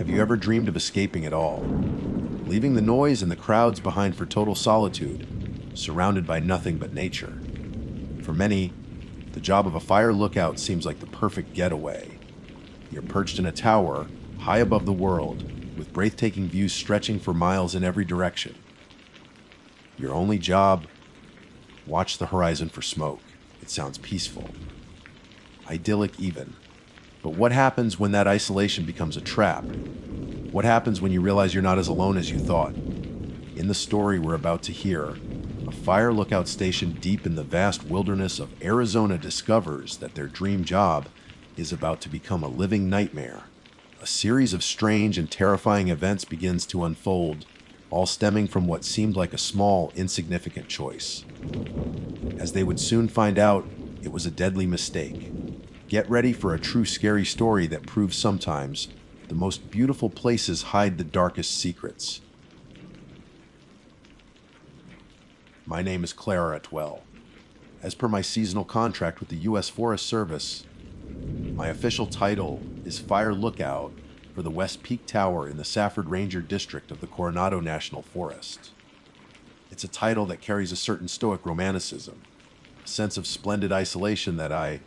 Have you ever dreamed of escaping it all? Leaving the noise and the crowds behind for total solitude, surrounded by nothing but nature. For many, the job of a fire lookout seems like the perfect getaway. You're perched in a tower, high above the world, with breathtaking views stretching for miles in every direction. Your only job? Watch the horizon for smoke. It sounds peaceful. Idyllic even. But what happens when that isolation becomes a trap? What happens when you realize you're not as alone as you thought? In the story we're about to hear, a fire lookout station deep in the vast wilderness of Arizona discovers that their dream job is about to become a living nightmare. A series of strange and terrifying events begins to unfold, all stemming from what seemed like a small, insignificant choice. As they would soon find out, it was a deadly mistake. Get ready for a true scary story that proves sometimes the most beautiful places hide the darkest secrets. My name is Clara Atwell. As per my seasonal contract with the U.S. Forest Service, my official title is Fire Lookout for the West Peak Tower in the Safford Ranger District of the Coronado National Forest. It's a title that carries a certain stoic romanticism, a sense of splendid isolation that I,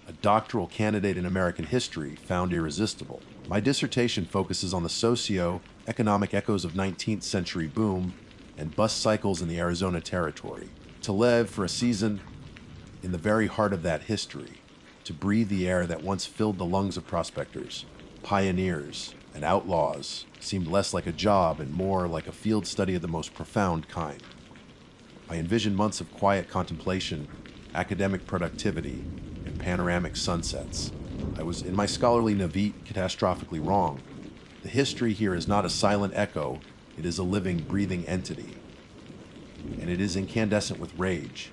a doctoral candidate in American history, found irresistible. My dissertation focuses on the socio-economic echoes of 19th century boom and bust cycles in the Arizona Territory. To live for a season in the very heart of that history, to breathe the air that once filled the lungs of prospectors, pioneers, and outlaws, seemed less like a job and more like a field study of the most profound kind. I envisioned months of quiet contemplation, academic productivity, and panoramic sunsets. I was, in my scholarly naivete, catastrophically wrong. The history here is not a silent echo, it is a living, breathing entity. And it is incandescent with rage.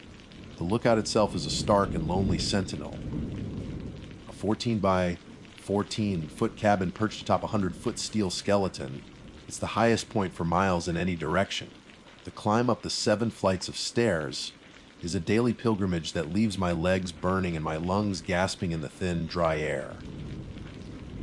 The lookout itself is a stark and lonely sentinel. A 14 by 14-foot cabin perched atop a 100-foot steel skeleton. It's the highest point for miles in any direction. The climb up the 7 flights of stairs is a daily pilgrimage that leaves my legs burning and my lungs gasping in the thin, dry air.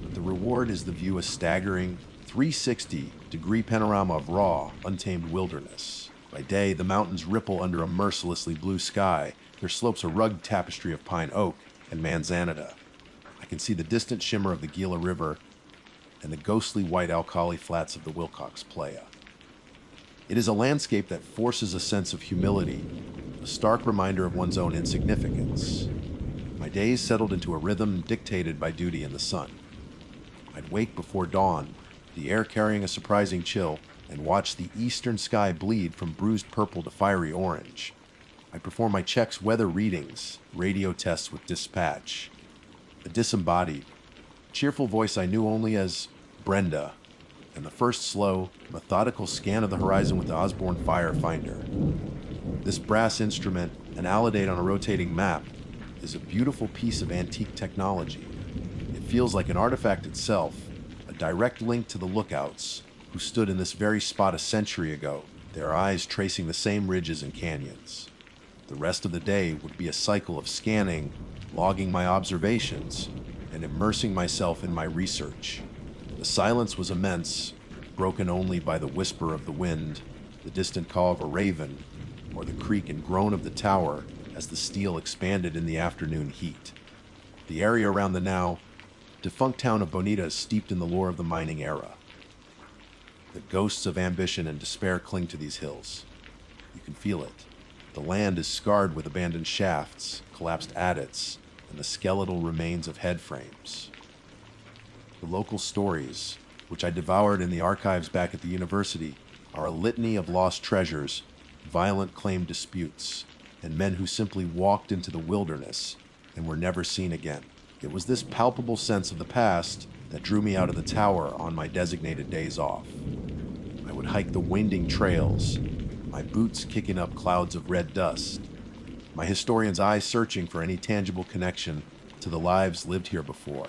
But the reward is the view, a staggering 360-degree panorama of raw, untamed wilderness. By day, the mountains ripple under a mercilessly blue sky, their slopes a rugged tapestry of pine oak and manzanita. I can see the distant shimmer of the Gila River and the ghostly white alkali flats of the Wilcox Playa. It is a landscape that forces a sense of humility, a stark reminder of one's own insignificance. My days settled into a rhythm dictated by duty and the sun. I'd wake before dawn, the air carrying a surprising chill, and watch the eastern sky bleed from bruised purple to fiery orange. I'd perform my checks, weather readings, radio tests with dispatch. A disembodied, cheerful voice I knew only as Brenda, and the first slow, methodical scan of the horizon with the Osborne Fire Finder. This brass instrument, an alidate on a rotating map, is a beautiful piece of antique technology. It feels like an artifact itself, a direct link to the lookouts who stood in this very spot a century ago, their eyes tracing the same ridges and canyons. The rest of the day would be a cycle of scanning, logging my observations, and immersing myself in my research. The silence was immense, broken only by the whisper of the wind, the distant call of a raven, or the creak and groan of the tower as the steel expanded in the afternoon heat. The area around the now defunct town of Bonita is steeped in the lore of the mining era. The ghosts of ambition and despair cling to these hills. You can feel it. The land is scarred with abandoned shafts, collapsed adits, and the skeletal remains of head frames. The local stories, which I devoured in the archives back at the university, are a litany of lost treasures, violent claim disputes, and men who simply walked into the wilderness and were never seen again. It was this palpable sense of the past that drew me out of the tower on my designated days off. I would hike the winding trails, my boots kicking up clouds of red dust, my historian's eye searching for any tangible connection to the lives lived here before.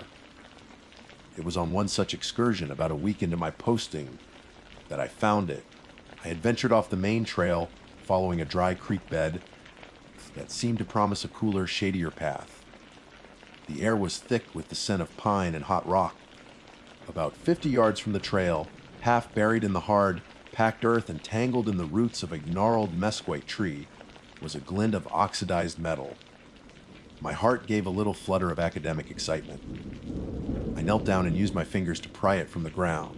It was on one such excursion, about a week into my posting, that I found it. I had ventured off the main trail, following a dry creek bed that seemed to promise a cooler, shadier path. The air was thick with the scent of pine and hot rock. About 50 yards from the trail, half buried in the hard, packed earth and tangled in the roots of a gnarled mesquite tree, was a glint of oxidized metal. My heart gave a little flutter of academic excitement. I knelt down and used my fingers to pry it from the ground.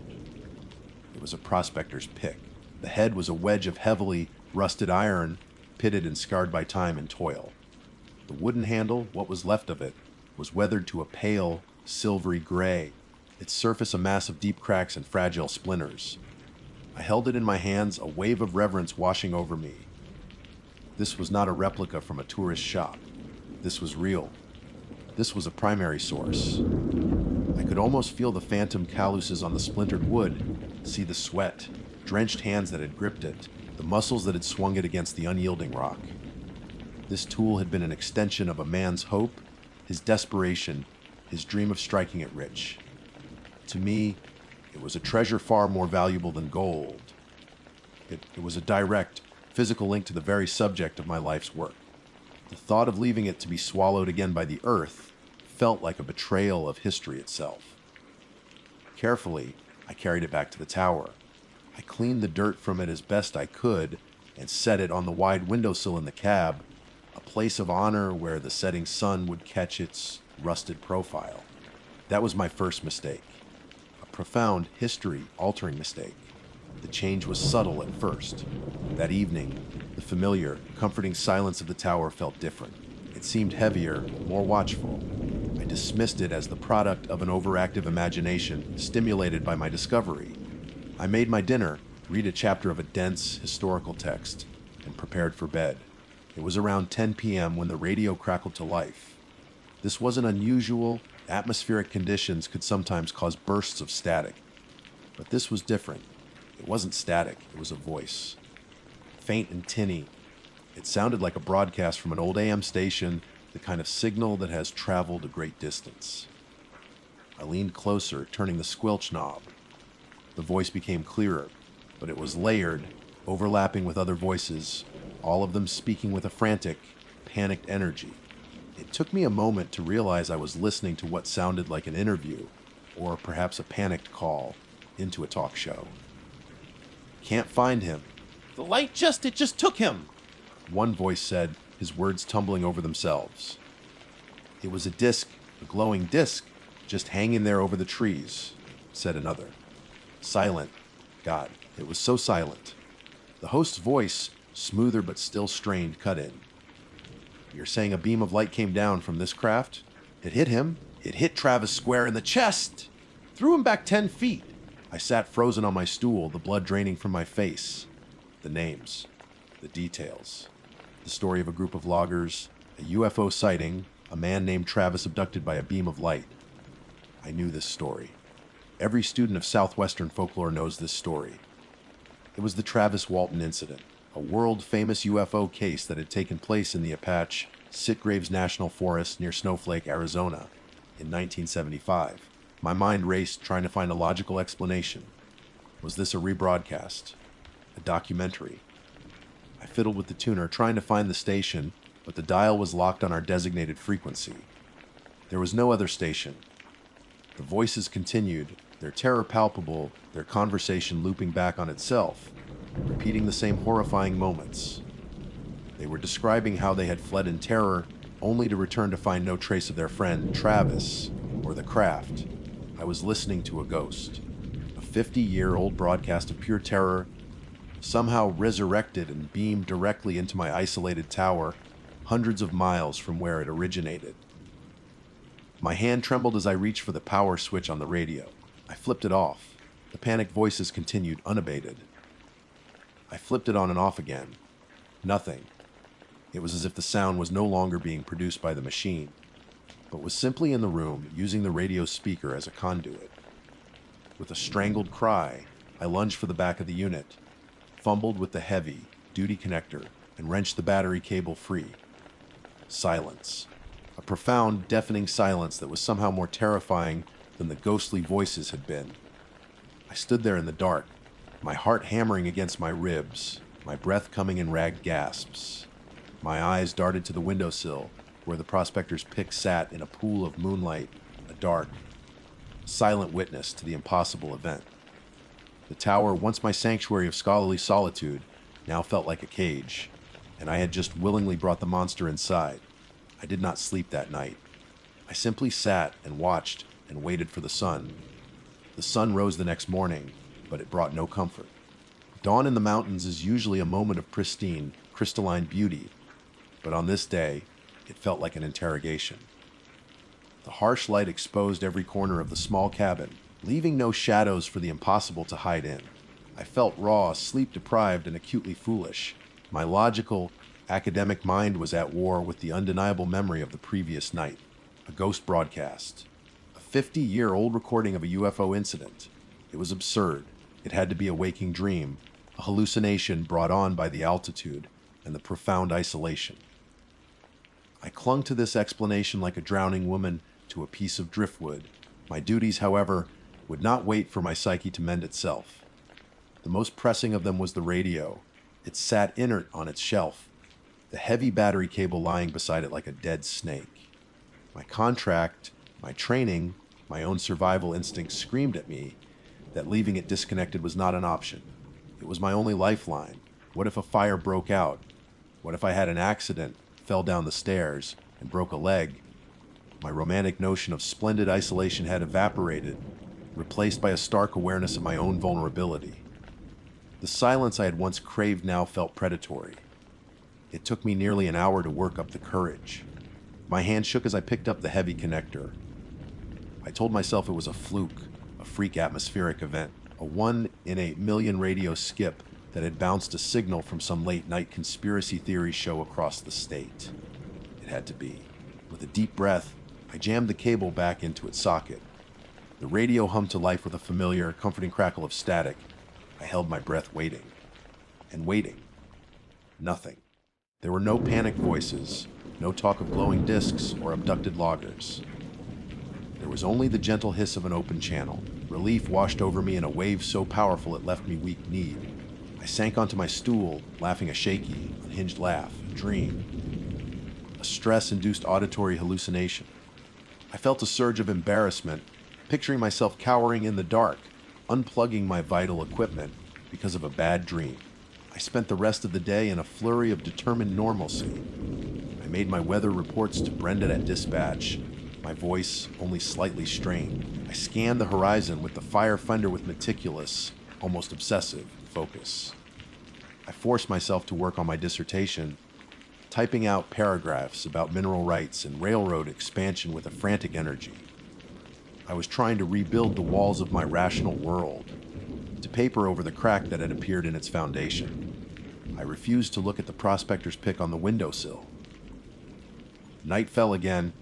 It was a prospector's pick. The head was a wedge of heavily rusted iron, pitted and scarred by time and toil. The wooden handle, what was left of it, was weathered to a pale, silvery gray, its surface a mass of deep cracks and fragile splinters. I held it in my hands, a wave of reverence washing over me. This was not a replica from a tourist shop. This was real. This was a primary source. I could almost feel the phantom calluses on the splintered wood, see the sweat, drenched hands that had gripped it, the muscles that had swung it against the unyielding rock. This tool had been an extension of a man's hope, his desperation, his dream of striking it rich. To me, it was a treasure far more valuable than gold. It was a direct, physical link to the very subject of my life's work. The thought of leaving it to be swallowed again by the earth felt like a betrayal of history itself. Carefully, I carried it back to the tower. I cleaned the dirt from it as best I could and set it on the wide windowsill in the cab, a place of honor where the setting sun would catch its rusted profile. That was my first mistake. A profound, history-altering mistake. The change was subtle at first. That evening, the familiar, comforting silence of the tower felt different. It seemed heavier, more watchful. I dismissed it as the product of an overactive imagination stimulated by my discovery. I made my dinner, read a chapter of a dense, historical text, and prepared for bed. It was around 10 p.m. when the radio crackled to life. This wasn't unusual. Atmospheric conditions could sometimes cause bursts of static. But this was different. It wasn't static, it was a voice. Faint and tinny. It sounded like a broadcast from an old AM station, the kind of signal that has traveled a great distance. I leaned closer, turning the squelch knob. The voice became clearer, but it was layered, overlapping with other voices, all of them speaking with a frantic, panicked energy. It took me a moment to realize I was listening to what sounded like an interview, or perhaps a panicked call, into a talk show. Can't find him. The light it just took him, one voice said, his words tumbling over themselves. It was a disc, a glowing disc, just hanging there over the trees, said another. Silent. God, it was so silent. The host's voice, smoother but still strained, cut in. You're saying a beam of light came down from this craft? It hit him. It hit Travis square in the chest. Threw him back 10 feet. I sat frozen on my stool, the blood draining from my face. The names. The details. The story of a group of loggers, a UFO sighting, a man named Travis abducted by a beam of light. I knew this story. Every student of Southwestern folklore knows this story. It was the Travis Walton incident, a world-famous UFO case that had taken place in the Apache Sitgraves National Forest near Snowflake, Arizona, in 1975. My mind raced, trying to find a logical explanation. Was this a rebroadcast? A documentary? I fiddled with the tuner, trying to find the station, but the dial was locked on our designated frequency. There was no other station. The voices continued, their terror palpable, their conversation looping back on itself, repeating the same horrifying moments. They were describing how they had fled in terror, only to return to find no trace of their friend, Travis, or the craft. I was listening to a ghost. A 50-year-old broadcast of pure terror, somehow resurrected and beamed directly into my isolated tower, hundreds of miles from where it originated. My hand trembled as I reached for the power switch on the radio. I flipped it off. The panicked voices continued unabated. I flipped it on and off again. Nothing. It was as if the sound was no longer being produced by the machine, but was simply in the room, using the radio speaker as a conduit. With a strangled cry, I lunged for the back of the unit, fumbled with the heavy, duty connector, and wrenched the battery cable free. Silence. A profound, deafening silence that was somehow more terrifying than the ghostly voices had been. I stood there in the dark, my heart hammering against my ribs, my breath coming in ragged gasps. My eyes darted to the windowsill, where the prospector's pick sat in a pool of moonlight, a dark, silent witness to the impossible event. The tower, once my sanctuary of scholarly solitude, now felt like a cage, and I had just willingly brought the monster inside. I did not sleep that night. I simply sat and watched and waited for the sun. The sun rose the next morning, but it brought no comfort. Dawn in the mountains is usually a moment of pristine, crystalline beauty, but on this day, it felt like an interrogation. The harsh light exposed every corner of the small cabin, leaving no shadows for the impossible to hide in. I felt raw, sleep-deprived, and acutely foolish. My logical, academic mind was at war with the undeniable memory of the previous night. A ghost broadcast. A 50-year-old recording of a UFO incident. It was absurd. It had to be a waking dream, a hallucination brought on by the altitude and the profound isolation. I clung to this explanation like a drowning woman to a piece of driftwood. My duties, however, would not wait for my psyche to mend itself. The most pressing of them was the radio. It sat inert on its shelf, the heavy battery cable lying beside it like a dead snake. My contract, my training, my own survival instincts screamed at me that leaving it disconnected was not an option. It was my only lifeline. What if a fire broke out? What if I had an accident, fell down the stairs, and broke a leg? My romantic notion of splendid isolation had evaporated, replaced by a stark awareness of my own vulnerability. The silence I had once craved now felt predatory. It took me nearly an hour to work up the courage. My hand shook as I picked up the heavy connector. I told myself it was a fluke, a freak atmospheric event, a 1 in 8 million radio skip that had bounced a signal from some late-night conspiracy theory show across the state. It had to be. With a deep breath, I jammed the cable back into its socket. The radio hummed to life with a familiar, comforting crackle of static. I held my breath, waiting. And waiting. Nothing. There were no panic voices, no talk of glowing discs or abducted loggers. There was only the gentle hiss of an open channel. Relief washed over me in a wave so powerful it left me weak-kneed. I sank onto my stool, laughing a shaky, unhinged laugh, a dream. A stress-induced auditory hallucination. I felt a surge of embarrassment, picturing myself cowering in the dark, unplugging my vital equipment because of a bad dream. I spent the rest of the day in a flurry of determined normalcy. I made my weather reports to Brenda at dispatch, my voice only slightly strained. I scanned the horizon with the finder with meticulous, almost obsessive, focus. I forced myself to work on my dissertation, typing out paragraphs about mineral rights and railroad expansion with a frantic energy. I was trying to rebuild the walls of my rational world, to paper over the crack that had appeared in its foundation. I refused to look at the prospector's pick on the windowsill. Night fell again,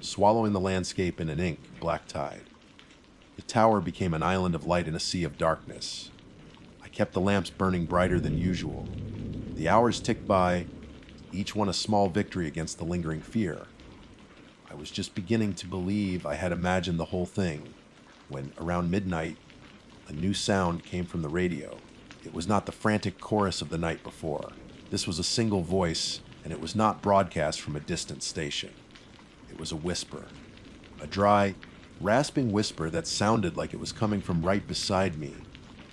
swallowing the landscape in an ink black tide. The tower became an island of light in a sea of darkness. I kept the lamps burning brighter than usual. The hours ticked by, each one a small victory against the lingering fear. I was just beginning to believe I had imagined the whole thing, when, around midnight, a new sound came from the radio. It was not the frantic chorus of the night before. This was a single voice, and it was not broadcast from a distant station. It was a whisper. A dry, rasping whisper that sounded like it was coming from right beside me,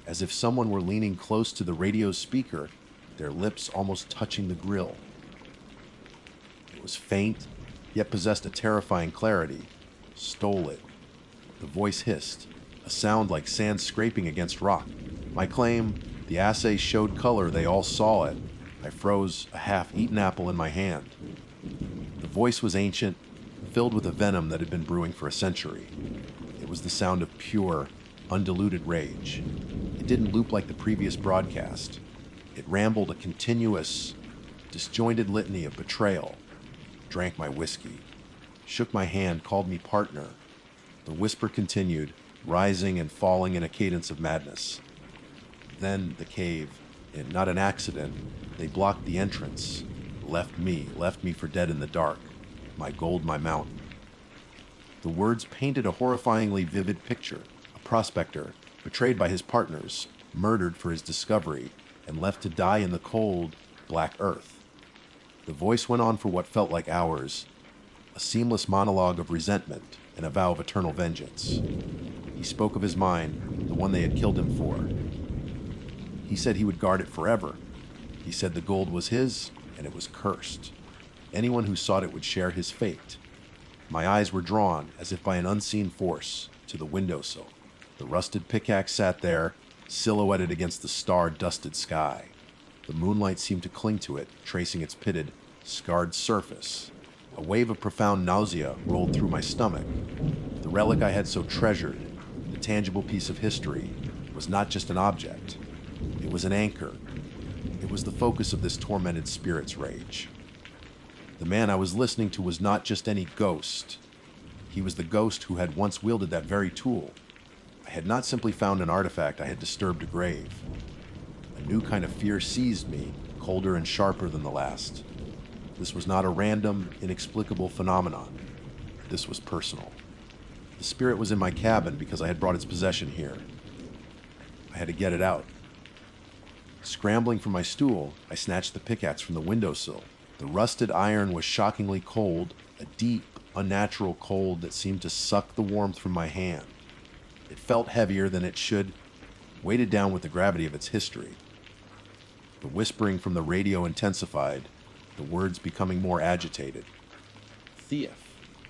as if someone were leaning close to the radio's speaker, their lips almost touching the grill. It was faint, yet possessed a terrifying clarity. Stole it. The voice hissed, a sound like sand scraping against rock. My claim, the assay showed color, they all saw it. I froze a half-eaten apple in my hand. The voice was ancient, filled with a venom that had been brewing for a century. It was the sound of pure, undiluted rage. It didn't loop like the previous broadcast. It rambled a continuous, disjointed litany of betrayal. Drank my whiskey, shook my hand, called me partner. The whisper continued, rising and falling in a cadence of madness. Then the cave, in not an accident, they blocked the entrance, left me for dead in the dark, my gold, my mountain. The words painted a horrifyingly vivid picture, a prospector, betrayed by his partners, murdered for his discovery, and left to die in the cold, black earth. The voice went on for what felt like hours, a seamless monologue of resentment and a vow of eternal vengeance. He spoke of his mine, the one they had killed him for. He said he would guard it forever. He said the gold was his, and it was cursed. Anyone who sought it would share his fate. My eyes were drawn, as if by an unseen force, to the windowsill. The rusted pickaxe sat there, silhouetted against the star-dusted sky. The moonlight seemed to cling to it, tracing its pitted, scarred surface. A wave of profound nausea rolled through my stomach. The relic I had so treasured, the tangible piece of history, was not just an object. It was an anchor. It was the focus of this tormented spirit's rage. The man I was listening to was not just any ghost. He was the ghost who had once wielded that very tool. I had not simply found an artifact, I had disturbed a grave. A new kind of fear seized me, colder and sharper than the last. This was not a random, inexplicable phenomenon. This was personal. The spirit was in my cabin because I had brought its possession here. I had to get it out. Scrambling from my stool, I snatched the pickaxe from the windowsill. The rusted iron was shockingly cold, a deep, unnatural cold that seemed to suck the warmth from my hand. It felt heavier than it should, weighted down with the gravity of its history. The whispering from the radio intensified, the words becoming more agitated. "Thief,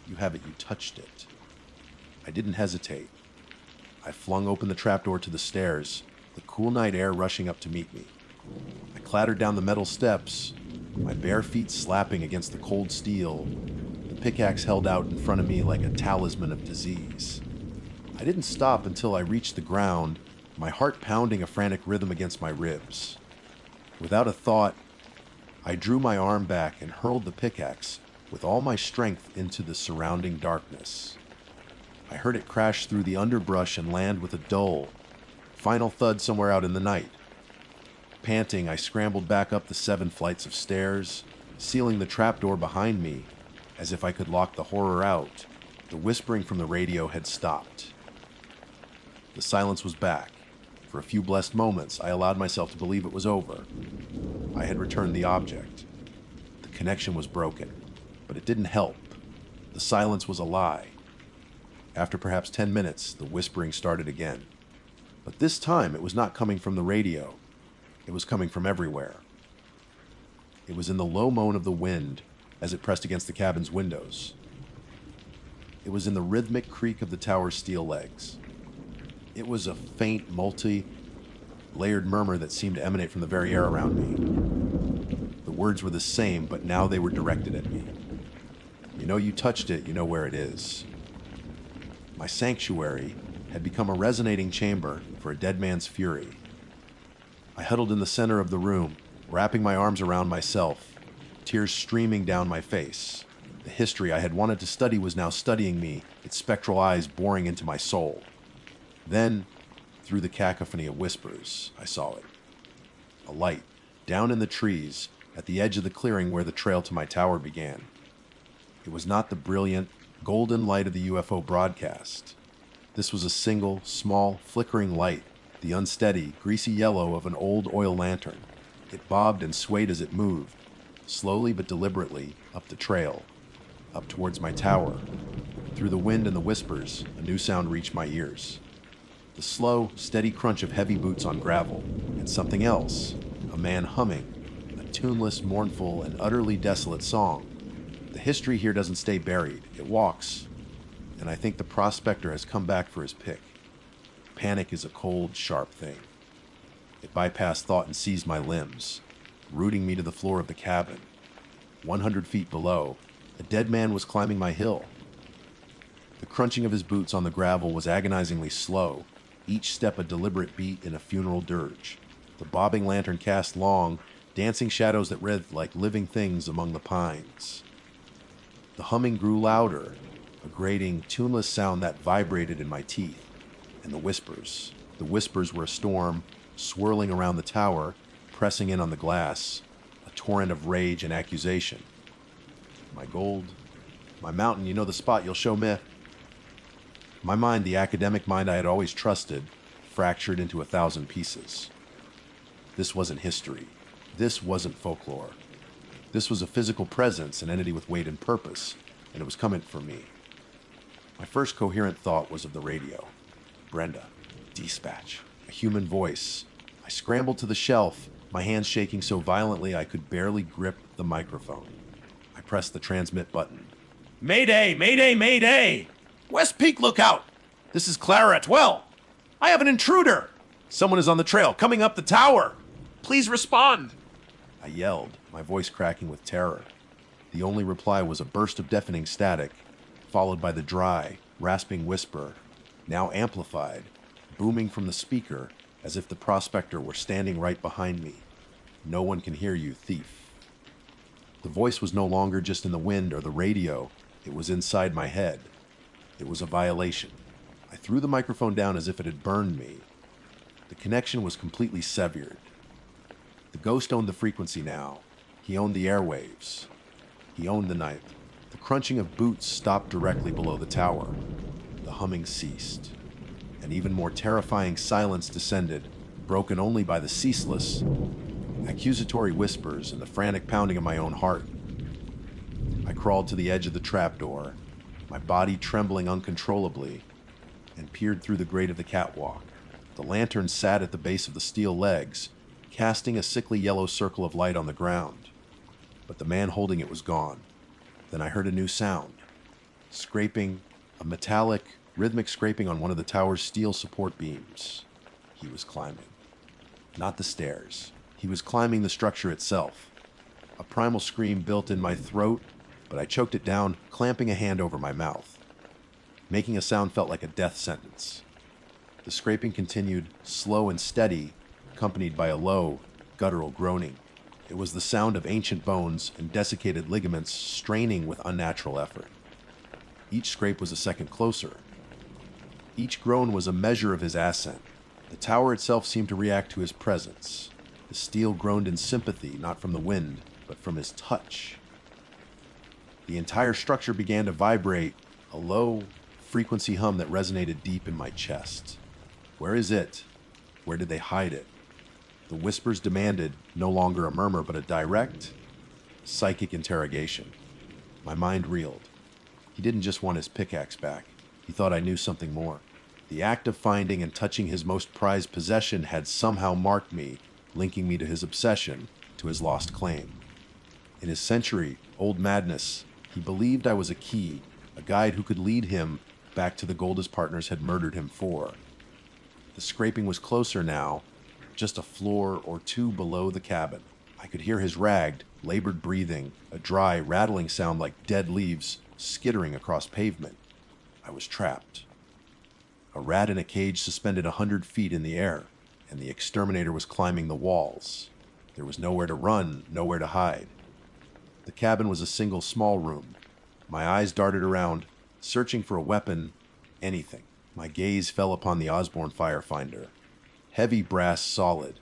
you have it, you touched it." I didn't hesitate. I flung open the trapdoor to the stairs, the cool night air rushing up to meet me. I clattered down the metal steps, my bare feet slapping against the cold steel, the pickaxe held out in front of me like a talisman of disease. I didn't stop until I reached the ground, my heart pounding a frantic rhythm against my ribs. Without a thought, I drew my arm back and hurled the pickaxe with all my strength into the surrounding darkness. I heard it crash through the underbrush and land with a dull, final thud somewhere out in the night. Panting, I scrambled back up the 7 flights of stairs, sealing the trapdoor behind me, as if I could lock the horror out. The whispering from the radio had stopped. The silence was back. For a few blessed moments, I allowed myself to believe it was over. I had returned the object. The connection was broken, but it didn't help. The silence was a lie. After perhaps 10 minutes, the whispering started again. But this time, it was not coming from the radio. It was coming from everywhere. It was in the low moan of the wind as it pressed against the cabin's windows. It was in the rhythmic creak of the tower's steel legs. It was a faint, multi-layered murmur that seemed to emanate from the very air around me. The words were the same, but now they were directed at me. You know you touched it, you know where it is. My sanctuary had become a resonating chamber for a dead man's fury. I huddled in the center of the room, wrapping my arms around myself, tears streaming down my face. The history I had wanted to study was now studying me, its spectral eyes boring into my soul. Then, through the cacophony of whispers, I saw it. A light, down in the trees, at the edge of the clearing where the trail to my tower began. It was not the brilliant, golden light of the UFO broadcast. This was a single, small, flickering light, the unsteady, greasy yellow of an old oil lantern. It bobbed and swayed as it moved, slowly but deliberately, up the trail, up towards my tower. Through the wind and the whispers, a new sound reached my ears. The slow, steady crunch of heavy boots on gravel, and something else, a man humming, a tuneless, mournful, and utterly desolate song. The history here doesn't stay buried, it walks, and I think the prospector has come back for his pick. Panic is a cold, sharp thing. It bypassed thought and seized my limbs, rooting me to the floor of the cabin. 100 feet below, a dead man was climbing my hill. The crunching of his boots on the gravel was agonizingly slow, each step a deliberate beat in a funeral dirge. The bobbing lantern cast long, dancing shadows that writhed like living things among the pines. The humming grew louder, a grating, tuneless sound that vibrated in my teeth. And the whispers were a storm, swirling around the tower, pressing in on the glass, a torrent of rage and accusation. My gold, my mountain, you know the spot you'll show me. My mind, the academic mind I had always trusted, fractured into 1,000 pieces. This wasn't history. This wasn't folklore. This was a physical presence, an entity with weight and purpose, and it was coming for me. My first coherent thought was of the radio. Brenda. Dispatch. A human voice. I scrambled to the shelf, my hands shaking so violently I could barely grip the microphone. I pressed the transmit button. Mayday! Mayday! Mayday! West Peak Lookout! This is Clara Atwell. I have an intruder! Someone is on the trail, coming up the tower! Please respond! I yelled, my voice cracking with terror. The only reply was a burst of deafening static, followed by the dry, rasping whisper, now amplified, booming from the speaker as if the prospector were standing right behind me. No one can hear you, thief. The voice was no longer just in the wind or the radio. It was inside my head. It was a violation. I threw the microphone down as if it had burned me. The connection was completely severed. The ghost owned the frequency now. He owned the airwaves. He owned the night. The crunching of boots stopped directly below the tower. The humming ceased. An even more terrifying silence descended, broken only by the ceaseless, accusatory whispers and the frantic pounding of my own heart. I crawled to the edge of the trapdoor, my body trembling uncontrollably, and peered through the grate of the catwalk. The lantern sat at the base of the steel legs, casting a sickly yellow circle of light on the ground. But the man holding it was gone. Then I heard a new sound. Scraping, a metallic, rhythmic scraping on one of the tower's steel support beams. He was climbing. Not the stairs. He was climbing the structure itself. A primal scream built in my throat, but I choked it down, clamping a hand over my mouth. Making a sound felt like a death sentence. The scraping continued, slow and steady, accompanied by a low, guttural groaning. It was the sound of ancient bones and desiccated ligaments straining with unnatural effort. Each scrape was a second closer. Each groan was a measure of his ascent. The tower itself seemed to react to his presence. The steel groaned in sympathy, not from the wind, but from his touch. The entire structure began to vibrate, a low, frequency hum that resonated deep in my chest. Where is it? Where did they hide it? The whispers demanded no longer a murmur, but a direct, psychic interrogation. My mind reeled. He didn't just want his pickaxe back. He thought I knew something more. The act of finding and touching his most prized possession had somehow marked me, linking me to his obsession, to his lost claim. In his century-old madness, he believed I was a key, a guide who could lead him back to the gold his partners had murdered him for. The scraping was closer now, just a floor or two below the cabin. I could hear his ragged, labored breathing, a dry, rattling sound like dead leaves skittering across pavement. I was trapped. A rat in a cage suspended 100 feet in the air, and the exterminator was climbing the walls. There was nowhere to run, nowhere to hide. The cabin was a single small room. My eyes darted around, searching for a weapon, anything. My gaze fell upon the Osborne Firefinder. Heavy brass solid.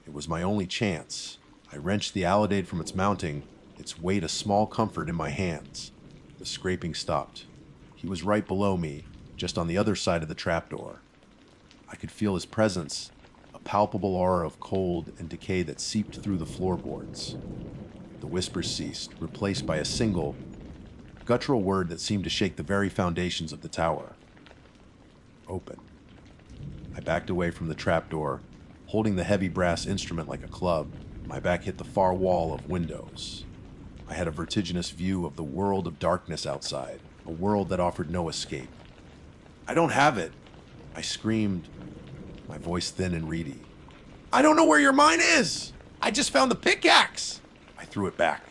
It was my only chance. I wrenched the alidade from its mounting, its weight a small comfort in my hands. The scraping stopped. He was right below me, just on the other side of the trapdoor. I could feel his presence, a palpable aura of cold and decay that seeped through the floorboards. The whispers ceased, replaced by a single, guttural word that seemed to shake the very foundations of the tower. Open. I backed away from the trapdoor, holding the heavy brass instrument like a club. My back hit the far wall of windows. I had a vertiginous view of the world of darkness outside, a world that offered no escape. I don't have it, I screamed, my voice thin and reedy. I don't know where your mine is! I just found the pickaxe! I threw it back.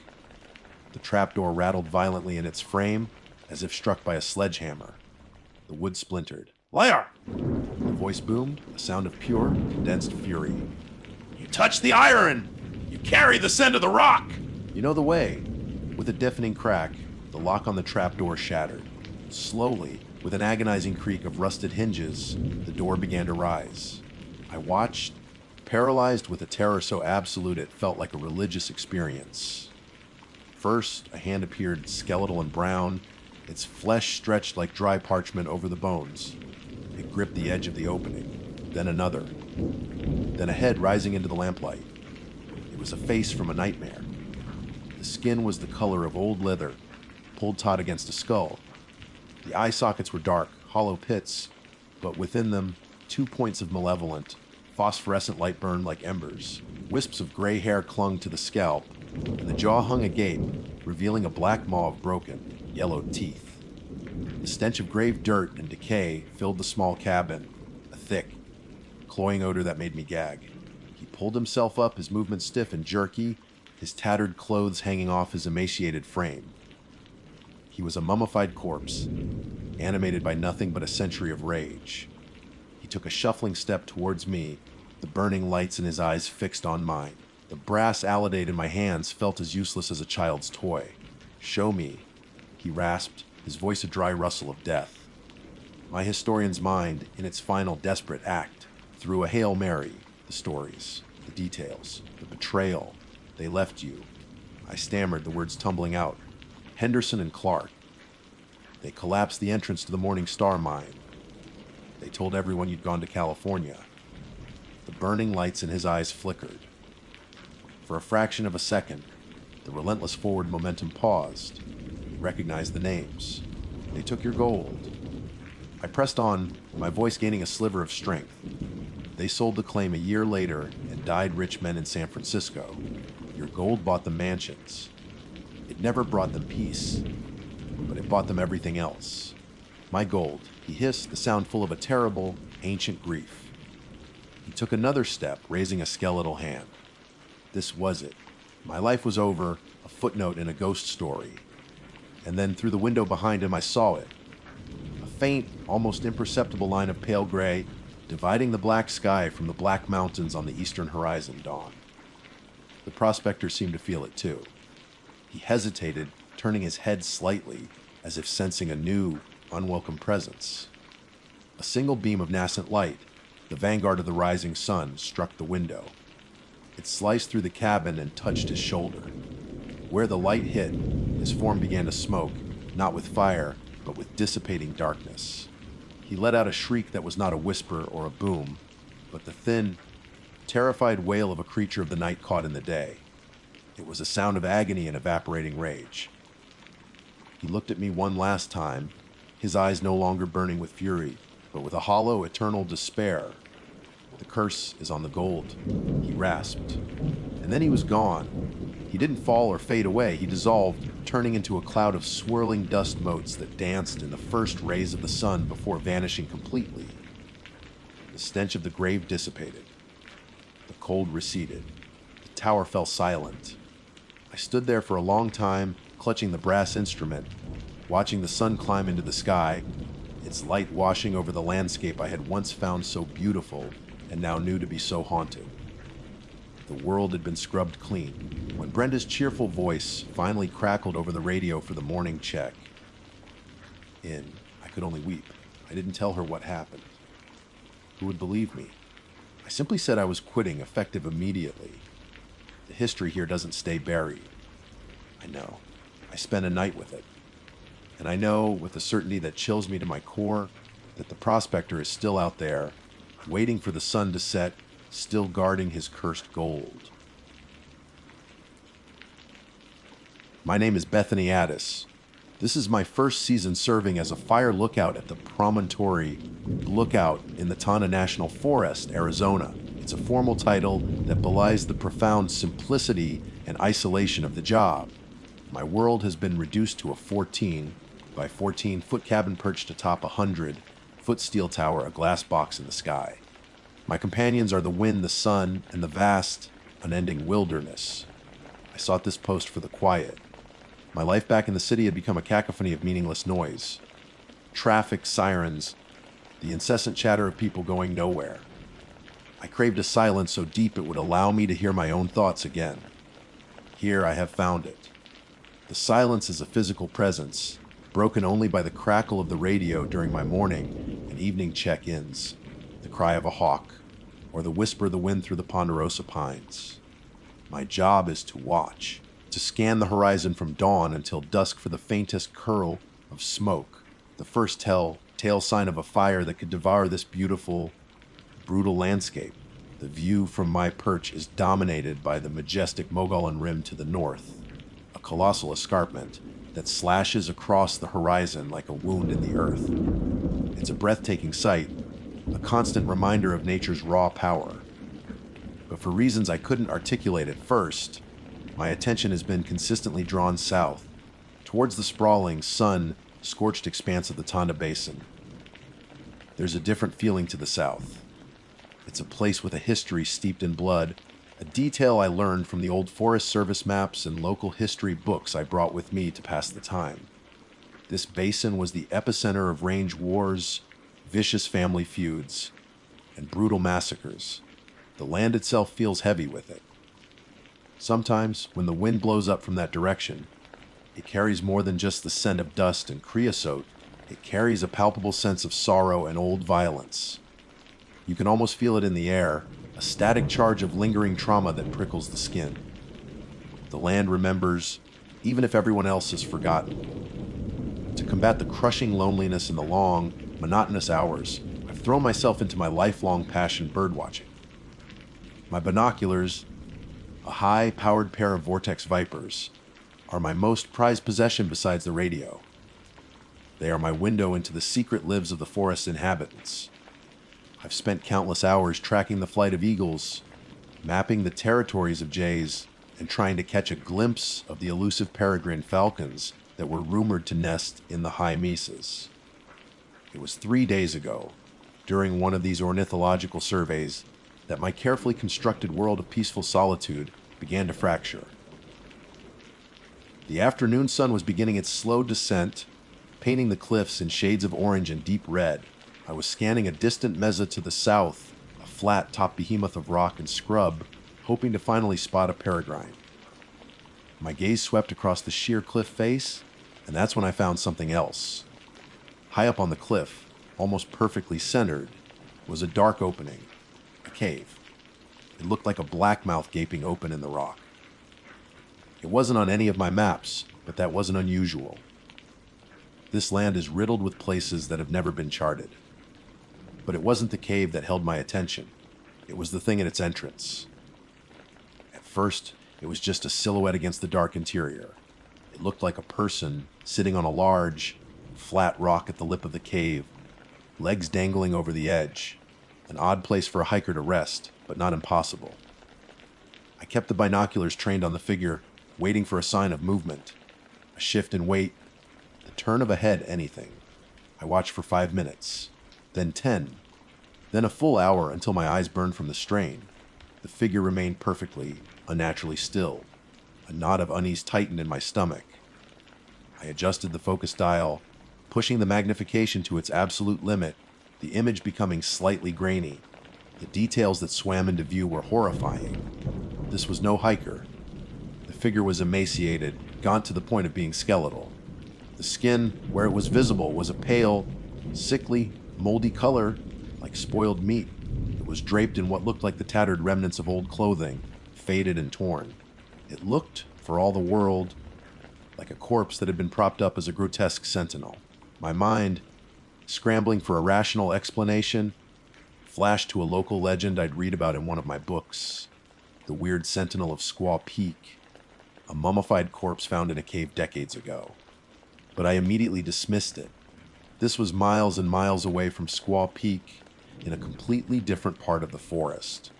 The trapdoor rattled violently in its frame, as if struck by a sledgehammer. The wood splintered. Liar! The voice boomed, a sound of pure, condensed fury. You touch the iron! You carry the scent of the rock! You know the way. With a deafening crack, the lock on the trapdoor shattered. Slowly, with an agonizing creak of rusted hinges, the door began to rise. I watched, paralyzed with a terror so absolute it felt like a religious experience. First, a hand appeared skeletal and brown, its flesh stretched like dry parchment over the bones. It gripped the edge of the opening. Then another. Then a head rising into the lamplight. It was a face from a nightmare. The skin was the color of old leather, pulled taut against a skull. The eye sockets were dark, hollow pits, but within them, 2 points of malevolent, phosphorescent light burned like embers. Wisps of gray hair clung to the scalp, and the jaw hung agape, revealing a black maw of broken, yellowed teeth. The stench of grave dirt and decay filled the small cabin, a thick, cloying odor that made me gag. He pulled himself up, his movements stiff and jerky, his tattered clothes hanging off his emaciated frame. He was a mummified corpse, animated by nothing but a century of rage. He took a shuffling step towards me, the burning lights in his eyes fixed on mine. The brass alidade in my hands felt as useless as a child's toy. "Show me," he rasped, his voice a dry rustle of death. My historian's mind, in its final desperate act, threw a Hail Mary, the stories, the details, the betrayal. "They left you." I stammered, the words tumbling out. "Henderson and Clark. They collapsed the entrance to the Morning Star mine. They told everyone you'd gone to California." The burning lights in his eyes flickered. For a fraction of a second, the relentless forward momentum paused. He recognized the names. "They took your gold." I pressed on, my voice gaining a sliver of strength. "They sold the claim a year later and died rich men in San Francisco. Your gold bought them mansions. It never brought them peace, but it bought them everything else. My gold," he hissed, the sound full of a terrible, ancient grief. He took another step, raising a skeletal hand. This was it. My life was over, a footnote in a ghost story. And then through the window behind him I saw it. A faint, almost imperceptible line of pale gray, dividing the black sky from the black mountains on the eastern horizon dawn. The prospector seemed to feel it too. He hesitated, turning his head slightly, as if sensing a new, unwelcome presence. A single beam of nascent light, the vanguard of the rising sun, struck the window. It sliced through the cabin and touched his shoulder. Where the light hit, his form began to smoke, not with fire, but with dissipating darkness. He let out a shriek that was not a whisper or a boom, but the thin, terrified wail of a creature of the night caught in the day. It was a sound of agony and evaporating rage. He looked at me one last time, his eyes no longer burning with fury, but with a hollow, eternal despair. "The curse is on the gold," he rasped. And then he was gone. He didn't fall or fade away. He dissolved, turning into a cloud of swirling dust motes that danced in the first rays of the sun before vanishing completely. The stench of the grave dissipated. The cold receded. The tower fell silent. I stood there for a long time, clutching the brass instrument, watching the sun climb into the sky, its light washing over the landscape I had once found so beautiful and now knew to be so haunting. The world had been scrubbed clean when Brenda's cheerful voice finally crackled over the radio for the morning check. I could only weep. I didn't tell her what happened. Who would believe me? I simply said I was quitting, effective immediately. The history here doesn't stay buried. I know. I spent a night with it. And I know, with a certainty that chills me to my core, that the prospector is still out there, waiting for the sun to set, still guarding his cursed gold. My name is Bethany Addis. This is my first season serving as a fire lookout at the Promontory Lookout in the Tana National Forest, Arizona. It's a formal title that belies the profound simplicity and isolation of the job. My world has been reduced to a 14 by 14-foot cabin perched atop a 100-foot steel tower, a glass box in the sky. My companions are the wind, the sun, and the vast, unending wilderness. I sought this post for the quiet. My life back in the city had become a cacophony of meaningless noise. Traffic, sirens, the incessant chatter of people going nowhere. I craved a silence so deep it would allow me to hear my own thoughts again. Here I have found it. The silence is a physical presence, broken only by the crackle of the radio during my morning and evening check-ins, the cry of a hawk, or the whisper of the wind through the ponderosa pines. My job is to watch, to scan the horizon from dawn until dusk for the faintest curl of smoke, the first telltale sign of a fire that could devour this beautiful, brutal landscape. The view from my perch is dominated by the majestic Mogollon Rim to the north, a colossal escarpment that slashes across the horizon like a wound in the earth. It's a breathtaking sight, a constant reminder of nature's raw power. But for reasons I couldn't articulate at first, my attention has been consistently drawn south, towards the sprawling, sun-scorched expanse of the Tonda Basin. There's a different feeling to the south. It's a place with a history steeped in blood, a detail I learned from the old Forest Service maps and local history books I brought with me to pass the time. This basin was the epicenter of range wars, vicious family feuds, and brutal massacres. The land itself feels heavy with it. Sometimes, when the wind blows up from that direction, it carries more than just the scent of dust and creosote. It carries a palpable sense of sorrow and old violence. You can almost feel it in the air, a static charge of lingering trauma that prickles the skin. The land remembers, even if everyone else has forgotten. To combat the crushing loneliness in the long, monotonous hours, I've thrown myself into my lifelong passion, birdwatching. My binoculars, a high-powered pair of Vortex Vipers, are my most prized possession besides the radio. They are my window into the secret lives of the forest's inhabitants. I've spent countless hours tracking the flight of eagles, mapping the territories of jays, and trying to catch a glimpse of the elusive peregrine falcons that were rumored to nest in the high mesas. It was 3 days ago, during one of these ornithological surveys, that my carefully constructed world of peaceful solitude began to fracture. The afternoon sun was beginning its slow descent, painting the cliffs in shades of orange and deep red. I was scanning a distant mesa to the south, a flat-topped behemoth of rock and scrub, hoping to finally spot a peregrine. My gaze swept across the sheer cliff face, and that's when I found something else. High up on the cliff, almost perfectly centered, was a dark opening, a cave. It looked like a black mouth gaping open in the rock. It wasn't on any of my maps, but that wasn't unusual. This land is riddled with places that have never been charted. But it wasn't the cave that held my attention. It was the thing at its entrance. At first, it was just a silhouette against the dark interior. It looked like a person sitting on a large, flat rock at the lip of the cave, legs dangling over the edge. An odd place for a hiker to rest, but not impossible. I kept the binoculars trained on the figure, waiting for a sign of movement. A shift in weight, the turn of a head, anything. I watched for 5 minutes. Then 10, then a full hour until my eyes burned from the strain. The figure remained perfectly, unnaturally still. A knot of unease tightened in my stomach. I adjusted the focus dial, pushing the magnification to its absolute limit, the image becoming slightly grainy. The details that swam into view were horrifying. This was no hiker. The figure was emaciated, gaunt to the point of being skeletal. The skin, where it was visible, was a pale, sickly, moldy color, like spoiled meat. It was draped in what looked like the tattered remnants of old clothing, faded and torn. It looked, for all the world, like a corpse that had been propped up as a grotesque sentinel. My mind, scrambling for a rational explanation, flashed to a local legend I'd read about in one of my books. The weird sentinel of Squaw Peak, a mummified corpse found in a cave decades ago. But I immediately dismissed it. This was miles and miles away from Squaw Peak, in a completely different part of the forest.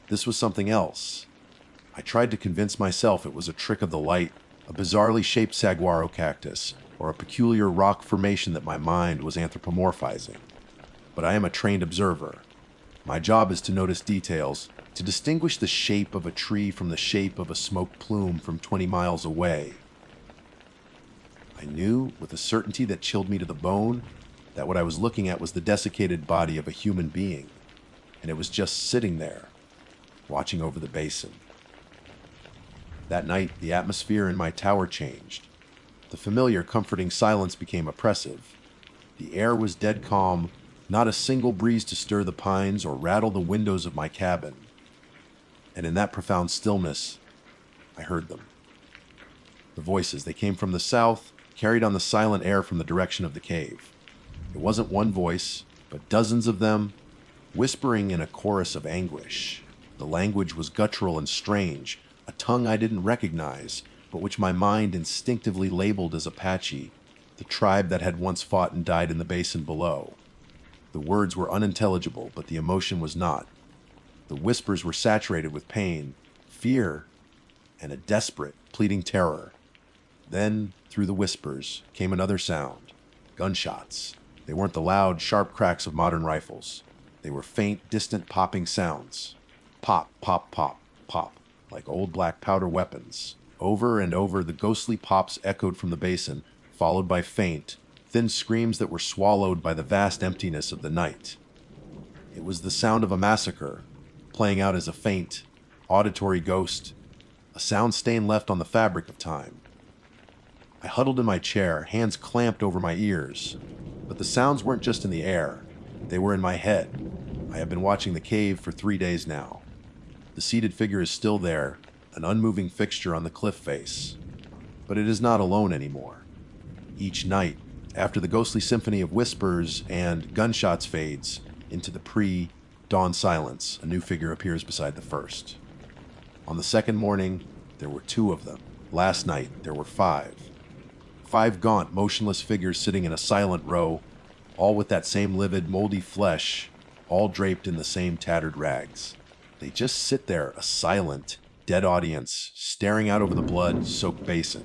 This was something else. I tried to convince myself it was a trick of the light, a bizarrely shaped saguaro cactus, or a peculiar rock formation that my mind was anthropomorphizing. But I am a trained observer. My job is to notice details, to distinguish the shape of a tree from the shape of a smoke plume from 20 miles away. I knew, with a certainty that chilled me to the bone, that what I was looking at was the desiccated body of a human being, and it was just sitting there, watching over the basin. That night, the atmosphere in my tower changed. The familiar, comforting silence became oppressive. The air was dead calm, not a single breeze to stir the pines or rattle the windows of my cabin. And in that profound stillness, I heard them. The voices, they came from the south, carried on the silent air from the direction of the cave. It wasn't one voice, but dozens of them, whispering in a chorus of anguish. The language was guttural and strange, a tongue I didn't recognize, but which my mind instinctively labeled as Apache, the tribe that had once fought and died in the basin below. The words were unintelligible, but the emotion was not. The whispers were saturated with pain, fear, and a desperate, pleading terror. Then, through the whispers, came another sound. Gunshots. They weren't the loud, sharp cracks of modern rifles. They were faint, distant popping sounds. Pop, pop, pop, pop, like old black powder weapons. Over and over, the ghostly pops echoed from the basin, followed by faint, thin screams that were swallowed by the vast emptiness of the night. It was the sound of a massacre, playing out as a faint, auditory ghost, a sound stain left on the fabric of time. I huddled in my chair, hands clamped over my ears. But the sounds weren't just in the air. They were in my head. I have been watching the cave for 3 days now. The seated figure is still there, an unmoving fixture on the cliff face. But it is not alone anymore. Each night, after the ghostly symphony of whispers and gunshots fades into the pre-dawn silence, a new figure appears beside the first. On the second morning, there were 2 of them. Last night, there were 5. 5 gaunt, motionless figures sitting in a silent row, all with that same livid, moldy flesh, all draped in the same tattered rags. They just sit there, a silent, dead audience, staring out over the blood-soaked basin.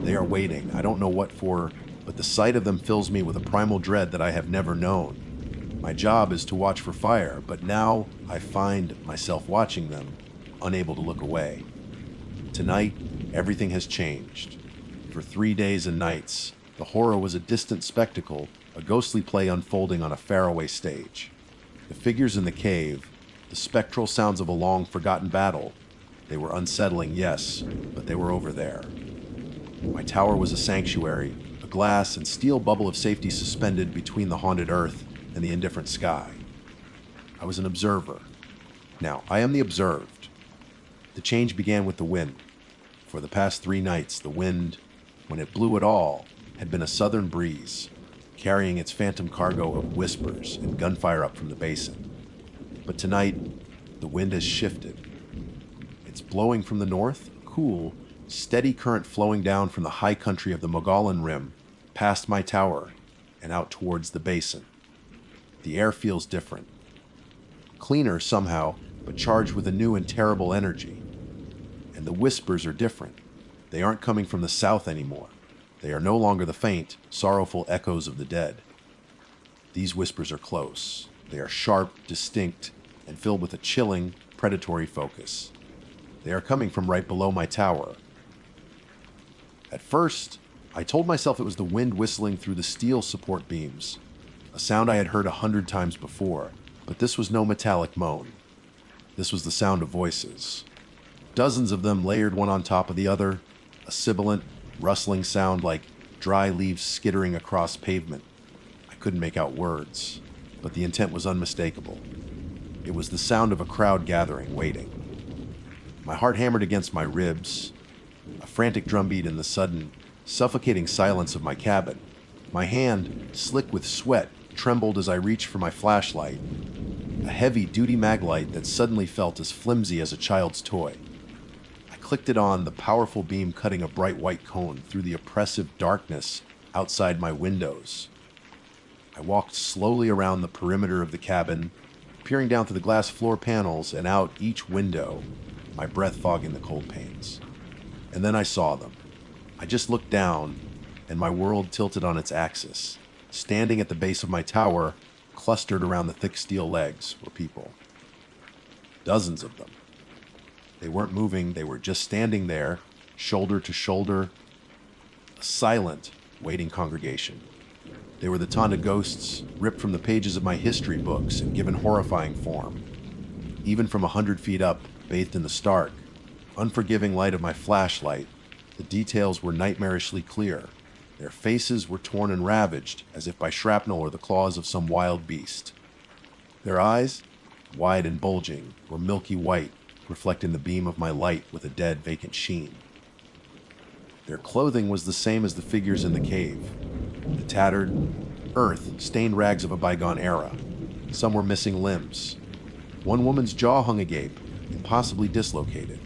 They are waiting, I don't know what for, but the sight of them fills me with a primal dread that I have never known. My job is to watch for fire, but now I find myself watching them, unable to look away. Tonight, everything has changed. For 3 days and nights, the horror was a distant spectacle, a ghostly play unfolding on a faraway stage. The figures in the cave, the spectral sounds of a long-forgotten battle, they were unsettling, yes, but they were over there. My tower was a sanctuary, a glass and steel bubble of safety suspended between the haunted earth and the indifferent sky. I was an observer. Now, I am the observed. The change began with the wind. For the past 3 nights, the wind, when it blew at all, had been a southern breeze, carrying its phantom cargo of whispers and gunfire up from the basin. But tonight, the wind has shifted. It's blowing from the north, cool, steady current flowing down from the high country of the Mogollon Rim, past my tower, and out towards the basin. The air feels different. Cleaner somehow, but charged with a new and terrible energy. And the whispers are different. They aren't coming from the south anymore. They are no longer the faint, sorrowful echoes of the dead. These whispers are close. They are sharp, distinct, and filled with a chilling, predatory focus. They are coming from right below my tower. At first, I told myself it was the wind whistling through the steel support beams, a sound I had heard 100 times before, but this was no metallic moan. This was the sound of voices. Dozens of them layered one on top of the other, a sibilant, rustling sound like dry leaves skittering across pavement. I couldn't make out words, but the intent was unmistakable. It was the sound of a crowd gathering, waiting. My heart hammered against my ribs, a frantic drumbeat in the sudden, suffocating silence of my cabin. My hand, slick with sweat, trembled as I reached for my flashlight, a heavy-duty maglite that suddenly felt as flimsy as a child's toy. Clicked it on, the powerful beam cutting a bright white cone through the oppressive darkness outside my windows. I walked slowly around the perimeter of the cabin, peering down through the glass floor panels and out each window, my breath fogging the cold panes. And then I saw them. I just looked down, and my world tilted on its axis. Standing at the base of my tower, clustered around the thick steel legs, were people. Dozens of them. They weren't moving, they were just standing there, shoulder to shoulder, a silent, waiting congregation. They were the Tonda ghosts, ripped from the pages of my history books and given horrifying form. Even from 100 feet up, bathed in the stark, unforgiving light of my flashlight, the details were nightmarishly clear. Their faces were torn and ravaged, as if by shrapnel or the claws of some wild beast. Their eyes, wide and bulging, were milky white, reflecting the beam of my light with a dead, vacant sheen. Their clothing was the same as the figures in the cave, the tattered, earth-stained rags of a bygone era. Some were missing limbs. One woman's jaw hung agape, impossibly dislocated.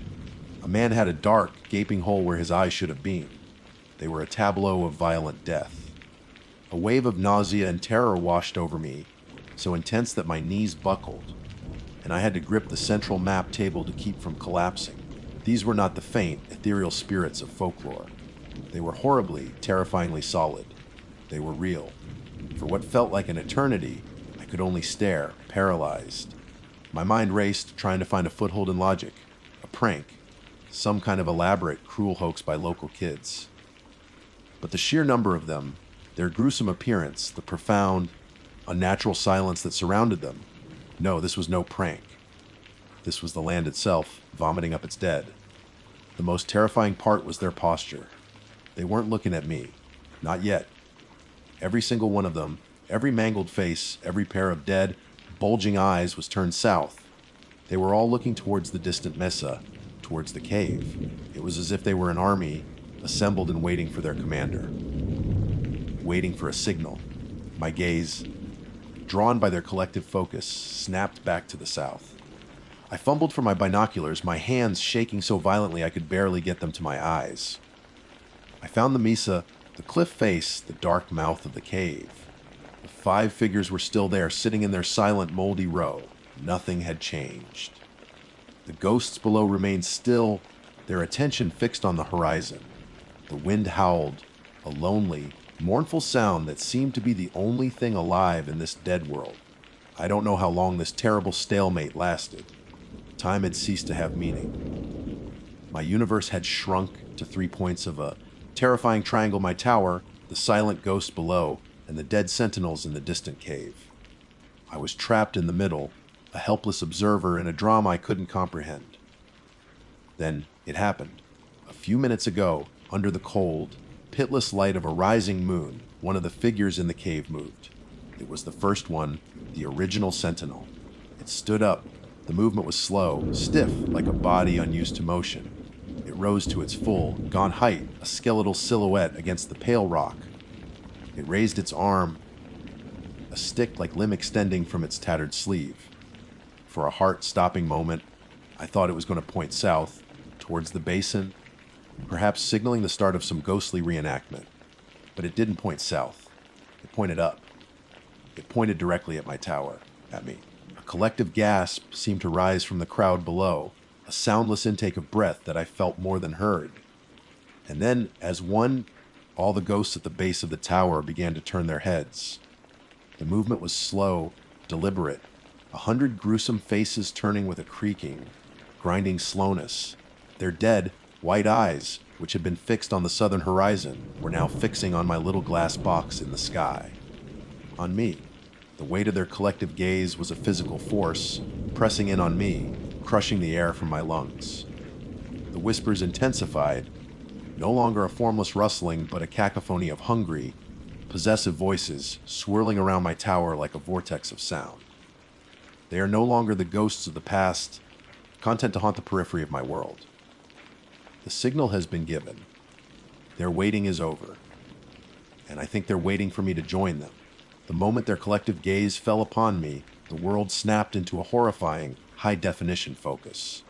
A man had a dark, gaping hole where his eyes should have been. They were a tableau of violent death. A wave of nausea and terror washed over me so intense that my knees buckled, and I had to grip the central map table to keep from collapsing. These were not the faint, ethereal spirits of folklore. They were horribly, terrifyingly solid. They were real. For what felt like an eternity, I could only stare, paralyzed. My mind raced, trying to find a foothold in logic. A prank. Some kind of elaborate, cruel hoax by local kids. But the sheer number of them, their gruesome appearance, the profound, unnatural silence that surrounded them. No, this was no prank. This was the land itself, vomiting up its dead. The most terrifying part was their posture. They weren't looking at me. Not yet. Every single one of them, every mangled face, every pair of dead, bulging eyes was turned south. They were all looking towards the distant mesa, towards the cave. It was as if they were an army, assembled and waiting for their commander. Waiting for a signal. My gaze, drawn by their collective focus, snapped back to the south. I fumbled for my binoculars, my hands shaking so violently I could barely get them to my eyes. I found the mesa, the cliff face, the dark mouth of the cave. The 5 figures were still there, sitting in their silent, moldy row. Nothing had changed. The ghosts below remained still, their attention fixed on the horizon. The wind howled, a lonely, mournful sound that seemed to be the only thing alive in this dead world. I don't know how long this terrible stalemate lasted. Time had ceased to have meaning. My universe had shrunk to 3 points of a terrifying triangle: my tower, the silent ghost below, and the dead sentinels in the distant cave. I was trapped in the middle, a helpless observer in a drama I couldn't comprehend. Then it happened. A few minutes ago, under the cold, pitiless light of a rising moon, one of the figures in the cave moved. It was the first one, the original sentinel. It stood up. The movement was slow, stiff, like a body unused to motion. It rose to its full, gaunt height, a skeletal silhouette against the pale rock. It raised its arm, a stick-like limb extending from its tattered sleeve. For a heart-stopping moment, I thought it was going to point south, towards the basin, perhaps signaling the start of some ghostly reenactment. But it didn't point south. It pointed up. It pointed directly at my tower, at me. A collective gasp seemed to rise from the crowd below, a soundless intake of breath that I felt more than heard. And then, as one, all the ghosts at the base of the tower began to turn their heads. The movement was slow, deliberate, 100 gruesome faces turning with a creaking, grinding slowness. Their dead, white eyes, which had been fixed on the southern horizon, were now fixing on my little glass box in the sky. On me. The weight of their collective gaze was a physical force, pressing in on me, crushing the air from my lungs. The whispers intensified, no longer a formless rustling, but a cacophony of hungry, possessive voices swirling around my tower like a vortex of sound. They are no longer the ghosts of the past, content to haunt the periphery of my world. The signal has been given. Their waiting is over. And I think they're waiting for me to join them. The moment their collective gaze fell upon me, the world snapped into a horrifying, high-definition focus.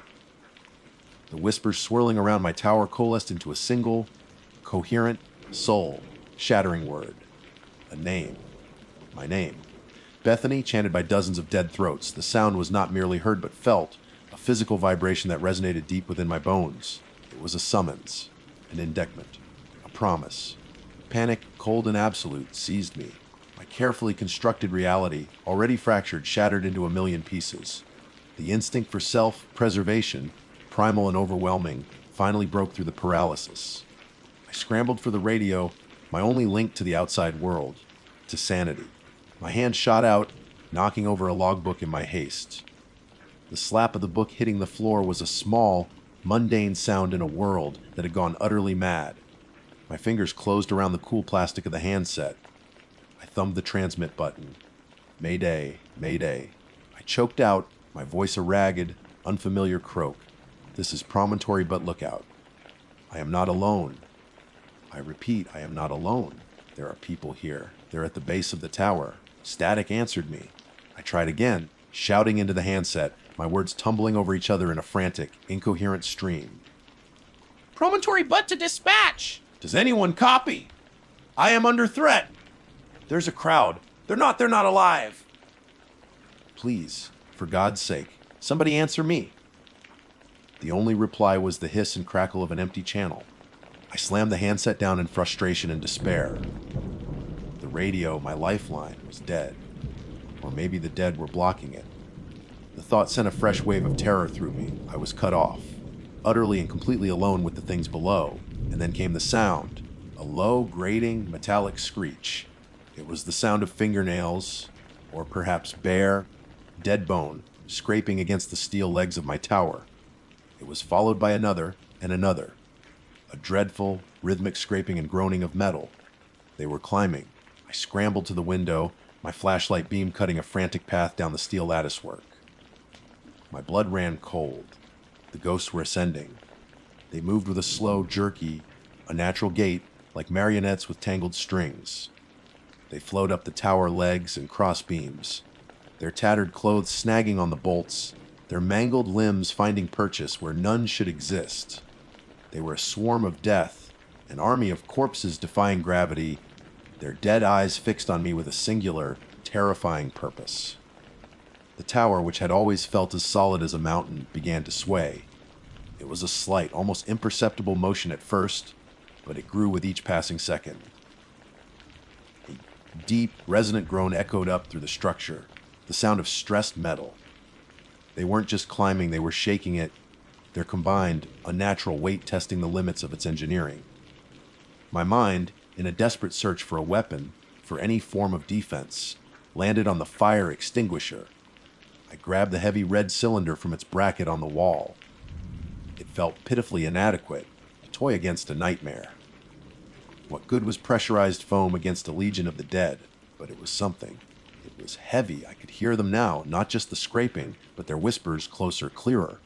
The whispers swirling around my tower coalesced into a single, coherent, soul-shattering word. A name. My name. Bethany, chanted by dozens of dead throats. The sound was not merely heard but felt, a physical vibration that resonated deep within my bones. It was a summons, an indictment, a promise. Panic, cold and absolute, seized me. My carefully constructed reality, already fractured, shattered into a million pieces. The instinct for self-preservation, primal and overwhelming, finally broke through the paralysis. I scrambled for the radio, my only link to the outside world, to sanity. My hand shot out, knocking over a logbook in my haste. The slap of the book hitting the floor was a small, mundane sound in a world that had gone utterly mad. My fingers closed around the cool plastic of the handset. I thumbed the transmit button. Mayday, mayday. I choked out, my voice a ragged, unfamiliar croak. This is Promontory, but look out. I am not alone. I repeat, I am not alone. There are people here. They're at the base of the tower. Static answered me. I tried again, shouting into the handset, my words tumbling over each other in a frantic, incoherent stream. Promontory but to dispatch! Does anyone copy? I am under threat. There's a crowd. They're not alive. Please, for God's sake, somebody answer me. The only reply was the hiss and crackle of an empty channel. I slammed the handset down in frustration and despair. The radio, my lifeline, was dead. Or maybe the dead were blocking it. The thought sent a fresh wave of terror through me. I was cut off, utterly and completely alone with the things below. And then came the sound, a low, grating, metallic screech. It was the sound of fingernails, or perhaps bare, dead bone, scraping against the steel legs of my tower. It was followed by another and another, a dreadful, rhythmic scraping and groaning of metal. They were climbing. I scrambled to the window, my flashlight beam cutting a frantic path down the steel latticework. My blood ran cold. The ghosts were ascending. They moved with a slow, jerky, unnatural gait, like marionettes with tangled strings. They flowed up the tower legs and cross beams, their tattered clothes snagging on the bolts, their mangled limbs finding purchase where none should exist. They were a swarm of death, an army of corpses defying gravity, their dead eyes fixed on me with a singular, terrifying purpose. The tower, which had always felt as solid as a mountain, began to sway. It was a slight, almost imperceptible motion at first, but it grew with each passing second. A deep, resonant groan echoed up through the structure, the sound of stressed metal. They weren't just climbing, they were shaking it, their combined, unnatural weight testing the limits of its engineering. My mind, in a desperate search for a weapon, for any form of defense, landed on the fire extinguisher. I grabbed the heavy red cylinder from its bracket on the wall. It felt pitifully inadequate, a toy against a nightmare. What good was pressurized foam against a legion of the dead? But it was something. It was heavy. I could hear them now, not just the scraping, but their whispers closer, clearer.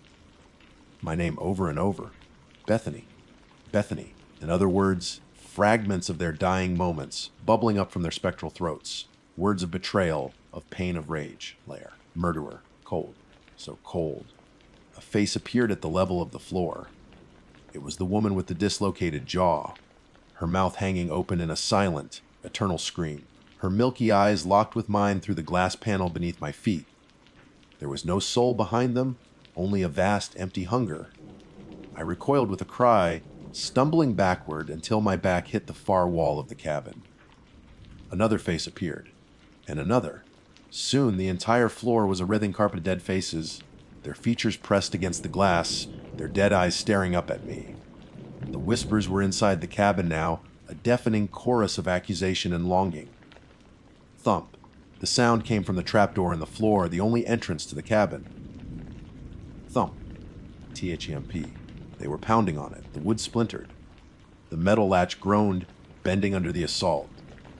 My name over and over. Bethany. Bethany. In other words, fragments of their dying moments, bubbling up from their spectral throats. Words of betrayal, of pain, of rage. Lair. Murderer. Cold. So cold. A face appeared at the level of the floor. It was the woman with the dislocated jaw, her mouth hanging open in a silent, eternal scream, her milky eyes locked with mine through the glass panel beneath my feet. There was no soul behind them, only a vast, empty hunger. I recoiled with a cry, stumbling backward until my back hit the far wall of the cabin. Another face appeared, and another. Soon the entire floor was a writhing carpet of dead faces, their features pressed against the glass, their dead eyes staring up at me. The whispers were inside the cabin now, a deafening chorus of accusation and longing. Thump. The sound came from the trapdoor in the floor, the only entrance to the cabin. Thump. THEMP. They were pounding on it. The wood splintered. The metal latch groaned, bending under the assault.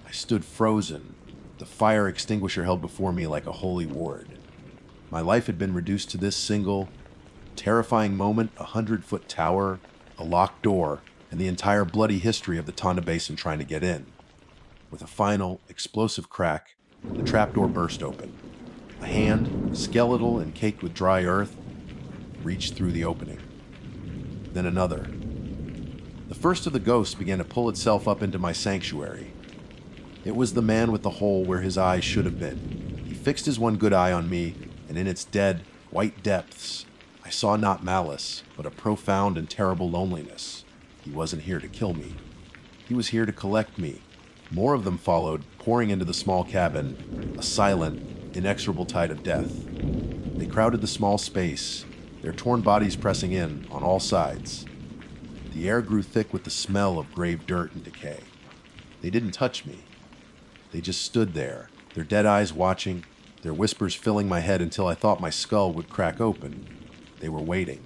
I stood frozen, the fire extinguisher held before me like a holy ward. My life had been reduced to this single, terrifying moment, a 100-foot tower, a locked door, and the entire bloody history of the Tonda Basin trying to get in. With a final, explosive crack, the trapdoor burst open. A hand, skeletal and caked with dry earth, reached through the opening. Then another. The first of the ghosts began to pull itself up into my sanctuary. It was the man with the hole where his eyes should have been. He fixed his one good eye on me, and in its dead, white depths, I saw not malice, but a profound and terrible loneliness. He wasn't here to kill me. He was here to collect me. More of them followed, pouring into the small cabin, a silent, inexorable tide of death. They crowded the small space, their torn bodies pressing in on all sides. The air grew thick with the smell of grave dirt and decay. They didn't touch me. They just stood there, their dead eyes watching, their whispers filling my head until I thought my skull would crack open. They were waiting.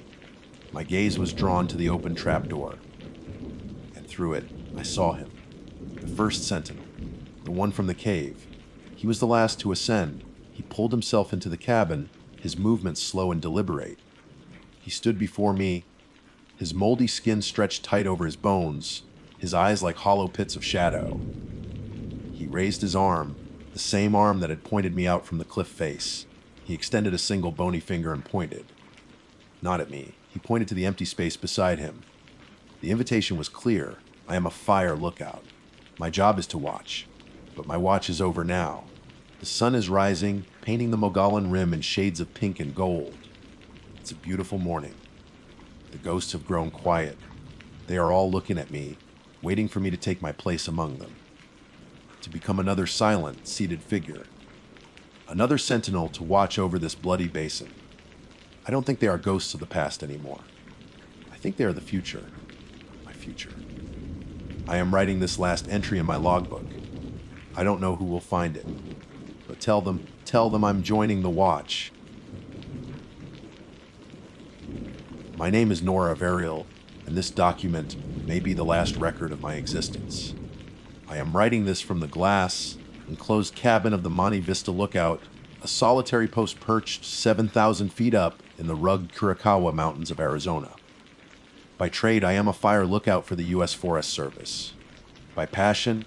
My gaze was drawn to the open trapdoor, and through it, I saw him. The first sentinel, the one from the cave. He was the last to ascend. He pulled himself into the cabin, his movements slow and deliberate. He stood before me, his moldy skin stretched tight over his bones, his eyes like hollow pits of shadow. He raised his arm, the same arm that had pointed me out from the cliff face. He extended a single bony finger and pointed. Not at me. He pointed to the empty space beside him. The invitation was clear. I am a fire lookout. My job is to watch, but my watch is over now. The sun is rising, painting the Mogollon Rim in shades of pink and gold. It's a beautiful morning. The ghosts have grown quiet. They are all looking at me, waiting for me to take my place among them. To become another silent, seated figure. Another sentinel to watch over this bloody basin. I don't think they are ghosts of the past anymore. I think they are the future. My future. I am writing this last entry in my logbook. I don't know who will find it. But tell them I'm joining the watch. My name is Nora Varial, and this document may be the last record of my existence. I am writing this from the glass, enclosed cabin of the Monte Vista Lookout, a solitary post perched 7,000 feet up in the rugged Chiricahua Mountains of Arizona. By trade, I am a fire lookout for the U.S. Forest Service. By passion,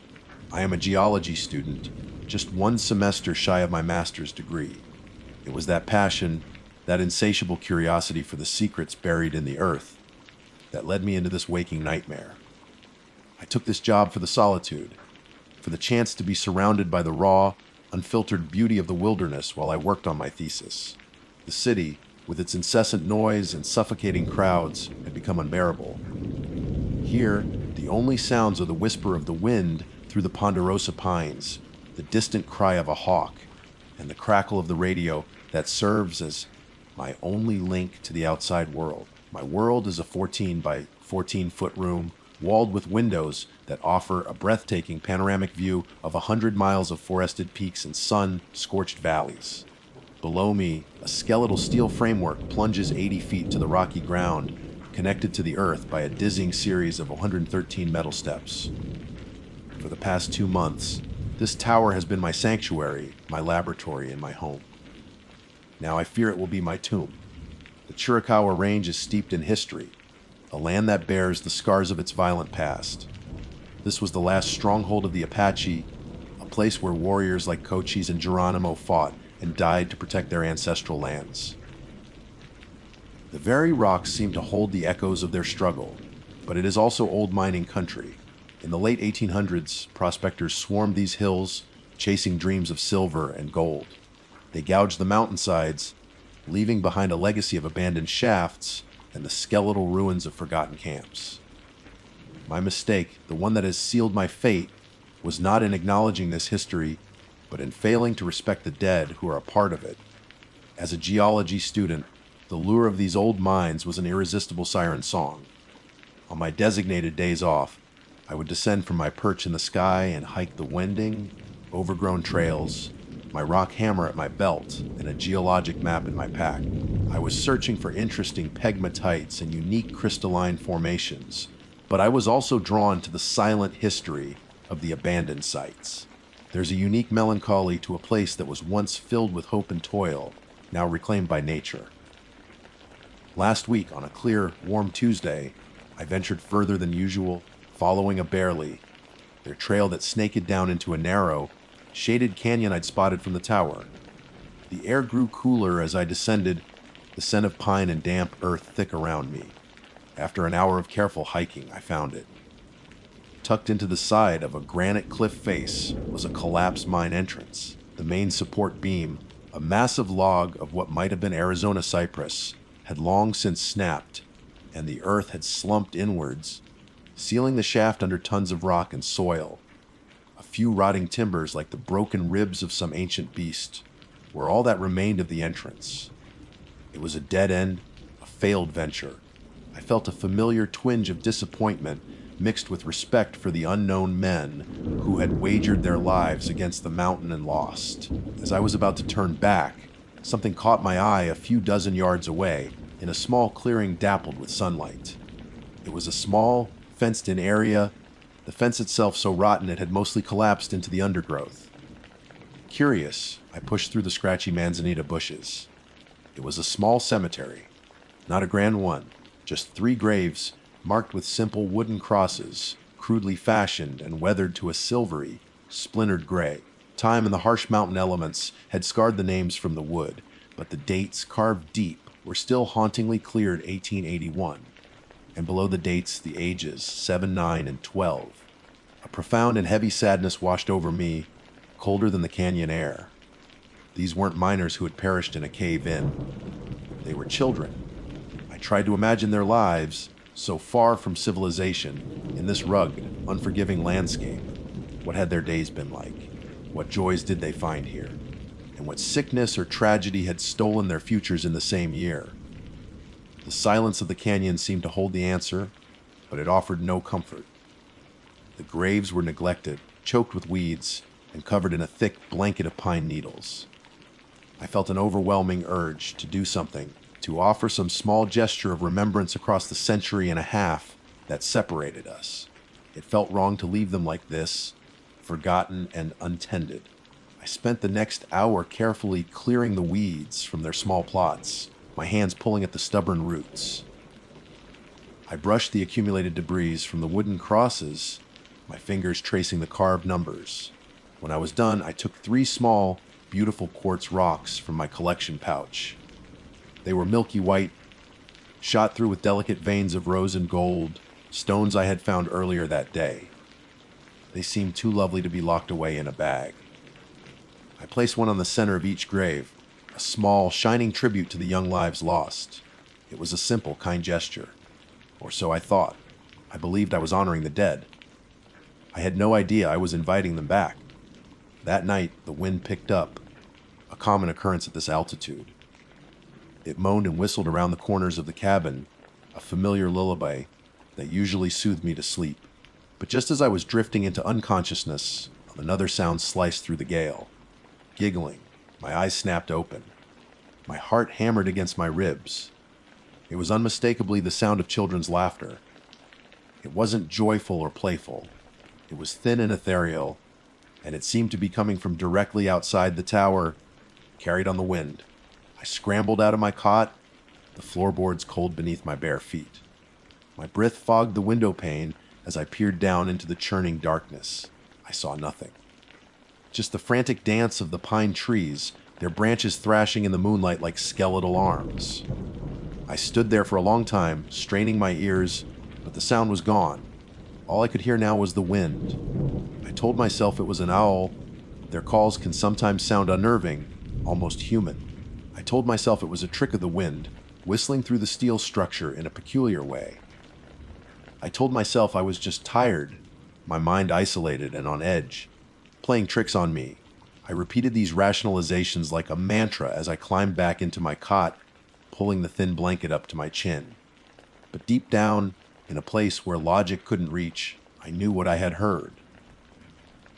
I am a geology student, just one semester shy of my master's degree. It was that passion, that insatiable curiosity for the secrets buried in the earth, that led me into this waking nightmare. I took this job for the solitude, for the chance to be surrounded by the raw, unfiltered beauty of the wilderness while I worked on my thesis. The city, with its incessant noise and suffocating crowds, had become unbearable. Here, the only sounds are the whisper of the wind through the ponderosa pines, the distant cry of a hawk, and the crackle of the radio that serves as my only link to the outside world. My world is a 14 by 14 foot room, walled with windows that offer a breathtaking panoramic view of 100 miles of forested peaks and sun-scorched valleys. Below me, a skeletal steel framework plunges 80 feet to the rocky ground, connected to the earth by a dizzying series of 113 metal steps. For the past 2 months, this tower has been my sanctuary, my laboratory, and my home. Now I fear it will be my tomb. The Chiricahua Range is steeped in history, a land that bears the scars of its violent past. This was the last stronghold of the Apache, a place where warriors like Cochise and Geronimo fought and died to protect their ancestral lands. The very rocks seem to hold the echoes of their struggle, but it is also old mining country. In the late 1800s, prospectors swarmed these hills, chasing dreams of silver and gold. They gouged the mountainsides, leaving behind a legacy of abandoned shafts and the skeletal ruins of forgotten camps. My mistake, the one that has sealed my fate, was not in acknowledging this history, but in failing to respect the dead who are a part of it. As a geology student, the lure of these old mines was an irresistible siren song. On my designated days off, I would descend from my perch in the sky and hike the winding, overgrown trails, my rock hammer at my belt, and a geologic map in my pack. I was searching for interesting pegmatites and unique crystalline formations, but I was also drawn to the silent history of the abandoned sites. There's a unique melancholy to a place that was once filled with hope and toil, now reclaimed by nature. Last week, on a clear, warm Tuesday, I ventured further than usual, following a barley, their trail that snaked down into a narrow, shaded canyon I'd spotted from the tower. The air grew cooler as I descended, the scent of pine and damp earth thick around me. After an hour of careful hiking, I found it. Tucked into the side of a granite cliff face was a collapsed mine entrance. The main support beam, a massive log of what might have been Arizona cypress, had long since snapped, and the earth had slumped inwards, sealing the shaft under tons of rock and soil. A few rotting timbers, like the broken ribs of some ancient beast, were all that remained of the entrance. It was a dead end, a failed venture. I felt a familiar twinge of disappointment mixed with respect for the unknown men who had wagered their lives against the mountain and lost. As I was about to turn back, something caught my eye a few dozen yards away in a small clearing dappled with sunlight. It was a small, fenced-in area, the fence itself so rotten it had mostly collapsed into the undergrowth. Curious, I pushed through the scratchy manzanita bushes. It was a small cemetery, not a grand one, just 3 graves marked with simple wooden crosses, crudely fashioned and weathered to a silvery, splintered gray. Time and the harsh mountain elements had scarred the names from the wood, but the dates, carved deep, were still hauntingly cleared 1881, and below the dates the ages 7, 9, and 12. A profound and heavy sadness washed over me, colder than the canyon air. These weren't miners who had perished in a cave-in. They were children. I tried to imagine their lives, so far from civilization, in this rugged, unforgiving landscape. What had their days been like? What joys did they find here? And what sickness or tragedy had stolen their futures in the same year? The silence of the canyon seemed to hold the answer, but it offered no comfort. The graves were neglected, choked with weeds, and covered in a thick blanket of pine needles. I felt an overwhelming urge to do something, to offer some small gesture of remembrance across the century and a half that separated us. It felt wrong to leave them like this, forgotten and untended. I spent the next hour carefully clearing the weeds from their small plots, my hands pulling at the stubborn roots. I brushed the accumulated debris from the wooden crosses, my fingers tracing the carved numbers. When I was done, I took 3 small, beautiful quartz rocks from my collection pouch. They were milky white, shot through with delicate veins of rose and gold, stones I had found earlier that day. They seemed too lovely to be locked away in a bag. I placed one on the center of each grave, a small, shining tribute to the young lives lost. It was a simple, kind gesture. Or so I thought. I believed I was honoring the dead. I had no idea I was inviting them back. That night, the wind picked up, a common occurrence at this altitude. It moaned and whistled around the corners of the cabin, a familiar lullaby that usually soothed me to sleep. But just as I was drifting into unconsciousness, another sound sliced through the gale. Giggling, my eyes snapped open. My heart hammered against my ribs. It was unmistakably the sound of children's laughter. It wasn't joyful or playful. It was thin and ethereal, and it seemed to be coming from directly outside the tower, carried on the wind. I scrambled out of my cot, the floorboards cold beneath my bare feet. My breath fogged the window pane as I peered down into the churning darkness. I saw nothing. Just the frantic dance of the pine trees, their branches thrashing in the moonlight like skeletal arms. I stood there for a long time, straining my ears, but the sound was gone. All I could hear now was the wind. I told myself it was an owl. Their calls can sometimes sound unnerving, almost human. I told myself it was a trick of the wind, whistling through the steel structure in a peculiar way. I told myself I was just tired, my mind isolated and on edge, playing tricks on me. I repeated these rationalizations like a mantra as I climbed back into my cot, pulling the thin blanket up to my chin. But deep down, in a place where logic couldn't reach, I knew what I had heard.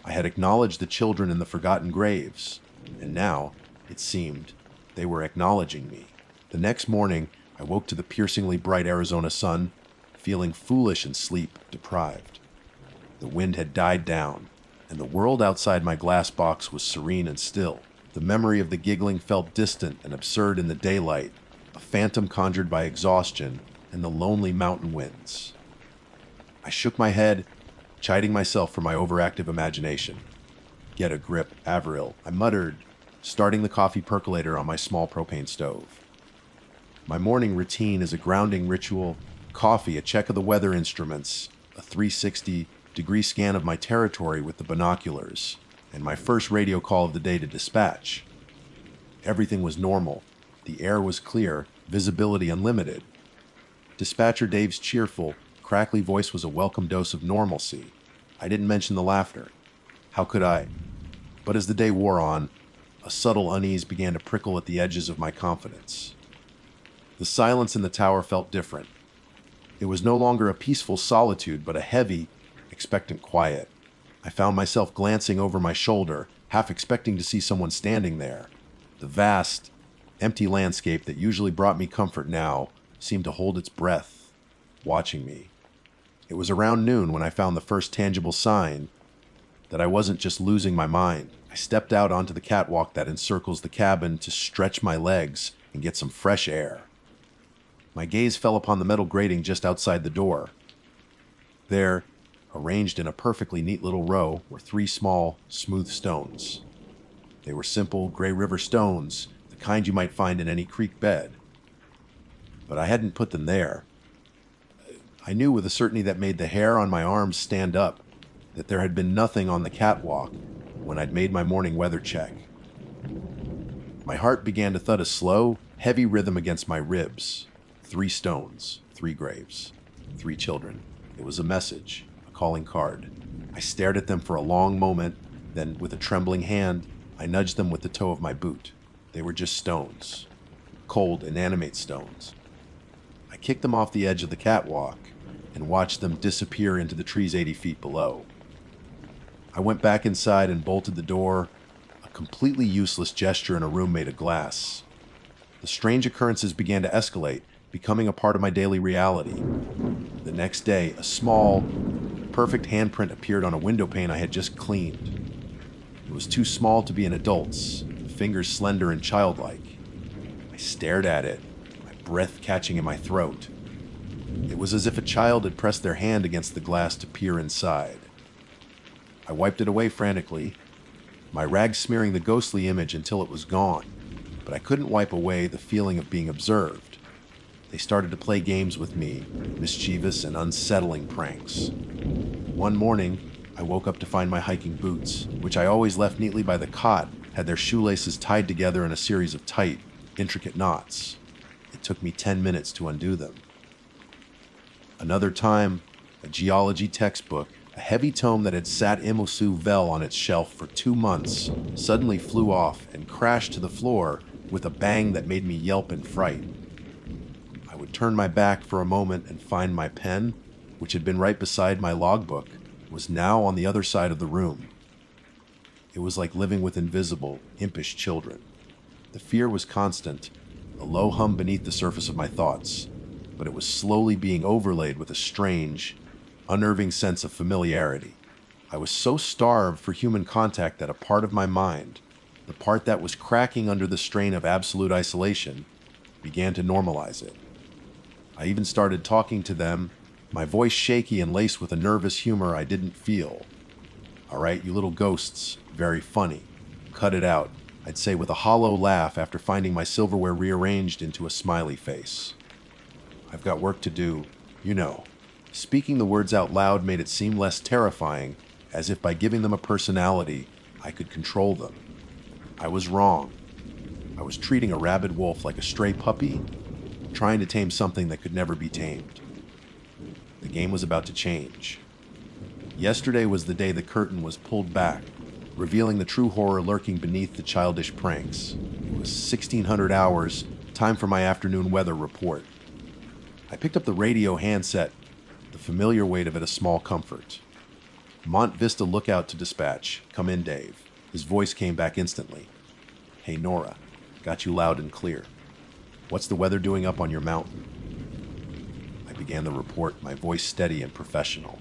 I had acknowledged the children in the forgotten graves, and now, it seemed, they were acknowledging me. The next morning, I woke to the piercingly bright Arizona sun, feeling foolish and sleep-deprived. The wind had died down, and the world outside my glass box was serene and still. The memory of the giggling felt distant and absurd in the daylight, a phantom conjured by exhaustion and the lonely mountain winds. I shook my head, chiding myself for my overactive imagination. Get a grip, Avril, I muttered, starting the coffee percolator on my small propane stove. My morning routine is a grounding ritual, coffee, a check of the weather instruments, a 360-degree scan of my territory with the binoculars, and my first radio call of the day to dispatch. Everything was normal. The air was clear, visibility unlimited. Dispatcher Dave's cheerful, crackly voice was a welcome dose of normalcy. I didn't mention the laughter. How could I? But as the day wore on, a subtle unease began to prickle at the edges of my confidence. The silence in the tower felt different. It was no longer a peaceful solitude, but a heavy, expectant quiet. I found myself glancing over my shoulder, half expecting to see someone standing there. The vast, empty landscape that usually brought me comfort now seemed to hold its breath, watching me. It was around noon when I found the first tangible sign that I wasn't just losing my mind. I stepped out onto the catwalk that encircles the cabin to stretch my legs and get some fresh air. My gaze fell upon the metal grating just outside the door. There, arranged in a perfectly neat little row, were 3 small, smooth stones. They were simple Gray River stones, the kind you might find in any creek bed. But I hadn't put them there. I knew with a certainty that made the hair on my arms stand up that there had been nothing on the catwalk when I'd made my morning weather check. My heart began to thud a slow, heavy rhythm against my ribs. 3 stones, 3 graves, 3 children. It was a message, a calling card. I stared at them for a long moment, then with a trembling hand, I nudged them with the toe of my boot. They were just stones. Cold, inanimate stones. I kicked them off the edge of the catwalk and watched them disappear into the trees 80 feet below. I went back inside and bolted the door, a completely useless gesture in a room made of glass. The strange occurrences began to escalate, becoming a part of my daily reality. The next day, a small, perfect handprint appeared on a window pane I had just cleaned. It was too small to be an adult's, the fingers slender and childlike. I stared at it, my breath catching in my throat. It was as if a child had pressed their hand against the glass to peer inside. I wiped it away frantically, my rag smearing the ghostly image until it was gone, but I couldn't wipe away the feeling of being observed. They started to play games with me, mischievous and unsettling pranks. One morning, I woke up to find my hiking boots, which I always left neatly by the cot, had their shoelaces tied together in a series of tight, intricate knots. It took me 10 minutes to undo them. Another time, a geology textbook, a heavy tome that had sat Imosu Vel on its shelf for 2 months, suddenly flew off and crashed to the floor with a bang that made me yelp in fright. I would turn my back for a moment and find my pen, which had been right beside my logbook, was now on the other side of the room. It was like living with invisible, impish children. The fear was constant, a low hum beneath the surface of my thoughts, but it was slowly being overlaid with a strange, unnerving sense of familiarity. I was so starved for human contact that a part of my mind, the part that was cracking under the strain of absolute isolation, began to normalize it. I even started talking to them, my voice shaky and laced with a nervous humor I didn't feel. "All right, you little ghosts, very funny. Cut it out," I'd say with a hollow laugh after finding my silverware rearranged into a smiley face. "I've got work to do, you know." Speaking the words out loud made it seem less terrifying, as if by giving them a personality, I could control them. I was wrong. I was treating a rabid wolf like a stray puppy, trying to tame something that could never be tamed. The game was about to change. Yesterday was the day the curtain was pulled back, revealing the true horror lurking beneath the childish pranks. It was 1600 hours, time for my afternoon weather report. I picked up the radio handset, the familiar weight of it a small comfort. Mont Vista lookout to dispatch. Come in, Dave. His voice came back instantly. "Hey, Nora. Got you loud and clear. What's the weather doing up on your mountain?" I began the report, my voice steady and professional.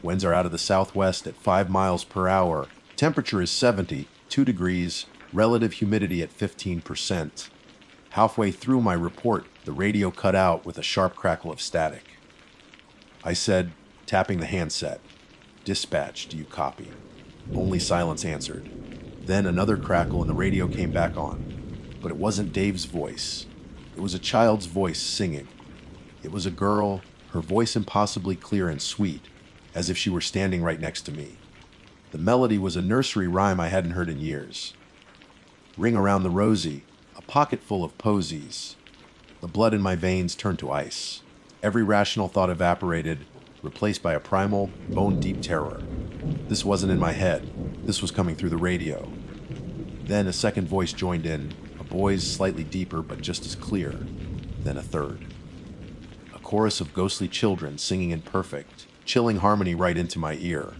"Winds are out of the southwest at 5 miles per hour. Temperature is 70, 2 degrees, relative humidity at 15%. Halfway through my report, the radio cut out with a sharp crackle of static. I said, tapping the handset, "Dispatch, do you copy?" Only silence answered. Then another crackle and the radio came back on. But it wasn't Dave's voice. It was a child's voice singing. It was a girl, her voice impossibly clear and sweet, as if she were standing right next to me. The melody was a nursery rhyme I hadn't heard in years. "Ring around the rosy, a pocket full of posies." The blood in my veins turned to ice. Every rational thought evaporated, replaced by a primal, bone-deep terror. This wasn't in my head. This was coming through the radio. Then a second voice joined in, a boy's slightly deeper but just as clear. Then a third. A chorus of ghostly children singing in perfect, chilling harmony right into my ear.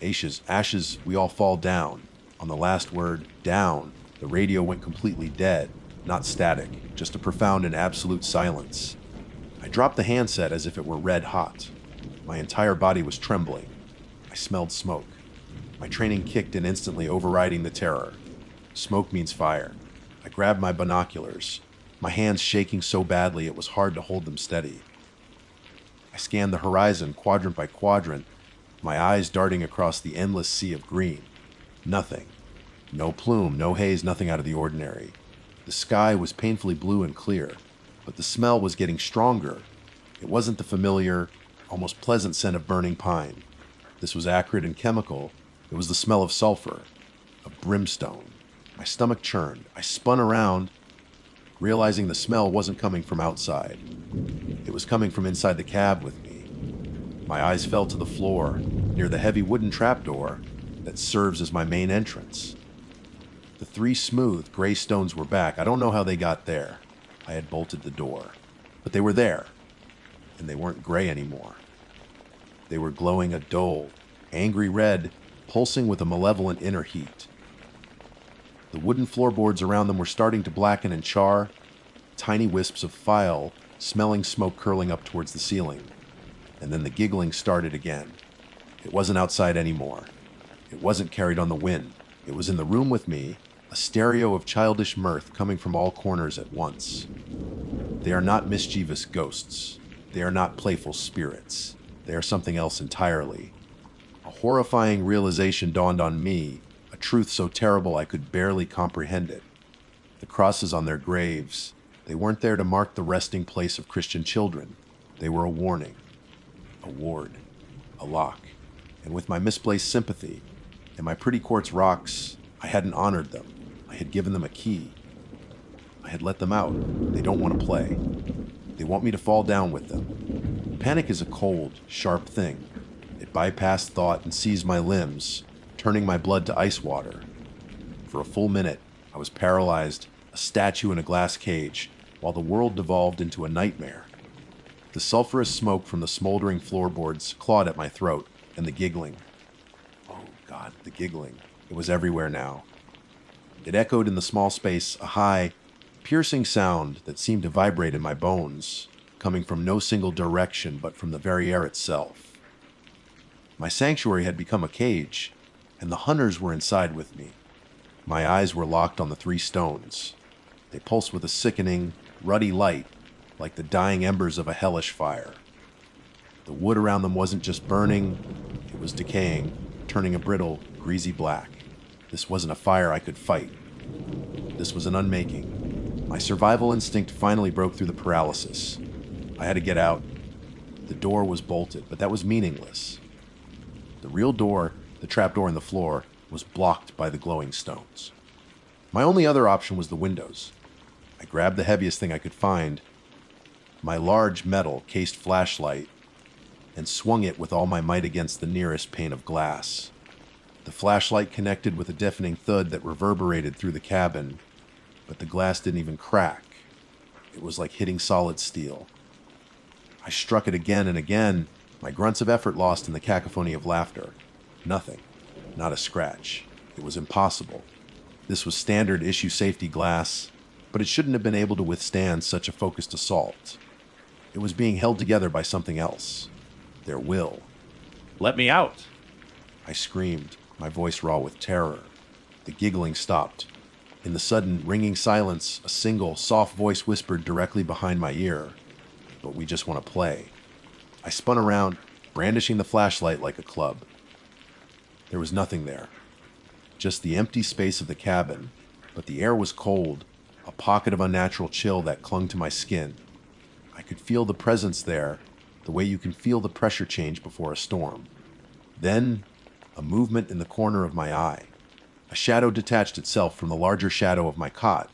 "Ashes, ashes, we all fall down." On the last word, down, the radio went completely dead, not static, just a profound and absolute silence. I dropped the handset as if it were red hot. My entire body was trembling. I smelled smoke. My training kicked in, instantly overriding the terror. Smoke means fire. I grabbed my binoculars, my hands shaking so badly it was hard to hold them steady. I scanned the horizon quadrant by quadrant, my eyes darting across the endless sea of green. Nothing. No plume, no haze, nothing out of the ordinary. The sky was painfully blue and clear, but the smell was getting stronger. It wasn't the familiar, almost pleasant scent of burning pine. This was acrid and chemical. It was the smell of sulfur, of brimstone. My stomach churned. I spun around, realizing the smell wasn't coming from outside. It was coming from inside the cab with me. My eyes fell to the floor, near the heavy wooden trapdoor that serves as my main entrance. The 3 smooth, gray stones were back. I don't know how they got there. I had bolted the door. But they were there, and they weren't gray anymore. They were glowing a dull, angry red, pulsing with a malevolent inner heat. The wooden floorboards around them were starting to blacken and char, tiny wisps of foul-smelling smoke curling up towards the ceiling. And then the giggling started again. It wasn't outside anymore. It wasn't carried on the wind. It was in the room with me, a stereo of childish mirth coming from all corners at once. They are not mischievous ghosts. They are not playful spirits. They are something else entirely. A horrifying realization dawned on me, a truth so terrible I could barely comprehend it. The crosses on their graves, they weren't there to mark the resting place of Christian children. They were a warning, a ward, a lock. And with my misplaced sympathy and my pretty quartz rocks, I hadn't honored them. I had given them a key. I had let them out. They don't want to play. They want me to fall down with them. Panic is a cold, sharp thing. It bypassed thought and seized my limbs, turning my blood to ice water. For a full minute, I was paralyzed, a statue in a glass cage, while the world devolved into a nightmare. The sulfurous smoke from the smoldering floorboards clawed at my throat, and the giggling. Oh God, the giggling. It was everywhere now. It echoed in the small space, a high, piercing sound that seemed to vibrate in my bones, coming from no single direction but from the very air itself. My sanctuary had become a cage, and the hunters were inside with me. My eyes were locked on the 3 stones. They pulsed with a sickening, ruddy light, like the dying embers of a hellish fire. The wood around them wasn't just burning, it was decaying, turning a brittle, greasy black. This wasn't a fire I could fight. This was an unmaking. My survival instinct finally broke through the paralysis. I had to get out. The door was bolted, but that was meaningless. The real door, the trapdoor in the floor, was blocked by the glowing stones. My only other option was the windows. I grabbed the heaviest thing I could find, my large metal cased flashlight, and swung it with all my might against the nearest pane of glass. The flashlight connected with a deafening thud that reverberated through the cabin, but the glass didn't even crack. It was like hitting solid steel. I struck it again and again, my grunts of effort lost in the cacophony of laughter. Nothing. Not a scratch. It was impossible. This was standard issue safety glass, but it shouldn't have been able to withstand such a focused assault. It was being held together by something else. Their will. Let me out. I screamed, my voice raw with terror. The giggling stopped. In the sudden, ringing silence, a single, soft voice whispered directly behind my ear, "But we just want to play." I spun around, brandishing the flashlight like a club. There was nothing there. Just the empty space of the cabin, but the air was cold, a pocket of unnatural chill that clung to my skin. I could feel the presence there, the way you can feel the pressure change before a storm. Then, a movement in the corner of my eye. A shadow detached itself from the larger shadow of my cot.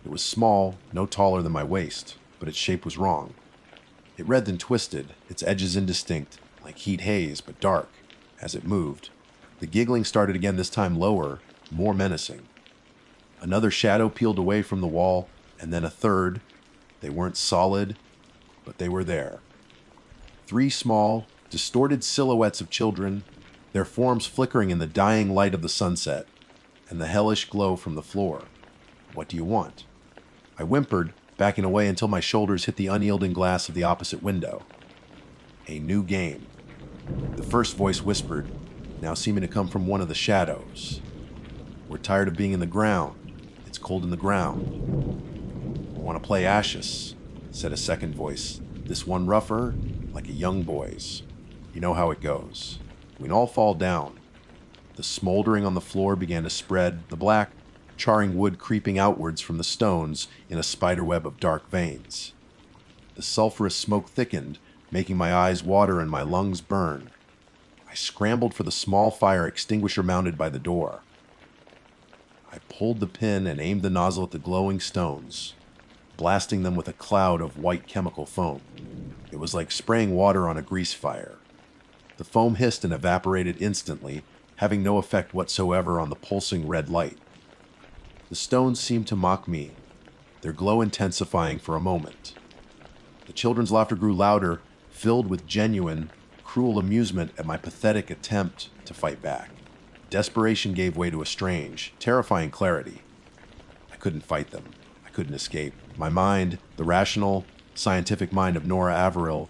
It was small, no taller than my waist, but its shape was wrong. It writhed and twisted, its edges indistinct, like heat haze, but dark. As it moved, the giggling started again, this time lower, more menacing. Another shadow peeled away from the wall, and then a third. They weren't solid, but they were there. 3 small, distorted silhouettes of children, their forms flickering in the dying light of the sunset, and the hellish glow from the floor. What do you want? I whimpered, backing away until my shoulders hit the unyielding glass of the opposite window. A new game. The first voice whispered, now seeming to come from one of the shadows. "We're tired of being in the ground. It's cold in the ground." "I want to play Ashes," said a second voice, this one rougher, like a young boy's. You know how it goes. We'd all fall down. The smoldering on the floor began to spread, the black, charring wood creeping outwards from the stones in a spiderweb of dark veins. The sulfurous smoke thickened, making my eyes water and my lungs burn. I scrambled for the small fire extinguisher mounted by the door. I pulled the pin and aimed the nozzle at the glowing stones, blasting them with a cloud of white chemical foam. It was like spraying water on a grease fire. The foam hissed and evaporated instantly, having no effect whatsoever on the pulsing red light. The stones seemed to mock me, their glow intensifying for a moment. The children's laughter grew louder, filled with genuine, cruel amusement at my pathetic attempt to fight back. Desperation gave way to a strange, terrifying clarity. I couldn't fight them. I couldn't escape. My mind, the rational, scientific mind of Nora Averill,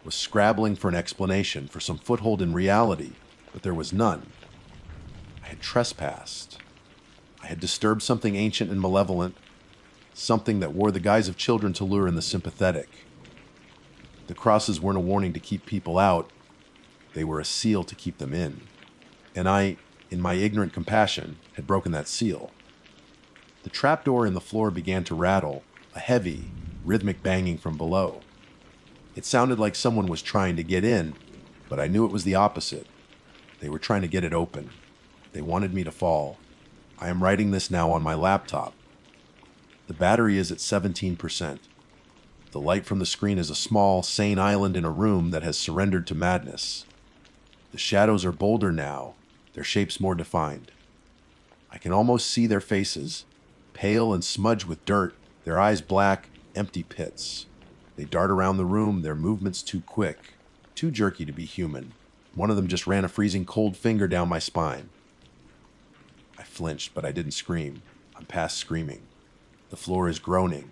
was scrabbling for an explanation, for some foothold in reality, but there was none. I had trespassed. I had disturbed something ancient and malevolent, something that wore the guise of children to lure in the sympathetic. The crosses weren't a warning to keep people out. They were a seal to keep them in. And I, in my ignorant compassion, had broken that seal. The trapdoor in the floor began to rattle, a heavy, rhythmic banging from below. It sounded like someone was trying to get in, but I knew it was the opposite. They were trying to get it open. They wanted me to fall. I am writing this now on my laptop. The battery is at 17%. The light from the screen is a small, sane island in a room that has surrendered to madness. The shadows are bolder now, their shapes more defined. I can almost see their faces, pale and smudged with dirt, their eyes black, empty pits. They dart around the room, their movements too quick, too jerky to be human. One of them just ran a freezing cold finger down my spine. I flinched, but I didn't scream. I'm past screaming. The floor is groaning.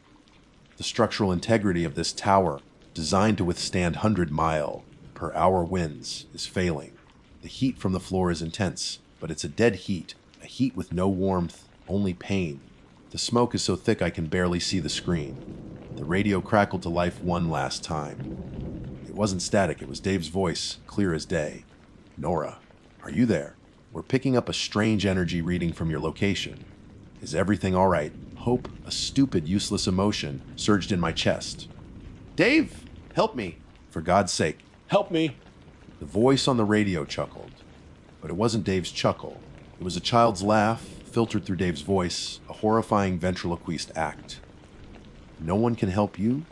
The structural integrity of this tower, designed to withstand 100-mile-per-hour winds, is failing. The heat from the floor is intense, but it's a dead heat, a heat with no warmth, only pain. The smoke is so thick I can barely see the screen. The radio crackled to life one last time. It wasn't static, it was Dave's voice, clear as day. "Nora, are you there? We're picking up a strange energy reading from your location. Is everything all right?" Hope, a stupid, useless emotion, surged in my chest. "Dave, help me! For God's sake, Help me! The voice on the radio chuckled. But it wasn't Dave's chuckle. It was a child's laugh, filtered through Dave's voice, a horrifying ventriloquist act. "No one can help you?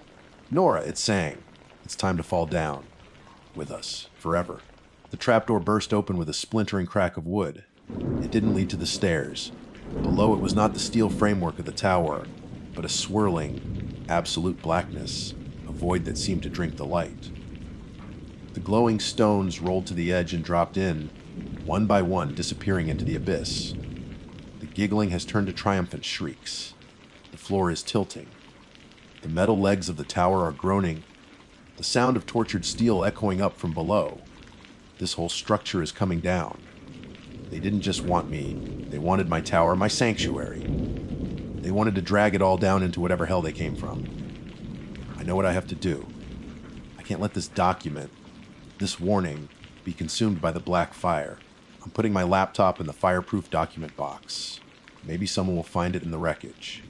Nora," it sang. "It's time to fall down. With us. Forever." The trapdoor burst open with a splintering crack of wood. It didn't lead to the stairs. Below it was not the steel framework of the tower, but a swirling, absolute blackness, a void that seemed to drink the light. The glowing stones rolled to the edge and dropped in, one by one disappearing into the abyss. The giggling has turned to triumphant shrieks. The floor is tilting. The metal legs of the tower are groaning, the sound of tortured steel echoing up from below. This whole structure is coming down. They didn't just want me, they wanted my tower, my sanctuary. They wanted to drag it all down into whatever hell they came from. I know what I have to do. I can't let this document, this warning, be consumed by the black fire. I'm putting my laptop in the fireproof document box. Maybe someone will find it in the wreckage.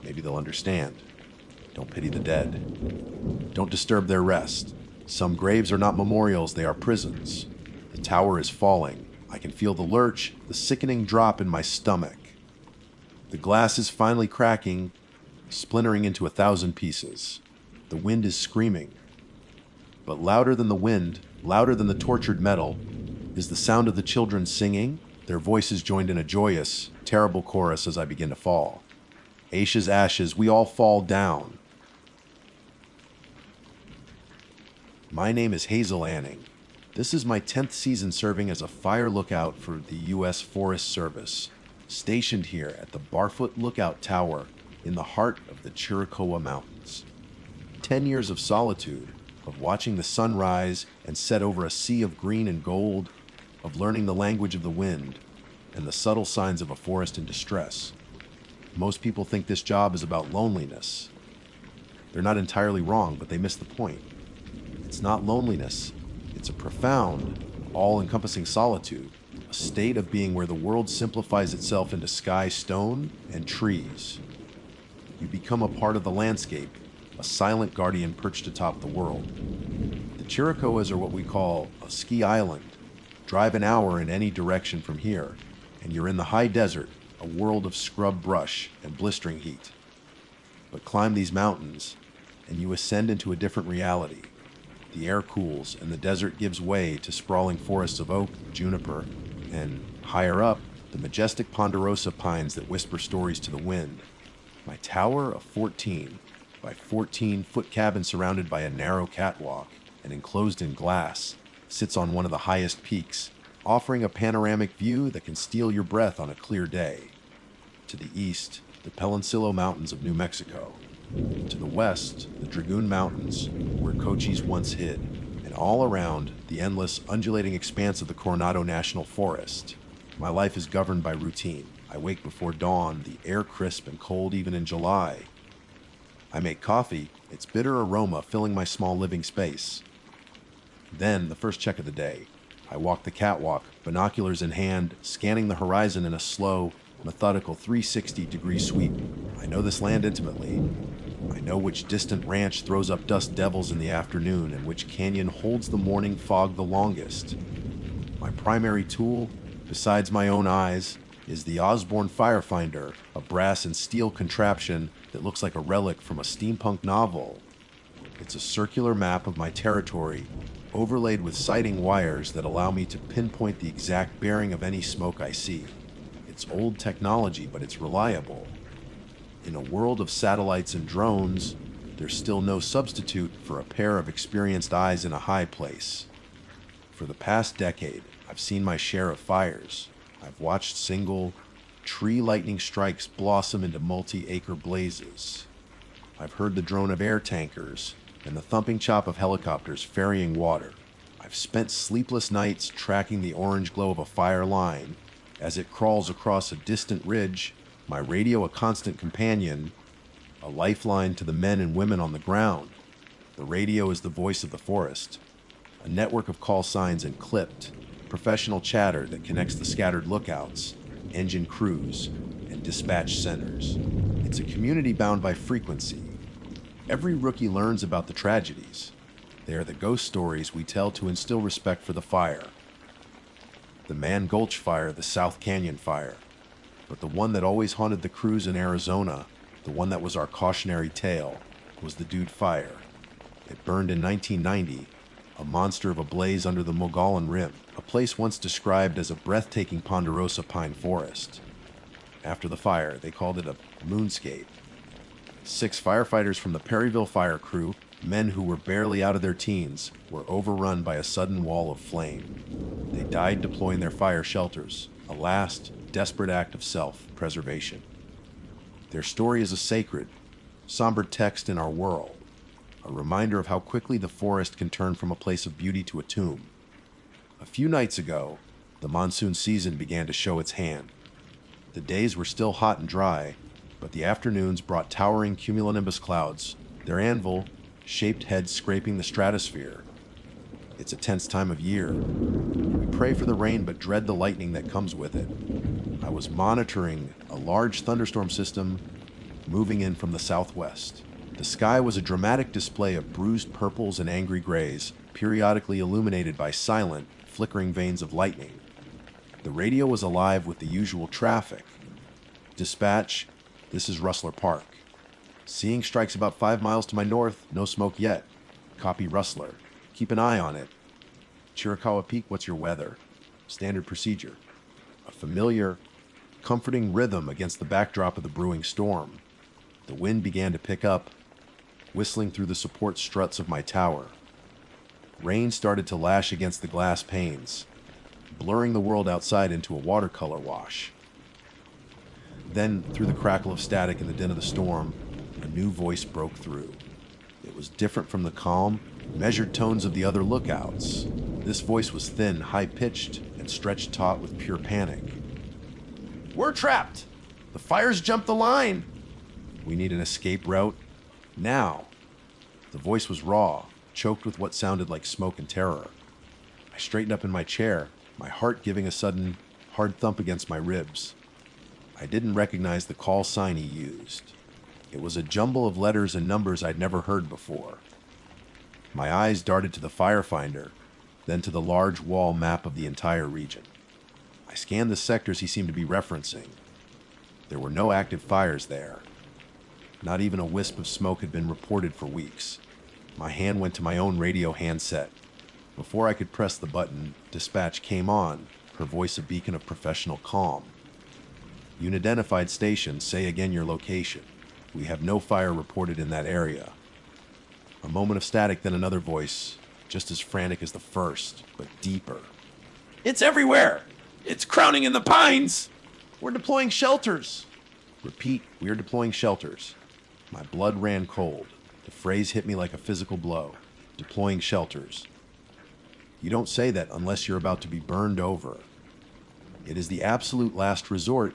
Maybe they'll understand. Don't pity the dead. Don't disturb their rest. Some graves are not memorials, they are prisons. The tower is falling. I can feel the lurch, the sickening drop in my stomach. The glass is finally cracking, splintering into 1,000 pieces. The wind is screaming. But louder than the wind, louder than the tortured metal, is the sound of the children singing, their voices joined in a joyous, terrible chorus as I begin to fall. Ashes, ashes, we all fall down. My name is Hazel Anning. This is my 10th season serving as a fire lookout for the U.S. Forest Service, stationed here at the Barfoot Lookout Tower in the heart of the Chiricahua Mountains. 10 years of solitude, of watching the sun rise and set over a sea of green and gold, of learning the language of the wind and the subtle signs of a forest in distress. Most people think this job is about loneliness. They're not entirely wrong, but they miss the point. It's not loneliness. It's a profound, all-encompassing solitude, a state of being where the world simplifies itself into sky, stone, and trees. You become a part of the landscape, a silent guardian perched atop the world. The Chiricahuas are what we call a ski island. Drive an hour in any direction from here, and you're in the high desert, a world of scrub brush and blistering heat. But climb these mountains, and you ascend into a different reality. The air cools, and the desert gives way to sprawling forests of oak, juniper, and, higher up, the majestic ponderosa pines that whisper stories to the wind. My tower, a 14 by 14-foot cabin surrounded by a narrow catwalk and enclosed in glass, sits on one of the highest peaks, offering a panoramic view that can steal your breath on a clear day. To the east, the Peloncillo Mountains of New Mexico. To the west, the Dragoon Mountains, where Cochise once hid, and all around, the endless, undulating expanse of the Coronado National Forest. My life is governed by routine. I wake before dawn, the air crisp and cold even in July. I make coffee, its bitter aroma filling my small living space. Then, the first check of the day, I walk the catwalk, binoculars in hand, scanning the horizon in a slow, methodical 360-degree sweep. I know this land intimately. I know which distant ranch throws up dust devils in the afternoon and which canyon holds the morning fog the longest. My primary tool, besides my own eyes, is the Osborne Firefinder, a brass and steel contraption that looks like a relic from a steampunk novel. It's a circular map of my territory, overlaid with sighting wires that allow me to pinpoint the exact bearing of any smoke I see. It's old technology, but it's reliable. In a world of satellites and drones, there's still no substitute for a pair of experienced eyes in a high place. For the past decade, I've seen my share of fires. I've watched single, tree lightning strikes blossom into multi-acre blazes. I've heard the drone of air tankers and the thumping chop of helicopters ferrying water. I've spent sleepless nights tracking the orange glow of a fire line as it crawls across a distant ridge, my radio a constant companion, a lifeline to the men and women on the ground. The radio is the voice of the forest, a network of call signs and clipped, professional chatter that connects the scattered lookouts, engine crews, and dispatch centers. It's a community bound by frequency. Every rookie learns about the tragedies. They are the ghost stories we tell to instill respect for the fire. The Man Gulch fire, the South Canyon fire, but the one that always haunted the crews in Arizona, the one that was our cautionary tale, was the Dude Fire. It burned in 1990, a monster of a blaze under the Mogollon Rim, a place once described as a breathtaking ponderosa pine forest. After the fire, they called it a moonscape. 6 firefighters from the Perryville Fire Crew, men who were barely out of their teens, were overrun by a sudden wall of flame. They died deploying their fire shelters, a last, desperate act of self-preservation. Their story is a sacred, somber text in our world, a reminder of how quickly the forest can turn from a place of beauty to a tomb. A few nights ago, the monsoon season began to show its hand. The days were still hot and dry, but the afternoons brought towering cumulonimbus clouds, their anvil-shaped heads scraping the stratosphere. It's a tense time of year. We pray for the rain but dread the lightning that comes with it. I was monitoring a large thunderstorm system moving in from the southwest. The sky was a dramatic display of bruised purples and angry grays, periodically illuminated by silent, flickering veins of lightning. The radio was alive with the usual traffic. Dispatch, this is Rustler Park. Seeing strikes about 5 miles to my north, no smoke yet. Copy Rustler. Keep an eye on it. Chiricahua Peak, what's your weather? Standard procedure. A familiar, comforting rhythm against the backdrop of the brewing storm. The wind began to pick up, whistling through the support struts of my tower. Rain started to lash against the glass panes, blurring the world outside into a watercolor wash. Then, through the crackle of static and the din of the storm, a new voice broke through. It was different from the calm, measured tones of the other lookouts. This voice was thin, high-pitched, and stretched taut with pure panic. "We're trapped! The fire's jumped the line! We need an escape route now." The voice was raw, choked with what sounded like smoke and terror. I straightened up in my chair, my heart giving a sudden, hard thump against my ribs. I didn't recognize the call sign he used. It was a jumble of letters and numbers I'd never heard before. My eyes darted to the firefinder, then to the large wall map of the entire region. I scanned the sectors he seemed to be referencing. There were no active fires there. Not even a wisp of smoke had been reported for weeks. My hand went to my own radio handset. Before I could press the button, dispatch came on, her voice a beacon of professional calm. Unidentified station, say again your location. We have no fire reported in that area. A moment of static, then another voice, just as frantic as the first, but deeper. It's everywhere! It's crowning in the pines! We're deploying shelters! Repeat, we are deploying shelters. My blood ran cold. The phrase hit me like a physical blow. Deploying shelters. You don't say that unless you're about to be burned over. It is the absolute last resort,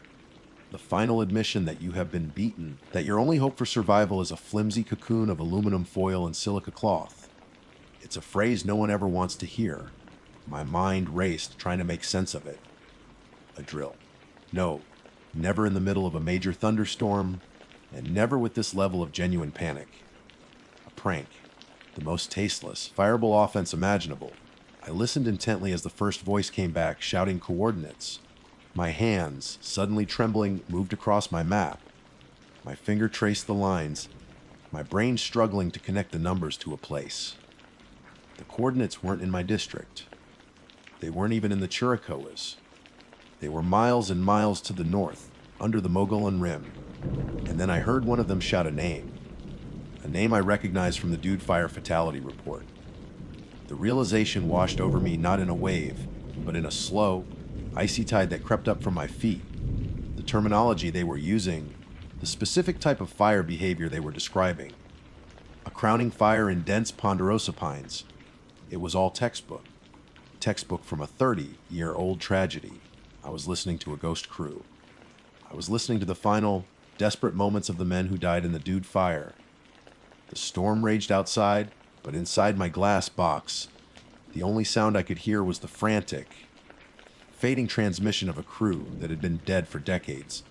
the final admission that you have been beaten, that your only hope for survival is a flimsy cocoon of aluminum foil and silica cloth. It's a phrase no one ever wants to hear. My mind raced, trying to make sense of it. A drill. No, never in the middle of a major thunderstorm, and never with this level of genuine panic. A prank. The most tasteless, fireable offense imaginable. I listened intently as the first voice came back, shouting coordinates. My hands, suddenly trembling, moved across my map. My finger traced the lines, my brain struggling to connect the numbers to a place. The coordinates weren't in my district. They weren't even in the Chiricahuas. They were miles and miles to the north, under the Mogollon Rim. And then I heard one of them shout a name I recognized from the Dude Fire fatality report. The realization washed over me not in a wave, but in a slow, icy tide that crept up from my feet. The terminology they were using, the specific type of fire behavior they were describing. A crowning fire in dense ponderosa pines. It was all textbook. Textbook from a 30-year-old tragedy. I was listening to a ghost crew. I was listening to the final, desperate moments of the men who died in the Dude Fire. The storm raged outside, but inside my glass box, the only sound I could hear was the frantic, fading transmission of a crew that had been dead for decades.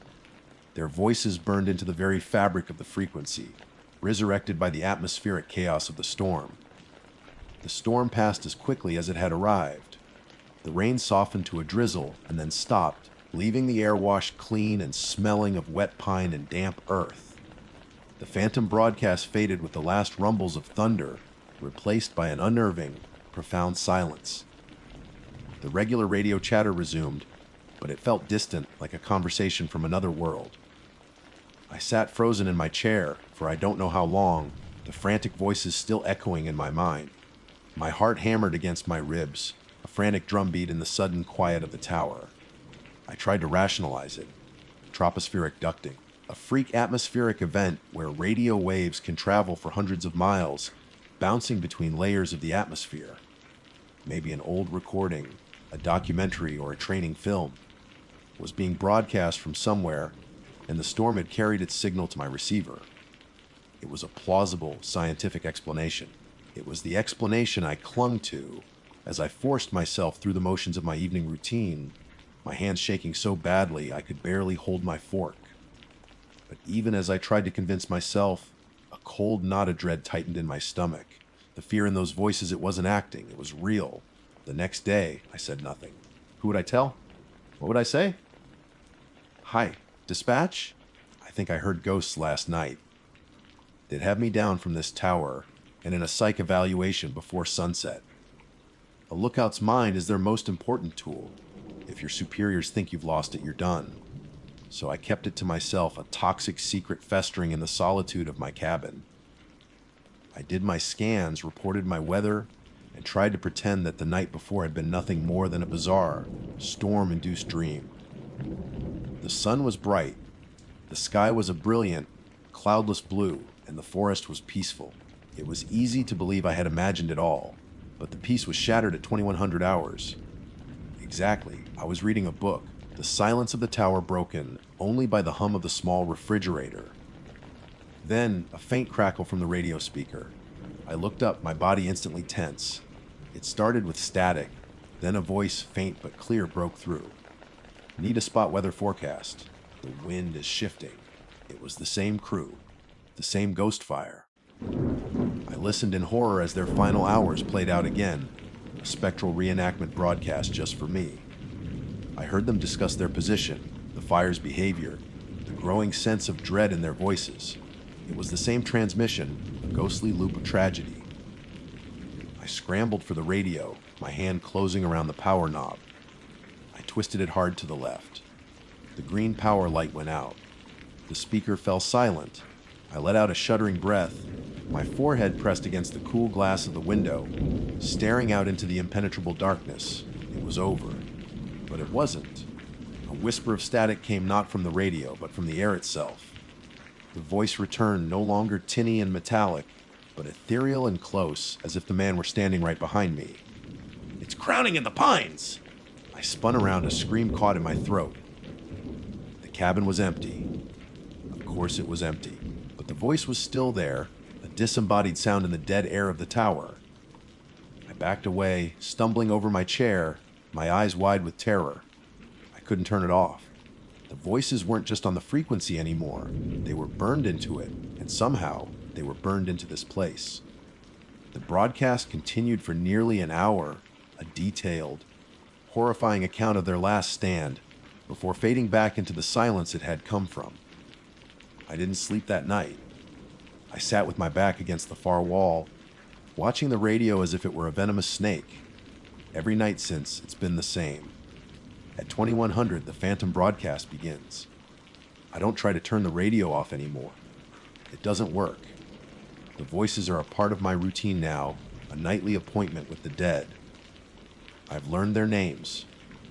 Their voices burned into the very fabric of the frequency, resurrected by the atmospheric chaos of the storm. The storm passed as quickly as it had arrived. The rain softened to a drizzle and then stopped, leaving the air washed clean and smelling of wet pine and damp earth. The phantom broadcast faded with the last rumbles of thunder, replaced by an unnerving, profound silence. The regular radio chatter resumed, but it felt distant, like a conversation from another world. I sat frozen in my chair, for I don't know how long, the frantic voices still echoing in my mind. My heart hammered against my ribs, a frantic drumbeat in the sudden quiet of the tower. I tried to rationalize it. Tropospheric ducting. A freak atmospheric event where radio waves can travel for hundreds of miles, bouncing between layers of the atmosphere. Maybe an old recording, a documentary or a training film, was being broadcast from somewhere, and the storm had carried its signal to my receiver. It was a plausible scientific explanation. It was the explanation I clung to as I forced myself through the motions of my evening routine, my hands shaking so badly I could barely hold my fork. But even as I tried to convince myself, a cold knot of dread tightened in my stomach. The fear in those voices, it wasn't acting, it was real. The next day, I said nothing. Who would I tell? What would I say? Hi, dispatch? I think I heard ghosts last night. They'd have me down from this tower and in a psych evaluation before sunset. A lookout's mind is their most important tool. If your superiors think you've lost it, you're done. So I kept it to myself, a toxic secret festering in the solitude of my cabin. I did my scans, reported my weather, and tried to pretend that the night before had been nothing more than a bizarre, storm-induced dream. The sun was bright, the sky was a brilliant, cloudless blue, and the forest was peaceful. It was easy to believe I had imagined it all, but the peace was shattered at 2100 hours. Exactly, I was reading a book, the silence of the tower broken only by the hum of the small refrigerator. Then, a faint crackle from the radio speaker. I looked up, my body instantly tense. It started with static, then a voice, faint but clear, broke through. Need a spot weather forecast. The wind is shifting. It was the same crew, the same ghost fire. I listened in horror as their final hours played out again, a spectral reenactment broadcast just for me. I heard them discuss their position, the fire's behavior, the growing sense of dread in their voices. It was the same transmission, a ghostly loop of tragedy. I scrambled for the radio, my hand closing around the power knob. I twisted it hard to the left. The green power light went out. The speaker fell silent. I let out a shuddering breath, my forehead pressed against the cool glass of the window, staring out into the impenetrable darkness. It was over. But it wasn't. A whisper of static came not from the radio, but from the air itself. The voice returned, no longer tinny and metallic, but ethereal and close, as if the man were standing right behind me. It's crowning in the pines! I spun around, a scream caught in my throat. The cabin was empty. Of course it was empty, but the voice was still there, a disembodied sound in the dead air of the tower. I backed away, stumbling over my chair, my eyes wide with terror. I couldn't turn it off. The voices weren't just on the frequency anymore. They were burned into it, and somehow they were burned into this place. The broadcast continued for nearly an hour, a detailed, horrifying account of their last stand, before fading back into the silence it had come from. I didn't sleep that night. I sat with my back against the far wall, watching the radio as if it were a venomous snake. Every night since, it's been the same. At 2100, the phantom broadcast begins. I don't try to turn the radio off anymore. It doesn't work. The voices are a part of my routine now, a nightly appointment with the dead. I've learned their names,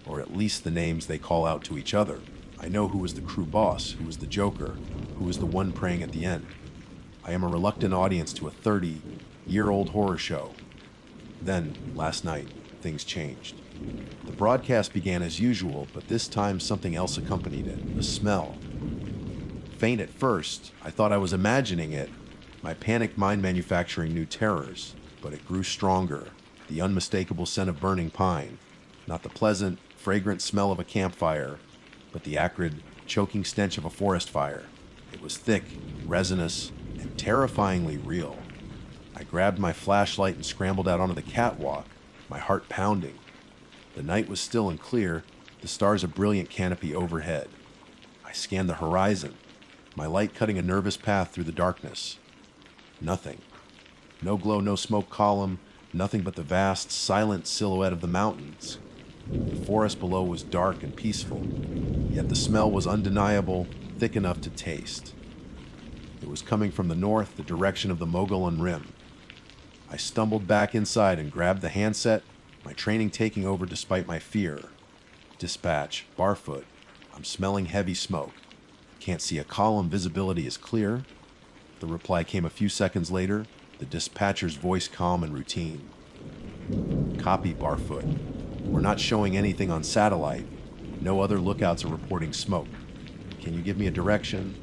or at least the names they call out to each other. I know who was the crew boss, who was the joker, who was the one praying at the end. I am a reluctant audience to a 30-year-old horror show. Then, last night, things changed. The broadcast began as usual, but this time something else accompanied it, a smell. Faint at first, I thought I was imagining it, my panicked mind manufacturing new terrors, but it grew stronger, the unmistakable scent of burning pine, not the pleasant, fragrant smell of a campfire, but the acrid, choking stench of a forest fire. It was thick, resinous, and terrifyingly real. I grabbed my flashlight and scrambled out onto the catwalk, my heart pounding. The night was still and clear, the stars a brilliant canopy overhead. I scanned the horizon, my light cutting a nervous path through the darkness. Nothing. No glow, no smoke column, nothing but the vast, silent silhouette of the mountains. The forest below was dark and peaceful, yet the smell was undeniable, thick enough to taste. It was coming from the north, the direction of the Mogollon Rim. I stumbled back inside and grabbed the handset, my training taking over despite my fear. Dispatch, Barfoot. I'm smelling heavy smoke. Can't see a column, visibility is clear. The reply came a few seconds later, the dispatcher's voice calm and routine. Copy, Barfoot. We're not showing anything on satellite. No other lookouts are reporting smoke. Can you give me a direction?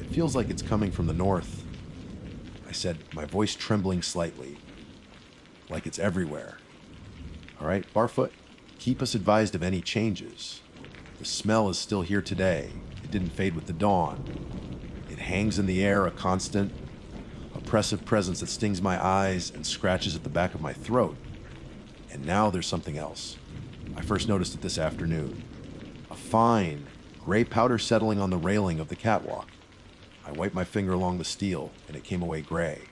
It feels like it's coming from the north. I said, my voice trembling slightly. Like it's everywhere. All right, Barfoot, keep us advised of any changes. The smell is still here today. It didn't fade with the dawn. It hangs in the air, a constant, oppressive presence that stings my eyes and scratches at the back of my throat. And now there's something else. I first noticed it this afternoon. A fine, gray powder settling on the railing of the catwalk. I wiped my finger along the steel, and it came away gray.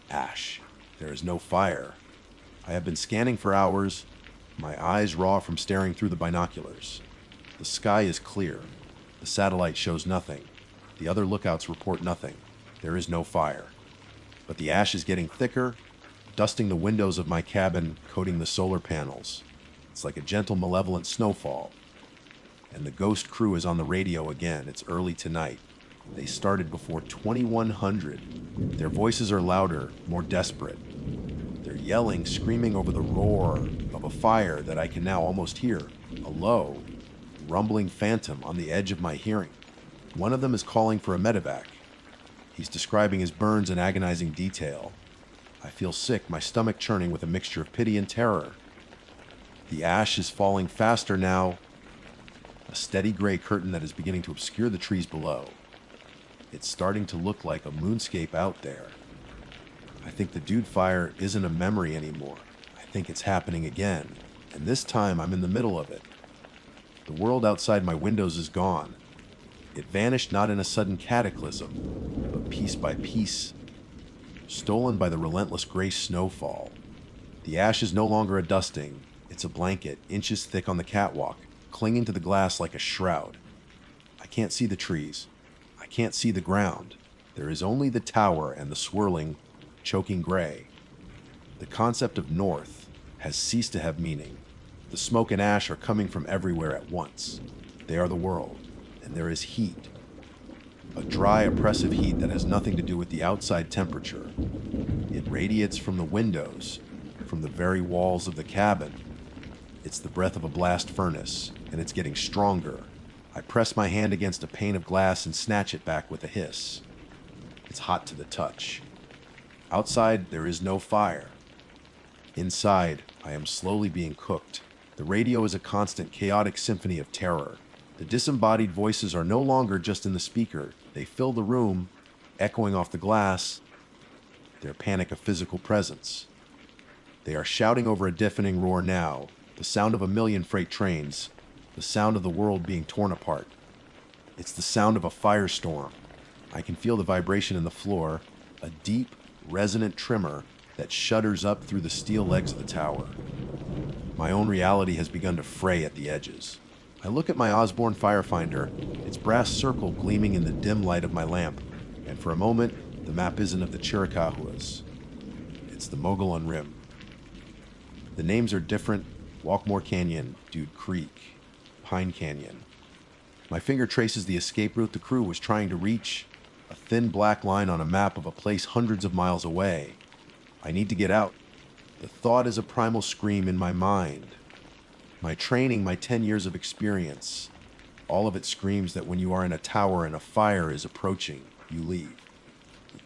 Ash. There is no fire. I have been scanning for hours, my eyes raw from staring through the binoculars. The sky is clear. The satellite shows nothing. The other lookouts report nothing. There is no fire. But the ash is getting thicker, dusting the windows of my cabin, coating the solar panels. It's like a gentle, malevolent snowfall. And the ghost crew is on the radio again. It's early tonight. They started before 2100. Their voices are louder, more desperate. They're yelling, screaming over the roar of a fire that I can now almost hear. A low, rumbling phantom on the edge of my hearing. One of them is calling for a medevac. He's describing his burns in agonizing detail. I feel sick, my stomach churning with a mixture of pity and terror. The ash is falling faster now, a steady gray curtain that is beginning to obscure the trees below. It's starting to look like a moonscape out there. I think the dude fire isn't a memory anymore. I think it's happening again, and this time I'm in the middle of it. The world outside my windows is gone. It vanished not in a sudden cataclysm, but piece by piece, stolen by the relentless gray snowfall. The ash is no longer a dusting, it's a blanket, inches thick on the catwalk, clinging to the glass like a shroud. I can't see the trees. I can't see the ground. There is only the tower and the swirling, choking gray. The concept of north has ceased to have meaning. The smoke and ash are coming from everywhere at once. They are the world, and there is heat. A dry, oppressive heat that has nothing to do with the outside temperature. It radiates from the windows, from the very walls of the cabin. It's the breath of a blast furnace, and it's getting stronger. I press my hand against a pane of glass and snatch it back with a hiss. It's hot to the touch. Outside, there is no fire. Inside, I am slowly being cooked. The radio is a constant, chaotic symphony of terror. The disembodied voices are no longer just in the speaker. They fill the room, echoing off the glass. Their panic a physical presence. They are shouting over a deafening roar now, the sound of a million freight trains, the sound of the world being torn apart. It's the sound of a firestorm. I can feel the vibration in the floor, a deep, resonant tremor that shudders up through the steel legs of the tower. My own reality has begun to fray at the edges. I look at my Osborne firefinder, its brass circle gleaming in the dim light of my lamp, and for a moment, the map isn't of the Chiricahuas. It's the Mogollon Rim. The names are different: Walkmore Canyon, Dude Creek, Pine Canyon. My finger traces the escape route the crew was trying to reach, a thin black line on a map of a place hundreds of miles away. I need to get out. The thought is a primal scream in my mind. My training, my 10 years of experience, all of it screams that when you are in a tower and a fire is approaching, you leave.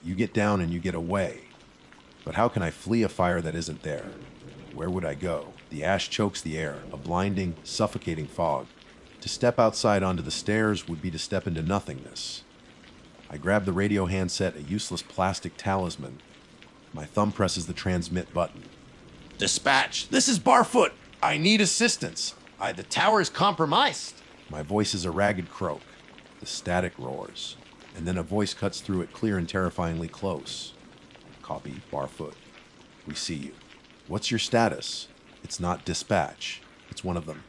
You get down and you get away. But how can I flee a fire that isn't there? Where would I go? The ash chokes the air, a blinding, suffocating fog. To step outside onto the stairs would be to step into nothingness. I grab the radio handset, a useless plastic talisman. My thumb presses the transmit button. Dispatch, this is Barfoot. I need assistance. The tower is compromised. My voice is a ragged croak. The static roars, and then a voice cuts through it, clear and terrifyingly close. Copy, Barfoot. We see you. What's your status? It's not dispatch. It's one of them.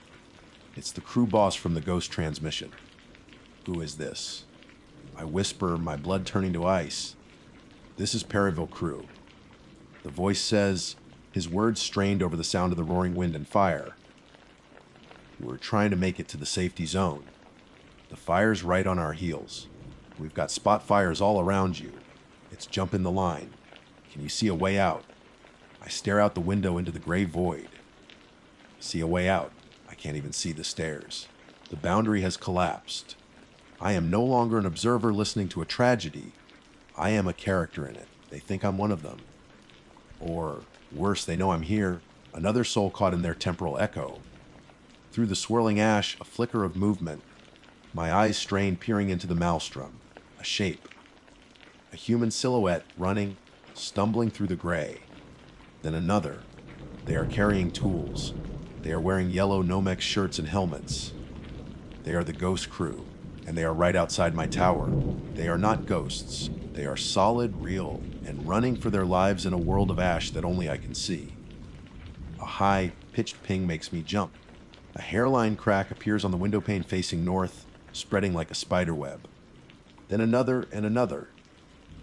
It's the crew boss from the ghost transmission. Who is this? I whisper, my blood turning to ice. This is Perryville crew. The voice says, his words strained over the sound of the roaring wind and fire. We're trying to make it to the safety zone. The fire's right on our heels. We've got spot fires all around you. It's jumping the line. Can you see a way out? I stare out the window into the gray void. See a way out. I can't even see the stairs. The boundary has collapsed. I am no longer an observer listening to a tragedy. I am a character in it. They think I'm one of them. Or, worse, they know I'm here, another soul caught in their temporal echo. Through the swirling ash, a flicker of movement. My eyes strain, peering into the maelstrom. A shape. A human silhouette running, stumbling through the gray. Then another. They are carrying tools. They are wearing yellow Nomex shirts and helmets. They are the ghost crew, and they are right outside my tower. They are not ghosts. They are solid, real, and running for their lives in a world of ash that only I can see. A high, pitched ping makes me jump. A hairline crack appears on the window pane facing north, spreading like a spider web. Then another and another.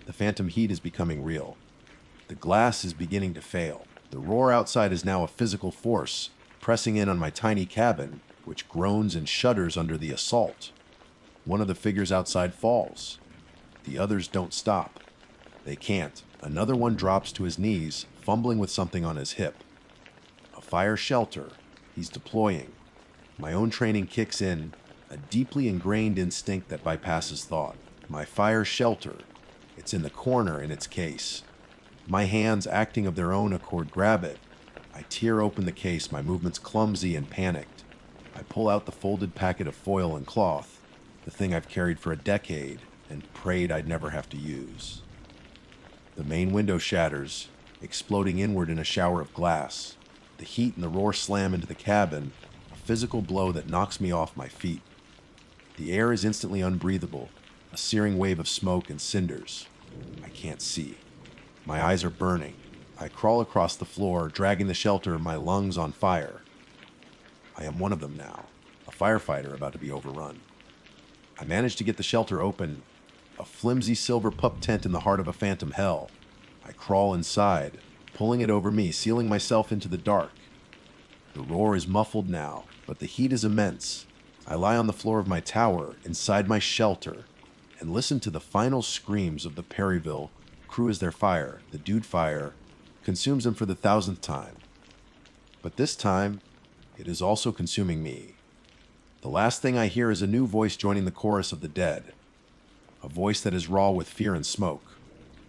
The phantom heat is becoming real. The glass is beginning to fail. The roar outside is now a physical force, pressing in on my tiny cabin, which groans and shudders under the assault. One of the figures outside falls. The others don't stop. They can't. Another one drops to his knees, fumbling with something on his hip. A fire shelter. He's deploying. My own training kicks in, a deeply ingrained instinct that bypasses thought. My fire shelter. It's in the corner in its case. My hands, acting of their own accord, grab it. I tear open the case, my movements clumsy and panicked. I pull out the folded packet of foil and cloth, the thing I've carried for a decade and prayed I'd never have to use. The main window shatters, exploding inward in a shower of glass. The heat and the roar slam into the cabin, a physical blow that knocks me off my feet. The air is instantly unbreathable, a searing wave of smoke and cinders. I can't see. My eyes are burning. I crawl across the floor, dragging the shelter, my lungs on fire. I am one of them now, a firefighter about to be overrun. I manage to get the shelter open, a flimsy silver pup tent in the heart of a phantom hell. I crawl inside, pulling it over me, sealing myself into the dark. The roar is muffled now, but the heat is immense. I lie on the floor of my tower, inside my shelter, and listen to the final screams of the Perryville crew as their fire, the dude fire, consumes them for the 1000th time. But this time, it is also consuming me. The last thing I hear is a new voice joining the chorus of the dead. A voice that is raw with fear and smoke.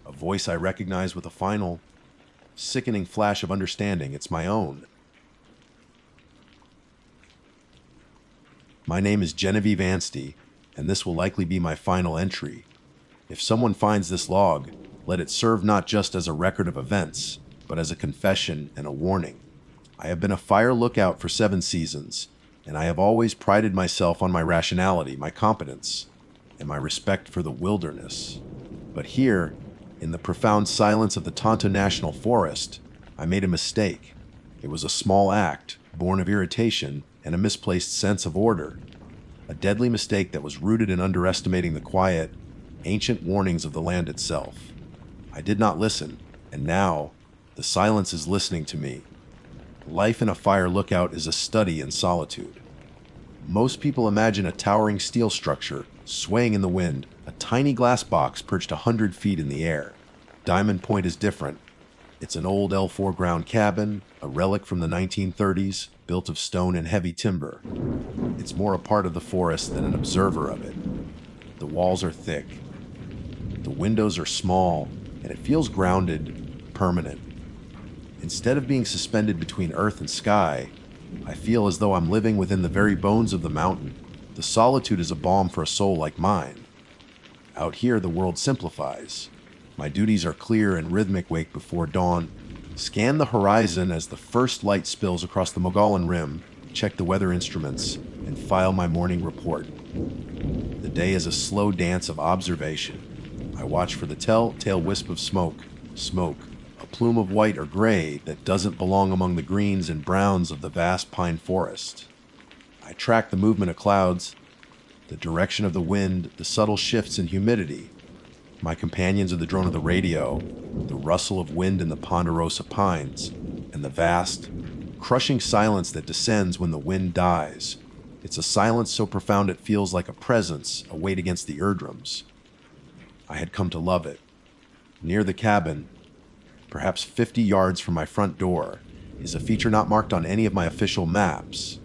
A voice I recognize with a final, sickening flash of understanding. It's my own. My name is Genevieve Anstey, and this will likely be my final entry. If someone finds this log, let it serve not just as a record of events, but as a confession and a warning. I have been a fire lookout for 7 seasons, and I have always prided myself on my rationality, my competence, and my respect for the wilderness. But here, in the profound silence of the Tonto National Forest, I made a mistake. It was a small act, born of irritation and a misplaced sense of order. A deadly mistake that was rooted in underestimating the quiet, ancient warnings of the land itself. I did not listen, and now, the silence is listening to me. Life in a fire lookout is a study in solitude. Most people imagine a towering steel structure, swaying in the wind, a tiny glass box perched 100 feet in the air. Diamond Point is different. It's an old L4 ground cabin, a relic from the 1930s, built of stone and heavy timber. It's more a part of the forest than an observer of it. The walls are thick. The windows are small, and it feels grounded, permanent. Instead of being suspended between earth and sky, I feel as though I'm living within the very bones of the mountain. The solitude is a balm for a soul like mine. Out here, the world simplifies. My duties are clear and rhythmic. Wake before dawn, scan the horizon as the first light spills across the Mogollon Rim, check the weather instruments, and file my morning report. The day is a slow dance of observation. I watch for the telltale wisp of smoke, a plume of white or gray that doesn't belong among the greens and browns of the vast pine forest. I track the movement of clouds, the direction of the wind, the subtle shifts in humidity. My companions are the drone of the radio, the rustle of wind in the ponderosa pines, and the vast, crushing silence that descends when the wind dies. It's a silence so profound it feels like a presence, a weight against the eardrums. I had come to love it. Near the cabin, perhaps 50 yards from my front door, is a feature not marked on any of my official maps.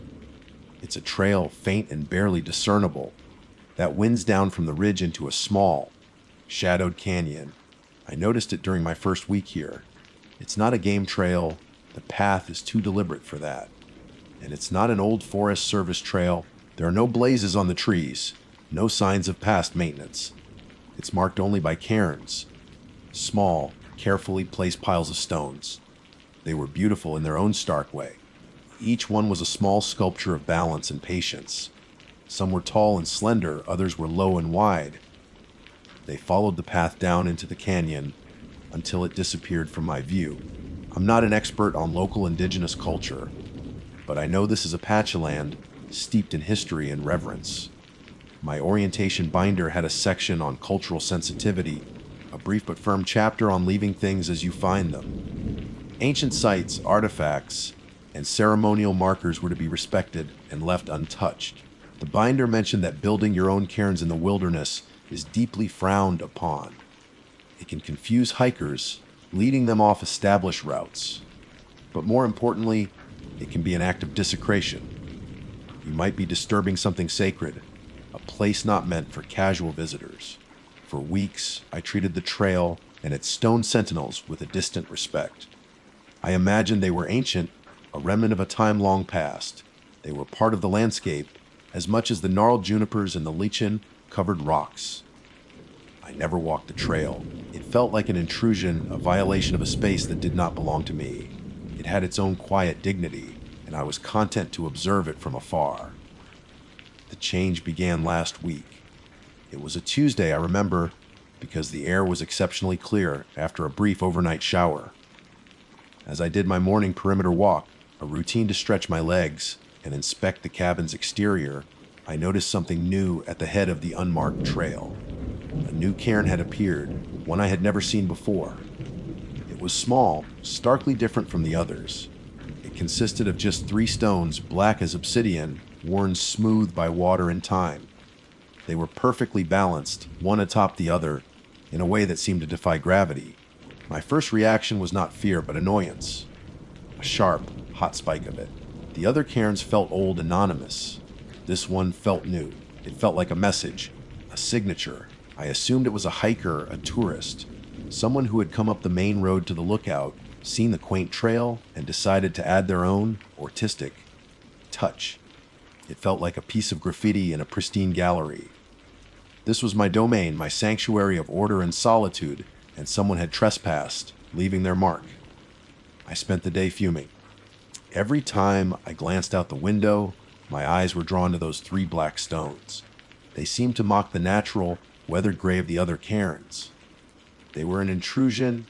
It's a trail faint and barely discernible that winds down from the ridge into a small, shadowed canyon. I noticed it during my first week here. It's not a game trail. The path is too deliberate for that. And it's not an old Forest Service trail. There are no blazes on the trees, no signs of past maintenance. It's marked only by cairns, small, carefully placed piles of stones. They were beautiful in their own stark way. Each one was a small sculpture of balance and patience. Some were tall and slender, others were low and wide. They followed the path down into the canyon until it disappeared from my view. I'm not an expert on local indigenous culture, but I know this is a patch of land steeped in history and reverence. My orientation binder had a section on cultural sensitivity, a brief but firm chapter on leaving things as you find them. Ancient sites, artifacts, and ceremonial markers were to be respected and left untouched. The binder mentioned that building your own cairns in the wilderness is deeply frowned upon. It can confuse hikers, leading them off established routes. But more importantly, it can be an act of desecration. You might be disturbing something sacred, a place not meant for casual visitors. For weeks, I treated the trail and its stone sentinels with a distant respect. I imagined they were ancient, a remnant of a time long past. They were part of the landscape as much as the gnarled junipers and the lichen-covered rocks. I never walked the trail. It felt like an intrusion, a violation of a space that did not belong to me. It had its own quiet dignity, and I was content to observe it from afar. The change began last week. It was a Tuesday, I remember, because the air was exceptionally clear after a brief overnight shower. As I did my morning perimeter walk, a routine to stretch my legs and inspect the cabin's exterior, I noticed something new at the head of the unmarked trail. A new cairn had appeared, one I had never seen before. It was small, starkly different from the others. It consisted of just 3 stones, black as obsidian, worn smooth by water and time. They were perfectly balanced, one atop the other, in a way that seemed to defy gravity. My first reaction was not fear, but annoyance. A sharp, hot spike of it. The other cairns felt old, anonymous. This one felt new. It felt like a message, a signature. I assumed it was a hiker, a tourist, someone who had come up the main road to the lookout, seen the quaint trail, and decided to add their own artistic touch. It felt like a piece of graffiti in a pristine gallery. This was my domain, my sanctuary of order and solitude, and someone had trespassed, leaving their mark. I spent the day fuming. Every time I glanced out the window, my eyes were drawn to those 3 black stones. They seemed to mock the natural, weathered gray of the other cairns. They were an intrusion,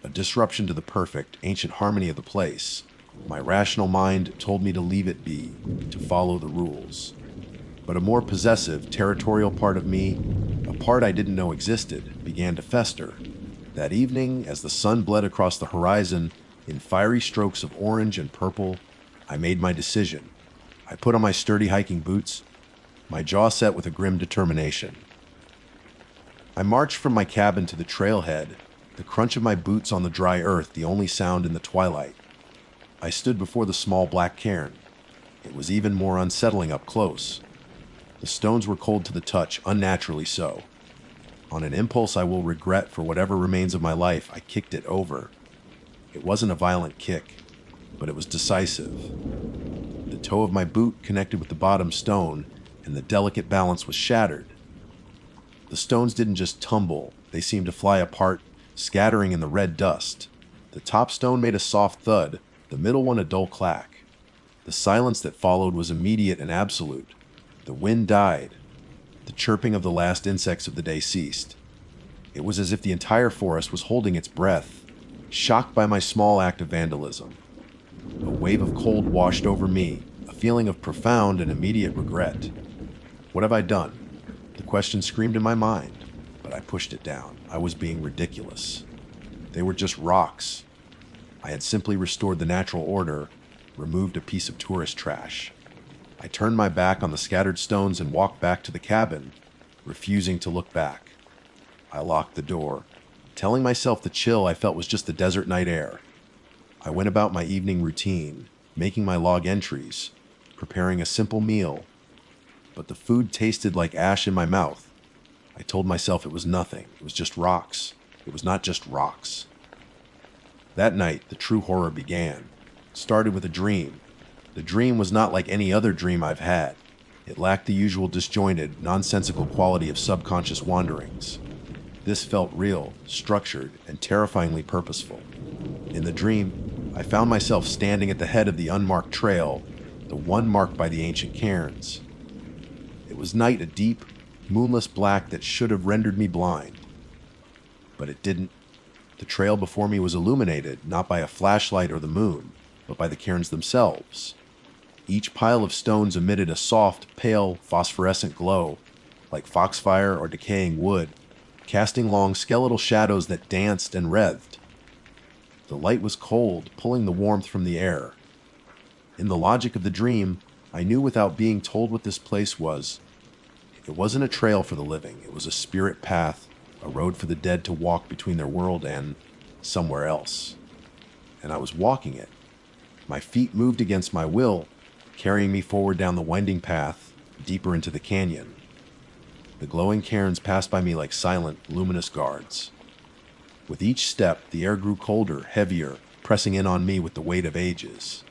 a disruption to the perfect, ancient harmony of the place. My rational mind told me to leave it be, to follow the rules. But a more possessive, territorial part of me, a part I didn't know existed, began to fester. That evening, as the sun bled across the horizon in fiery strokes of orange and purple, I made my decision. I put on my sturdy hiking boots, my jaw set with a grim determination. I marched from my cabin to the trailhead, the crunch of my boots on the dry earth the only sound in the twilight. I stood before the small black cairn. It was even more unsettling up close. The stones were cold to the touch, unnaturally so. On an impulse I will regret for whatever remains of my life, I kicked it over. It wasn't a violent kick, but it was decisive. The toe of my boot connected with the bottom stone, and the delicate balance was shattered. The stones didn't just tumble, they seemed to fly apart, scattering in the red dust. The top stone made a soft thud, the middle one a dull clack. The silence that followed was immediate and absolute. The wind died. The chirping of the last insects of the day ceased. It was as if the entire forest was holding its breath, shocked by my small act of vandalism. A wave of cold washed over me, a feeling of profound and immediate regret. What have I done? The question screamed in my mind, but I pushed it down. I was being ridiculous. They were just rocks. I had simply restored the natural order, removed a piece of tourist trash. I turned my back on the scattered stones and walked back to the cabin, refusing to look back. I locked the door, telling myself the chill I felt was just the desert night air. I went about my evening routine, making my log entries, preparing a simple meal, but the food tasted like ash in my mouth. I told myself it was nothing. It was just rocks. It was not just rocks. That night, the true horror began. It started with a dream. The dream was not like any other dream I've had. It lacked the usual disjointed, nonsensical quality of subconscious wanderings. This felt real, structured, and terrifyingly purposeful. In the dream, I found myself standing at the head of the unmarked trail, the one marked by the ancient cairns. It was night, a deep, moonless black that should have rendered me blind. But it didn't. The trail before me was illuminated, not by a flashlight or the moon, but by the cairns themselves. Each pile of stones emitted a soft, pale, phosphorescent glow, like foxfire or decaying wood, casting long skeletal shadows that danced and writhed. The light was cold, pulling the warmth from the air. In the logic of the dream, I knew without being told what this place was. It wasn't a trail for the living. It was a spirit path, a road for the dead to walk between their world and somewhere else. And I was walking it. My feet moved against my will, carrying me forward down the winding path, deeper into the canyon. The glowing cairns passed by me like silent, luminous guards. With each step, the air grew colder, heavier, pressing in on me with the weight of ages.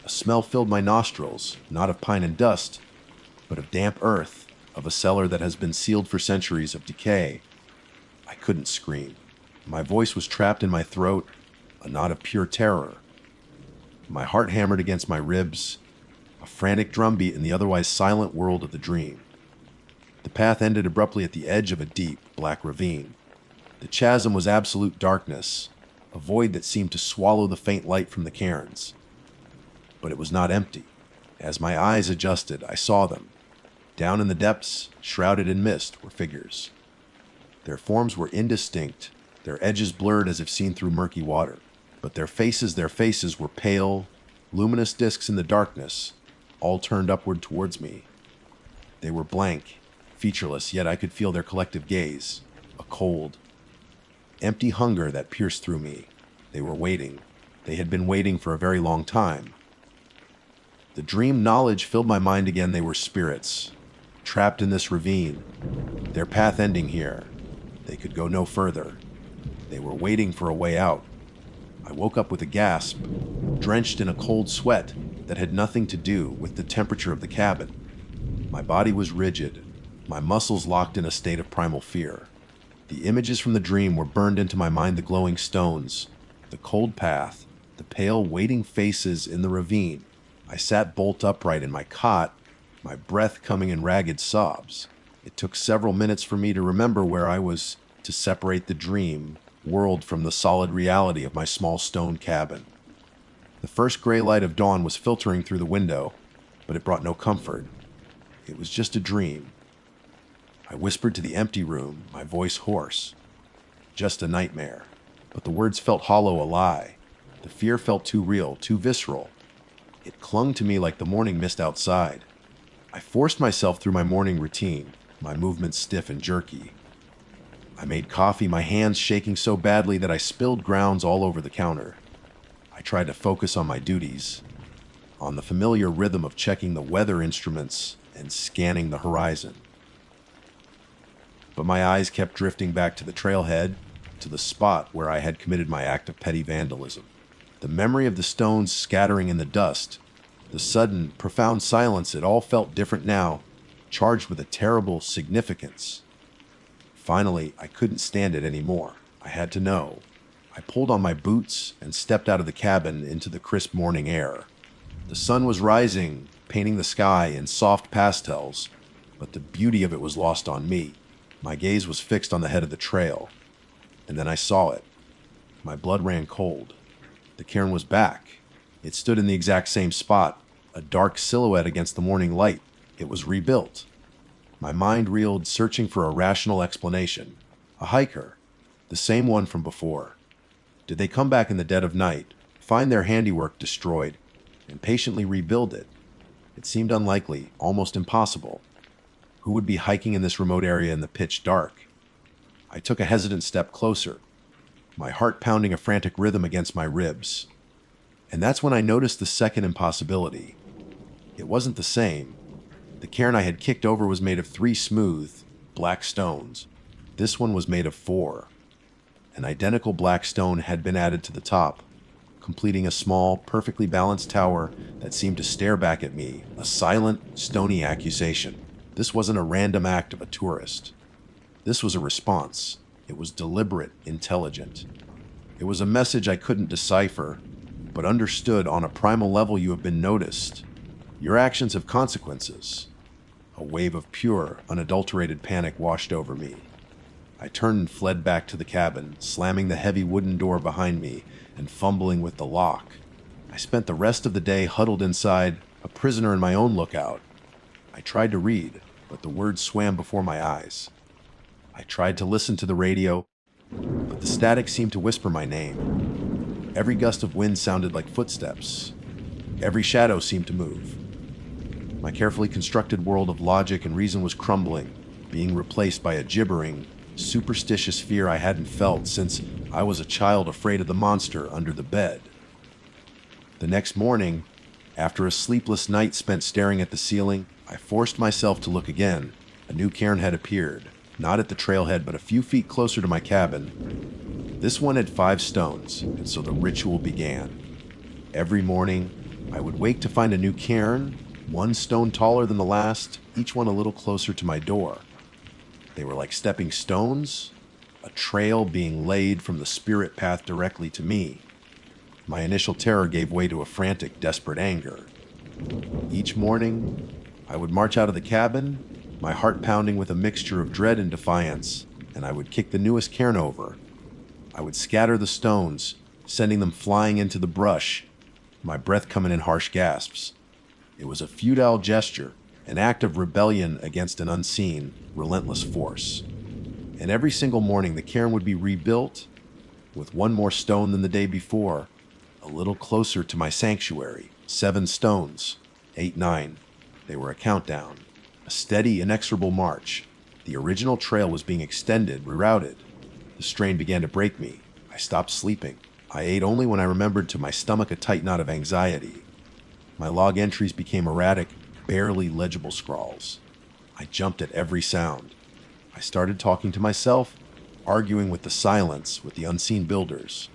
A smell filled my nostrils, not of pine and dust, but of damp earth, of a cellar that has been sealed for centuries of decay. I couldn't scream. My voice was trapped in my throat, a knot of pure terror. My heart hammered against my ribs. a frantic drumbeat in the otherwise silent world of the dream. The path ended abruptly at the edge of a deep, black ravine. The chasm was absolute darkness, a void that seemed to swallow the faint light from the cairns. But it was not empty. As my eyes adjusted, I saw them. Down in the depths, shrouded in mist, were figures. Their forms were indistinct, their edges blurred as if seen through murky water. But their faces were pale, luminous discs in the darkness, all turned upward towards me. They were blank, featureless, yet I could feel their collective gaze, a cold, empty hunger that pierced through me. They were waiting. They had been waiting for a very long time. The dream knowledge filled my mind again. They were spirits, trapped in this ravine, their path ending here. They could go no further. They were waiting for a way out. I woke up with a gasp, drenched in a cold sweat that had nothing to do with the temperature of the cabin. My body was rigid, my muscles locked in a state of primal fear. The images from the dream were burned into my mind: the glowing stones, the cold path, the pale, waiting faces in the ravine. I sat bolt upright in my cot, my breath coming in ragged sobs. It took several minutes for me to remember where I was, to separate the dream world from the solid reality of my small stone cabin. The first gray light of dawn was filtering through the window, but it brought no comfort. It was just a dream. I whispered to the empty room, my voice hoarse. Just a nightmare. But the words felt hollow, a lie. The fear felt too real, too visceral. It clung to me like the morning mist outside. I forced myself through my morning routine, my movements stiff and jerky. I made coffee, my hands shaking so badly that I spilled grounds all over the counter. I tried to focus on my duties, on the familiar rhythm of checking the weather instruments and scanning the horizon. But my eyes kept drifting back to the trailhead, to the spot where I had committed my act of petty vandalism. The memory of the stones scattering in the dust, the sudden, profound silence, it all felt different now, charged with a terrible significance. Finally, I couldn't stand it anymore. I had to know. I pulled on my boots and stepped out of the cabin into the crisp morning air. The sun was rising, painting the sky in soft pastels, but the beauty of it was lost on me. My gaze was fixed on the head of the trail, and then I saw it. My blood ran cold. The cairn was back. It stood in the exact same spot, a dark silhouette against the morning light. It was rebuilt. My mind reeled, searching for a rational explanation. A hiker, the same one from before. Did they come back in the dead of night, find their handiwork destroyed, and patiently rebuild it? It seemed unlikely, almost impossible. Who would be hiking in this remote area in the pitch dark? I took a hesitant step closer, my heart pounding a frantic rhythm against my ribs. And that's when I noticed the second impossibility. It wasn't the same. The cairn I had kicked over was made of 3 smooth, black stones. This one was made of 4. An identical black stone had been added to the top, completing a small, perfectly balanced tower that seemed to stare back at me, a silent, stony accusation. This wasn't a random act of a tourist. This was a response. It was deliberate, intelligent. It was a message I couldn't decipher, but understood on a primal level. You have been noticed. Your actions have consequences. A wave of pure, unadulterated panic washed over me. I turned and fled back to the cabin, slamming the heavy wooden door behind me and fumbling with the lock. I spent the rest of the day huddled inside, a prisoner in my own lookout. I tried to read, but the words swam before my eyes. I tried to listen to the radio, but the static seemed to whisper my name. Every gust of wind sounded like footsteps. Every shadow seemed to move. My carefully constructed world of logic and reason was crumbling, being replaced by a gibbering, superstitious fear I hadn't felt since I was a child, afraid of the monster under the bed. The next morning, after a sleepless night spent staring at the ceiling, I forced myself to look again. A new cairn had appeared, not at the trailhead, but a few feet closer to my cabin. This one had 5 stones, and so the ritual began. Every morning, I would wake to find a new cairn, 1 stone taller than the last, each one a little closer to my door. They were like stepping stones, a trail being laid from the spirit path directly to me. My initial terror gave way to a frantic, desperate anger. Each morning, I would march out of the cabin, my heart pounding with a mixture of dread and defiance, and I would kick the newest cairn over. I would scatter the stones, sending them flying into the brush, my breath coming in harsh gasps. It was a futile gesture, an act of rebellion against an unseen, relentless force. And every single morning the cairn would be rebuilt, with one more stone than the day before, a little closer to my sanctuary. 7 stones, 8, 9. They were a countdown, a steady, inexorable march. The original trail was being extended, rerouted. The strain began to break me. I stopped sleeping. I ate only when I remembered, to my stomach a tight knot of anxiety. My log entries became erratic, barely legible scrawls. I jumped at every sound. I started talking to myself, arguing with the silence, with the unseen builders.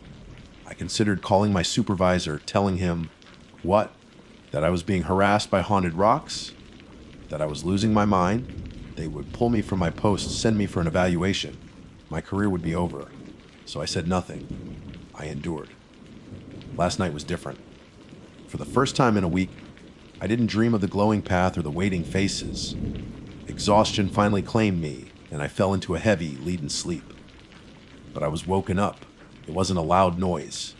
I considered calling my supervisor, telling him, what? That I was being harassed by haunted rocks? That I was losing my mind? They would pull me from my post, send me for an evaluation. My career would be over. So I said nothing. I endured. Last night was different. For the first time in a week, I didn't dream of the glowing path or the waiting faces. Exhaustion finally claimed me, and I fell into a heavy, leaden sleep. But I was woken up. It wasn't a loud noise.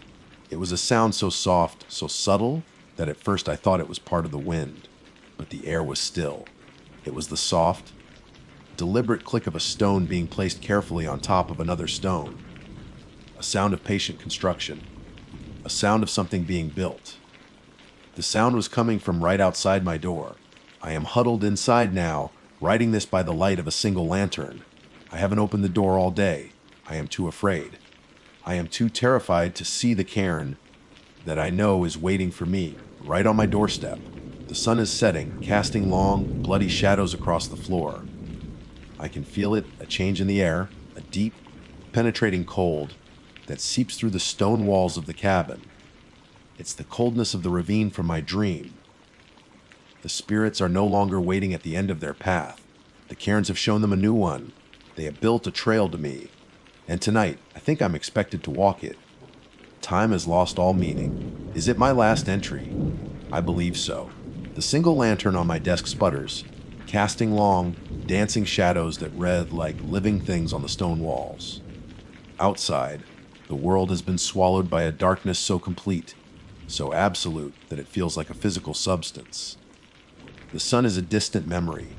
It was a sound so soft, so subtle, that at first I thought it was part of the wind. But the air was still. It was the soft, deliberate click of a stone being placed carefully on top of another stone. A sound of patient construction. A sound of something being built. The sound was coming from right outside my door. I am huddled inside now, writing this by the light of a single lantern. I haven't opened the door all day. I am too afraid. I am too terrified to see the cairn that I know is waiting for me, right on my doorstep. The sun is setting, casting long, bloody shadows across the floor. I can feel it, a change in the air, a deep, penetrating cold that seeps through the stone walls of the cabin. It's the coldness of the ravine from my dream. The spirits are no longer waiting at the end of their path. The cairns have shown them a new one. They have built a trail to me. And tonight, I think I'm expected to walk it. Time has lost all meaning. Is it my last entry? I believe so. The single lantern on my desk sputters, casting long, dancing shadows that read like living things on the stone walls. Outside, the world has been swallowed by a darkness so complete, so absolute that it feels like a physical substance. The sun is a distant memory.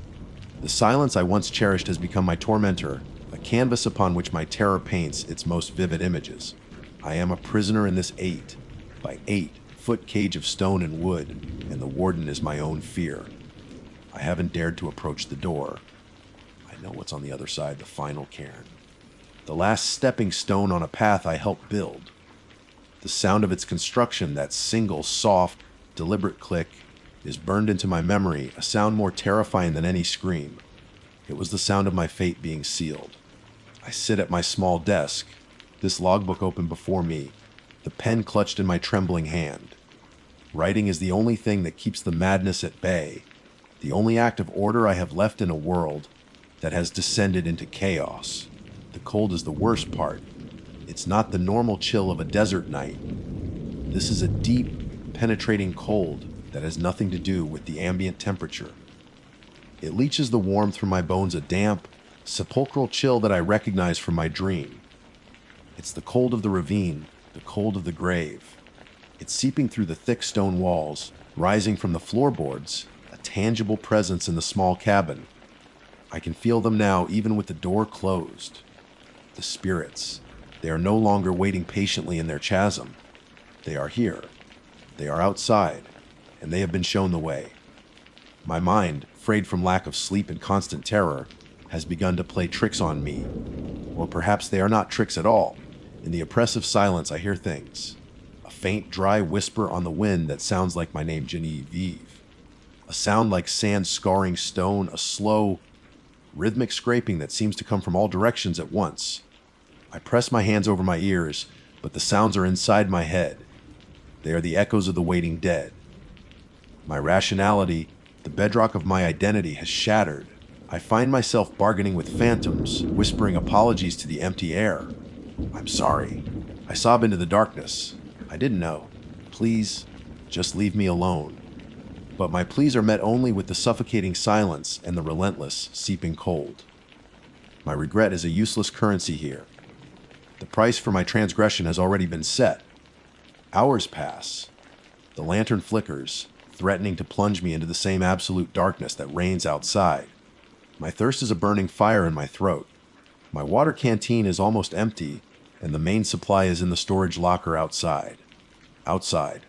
The silence I once cherished has become my tormentor, a canvas upon which my terror paints its most vivid images. I am a prisoner in this 8 by 8-foot cage of stone and wood, and the warden is my own fear. I haven't dared to approach the door. I know what's on the other side, the final cairn. The last stepping stone on a path I helped build. The sound of its construction, that single, soft, deliberate click, is burned into my memory, a sound more terrifying than any scream. It was the sound of my fate being sealed. I sit at my small desk, this logbook open before me, the pen clutched in my trembling hand. Writing is the only thing that keeps the madness at bay, the only act of order I have left in a world that has descended into chaos. The cold is the worst part. It's not the normal chill of a desert night. This is a deep, penetrating cold that has nothing to do with the ambient temperature. It leaches the warmth from my bones, a damp, sepulchral chill that I recognize from my dream. It's the cold of the ravine, the cold of the grave. It's seeping through the thick stone walls, rising from the floorboards, a tangible presence in the small cabin. I can feel them now, even with the door closed. The spirits. They are no longer waiting patiently in their chasm. They are here. They are outside, and they have been shown the way. My mind, frayed from lack of sleep and constant terror, has begun to play tricks on me. Or perhaps they are not tricks at all. In the oppressive silence, I hear things. A faint, dry whisper on the wind that sounds like my name, Genevieve. A sound like sand scarring stone, a slow, rhythmic scraping that seems to come from all directions at once. I press my hands over my ears, but the sounds are inside my head. They are the echoes of the waiting dead. My rationality, the bedrock of my identity, has shattered. I find myself bargaining with phantoms, whispering apologies to the empty air. I'm sorry. I sob into the darkness. I didn't know. Please, just leave me alone. But my pleas are met only with the suffocating silence and the relentless, seeping cold. My regret is a useless currency here. The price for my transgression has already been set. Hours pass. The lantern flickers, threatening to plunge me into the same absolute darkness that reigns outside. My thirst is a burning fire in my throat. My water canteen is almost empty, and the main supply is in the storage locker outside. Outside.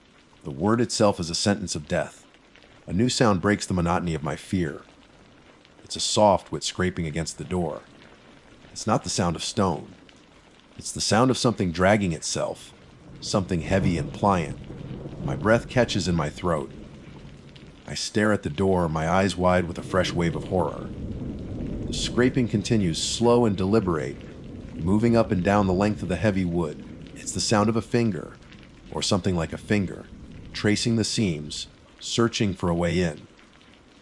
The word itself is a sentence of death. A new sound breaks the monotony of my fear. It's a soft wit scraping against the door. It's not the sound of stone. It's the sound of something dragging itself, something heavy and pliant. My breath catches in my throat. I stare at the door, my eyes wide with a fresh wave of horror. The scraping continues, slow and deliberate, moving up and down the length of the heavy wood. It's the sound of a finger, or something like a finger, tracing the seams, searching for a way in.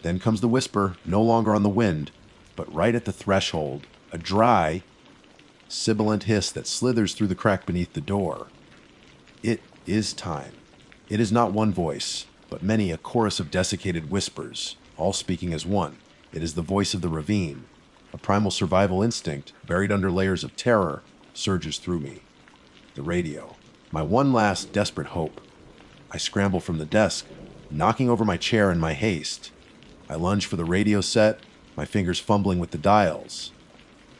Then comes the whisper, no longer on the wind, but right at the threshold, a dry, sibilant hiss that slithers through the crack beneath the door. It is time. It is not one voice, but many, a chorus of desiccated whispers, all speaking as one. It is the voice of the ravine. A primal survival instinct, buried under layers of terror, surges through me. The radio. My one last desperate hope. I scramble from the desk, knocking over my chair in my haste. I lunge for the radio set, my fingers fumbling with the dials.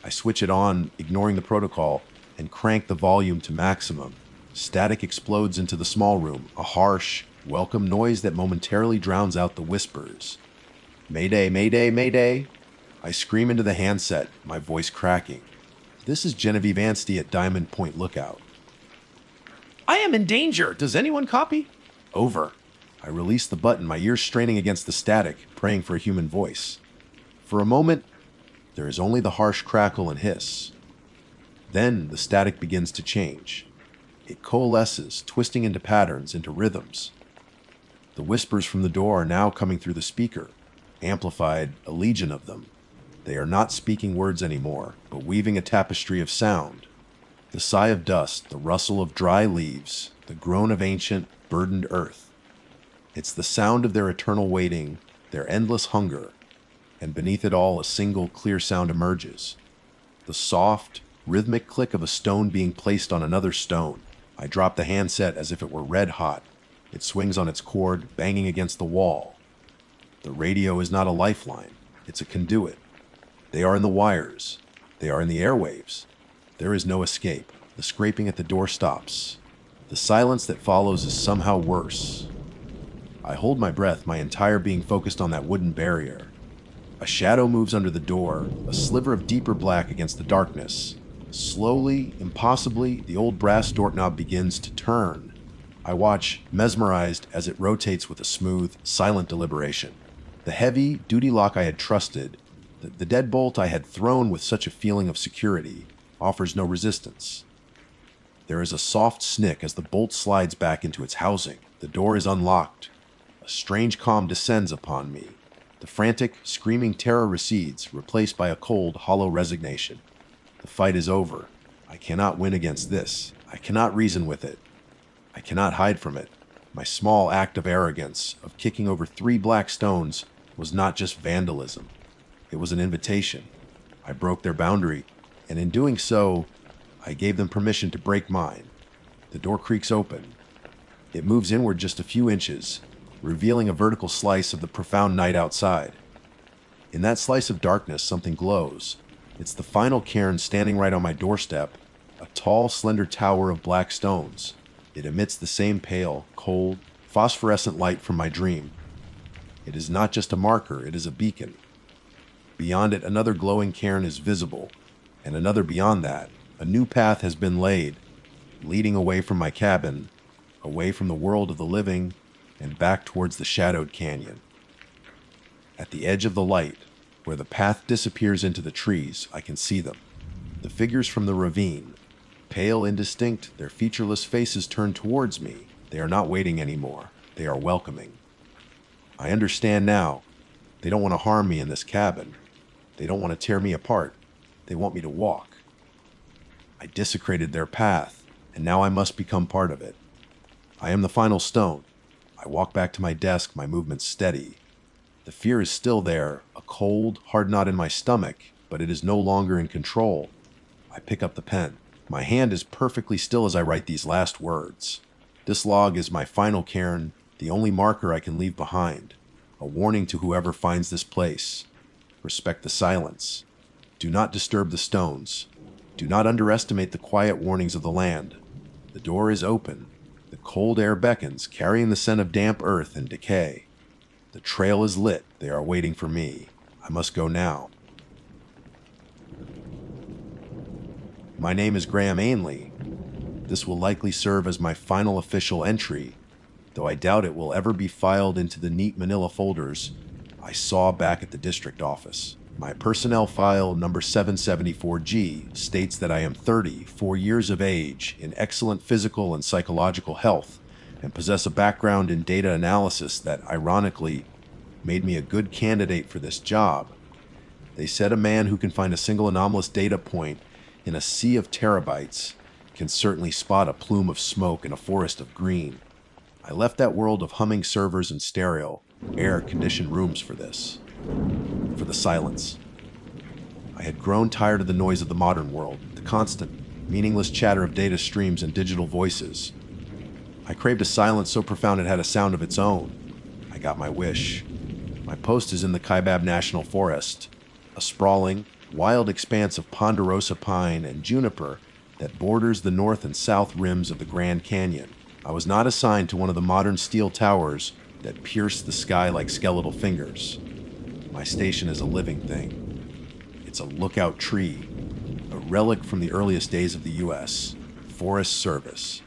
I switch it on, ignoring the protocol, and crank the volume to maximum. Static explodes into the small room, a harsh, welcome noise that momentarily drowns out the whispers. Mayday, mayday, mayday. I scream into the handset, my voice cracking. This is Genevieve Anstey at Diamond Point Lookout. I am in danger. Does anyone copy? Over. I release the button, my ears straining against the static, praying for a human voice. For a moment, there is only the harsh crackle and hiss. Then the static begins to change. It coalesces, twisting into patterns, into rhythms. The whispers from the door are now coming through the speaker, amplified, a legion of them. They are not speaking words anymore, but weaving a tapestry of sound. The sigh of dust, the rustle of dry leaves, the groan of ancient, burdened earth. It's the sound of their eternal waiting, their endless hunger, and beneath it all a single clear sound emerges. The soft, rhythmic click of a stone being placed on another stone. I drop the handset as if it were red hot. It swings on its cord, banging against the wall. The radio is not a lifeline, it's a conduit. They are in the wires. They are in the airwaves. There is no escape. The scraping at the door stops. The silence that follows is somehow worse. I hold my breath, my entire being focused on that wooden barrier. A shadow moves under the door, a sliver of deeper black against the darkness. Slowly, impossibly, the old brass doorknob begins to turn. I watch, mesmerized, as it rotates with a smooth, silent deliberation. The heavy, duty lock I had trusted, the deadbolt I had thrown with such a feeling of security, offers no resistance. There is a soft snick as the bolt slides back into its housing. The door is unlocked. A strange calm descends upon me. The frantic, screaming terror recedes, replaced by a cold, hollow resignation. The fight is over. I cannot win against this. I cannot reason with it. I cannot hide from it. My small act of arrogance, of kicking over 3 black stones, was not just vandalism. It was an invitation. I broke their boundary, and in doing so, I gave them permission to break mine. The door creaks open. It moves inward just a few inches, revealing a vertical slice of the profound night outside. In that slice of darkness, something glows. It's the final cairn standing right on my doorstep, a tall, slender tower of black stones. It emits the same pale, cold, phosphorescent light from my dream. It is not just a marker, it is a beacon. Beyond it, another glowing cairn is visible, and another beyond that. A new path has been laid, leading away from my cabin, away from the world of the living, and back towards the shadowed canyon. At the edge of the light, where the path disappears into the trees, I can see them. The figures from the ravine, pale, indistinct, their featureless faces turned towards me. They are not waiting anymore. They are welcoming. I understand now. They don't want to harm me in this cabin. They don't want to tear me apart. They want me to walk. I desecrated their path, and now I must become part of it. I am the final stone. I walk back to my desk, my movements steady. The fear is still there, a cold, hard knot in my stomach, but it is no longer in control. I pick up the pen. My hand is perfectly still as I write these last words. This log is my final cairn, the only marker I can leave behind. A warning to whoever finds this place. Respect the silence. Do not disturb the stones. Do not underestimate the quiet warnings of the land. The door is open. The cold air beckons, carrying the scent of damp earth and decay. The trail is lit. They are waiting for me. I must go now. My name is Graham Ainley. This will likely serve as my final official entry, though I doubt it will ever be filed into the neat manila folders I saw back at the district office. My personnel file number 774G states that I am 34 years of age, in excellent physical and psychological health, and possess a background in data analysis that, ironically, made me a good candidate for this job. They said a man who can find a single anomalous data point in a sea of terabytes can certainly spot a plume of smoke in a forest of green. I left that world of humming servers and stereo, air-conditioned rooms for this. For the silence. I had grown tired of the noise of the modern world, the constant, meaningless chatter of data streams and digital voices. I craved a silence so profound it had a sound of its own. I got my wish. My post is in the Kaibab National Forest, a sprawling, wild expanse of ponderosa pine and juniper that borders the north and south rims of the Grand Canyon. I was not assigned to one of the modern steel towers that pierce the sky like skeletal fingers. My station is a living thing. It's a lookout tree, a relic from the earliest days of the U.S. Forest Service.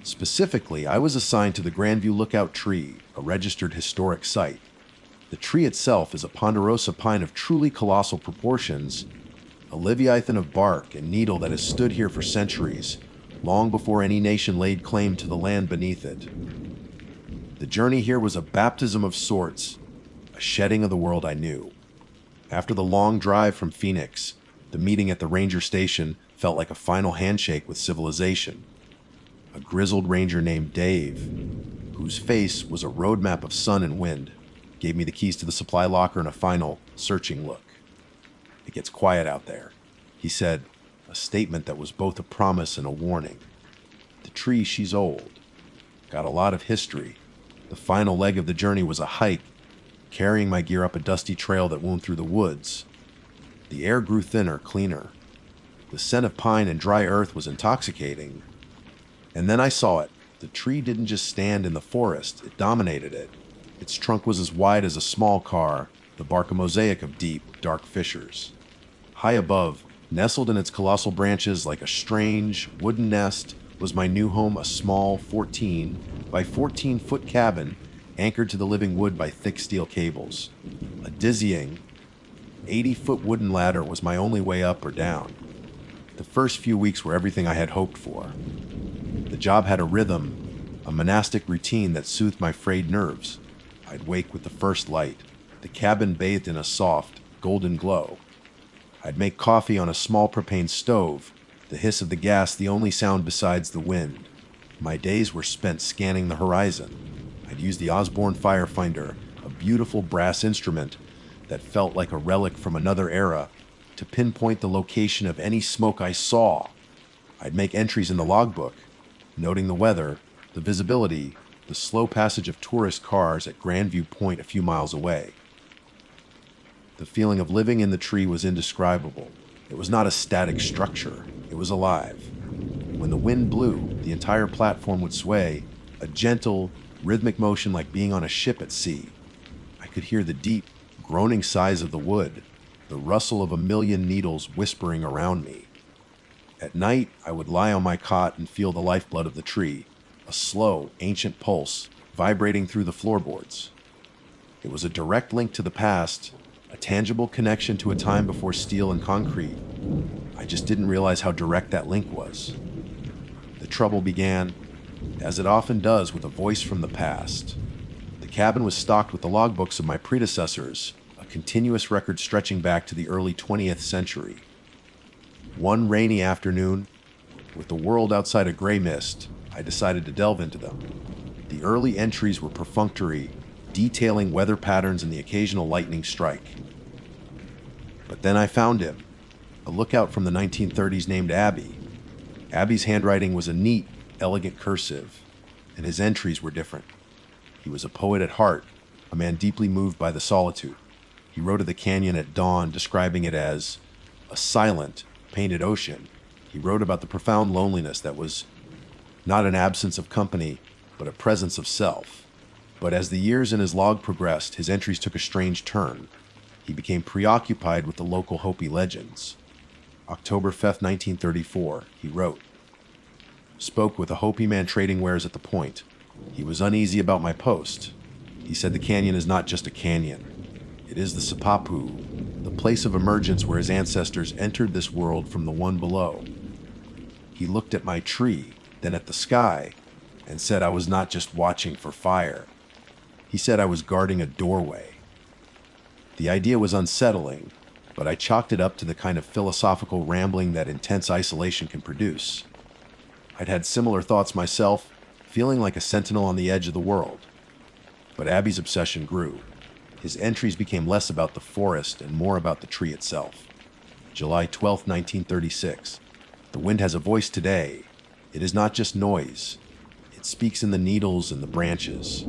Specifically, I was assigned to the Grandview Lookout Tree, a registered historic site. The tree itself is a ponderosa pine of truly colossal proportions, a leviathan of bark and needle that has stood here for centuries, long before any nation laid claim to the land beneath it. The journey here was a baptism of sorts, a shedding of the world I knew. After the long drive from Phoenix, the meeting at the ranger station felt like a final handshake with civilization. A grizzled ranger named Dave, whose face was a roadmap of sun and wind, gave me the keys to the supply locker and a final, searching look. It gets quiet out there, he said, a statement that was both a promise and a warning. The tree, she's old. Got a lot of history. The final leg of the journey was a hike, carrying my gear up a dusty trail that wound through the woods. The air grew thinner, cleaner. The scent of pine and dry earth was intoxicating. And then I saw it. The tree didn't just stand in the forest, it dominated it. Its trunk was as wide as a small car, the bark a mosaic of deep, dark fissures. High above, nestled in its colossal branches like a strange, wooden nest, was my new home, a small 14 by 14-foot cabin anchored to the living wood by thick steel cables. A dizzying 80-foot wooden ladder was my only way up or down. The first few weeks were everything I had hoped for. The job had a rhythm, a monastic routine that soothed my frayed nerves. I'd wake with the first light, the cabin bathed in a soft, golden glow. I'd make coffee on a small propane stove, the hiss of the gas the only sound besides the wind. My days were spent scanning the horizon. I'd use the Osborne Firefinder, a beautiful brass instrument that felt like a relic from another era, to pinpoint the location of any smoke I saw. I'd make entries in the logbook, noting the weather, the visibility, the slow passage of tourist cars at Grandview Point a few miles away. The feeling of living in the tree was indescribable. It was not a static structure. It was alive. When the wind blew, the entire platform would sway, a gentle, rhythmic motion like being on a ship at sea. I could hear the deep, groaning sighs of the wood, the rustle of a million needles whispering around me. At night, I would lie on my cot and feel the lifeblood of the tree, a slow, ancient pulse vibrating through the floorboards. It was a direct link to the past, a tangible connection to a time before steel and concrete. I just didn't realize how direct that link was. The trouble began, as it often does, with a voice from the past. The cabin was stocked with the logbooks of my predecessors, a continuous record stretching back to the early 20th century. One rainy afternoon, with the world outside a gray mist, I decided to delve into them. The early entries were perfunctory, detailing weather patterns and the occasional lightning strike. But then I found him, a lookout from the 1930s named Abby. Abby's handwriting was a neat, elegant cursive, and his entries were different. He was a poet at heart, a man deeply moved by the solitude. He wrote of the canyon at dawn, describing it as a silent, painted ocean. He wrote about the profound loneliness that was not an absence of company, but a presence of self. But as the years in his log progressed, his entries took a strange turn. He became preoccupied with the local Hopi legends. October 5th, 1934, he wrote, "Spoke with a Hopi man trading wares at the point. He was uneasy about my post. He said the canyon is not just a canyon. It is the Sipapu, the place of emergence where his ancestors entered this world from the one below. He looked at my tree, then at the sky, and said I was not just watching for fire. He said I was guarding a doorway." The idea was unsettling, but I chalked it up to the kind of philosophical rambling that intense isolation can produce. I'd had similar thoughts myself, feeling like a sentinel on the edge of the world. But Abby's obsession grew. His entries became less about the forest and more about the tree itself. July 12, 1936. The wind has a voice today. It is not just noise. It speaks in the needles and the branches.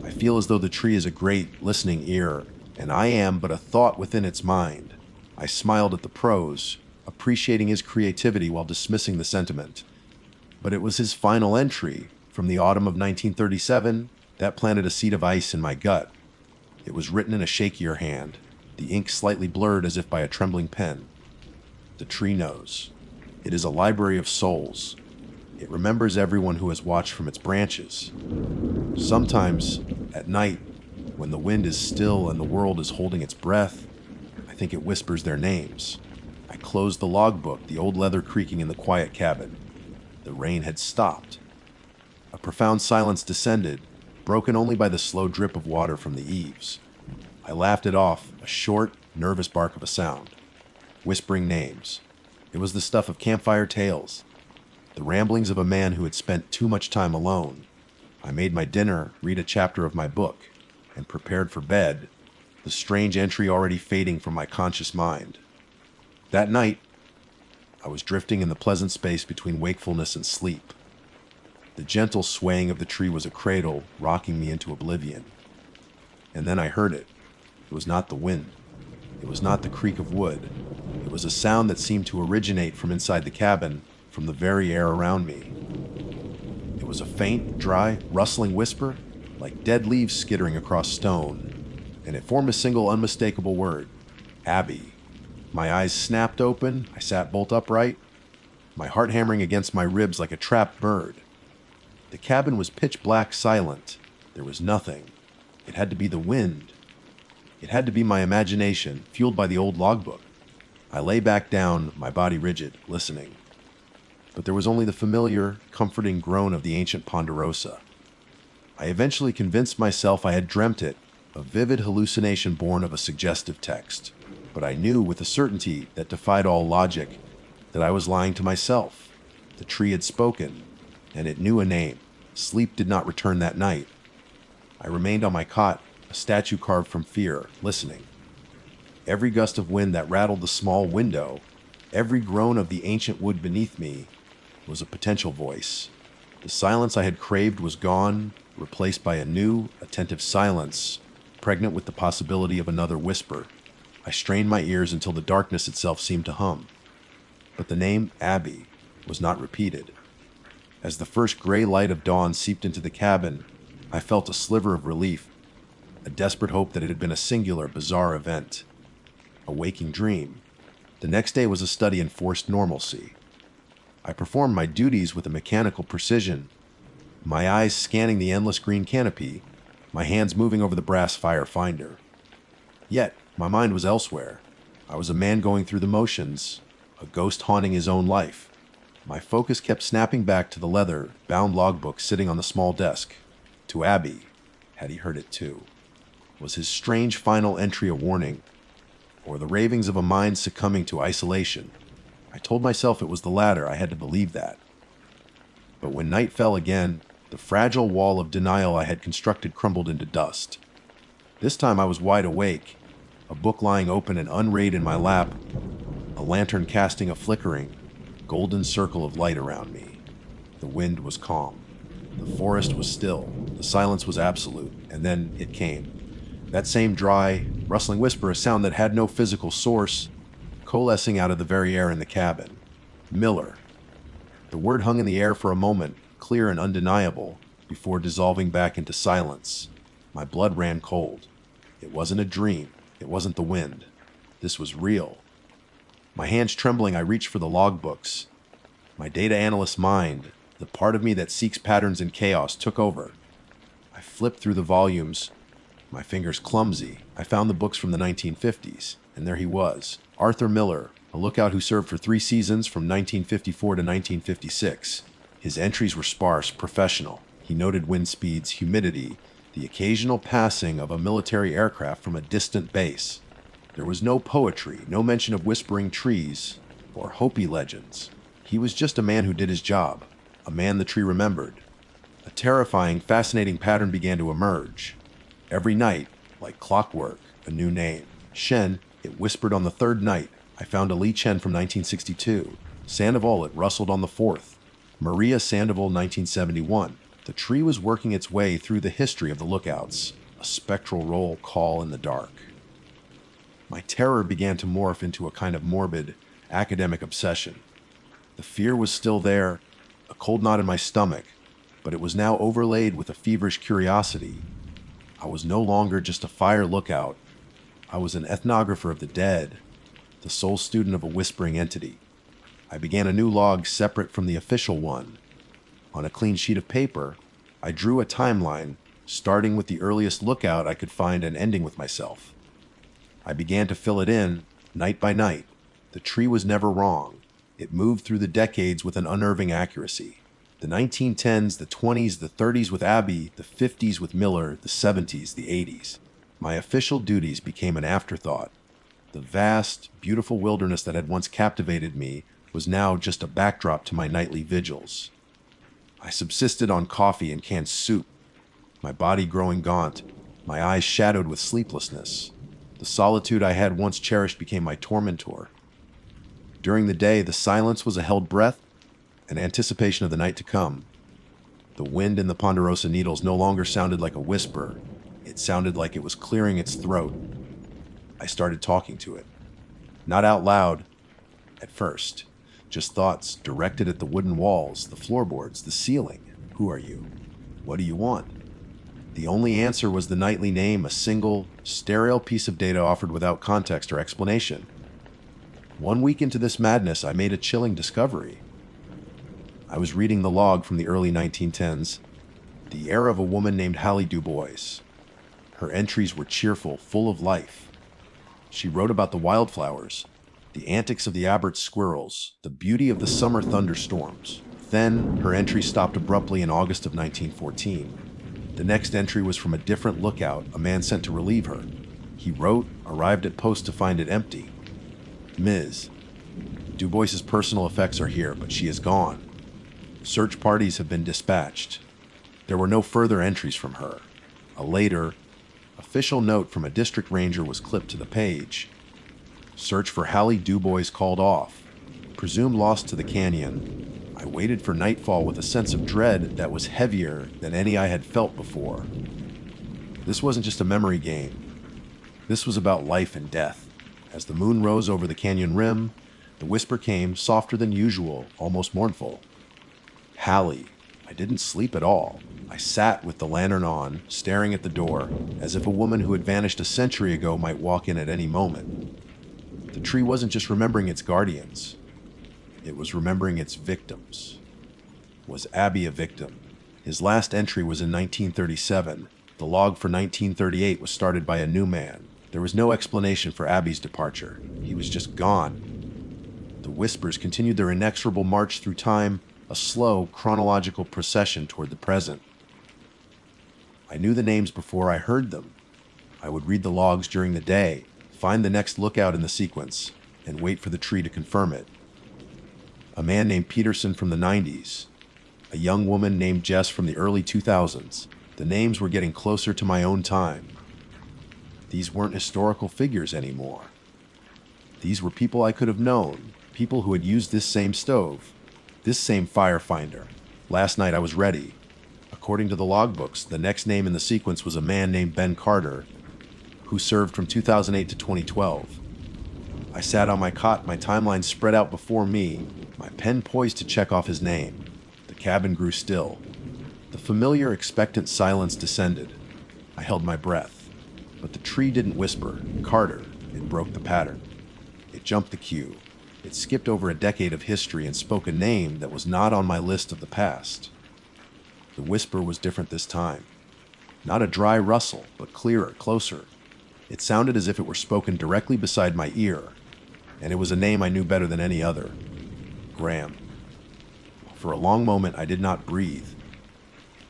I feel as though the tree is a great listening ear, and I am but a thought within its mind. I smiled at the prose, appreciating his creativity while dismissing the sentiment. But it was his final entry, from the autumn of 1937, that planted a seed of ice in my gut. It was written in a shakier hand, the ink slightly blurred as if by a trembling pen. The tree knows. It is a library of souls. It remembers everyone who has watched from its branches. Sometimes, at night, when the wind is still and the world is holding its breath, I think it whispers their names. I closed the logbook, the old leather creaking in the quiet cabin. The rain had stopped. A profound silence descended, broken only by the slow drip of water from the eaves. I laughed it off, a short, nervous bark of a sound. Whispering names. It was the stuff of campfire tales, the ramblings of a man who had spent too much time alone. I made my dinner, read a chapter of my book, and prepared for bed, the strange entry already fading from my conscious mind. That night, I was drifting in the pleasant space between wakefulness and sleep. The gentle swaying of the tree was a cradle, rocking me into oblivion. And then I heard it. It was not the wind. It was not the creak of wood. It was a sound that seemed to originate from inside the cabin, from the very air around me. It was a faint, dry, rustling whisper, like dead leaves skittering across stone, and it formed a single unmistakable word: Abby. My eyes snapped open, I sat bolt upright, my heart hammering against my ribs like a trapped bird. The cabin was pitch black silent. There was nothing. It had to be the wind. It had to be my imagination, fueled by the old logbook. I lay back down, my body rigid, listening. But there was only the familiar, comforting groan of the ancient ponderosa. I eventually convinced myself I had dreamt it, a vivid hallucination born of a suggestive text. But I knew with a certainty that defied all logic that I was lying to myself. The tree had spoken, and it knew a name. Sleep did not return that night. I remained on my cot, a statue carved from fear, listening. Every gust of wind that rattled the small window, every groan of the ancient wood beneath me, was a potential voice. The silence I had craved was gone, replaced by a new, attentive silence, pregnant with the possibility of another whisper. I strained my ears until the darkness itself seemed to hum. But the name Abby was not repeated. As the first gray light of dawn seeped into the cabin, I felt a sliver of relief, a desperate hope that it had been a singular, bizarre event, a waking dream. The next day was a study in forced normalcy. I performed my duties with a mechanical precision, my eyes scanning the endless green canopy, my hands moving over the brass fire finder. Yet, my mind was elsewhere. I was a man going through the motions, a ghost haunting his own life. My focus kept snapping back to the leather-bound logbook sitting on the small desk. To Abby, had he heard it too? Was his strange final entry a warning, or the ravings of a mind succumbing to isolation? I told myself it was the latter. I had to believe that. But when night fell again, The fragile wall of denial I had constructed crumbled into dust. This time I was wide awake, a book lying open and unread in my lap, a lantern casting a flickering, golden circle of light around me. The wind was calm. The forest was still. The silence was absolute. And then it came. That same dry, rustling whisper, a sound that had no physical source, coalescing out of the very air in the cabin. Miller. The word hung in the air for a moment, clear and undeniable, before dissolving back into silence. My blood ran cold. It wasn't a dream. It wasn't the wind. This was real. My hands trembling, I reached for the logbooks. My data analyst mind, the part of me that seeks patterns in chaos, took over. I flipped through the volumes, my fingers clumsy. I found the books from the 1950s, and there he was, Arthur Miller, a lookout who served for 3 seasons from 1954 to 1956. His entries were sparse, professional. He noted wind speeds, humidity, the occasional passing of a military aircraft from a distant base. There was no poetry, no mention of whispering trees or Hopi legends. He was just a man who did his job, a man the tree remembered. A terrifying, fascinating pattern began to emerge. Every night, like clockwork, a new name. Shen, it whispered on the 3rd night. I found a Li Chen from 1962. Sandoval, it rustled on the 4th. Maria Sandoval, 1971. The tree was working its way through the history of the lookouts, a spectral roll call in the dark. My terror began to morph into a kind of morbid, academic obsession. The fear was still there, a cold knot in my stomach, but it was now overlaid with a feverish curiosity. I was no longer just a fire lookout. I was an ethnographer of the dead, the sole student of a whispering entity. I began a new log separate from the official one. On a clean sheet of paper, I drew a timeline, starting with the earliest lookout I could find and ending with myself. I began to fill it in, night by night. The tree was never wrong. It moved through the decades with an unnerving accuracy. The 1910s, the 20s, the 30s with Abby, the 50s with Miller, the 70s, the 80s. My official duties became an afterthought. The vast, beautiful wilderness that had once captivated me was now just a backdrop to my nightly vigils. I subsisted on coffee and canned soup, my body growing gaunt, my eyes shadowed with sleeplessness. The solitude I had once cherished became my tormentor. During the day, the silence was a held breath, an anticipation of the night to come. The wind in the ponderosa needles no longer sounded like a whisper. It sounded like it was clearing its throat. I started talking to it. Not out loud, at first. Just thoughts directed at the wooden walls, the floorboards, the ceiling. Who are you? What do you want? The only answer was the nightly name, a single, sterile piece of data offered without context or explanation. 1 week into this madness, I made a chilling discovery. I was reading the log from the early 1910s, the era of a woman named Hallie Dubois. Her entries were cheerful, full of life. She wrote about the wildflowers, the antics of the Abert squirrels, the beauty of the summer thunderstorms. Then, her entry stopped abruptly in August of 1914. The next entry was from a different lookout, a man sent to relieve her. He wrote, arrived at post to find it empty. Ms. Dubois's personal effects are here, but she is gone. Search parties have been dispatched. There were no further entries from her. A later, official note from a district ranger was clipped to the page. Search for Hallie Dubois called off. Presumed lost to the canyon. I waited for nightfall with a sense of dread that was heavier than any I had felt before. This wasn't just a memory game. This was about life and death. As the moon rose over the canyon rim, the whisper came, softer than usual, almost mournful. Hallie. I didn't sleep at all. I sat with the lantern on, staring at the door, as if a woman who had vanished a century ago might walk in at any moment. The tree wasn't just remembering its guardians. It was remembering its victims. Was Abby a victim? His last entry was in 1937. The log for 1938 was started by a new man. There was no explanation for Abby's departure. He was just gone. The whispers continued their inexorable march through time, a slow, chronological procession toward the present. I knew the names before I heard them. I would read the logs during the day, find the next lookout in the sequence, and wait for the tree to confirm it. A man named Peterson from the 90s. a young woman named Jess from the early 2000s. The names were getting closer to my own time. These weren't historical figures anymore. These were people I could have known, people who had used this same stove, this same fire finder. Last night I was ready. According to the logbooks, the next name in the sequence was a man named Ben Carter, who served from 2008 to 2012. I sat on my cot, my timeline spread out before me, my pen poised to check off his name. The cabin grew still. The familiar, expectant silence descended. I held my breath. But the tree didn't whisper. Carter. It broke the pattern. It jumped the queue. It skipped over a decade of history and spoke a name that was not on my list of the past. The whisper was different this time. Not a dry rustle, but clearer, closer. It sounded as if it were spoken directly beside my ear, and it was a name I knew better than any other. Graham. For a long moment, I did not breathe.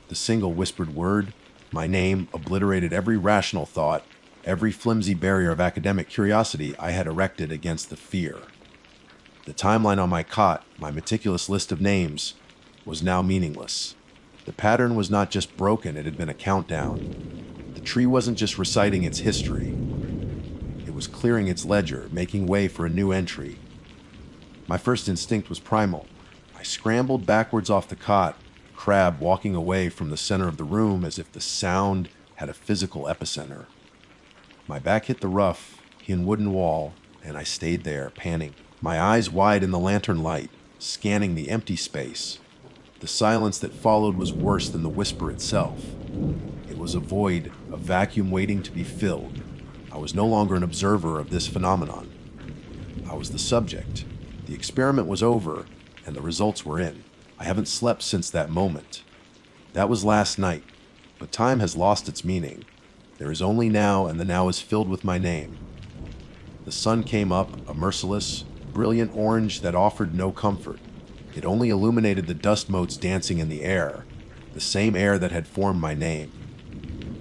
The single whispered word, my name, obliterated every rational thought, every flimsy barrier of academic curiosity I had erected against the fear. The timeline on my cot, my meticulous list of names, was now meaningless. The pattern was not just broken, it had been a countdown. The tree wasn't just reciting its history. It was clearing its ledger, making way for a new entry. My first instinct was primal. I scrambled backwards off the cot, Crab walking away from the center of the room as if the sound had a physical epicenter. My back hit the rough, hewn wooden wall, and I stayed there, panting, my eyes wide in the lantern light, scanning the empty space. The silence that followed was worse than the whisper itself. It was a void, a vacuum waiting to be filled. I was no longer an observer of this phenomenon. I was the subject. The experiment was over, and the results were in. I haven't slept since that moment. That was last night, but time has lost its meaning. There is only now, and the now is filled with my name. The sun came up, a merciless, brilliant orange that offered no comfort. It only illuminated the dust motes dancing in the air, the same air that had formed my name.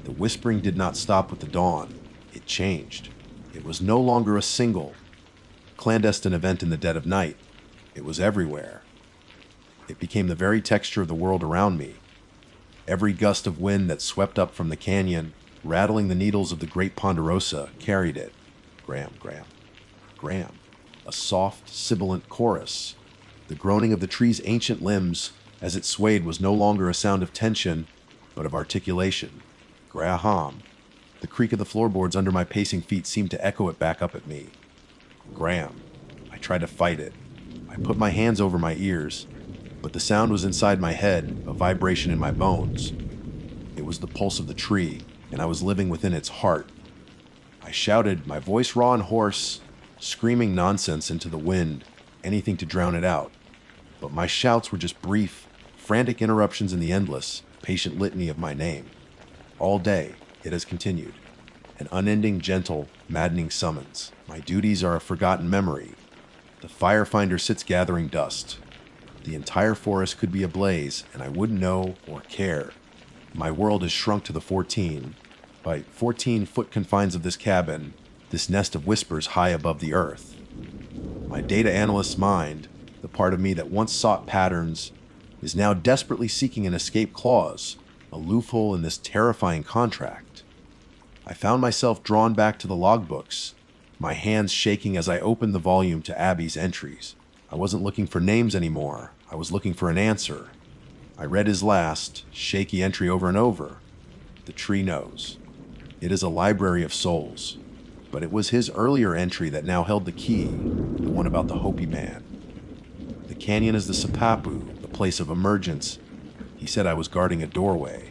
The whispering did not stop with the dawn. It changed. It was no longer a single, clandestine event in the dead of night. It was everywhere. It became the very texture of the world around me. Every gust of wind that swept up from the canyon, rattling the needles of the great ponderosa, carried it. Graham, Graham, Graham. A soft, sibilant chorus. The groaning of the tree's ancient limbs as it swayed was no longer a sound of tension, but of articulation. Graham. The creak of the floorboards under my pacing feet seemed to echo it back up at me. Graham. I tried to fight it. I put my hands over my ears, but the sound was inside my head, a vibration in my bones. It was the pulse of the tree, and I was living within its heart. I shouted, my voice raw and hoarse, screaming nonsense into the wind, anything to drown it out. But my shouts were just brief, frantic interruptions in the endless, patient litany of my name. All day, it has continued. An unending, gentle, maddening summons. My duties are a forgotten memory. The firefinder sits gathering dust. The entire forest could be ablaze, and I wouldn't know or care. My world is shrunk to the 14 by 14-foot confines of this cabin, this nest of whispers high above the earth. My data analyst's mind, the part of me that once sought patterns, is now desperately seeking an escape clause, a loophole in this terrifying contract. I found myself drawn back to the logbooks, my hands shaking as I opened the volume to Abby's entries. I wasn't looking for names anymore. I was looking for an answer. I read his last, shaky entry over and over. The tree knows. It is a library of souls. But it was his earlier entry that now held the key, the one about the Hopi man. The canyon is the Sipapu, the place of emergence. He said I was guarding a doorway.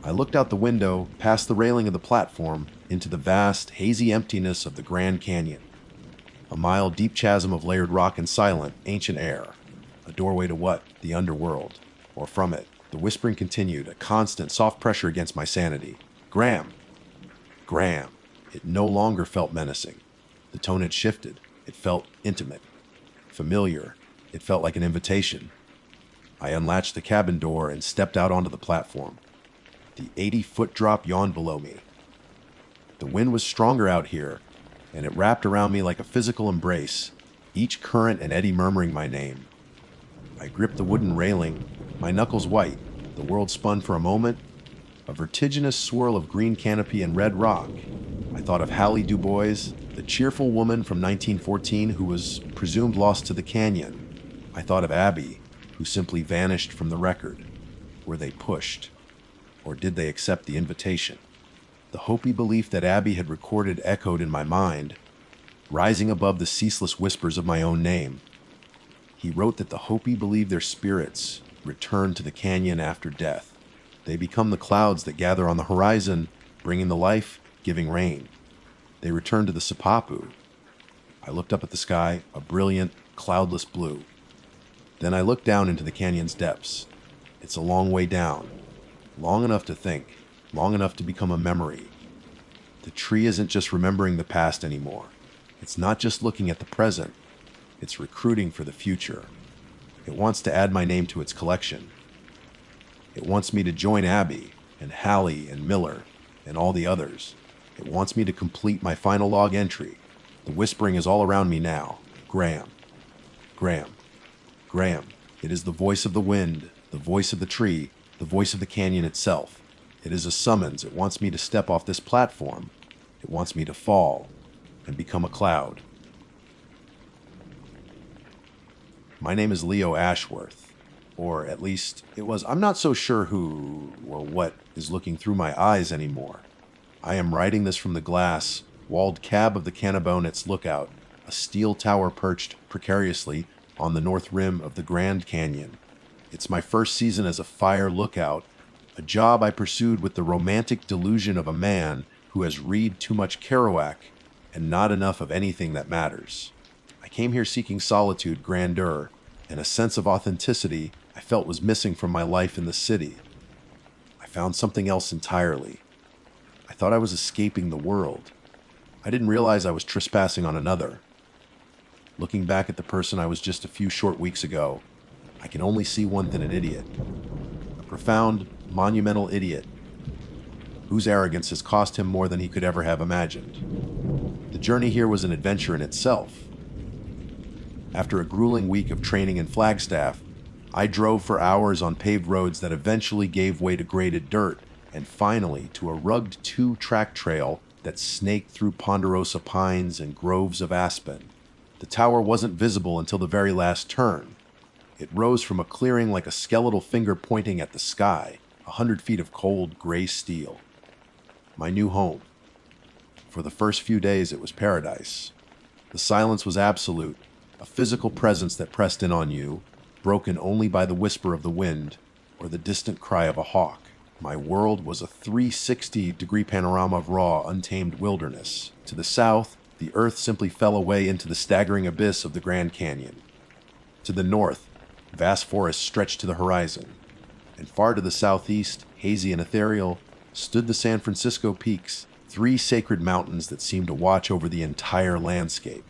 I looked out the window, past the railing of the platform, into the vast, hazy emptiness of the Grand Canyon. A mile-deep chasm of layered rock and silent, ancient air. A doorway to what? The underworld. Or from it. The whispering continued, a constant, soft pressure against my sanity. Graham! Graham! It no longer felt menacing. The tone had shifted. It felt intimate. Familiar. It felt like an invitation. I unlatched the cabin door and stepped out onto the platform. The 80-foot drop yawned below me. The wind was stronger out here, and it wrapped around me like a physical embrace, each current and eddy murmuring my name. I gripped the wooden railing, my knuckles white. The world spun for a moment, a vertiginous swirl of green canopy and red rock. I thought of Hallie Dubois, the cheerful woman from 1914 who was presumed lost to the canyon. I thought of Abby, who simply vanished from the record. Were they pushed? Or did they accept the invitation? The Hopi belief that Abby had recorded echoed in my mind, rising above the ceaseless whispers of my own name. He wrote that the Hopi believe their spirits return to the canyon after death. They become the clouds that gather on the horizon, bringing the life, giving rain. They return to the Sipapu. I looked up at the sky, a brilliant, cloudless blue. Then I looked down into the canyon's depths. It's a long way down, long enough to think, long enough to become a memory. The tree isn't just remembering the past anymore. It's not just looking at the present. It's recruiting for the future. It wants to add my name to its collection. It wants me to join Abby and Hallie and Miller and all the others. It wants me to complete my final log entry. The whispering is all around me now. Graham. Graham. Graham. It is the voice of the wind, the voice of the tree, the voice of the canyon itself. It is a summons. It wants me to step off this platform. It wants me to fall and become a cloud. My name is Leo Ashworth, or at least it was. I'm not so sure who or what is looking through my eyes anymore. I am writing this from the glass, walled cab of the Cannabonet's lookout, a steel tower perched precariously on the north rim of the Grand Canyon. It's my first season as a fire lookout, a job I pursued with the romantic delusion of a man who has read too much Kerouac and not enough of anything that matters. I came here seeking solitude, grandeur, and a sense of authenticity I felt was missing from my life in the city. I found something else entirely. I thought I was escaping the world. I didn't realize I was trespassing on another. Looking back at the person I was just a few short weeks ago, I can only see one thing: an idiot. A profound, monumental idiot whose arrogance has cost him more than he could ever have imagined. The journey here was an adventure in itself. After a grueling week of training in Flagstaff, I drove for hours on paved roads that eventually gave way to graded dirt, and finally to a rugged 2-track trail that snaked through ponderosa pines and groves of aspen. The tower wasn't visible until the very last turn. It rose from a clearing like a skeletal finger pointing at the sky, 100 feet of cold, gray steel. My new home. For the first few days, it was paradise. The silence was absolute, a physical presence that pressed in on you, broken only by the whisper of the wind or the distant cry of a hawk. My world was a 360-degree panorama of raw, untamed wilderness. To the south, the earth simply fell away into the staggering abyss of the Grand Canyon. To the north, vast forests stretched to the horizon. And far to the southeast, hazy and ethereal, stood the San Francisco Peaks, 3 sacred mountains that seemed to watch over the entire landscape.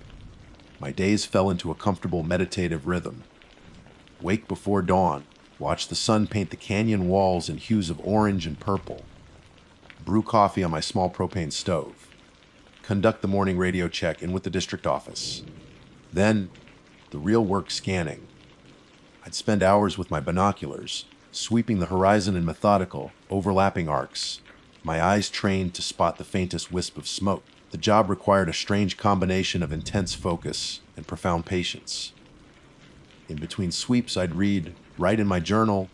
My days fell into a comfortable meditative rhythm. Wake before dawn, watch the sun paint the canyon walls in hues of orange and purple. Brew coffee on my small propane stove. Conduct the morning radio check in with the district office. Then, the real work: scanning. I'd spend hours with my binoculars, sweeping the horizon in methodical, overlapping arcs, my eyes trained to spot the faintest wisp of smoke. The job required a strange combination of intense focus and profound patience. In between sweeps, I'd read, write in my journal,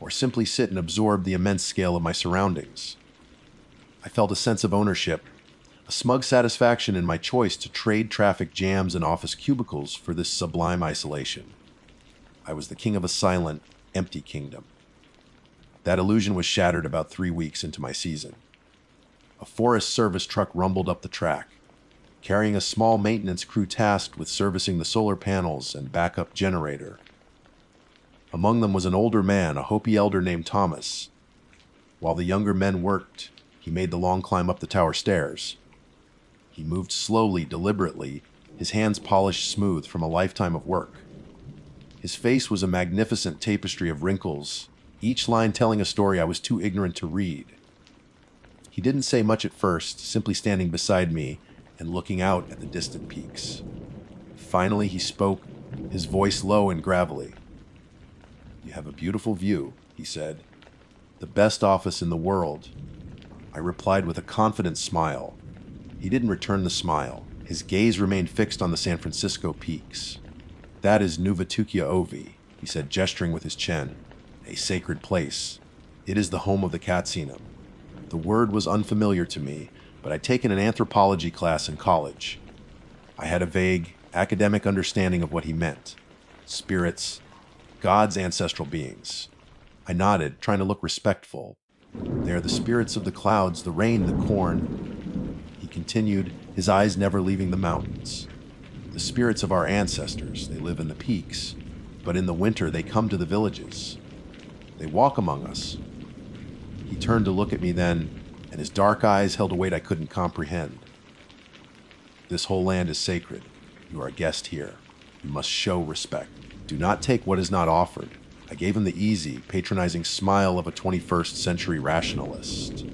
or simply sit and absorb the immense scale of my surroundings. I felt a sense of ownership, a smug satisfaction in my choice to trade traffic jams and office cubicles for this sublime isolation. I was the king of a silent, empty kingdom. That illusion was shattered about 3 weeks into my season. A Forest Service truck rumbled up the track, carrying a small maintenance crew tasked with servicing the solar panels and backup generator. Among them was an older man, a Hopi elder named Thomas. While the younger men worked, he made the long climb up the tower stairs. He moved slowly, deliberately, his hands polished smooth from a lifetime of work. His face was a magnificent tapestry of wrinkles, each line telling a story I was too ignorant to read. He didn't say much at first, simply standing beside me and looking out at the distant peaks. Finally, he spoke, his voice low and gravelly. "You have a beautiful view," he said. "The best office in the world." I replied with a confident smile. He didn't return the smile. His gaze remained fixed on the San Francisco peaks. "That is Nuvatukia Ovi," he said, gesturing with his chin. "A sacred place. It is the home of the Katsinam." The word was unfamiliar to me, but I'd taken an anthropology class in college. I had a vague, academic understanding of what he meant. Spirits, God's ancestral beings. I nodded, trying to look respectful. "They are the spirits of the clouds, the rain, the corn," he continued, his eyes never leaving the mountains. "The spirits of our ancestors, they live in the peaks, but in the winter they come to the villages. They walk among us." He turned to look at me then, and his dark eyes held a weight I couldn't comprehend. "This whole land is sacred. You are a guest here. You must show respect. Do not take what is not offered." I gave him the easy, patronizing smile of a 21st century rationalist.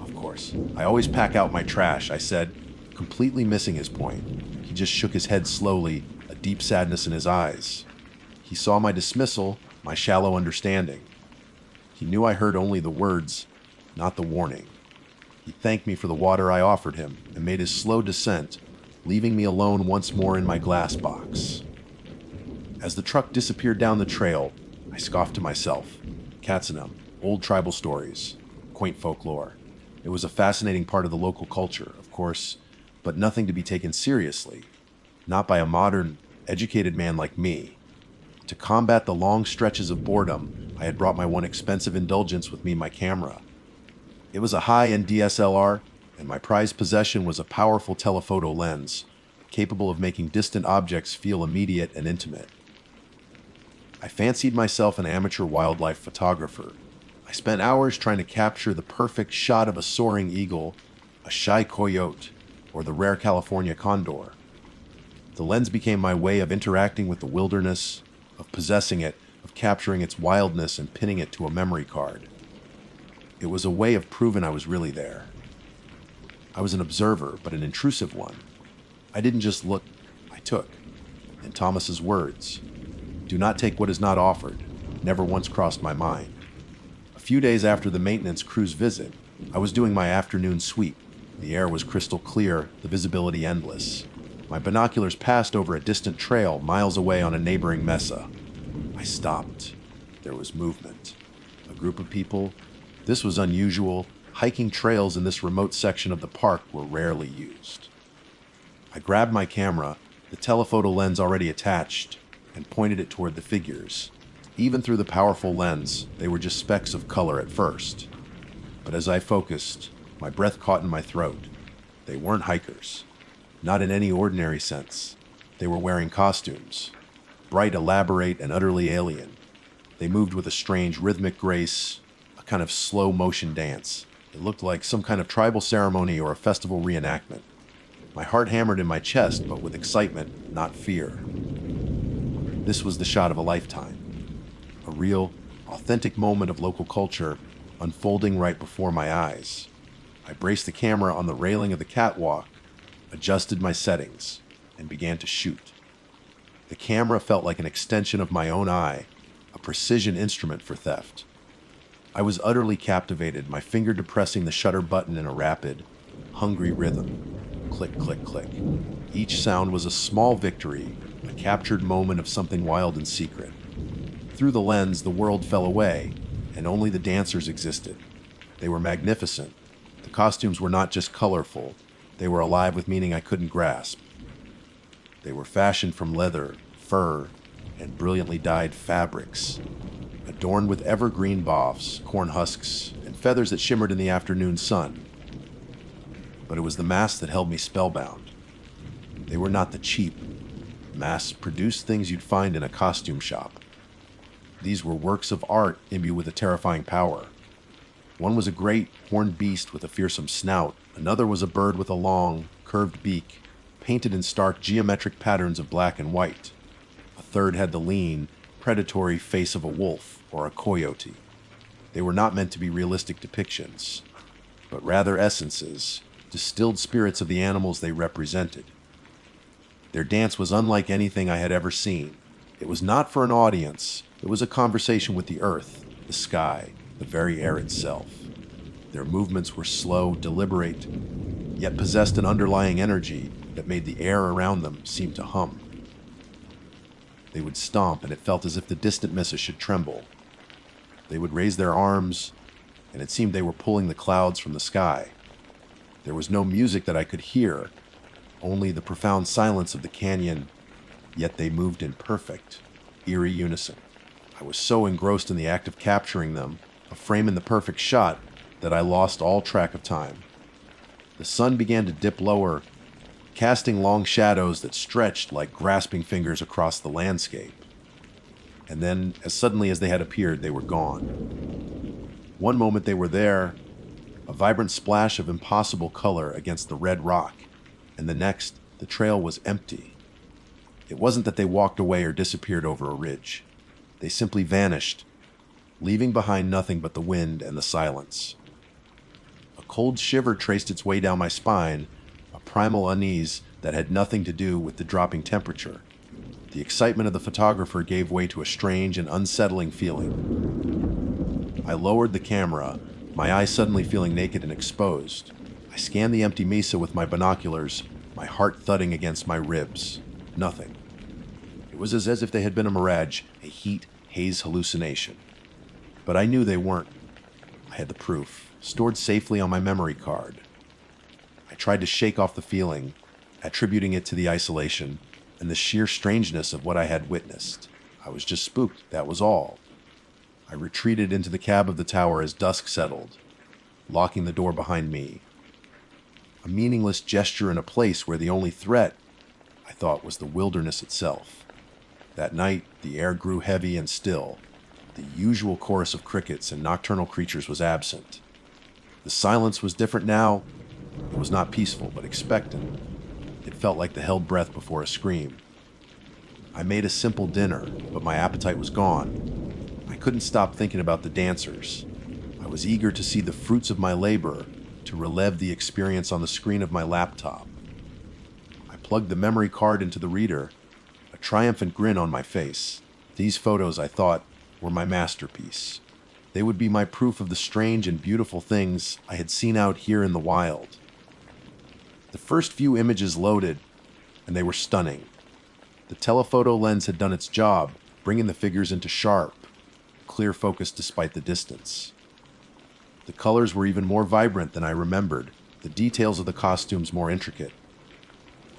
"Of course, I always pack out my trash," I said, completely missing his point. He just shook his head slowly, a deep sadness in his eyes. He saw my dismissal, my shallow understanding. He knew I heard only the words, not the warning. He thanked me for the water I offered him and made his slow descent, leaving me alone once more in my glass box. As the truck disappeared down the trail, I scoffed to myself. Katsinam, old tribal stories, quaint folklore. It was a fascinating part of the local culture, of course, but nothing to be taken seriously. Not by a modern, educated man like me. To combat the long stretches of boredom, I had brought my one expensive indulgence with me, my camera. It was a high-end DSLR, and my prized possession was a powerful telephoto lens, capable of making distant objects feel immediate and intimate. I fancied myself an amateur wildlife photographer. I spent hours trying to capture the perfect shot of a soaring eagle, a shy coyote, or the rare California condor. The lens became my way of interacting with the wilderness, of possessing it, of capturing its wildness and pinning it to a memory card. It was a way of proving I was really there. I was an observer, but an intrusive one. I didn't just look, I took. In Thomas's words, "Do not take what is not offered," never once crossed my mind. A few days after the maintenance crew's visit, I was doing my afternoon sweep. The air was crystal clear, the visibility endless. My binoculars passed over a distant trail miles away on a neighboring mesa. I stopped. There was movement. A group of people. This was unusual. Hiking trails in this remote section of the park were rarely used. I grabbed my camera, the telephoto lens already attached, and pointed it toward the figures. Even through the powerful lens, they were just specks of color at first. But as I focused, my breath caught in my throat. They weren't hikers. Not in any ordinary sense. They were wearing costumes. Bright, elaborate, and utterly alien. They moved with a strange rhythmic grace, a kind of slow motion dance. It looked like some kind of tribal ceremony or a festival reenactment. My heart hammered in my chest, but with excitement, not fear. This was the shot of a lifetime. A real, authentic moment of local culture unfolding right before my eyes. I braced the camera on the railing of the catwalk, adjusted my settings, and began to shoot. The camera felt like an extension of my own eye, a precision instrument for theft. I was utterly captivated, my finger depressing the shutter button in a rapid, hungry rhythm. Click, click, click. Each sound was a small victory, a captured moment of something wild and secret. Through the lens, the world fell away, and only the dancers existed. They were magnificent. The costumes were not just colorful, they were alive with meaning I couldn't grasp. They were fashioned from leather, fur, and brilliantly dyed fabrics, adorned with evergreen boughs, corn husks, and feathers that shimmered in the afternoon sun. But it was the masks that held me spellbound. They were not the cheap, mass-produced things you'd find in a costume shop. These were works of art imbued with a terrifying power. One was a great, horned beast with a fearsome snout. Another was a bird with a long, curved beak, painted in stark geometric patterns of black and white. A third had the lean, predatory face of a wolf or a coyote. They were not meant to be realistic depictions, but rather essences, distilled spirits of the animals they represented. Their dance was unlike anything I had ever seen. It was not for an audience. It was a conversation with the earth, the sky, the very air itself. Their movements were slow, deliberate, yet possessed an underlying energy that made the air around them seem to hum. They would stomp, and it felt as if the distant misses should tremble. They would raise their arms, and it seemed they were pulling the clouds from the sky. There was no music that I could hear, only the profound silence of the canyon, yet they moved in perfect, eerie unison. I was so engrossed in the act of capturing them, of framing the perfect shot, that I lost all track of time. The sun began to dip lower, casting long shadows that stretched like grasping fingers across the landscape. And then, as suddenly as they had appeared, they were gone. One moment they were there, a vibrant splash of impossible color against the red rock, and the next, the trail was empty. It wasn't that they walked away or disappeared over a ridge. They simply vanished, leaving behind nothing but the wind and the silence. A cold shiver traced its way down my spine, a primal unease that had nothing to do with the dropping temperature. The excitement of the photographer gave way to a strange and unsettling feeling. I lowered the camera, my eyes suddenly feeling naked and exposed. I scanned the empty mesa with my binoculars, my heart thudding against my ribs. Nothing. It was as if they had been a mirage, a heat haze hallucination. But I knew they weren't. I had the proof, stored safely on my memory card. I tried to shake off the feeling, attributing it to the isolation and the sheer strangeness of what I had witnessed. I was just spooked, that was all. I retreated into the cab of the tower as dusk settled, locking the door behind me. A meaningless gesture in a place where the only threat, I thought, was the wilderness itself. That night, the air grew heavy and still. The usual chorus of crickets and nocturnal creatures was absent. The silence was different now. It was not peaceful, but expectant. It felt like the held breath before a scream. I made a simple dinner, but my appetite was gone. I couldn't stop thinking about the dancers. I was eager to see the fruits of my labor, to relive the experience on the screen of my laptop. I plugged the memory card into the reader, a triumphant grin on my face. These photos, I thought, were my masterpiece. They would be my proof of the strange and beautiful things I had seen out here in the wild. The first few images loaded, and they were stunning. The telephoto lens had done its job, bringing the figures into sharp, clear focus despite the distance. The colors were even more vibrant than I remembered, the details of the costumes more intricate.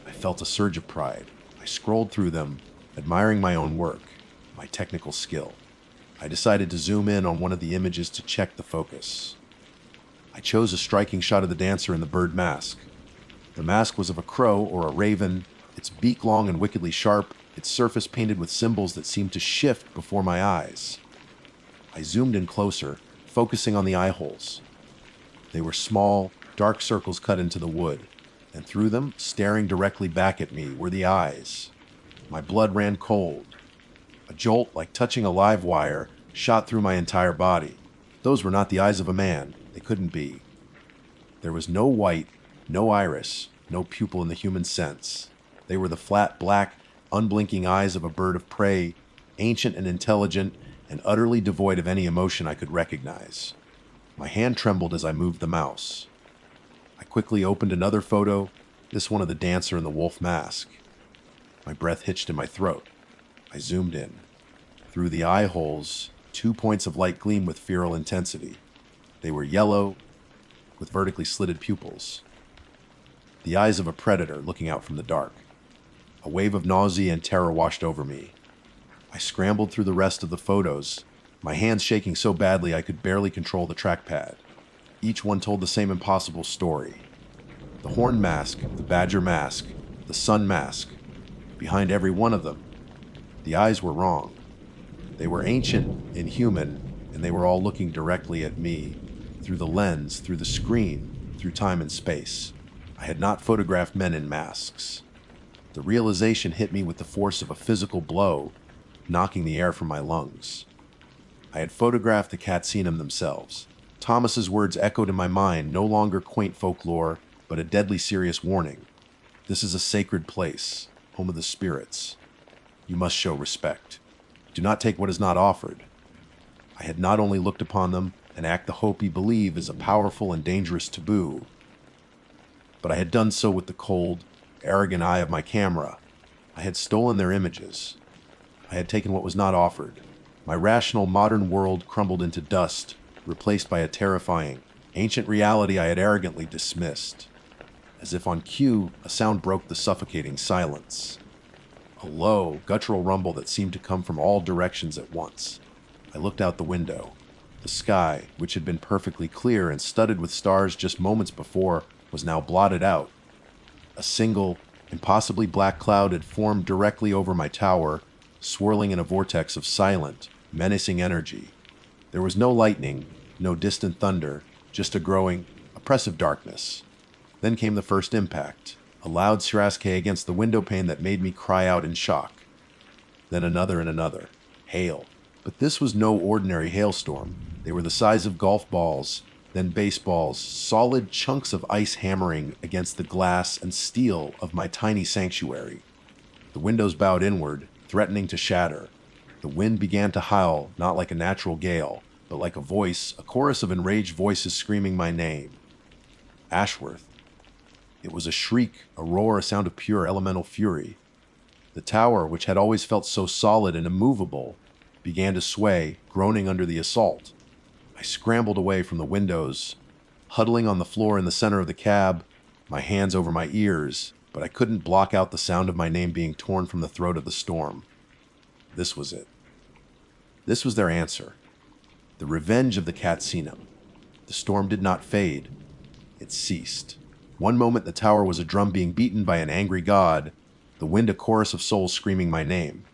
I felt a surge of pride. I scrolled through them, admiring my own work, my technical skill. I decided to zoom in on one of the images to check the focus. I chose a striking shot of the dancer in the bird mask. The mask was of a crow or a raven, its beak long and wickedly sharp, its surface painted with symbols that seemed to shift before my eyes. I zoomed in closer, focusing on the eye holes. They were small, dark circles cut into the wood, and through them, staring directly back at me, were the eyes. My blood ran cold. A jolt, like touching a live wire, shot through my entire body. Those were not the eyes of a man. They couldn't be. There was no white, no iris, no pupil in the human sense. They were the flat, black, unblinking eyes of a bird of prey, ancient and intelligent, and utterly devoid of any emotion I could recognize. My hand trembled as I moved the mouse. I quickly opened another photo, this one of the dancer in the wolf mask. My breath hitched in my throat. I zoomed in. Through the eye holes, 2 points of light gleamed with feral intensity. They were yellow, with vertically slitted pupils. The eyes of a predator looking out from the dark. A wave of nausea and terror washed over me. I scrambled through the rest of the photos, my hands shaking so badly I could barely control the trackpad. Each one told the same impossible story. The horn mask, the badger mask, the sun mask. Behind every one of them, the eyes were wrong. They were ancient, inhuman, and they were all looking directly at me, through the lens, through the screen, through time and space. I had not photographed men in masks. The realization hit me with the force of a physical blow, knocking the air from my lungs. I had photographed the Katsinum themselves. Thomas's words echoed in my mind, no longer quaint folklore, but a deadly serious warning. This is a sacred place, home of the spirits. You must show respect. Do not take what is not offered. I had not only looked upon them and act the hope ye believe is a powerful and dangerous taboo, but I had done so with the cold, arrogant eye of my camera. I had stolen their images. I had taken what was not offered. My rational modern world crumbled into dust, replaced by a terrifying, ancient reality I had arrogantly dismissed. As if on cue, a sound broke the suffocating silence. A low, guttural rumble that seemed to come from all directions at once. I looked out the window. The sky, which had been perfectly clear and studded with stars just moments before, was now blotted out. A single, impossibly black cloud had formed directly over my tower, swirling in a vortex of silent, menacing energy. There was no lightning, no distant thunder, just a growing, oppressive darkness. Then came the first impact, a loud srasque against the window pane that made me cry out in shock. Then another and another. Hail. But this was no ordinary hailstorm. They were the size of golf balls, then baseballs, solid chunks of ice hammering against the glass and steel of my tiny sanctuary. The windows bowed inward, threatening to shatter. The wind began to howl, not like a natural gale, but like a voice, a chorus of enraged voices screaming my name. Ashworth. It was a shriek, a roar, a sound of pure elemental fury. The tower, which had always felt so solid and immovable, began to sway, groaning under the assault. I scrambled away from the windows, huddling on the floor in the center of the cab, my hands over my ears, but I couldn't block out the sound of my name being torn from the throat of the storm. This was it. This was their answer. The revenge of the Catsinum. The storm did not fade. It ceased. One moment the tower was a drum being beaten by an angry god, the wind a chorus of souls screaming my name.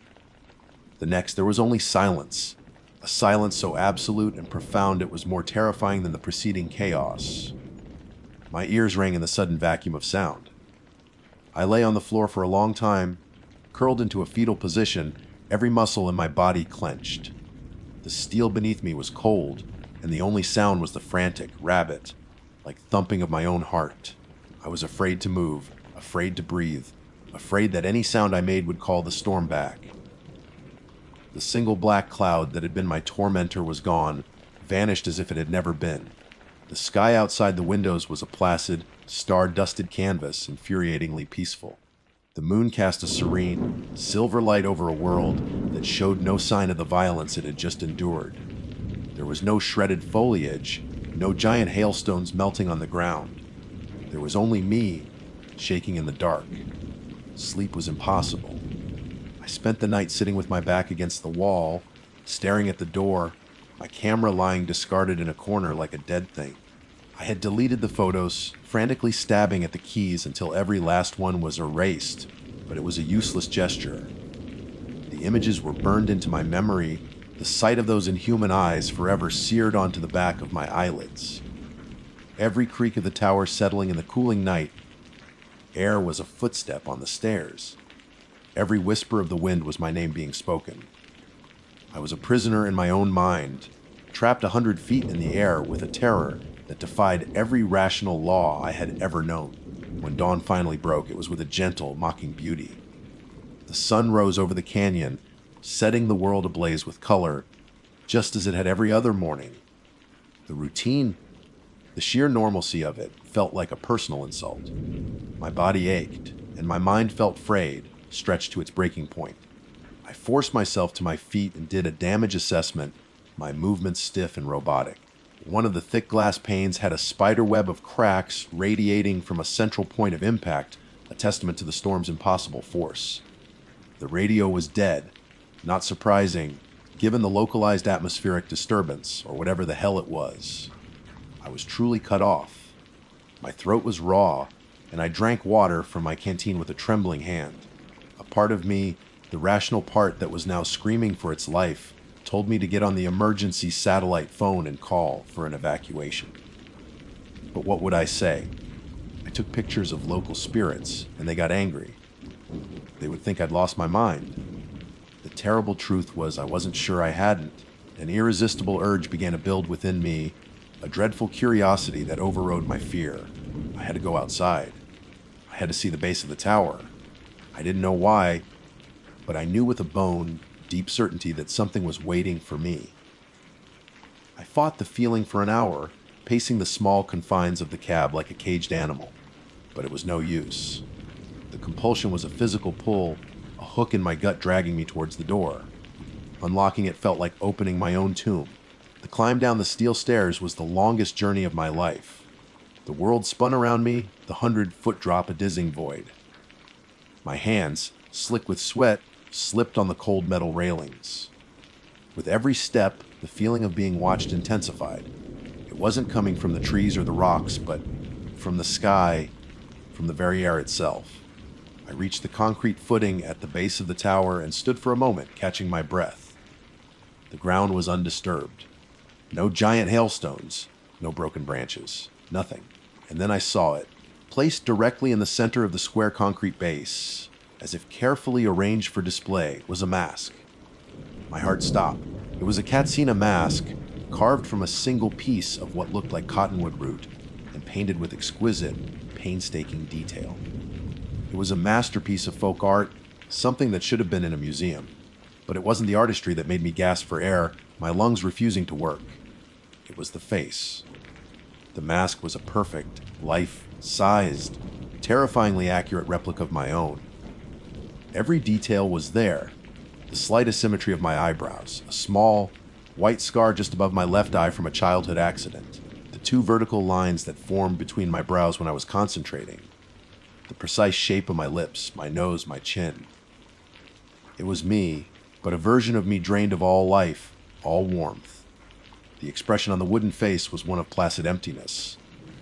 The next there was only silence, a silence so absolute and profound it was more terrifying than the preceding chaos. My ears rang in the sudden vacuum of sound. I lay on the floor for a long time, curled into a fetal position, every muscle in my body clenched. The steel beneath me was cold, and the only sound was the frantic, rabid, like thumping of my own heart. I was afraid to move, afraid to breathe, afraid that any sound I made would call the storm back. The single black cloud that had been my tormentor was gone, vanished as if it had never been. The sky outside the windows was a placid, star-dusted canvas, infuriatingly peaceful. The moon cast a serene, silver light over a world that showed no sign of the violence it had just endured. There was no shredded foliage, no giant hailstones melting on the ground. There was only me, shaking in the dark. Sleep was impossible. I spent the night sitting with my back against the wall, staring at the door, my camera lying discarded in a corner like a dead thing. I had deleted the photos, frantically stabbing at the keys until every last one was erased, but it was a useless gesture. The images were burned into my memory, the sight of those inhuman eyes forever seared onto the back of my eyelids. Every creak of the tower settling in the cooling night air was a footstep on the stairs. Every whisper of the wind was my name being spoken. I was a prisoner in my own mind, trapped 100 feet in the air with a terror that defied every rational law I had ever known. When dawn finally broke, it was with a gentle, mocking beauty. The sun rose over the canyon, setting the world ablaze with color, just as it had every other morning. The routine, the sheer normalcy of it, felt like a personal insult. My body ached, and my mind felt frayed, stretched to its breaking point. I forced myself to my feet and did a damage assessment, my movements stiff and robotic. One of the thick glass panes had a spider web of cracks radiating from a central point of impact, a testament to the storm's impossible force. The radio was dead, not surprising, given the localized atmospheric disturbance, or whatever the hell it was. I was truly cut off. My throat was raw, and I drank water from my canteen with a trembling hand. A part of me, the rational part that was now screaming for its life, told me to get on the emergency satellite phone and call for an evacuation. But what would I say? I took pictures of local spirits, and they got angry. They would think I'd lost my mind. The terrible truth was I wasn't sure I hadn't. An irresistible urge began to build within me, a dreadful curiosity that overrode my fear. I had to go outside. I had to see the base of the tower. I didn't know why, but I knew with a bone, deep certainty that something was waiting for me. I fought the feeling for an hour, pacing the small confines of the cab like a caged animal, but it was no use. The compulsion was a physical pull, a hook in my gut dragging me towards the door. Unlocking it felt like opening my own tomb. The climb down the steel stairs was the longest journey of my life. The world spun around me, the 100-foot drop a dizzying void. My hands, slick with sweat, slipped on the cold metal railings. With every step, the feeling of being watched intensified. It wasn't coming from the trees or the rocks, but from the sky, from the very air itself. I reached the concrete footing at the base of the tower and stood for a moment, catching my breath. The ground was undisturbed. No giant hailstones, no broken branches, nothing. And then I saw it, placed directly in the center of the square concrete base, as if carefully arranged for display, was a mask. My heart stopped. It was a Katsina mask, carved from a single piece of what looked like cottonwood root, and painted with exquisite, painstaking detail. It was a masterpiece of folk art, something that should have been in a museum. But it wasn't the artistry that made me gasp for air, my lungs refusing to work. It was the face. The mask was a perfect, life-sized, terrifyingly accurate replica of my own. Every detail was there. The slight asymmetry of my eyebrows, a small, white scar just above my left eye from a childhood accident, the 2 vertical lines that formed between my brows when I was concentrating, the precise shape of my lips, my nose, my chin. It was me, but a version of me drained of all life, all warmth. The expression on the wooden face was one of placid emptiness.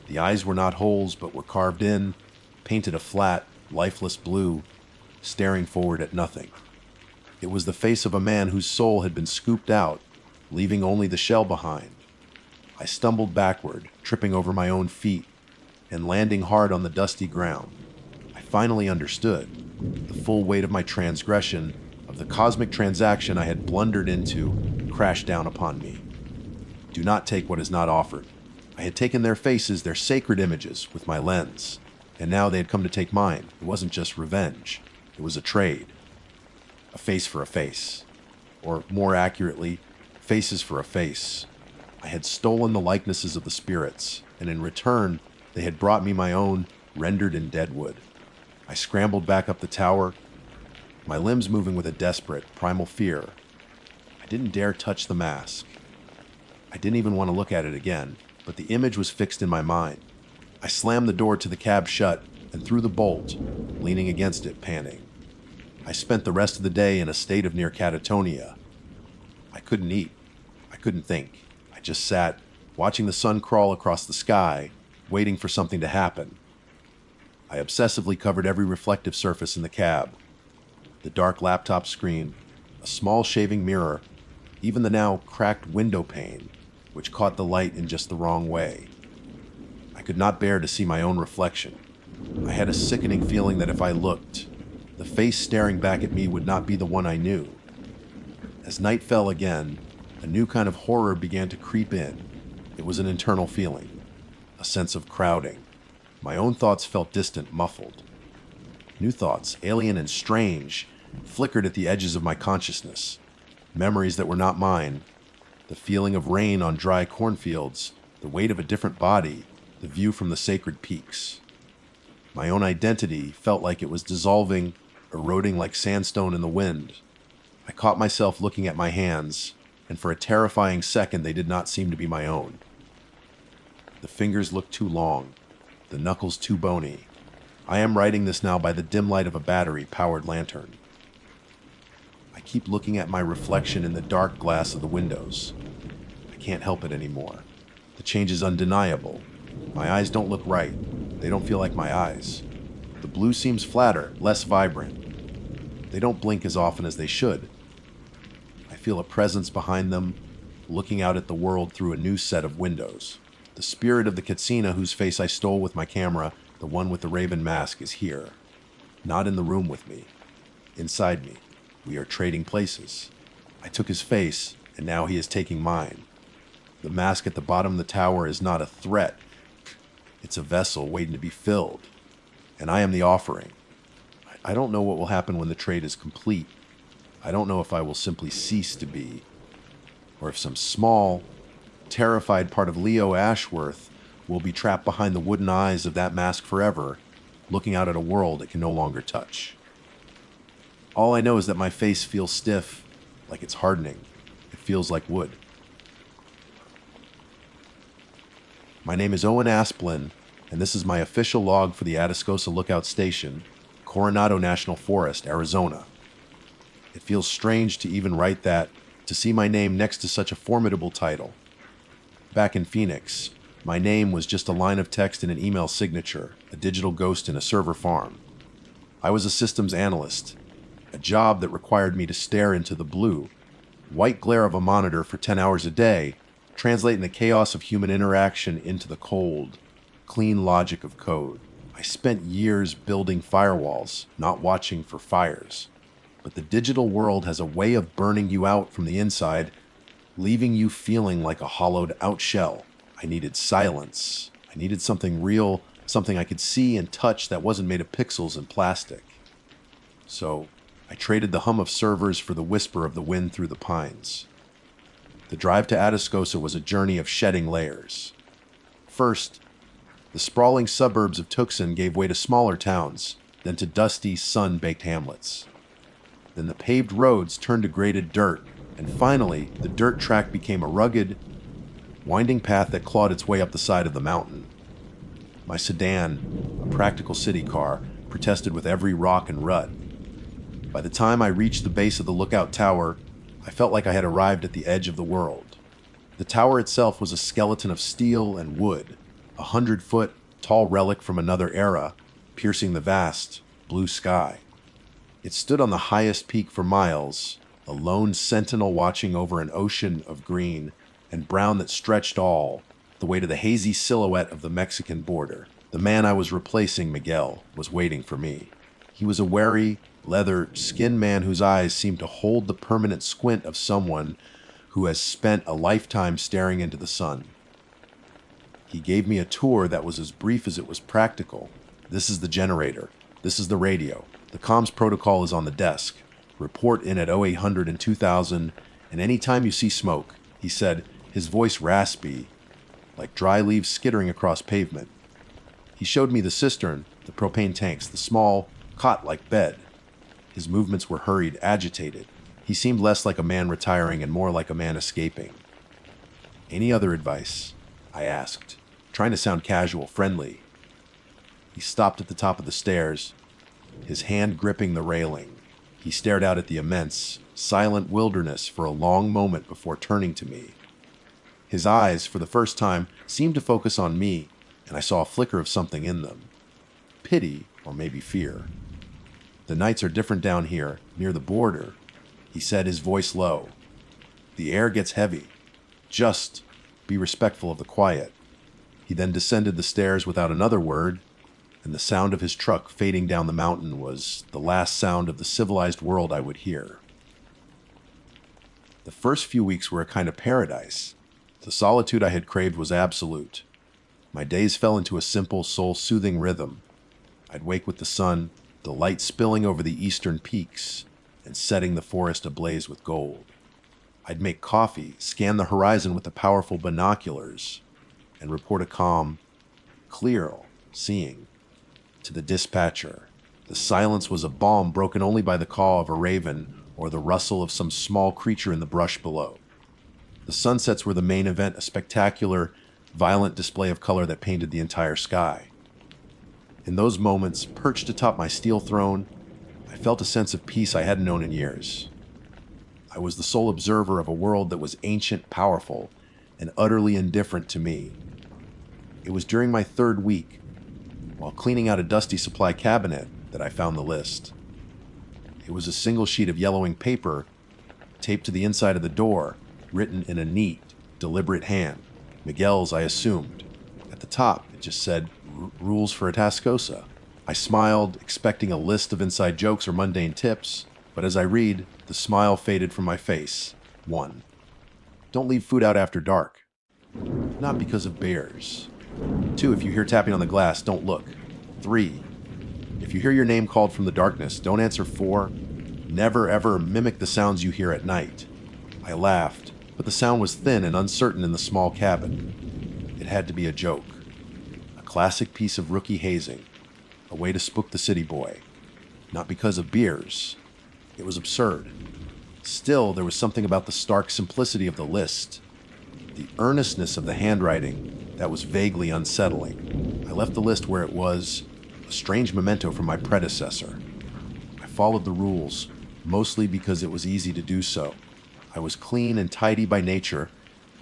The eyes were not holes, but were carved in, painted a flat, lifeless blue, staring forward at nothing. It was the face of a man whose soul had been scooped out, leaving only the shell behind. I stumbled backward, tripping over my own feet, and landing hard on the dusty ground. I finally understood. The full weight of my transgression, of the cosmic transaction I had blundered into, crashed down upon me. Do not take what is not offered. I had taken their faces, their sacred images, with my lens, and now they had come to take mine. It wasn't just revenge. It was a trade. A face for a face. Or, more accurately, faces for a face. I had stolen the likenesses of the spirits, and in return, they had brought me my own, rendered in dead wood. I scrambled back up the tower, my limbs moving with a desperate, primal fear. I didn't dare touch the mask. I didn't even want to look at it again, but the image was fixed in my mind. I slammed the door to the cab shut and threw the bolt, leaning against it, panting. I spent the rest of the day in a state of near catatonia. I couldn't eat. I couldn't think. I just sat, watching the sun crawl across the sky, waiting for something to happen. I obsessively covered every reflective surface in the cab. The dark laptop screen, a small shaving mirror, even the now cracked window pane, which caught the light in just the wrong way. I could not bear to see my own reflection. I had a sickening feeling that if I looked, the face staring back at me would not be the one I knew. As night fell again, a new kind of horror began to creep in. It was an internal feeling, a sense of crowding. My own thoughts felt distant, muffled. New thoughts, alien and strange, flickered at the edges of my consciousness. Memories that were not mine. The feeling of rain on dry cornfields, the weight of a different body, the view from the sacred peaks. My own identity felt like it was dissolving, eroding like sandstone in the wind. I caught myself looking at my hands, and for a terrifying second they did not seem to be my own. The fingers looked too long, the knuckles too bony. I am writing this now by the dim light of a battery-powered lantern. I keep looking at my reflection in the dark glass of the windows. I can't help it anymore. The change is undeniable. My eyes don't look right. They don't feel like my eyes. The blue seems flatter, less vibrant. They don't blink as often as they should. I feel a presence behind them, looking out at the world through a new set of windows. The spirit of the Katsina whose face I stole with my camera, the one with the raven mask, is here. Not in the room with me. Inside me. We are trading places. I took his face, and now he is taking mine. The mask at the bottom of the tower is not a threat. It's a vessel waiting to be filled. And I am the offering. I don't know what will happen when the trade is complete. I don't know if I will simply cease to be, or if some small, terrified part of Leo Ashworth will be trapped behind the wooden eyes of that mask forever, looking out at a world it can no longer touch. All I know is that my face feels stiff, like it's hardening. It feels like wood. My name is Owen Asplin, and this is my official log for the Atascosa Lookout Station, Coronado National Forest, Arizona. It feels strange to even write that, to see my name next to such a formidable title. Back in Phoenix, my name was just a line of text in an email signature, a digital ghost in a server farm. I was a systems analyst, a job that required me to stare into the blue, white glare of a monitor for 10 hours a day, translating the chaos of human interaction into the cold, clean logic of code. I spent years building firewalls, not watching for fires. But the digital world has a way of burning you out from the inside, leaving you feeling like a hollowed out shell. I needed silence. I needed something real, something I could see and touch that wasn't made of pixels and plastic. So I traded the hum of servers for the whisper of the wind through the pines. The drive to Atascosa was a journey of shedding layers. First, the sprawling suburbs of Tucson gave way to smaller towns, then to dusty, sun-baked hamlets. Then the paved roads turned to graded dirt, and finally, the dirt track became a rugged, winding path that clawed its way up the side of the mountain. My sedan, a practical city car, protested with every rock and rut. By the time I reached the base of the lookout tower, I felt like I had arrived at the edge of the world. The tower itself was a skeleton of steel and wood, a 100-foot tall relic from another era, piercing the vast, blue sky. It stood on the highest peak for miles, a lone sentinel watching over an ocean of green and brown that stretched all the way to the hazy silhouette of the Mexican border. The man I was replacing, Miguel, was waiting for me. He was a wary, leather-skinned man whose eyes seemed to hold the permanent squint of someone who has spent a lifetime staring into the sun. He gave me a tour that was as brief as it was practical. This is the generator. This is the radio. The comms protocol is on the desk. Report in at 0800 and 2000, and any time you see smoke, he said, his voice raspy, like dry leaves skittering across pavement. He showed me the cistern, the propane tanks, the small, cot-like bed. His movements were hurried, agitated. He seemed less like a man retiring and more like a man escaping. Any other advice? I asked, trying to sound casual, friendly. He stopped at the top of the stairs, his hand gripping the railing. He stared out at the immense, silent wilderness for a long moment before turning to me. His eyes, for the first time, seemed to focus on me, and I saw a flicker of something in them. Pity, or maybe fear. The nights are different down here, near the border, he said, his voice low. The air gets heavy. Just be respectful of the quiet. He then descended the stairs without another word, and the sound of his truck fading down the mountain was the last sound of the civilized world I would hear. The first few weeks were a kind of paradise. The solitude I had craved was absolute. My days fell into a simple, soul-soothing rhythm. I'd wake with the sun, the light spilling over the eastern peaks and setting the forest ablaze with gold. I'd make coffee, scan the horizon with the powerful binoculars, and report a calm, clear seeing to the dispatcher. The silence was a balm broken only by the caw of a raven or the rustle of some small creature in the brush below. The sunsets were the main event, a spectacular, violent display of color that painted the entire sky. In those moments, perched atop my steel throne, I felt a sense of peace I hadn't known in years. I was the sole observer of a world that was ancient, powerful, and utterly indifferent to me. It was during my third week, while cleaning out a dusty supply cabinet, that I found the list. It was a single sheet of yellowing paper taped to the inside of the door, written in a neat, deliberate hand. Miguel's, I assumed. At the top, it just said, Rules for Atascosa. I smiled, expecting a list of inside jokes or mundane tips, but as I read, the smile faded from my face. 1. Don't leave food out after dark. Not because of bears. 2. If you hear tapping on the glass, don't look. 3. If you hear your name called from the darkness, don't answer. 4. Never ever mimic the sounds you hear at night. I laughed, but the sound was thin and uncertain in the small cabin. It had to be a joke. A classic piece of rookie hazing. A way to spook the city boy. Not because of beers. It was absurd. Still, there was something about the stark simplicity of the list. The earnestness of the handwriting that was vaguely unsettling. I left the list where it was, a strange memento from my predecessor. I followed the rules, mostly because it was easy to do so. I was clean and tidy by nature,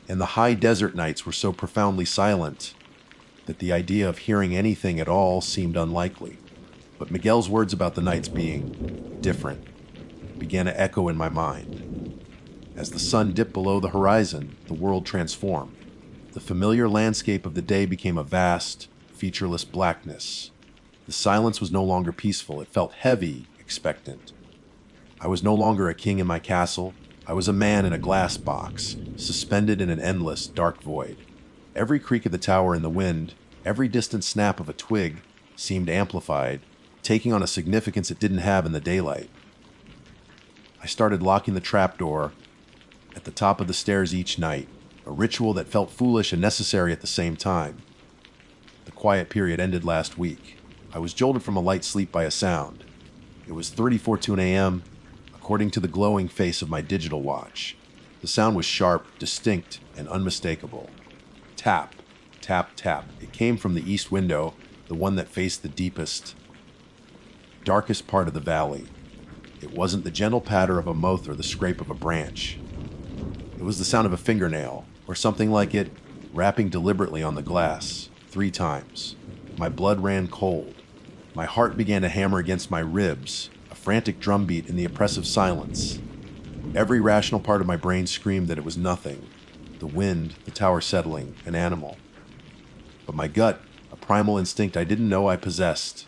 and the high desert nights were so profoundly silent that the idea of hearing anything at all seemed unlikely. But Miguel's words about the nights being different began to echo in my mind. As the sun dipped below the horizon, the world transformed. The familiar landscape of the day became a vast, featureless blackness. The silence was no longer peaceful. It felt heavy, expectant. I was no longer a king in my castle. I was a man in a glass box, suspended in an endless, dark void. Every creak of the tower in the wind, every distant snap of a twig, seemed amplified, taking on a significance it didn't have in the daylight. I started locking the trapdoor at the top of the stairs each night, a ritual that felt foolish and necessary at the same time. The quiet period ended last week. I was jolted from a light sleep by a sound. It was 3:42 a.m., according to the glowing face of my digital watch. The sound was sharp, distinct, and unmistakable. Tap, tap, tap. It came from the east window, the one that faced the deepest, darkest part of the valley. It wasn't the gentle patter of a moth or the scrape of a branch. It was the sound of a fingernail, or something like it, rapping deliberately on the glass, 3 times. My blood ran cold. My heart began to hammer against my ribs, a frantic drumbeat in the oppressive silence. Every rational part of my brain screamed that it was nothing. The wind, the tower settling, an animal. But my gut, a primal instinct I didn't know I possessed,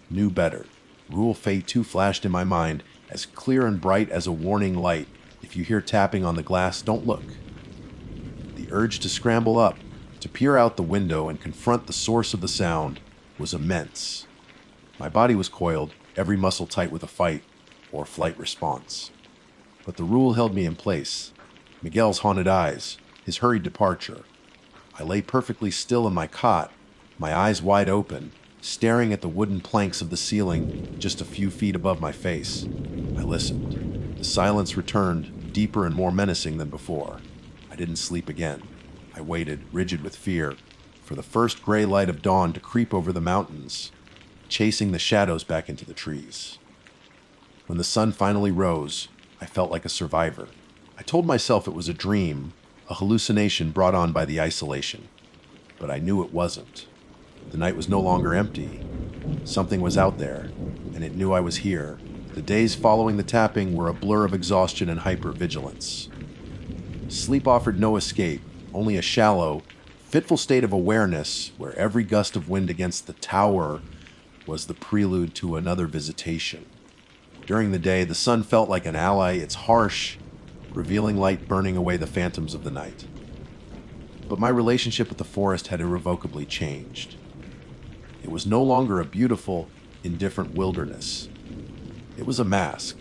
knew better. Rule Fate 2 flashed in my mind, as clear and bright as a warning light. If you hear tapping on the glass, don't look. The urge to scramble up, to peer out the window and confront the source of the sound, was immense. My body was coiled, every muscle tight with a fight or flight response. But the rule held me in place. Miguel's haunted eyes, his hurried departure. I lay perfectly still in my cot, my eyes wide open, staring at the wooden planks of the ceiling just a few feet above my face. I listened. The silence returned, deeper and more menacing than before. I didn't sleep again. I waited, rigid with fear, for the first gray light of dawn to creep over the mountains, chasing the shadows back into the trees. When the sun finally rose, I felt like a survivor. I told myself it was a dream, a hallucination brought on by the isolation. But I knew it wasn't. The night was no longer empty. Something was out there, and it knew I was here. The days following the tapping were a blur of exhaustion and hypervigilance. Sleep offered no escape, only a shallow, fitful state of awareness where every gust of wind against the tower was the prelude to another visitation. During the day, the sun felt like an ally, its harsh, revealing light burning away the phantoms of the night. But my relationship with the forest had irrevocably changed. It was no longer a beautiful, indifferent wilderness. It was a mask.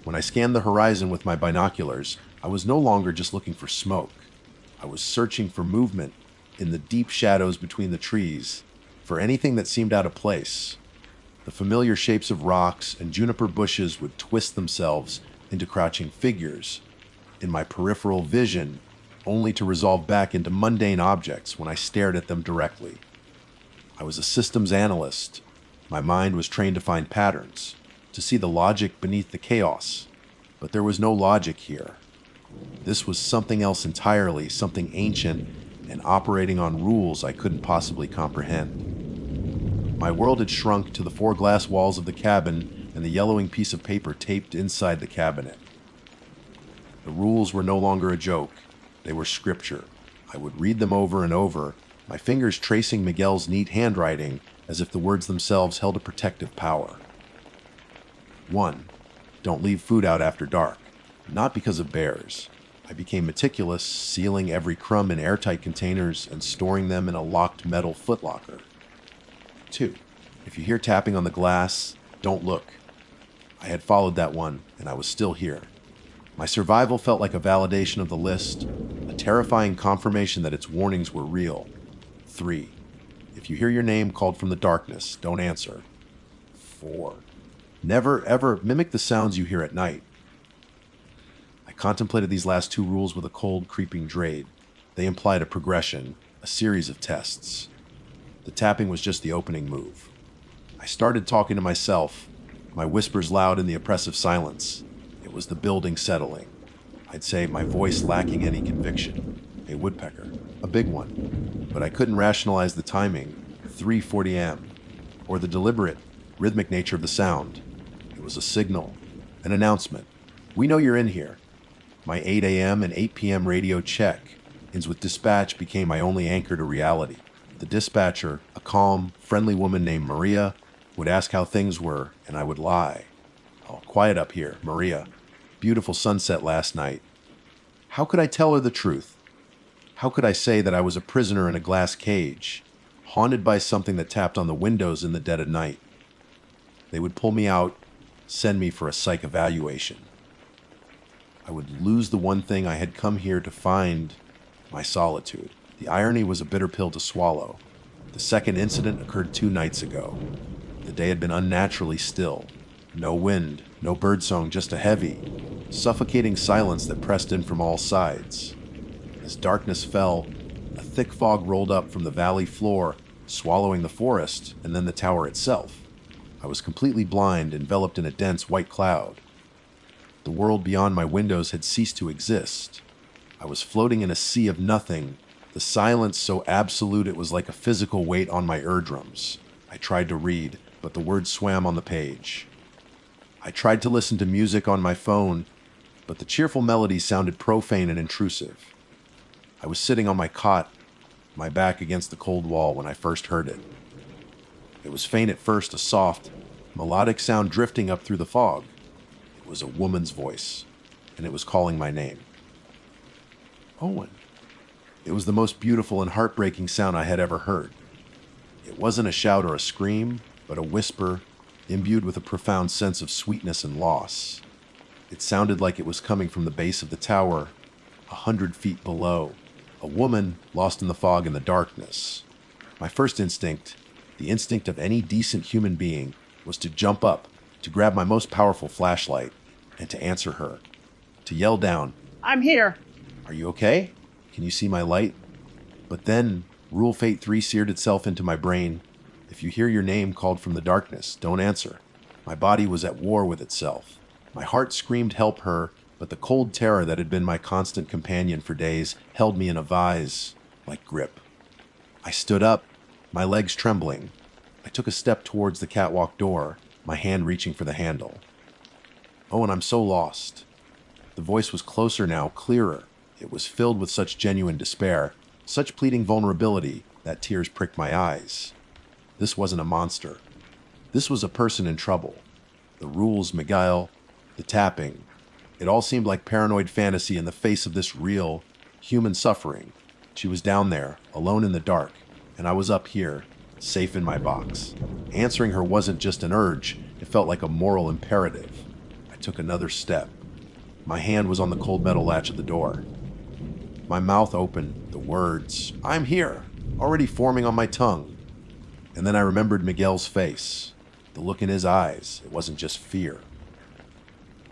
When I scanned the horizon with my binoculars, I was no longer just looking for smoke. I was searching for movement in the deep shadows between the trees, for anything that seemed out of place. The familiar shapes of rocks and juniper bushes would twist themselves into crouching figures in my peripheral vision, only to resolve back into mundane objects when I stared at them directly. I was a systems analyst. My mind was trained to find patterns, to see the logic beneath the chaos. But there was no logic here. This was something else entirely, something ancient and operating on rules I couldn't possibly comprehend. My world had shrunk to the 4 glass walls of the cabin and the yellowing piece of paper taped inside the cabinet. The rules were no longer a joke. They were scripture. I would read them over and over, my fingers tracing Miguel's neat handwriting as if the words themselves held a protective power. 1. Don't leave food out after dark. Not because of bears. I became meticulous, sealing every crumb in airtight containers and storing them in a locked metal footlocker. 2. If you hear tapping on the glass, don't look. I had followed that one, and I was still here. My survival felt like a validation of the list, a terrifying confirmation that its warnings were real. 3. If you hear your name called from the darkness, don't answer. 4. Never, ever mimic the sounds you hear at night. I contemplated these last 2 rules with a cold, creeping dread. They implied a progression, a series of tests. The tapping was just the opening move. I started talking to myself, my whispers loud in the oppressive silence. It was the building settling. I'd say my voice lacking any conviction. A woodpecker, a big one. But I couldn't rationalize the timing, 3:40 a.m., or the deliberate, rhythmic nature of the sound. It was a signal, an announcement. We know you're in here. My 8 a.m. and 8 p.m. radio check-ins with dispatch became my only anchor to reality. The dispatcher, a calm, friendly woman named Maria, would ask how things were, and I would lie. Oh, quiet up here, Maria. Beautiful sunset last night. How could I tell her the truth? How could I say that I was a prisoner in a glass cage, haunted by something that tapped on the windows in the dead of night? They would pull me out, send me for a psych evaluation. I would lose the one thing I had come here to find, my solitude. The irony was a bitter pill to swallow. The second incident occurred 2 nights ago. The day had been unnaturally still. No wind, no birdsong, just a heavy, suffocating silence that pressed in from all sides. As darkness fell, a thick fog rolled up from the valley floor, swallowing the forest and then the tower itself. I was completely blind, enveloped in a dense white cloud. The world beyond my windows had ceased to exist. I was floating in a sea of nothing, the silence so absolute it was like a physical weight on my eardrums. I tried to read, but the words swam on the page. I tried to listen to music on my phone, but the cheerful melody sounded profane and intrusive. I was sitting on my cot, my back against the cold wall when I first heard it. It was faint at first, a soft, melodic sound drifting up through the fog. It was a woman's voice, and it was calling my name. Owen. It was the most beautiful and heartbreaking sound I had ever heard. It wasn't a shout or a scream, but a whisper, imbued with a profound sense of sweetness and loss. It sounded like it was coming from the base of the tower, 100 feet below, a woman lost in the fog and the darkness. My first instinct, the instinct of any decent human being, was to jump up, to grab my most powerful flashlight, and to answer her, to yell down, "I'm here." "Are you okay? Can you see my light?" But then, Rule Fate 3 seared itself into my brain. If you hear your name called from the darkness, don't answer. My body was at war with itself. My heart screamed help her, but the cold terror that had been my constant companion for days held me in a vise, like grip. I stood up, my legs trembling. I took a step towards the catwalk door, my hand reaching for the handle. Oh, and I'm so lost. The voice was closer now, clearer. It was filled with such genuine despair, such pleading vulnerability, that tears pricked my eyes. This wasn't a monster. This was a person in trouble. The rules, Miguel, the tapping, it all seemed like paranoid fantasy in the face of this real, human suffering. She was down there, alone in the dark, and I was up here, safe in my box. Answering her wasn't just an urge, it felt like a moral imperative. I took another step. My hand was on the cold metal latch of the door. My mouth opened, the words, "I'm here," already forming on my tongue. And then I remembered Miguel's face, the look in his eyes. It wasn't just fear.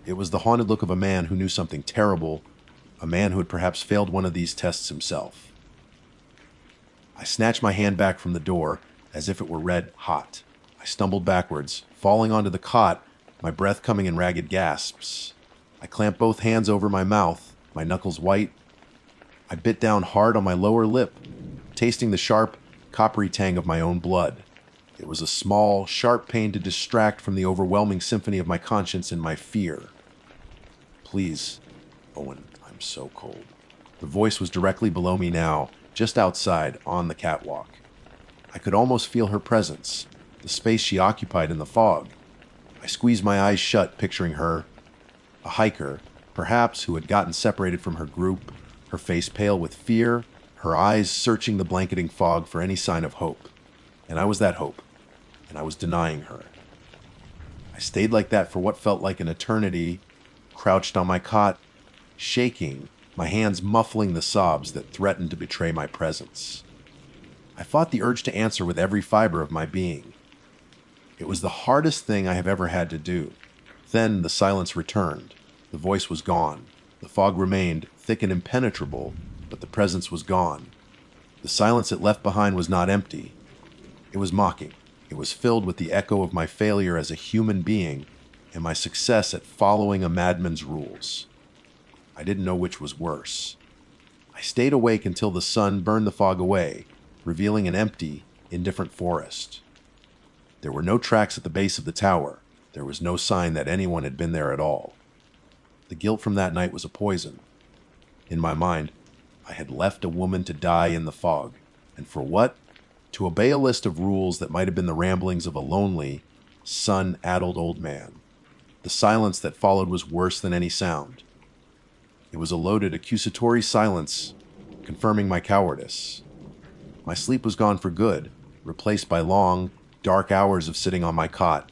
It was the haunted look of a man who knew something terrible, a man who had perhaps failed one of these tests himself. I snatched my hand back from the door, as if it were red hot. I stumbled backwards, falling onto the cot, my breath coming in ragged gasps. I clamped both hands over my mouth, my knuckles white. I bit down hard on my lower lip, tasting the sharp, coppery tang of my own blood. It was a small, sharp pain to distract from the overwhelming symphony of my conscience and my fear. "Please, Owen, I'm so cold." The voice was directly below me now, just outside, on the catwalk. I could almost feel her presence, the space she occupied in the fog. I squeezed my eyes shut, picturing her, a hiker, perhaps, who had gotten separated from her group, her face pale with fear, her eyes searching the blanketing fog for any sign of hope. And I was that hope, and I was denying her. I stayed like that for what felt like an eternity, crouched on my cot, shaking, my hands muffling the sobs that threatened to betray my presence. I fought the urge to answer with every fiber of my being. It was the hardest thing I have ever had to do. Then the silence returned. The voice was gone. The fog remained, thick and impenetrable, but the presence was gone. The silence it left behind was not empty. It was mocking. It was filled with the echo of my failure as a human being and my success at following a madman's rules. I didn't know which was worse. I stayed awake until the sun burned the fog away, revealing an empty, indifferent forest. There were no tracks at the base of the tower. There was no sign that anyone had been there at all. The guilt from that night was a poison. In my mind, I had left a woman to die in the fog. And for what? To obey a list of rules that might have been the ramblings of a lonely, sun-addled old man. The silence that followed was worse than any sound. It was a loaded, accusatory silence, confirming my cowardice. My sleep was gone for good, replaced by long, dark hours of sitting on my cot,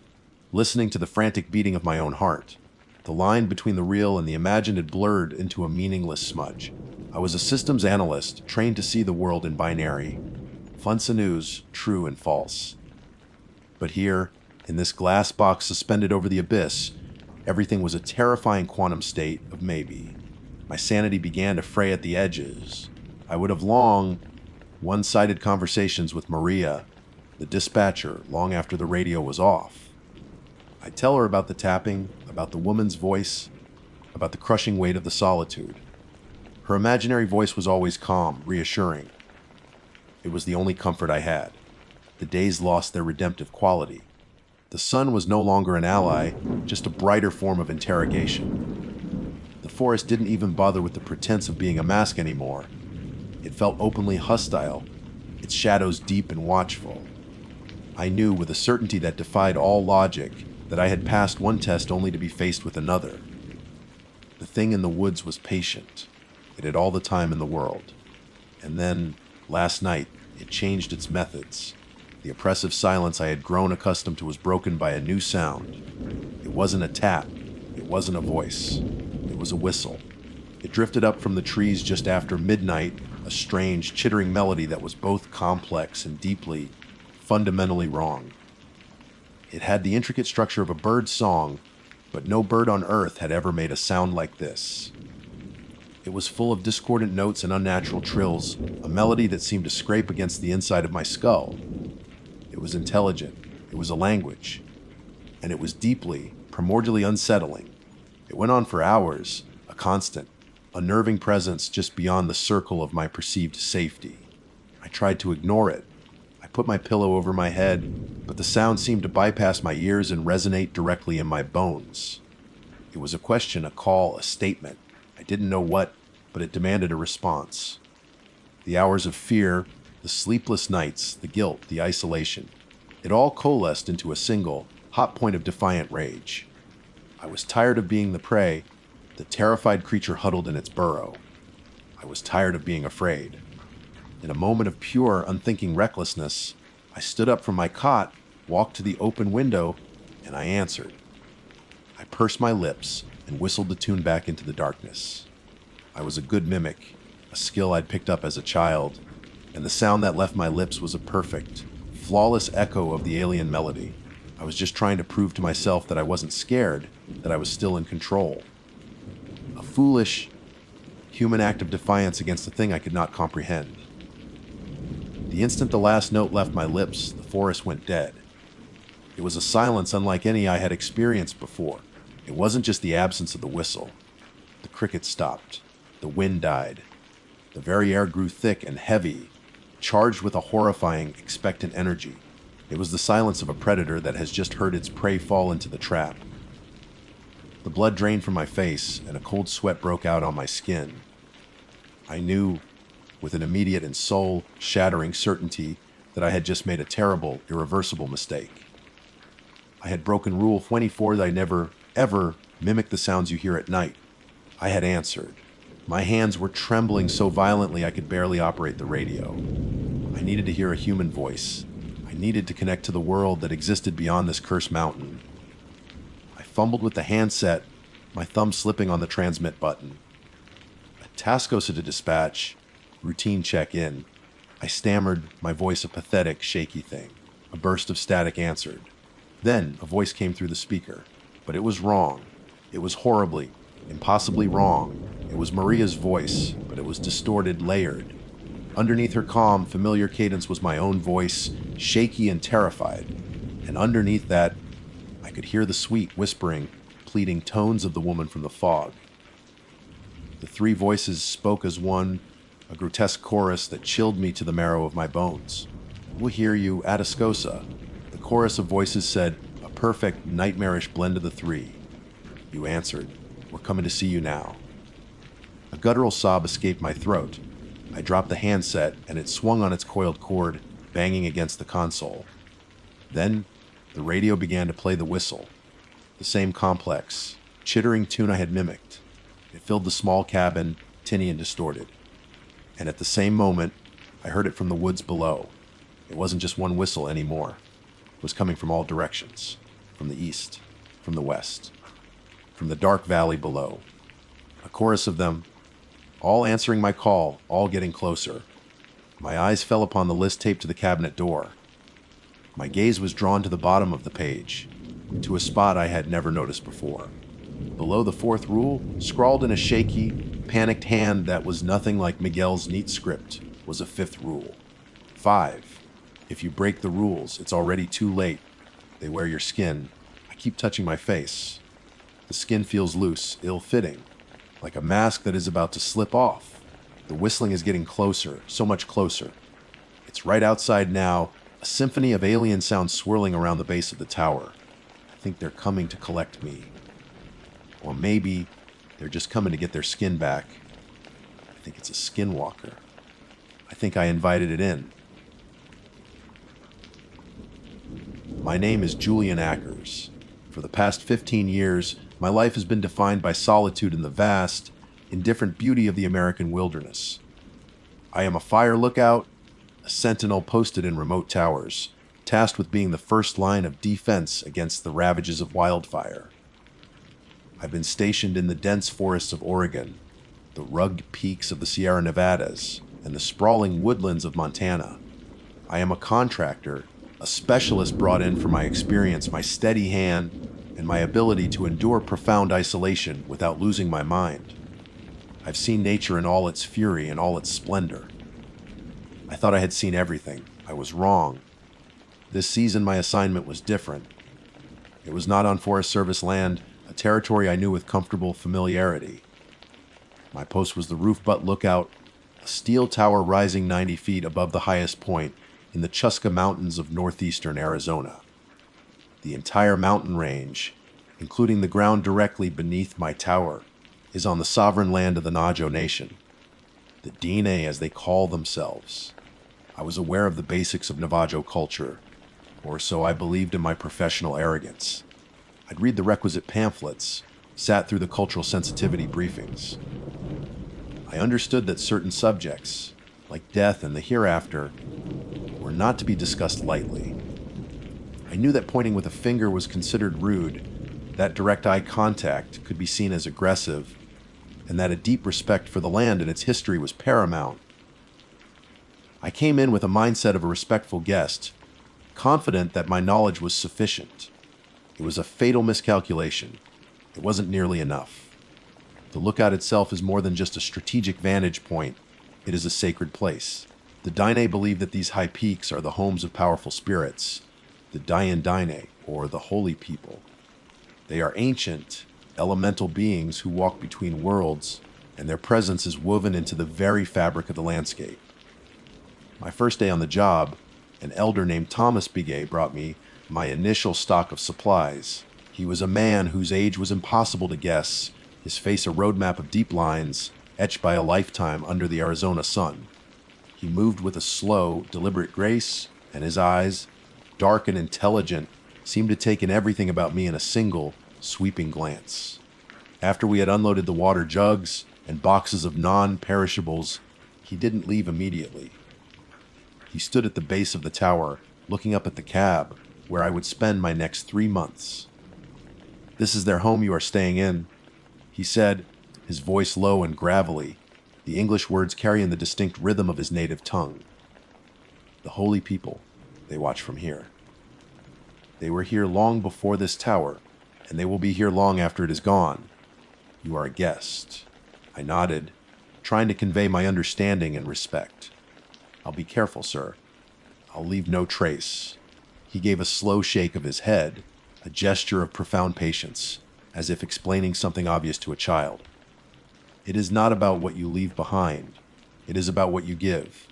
listening to the frantic beating of my own heart. The line between the real and the imagined had blurred into a meaningless smudge. I was a systems analyst, trained to see the world in binary. Funsa news, true and false. But here, in this glass box suspended over the abyss, everything was a terrifying quantum state of maybe. My sanity began to fray at the edges. I would have long, one-sided conversations with Maria, the dispatcher, long after the radio was off. I'd tell her about the tapping, about the woman's voice, about the crushing weight of the solitude. Her imaginary voice was always calm, reassuring. It was the only comfort I had. The days lost their redemptive quality. The sun was no longer an ally, just a brighter form of interrogation. The forest didn't even bother with the pretense of being a mask anymore. It felt openly hostile, its shadows deep and watchful. I knew with a certainty that defied all logic that I had passed one test only to be faced with another. The thing in the woods was patient. It had all the time in the world. And then, last night, it changed its methods. The oppressive silence I had grown accustomed to was broken by a new sound. It wasn't a tap. It wasn't a voice. It was a whistle. It drifted up from the trees just after midnight, a strange, chittering melody that was both complex and deeply, fundamentally wrong. It had the intricate structure of a bird's song, but no bird on earth had ever made a sound like this. It was full of discordant notes and unnatural trills, a melody that seemed to scrape against the inside of my skull. It was intelligent. It was a language. And it was deeply, primordially unsettling. It went on for hours, a constant, unnerving presence just beyond the circle of my perceived safety. I tried to ignore it. I put my pillow over my head, but the sound seemed to bypass my ears and resonate directly in my bones. It was a question, a call, a statement. I didn't know what, but it demanded a response. The hours of fear, the sleepless nights, the guilt, the isolation, it all coalesced into a single, hot point of defiant rage. I was tired of being the prey, the terrified creature huddled in its burrow. I was tired of being afraid. In a moment of pure, unthinking recklessness, I stood up from my cot, walked to the open window, and I answered. I pursed my lips and whistled the tune back into the darkness. I was a good mimic, a skill I'd picked up as a child, and the sound that left my lips was a perfect, flawless echo of the alien melody. I was just trying to prove to myself that I wasn't scared, that I was still in control. A foolish, human act of defiance against a thing I could not comprehend. The instant the last note left my lips, the forest went dead. It was a silence unlike any I had experienced before. It wasn't just the absence of the whistle. The crickets stopped. The wind died. The very air grew thick and heavy, charged with a horrifying, expectant energy. It was the silence of a predator that has just heard its prey fall into the trap. The blood drained from my face, and a cold sweat broke out on my skin. I knew, with an immediate and soul-shattering certainty, that I had just made a terrible, irreversible mistake. I had broken Rule 24 that I never, ever mimic the sounds you hear at night. I had answered. My hands were trembling so violently I could barely operate the radio. I needed to hear a human voice. I needed to connect to the world that existed beyond this cursed mountain. fumbled with the handset, my thumb slipping on the transmit button. Tascosa to dispatch. Routine check-in. I stammered, my voice a pathetic, shaky thing. A burst of static answered. Then a voice came through the speaker. But it was wrong. It was horribly, impossibly wrong. It was Maria's voice, but it was distorted, layered. Underneath her calm, familiar cadence was my own voice, shaky and terrified. And underneath that, I could hear the sweet, whispering, pleading tones of the woman from the fog. The three voices spoke as one, a grotesque chorus that chilled me to the marrow of my bones. "We'll hear you, Atascosa." The chorus of voices said, a perfect, nightmarish blend of the three. You answered, "We're coming to see you now." A guttural sob escaped my throat. I dropped the handset, and it swung on its coiled cord, banging against the console. Then, the radio began to play the whistle. The same complex, chittering tune I had mimicked. It filled the small cabin, tinny and distorted. And at the same moment, I heard it from the woods below. It wasn't just one whistle anymore. It was coming from all directions. From the east, from the west, from the dark valley below. A chorus of them, all answering my call, all getting closer. My eyes fell upon the list taped to the cabinet door. My gaze was drawn to the bottom of the page, to a spot I had never noticed before. Below the fourth rule, scrawled in a shaky, panicked hand that was nothing like Miguel's neat script, was a fifth rule. 5. If you break the rules, it's already too late. They wear your skin. I keep touching my face. The skin feels loose, ill-fitting, like a mask that is about to slip off. The whistling is getting closer, so much closer. It's right outside now, a symphony of alien sounds swirling around the base of the tower. I think they're coming to collect me. Or maybe they're just coming to get their skin back. I think it's a skinwalker. I think I invited it in. My name is Julian Ackers. For the past 15 years, my life has been defined by solitude in the vast, indifferent beauty of the American wilderness. I am a fire lookout, a sentinel posted in remote towers, tasked with being the first line of defense against the ravages of wildfire. I've been stationed in the dense forests of Oregon, the rugged peaks of the Sierra Nevadas, and the sprawling woodlands of Montana. I am a contractor, a specialist brought in for my experience, my steady hand, and my ability to endure profound isolation without losing my mind. I've seen nature in all its fury and all its splendor. I thought I had seen everything. I was wrong. This season, my assignment was different. It was not on Forest Service land, a territory I knew with comfortable familiarity. My post was the roof butt lookout, a steel tower rising 90 feet above the highest point in the Chuska Mountains of northeastern Arizona. The entire mountain range, including the ground directly beneath my tower, is on the sovereign land of the Navajo Nation, the Dine as they call themselves. I was aware of the basics of Navajo culture, or so I believed in my professional arrogance. I'd read the requisite pamphlets, sat through the cultural sensitivity briefings. I understood that certain subjects, like death and the hereafter, were not to be discussed lightly. I knew that pointing with a finger was considered rude, that direct eye contact could be seen as aggressive, and that a deep respect for the land and its history was paramount. I came in with a mindset of a respectful guest, confident that my knowledge was sufficient. It was a fatal miscalculation. It wasn't nearly enough. The lookout itself is more than just a strategic vantage point. It is a sacred place. The Dine believe that these high peaks are the homes of powerful spirits, the Dayan Dine, or the holy people. They are ancient, elemental beings who walk between worlds, and their presence is woven into the very fabric of the landscape. My first day on the job, an elder named Thomas Bigay brought me my initial stock of supplies. He was a man whose age was impossible to guess, his face a roadmap of deep lines, etched by a lifetime under the Arizona sun. He moved with a slow, deliberate grace, and his eyes, dark and intelligent, seemed to take in everything about me in a single, sweeping glance. After we had unloaded the water jugs and boxes of non-perishables, he didn't leave immediately. He stood at the base of the tower, looking up at the cab, where I would spend my next 3 months. This is their home you are staying in, he said, his voice low and gravelly, the English words carrying the distinct rhythm of his native tongue. The holy people, they watch from here. They were here long before this tower, and they will be here long after it is gone. You are a guest. I nodded, trying to convey my understanding and respect. I'll be careful, sir. I'll leave no trace. He gave a slow shake of his head, a gesture of profound patience, as if explaining something obvious to a child. It is not about what you leave behind. It is about what you give.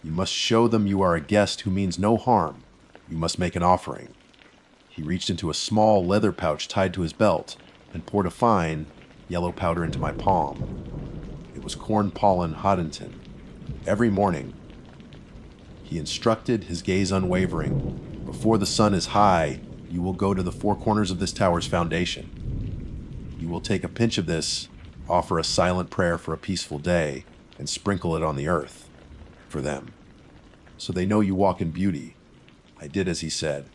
You must show them you are a guest who means no harm. You must make an offering. He reached into a small leather pouch tied to his belt and poured a fine, yellow powder into my palm. It was corn pollen Hoddenton. Every morning, he instructed, his gaze unwavering, before the sun is high, you will go to the four corners of this tower's foundation. You will take a pinch of this, offer a silent prayer for a peaceful day, and sprinkle it on the earth, for them. So they know you walk in beauty. I did as he said.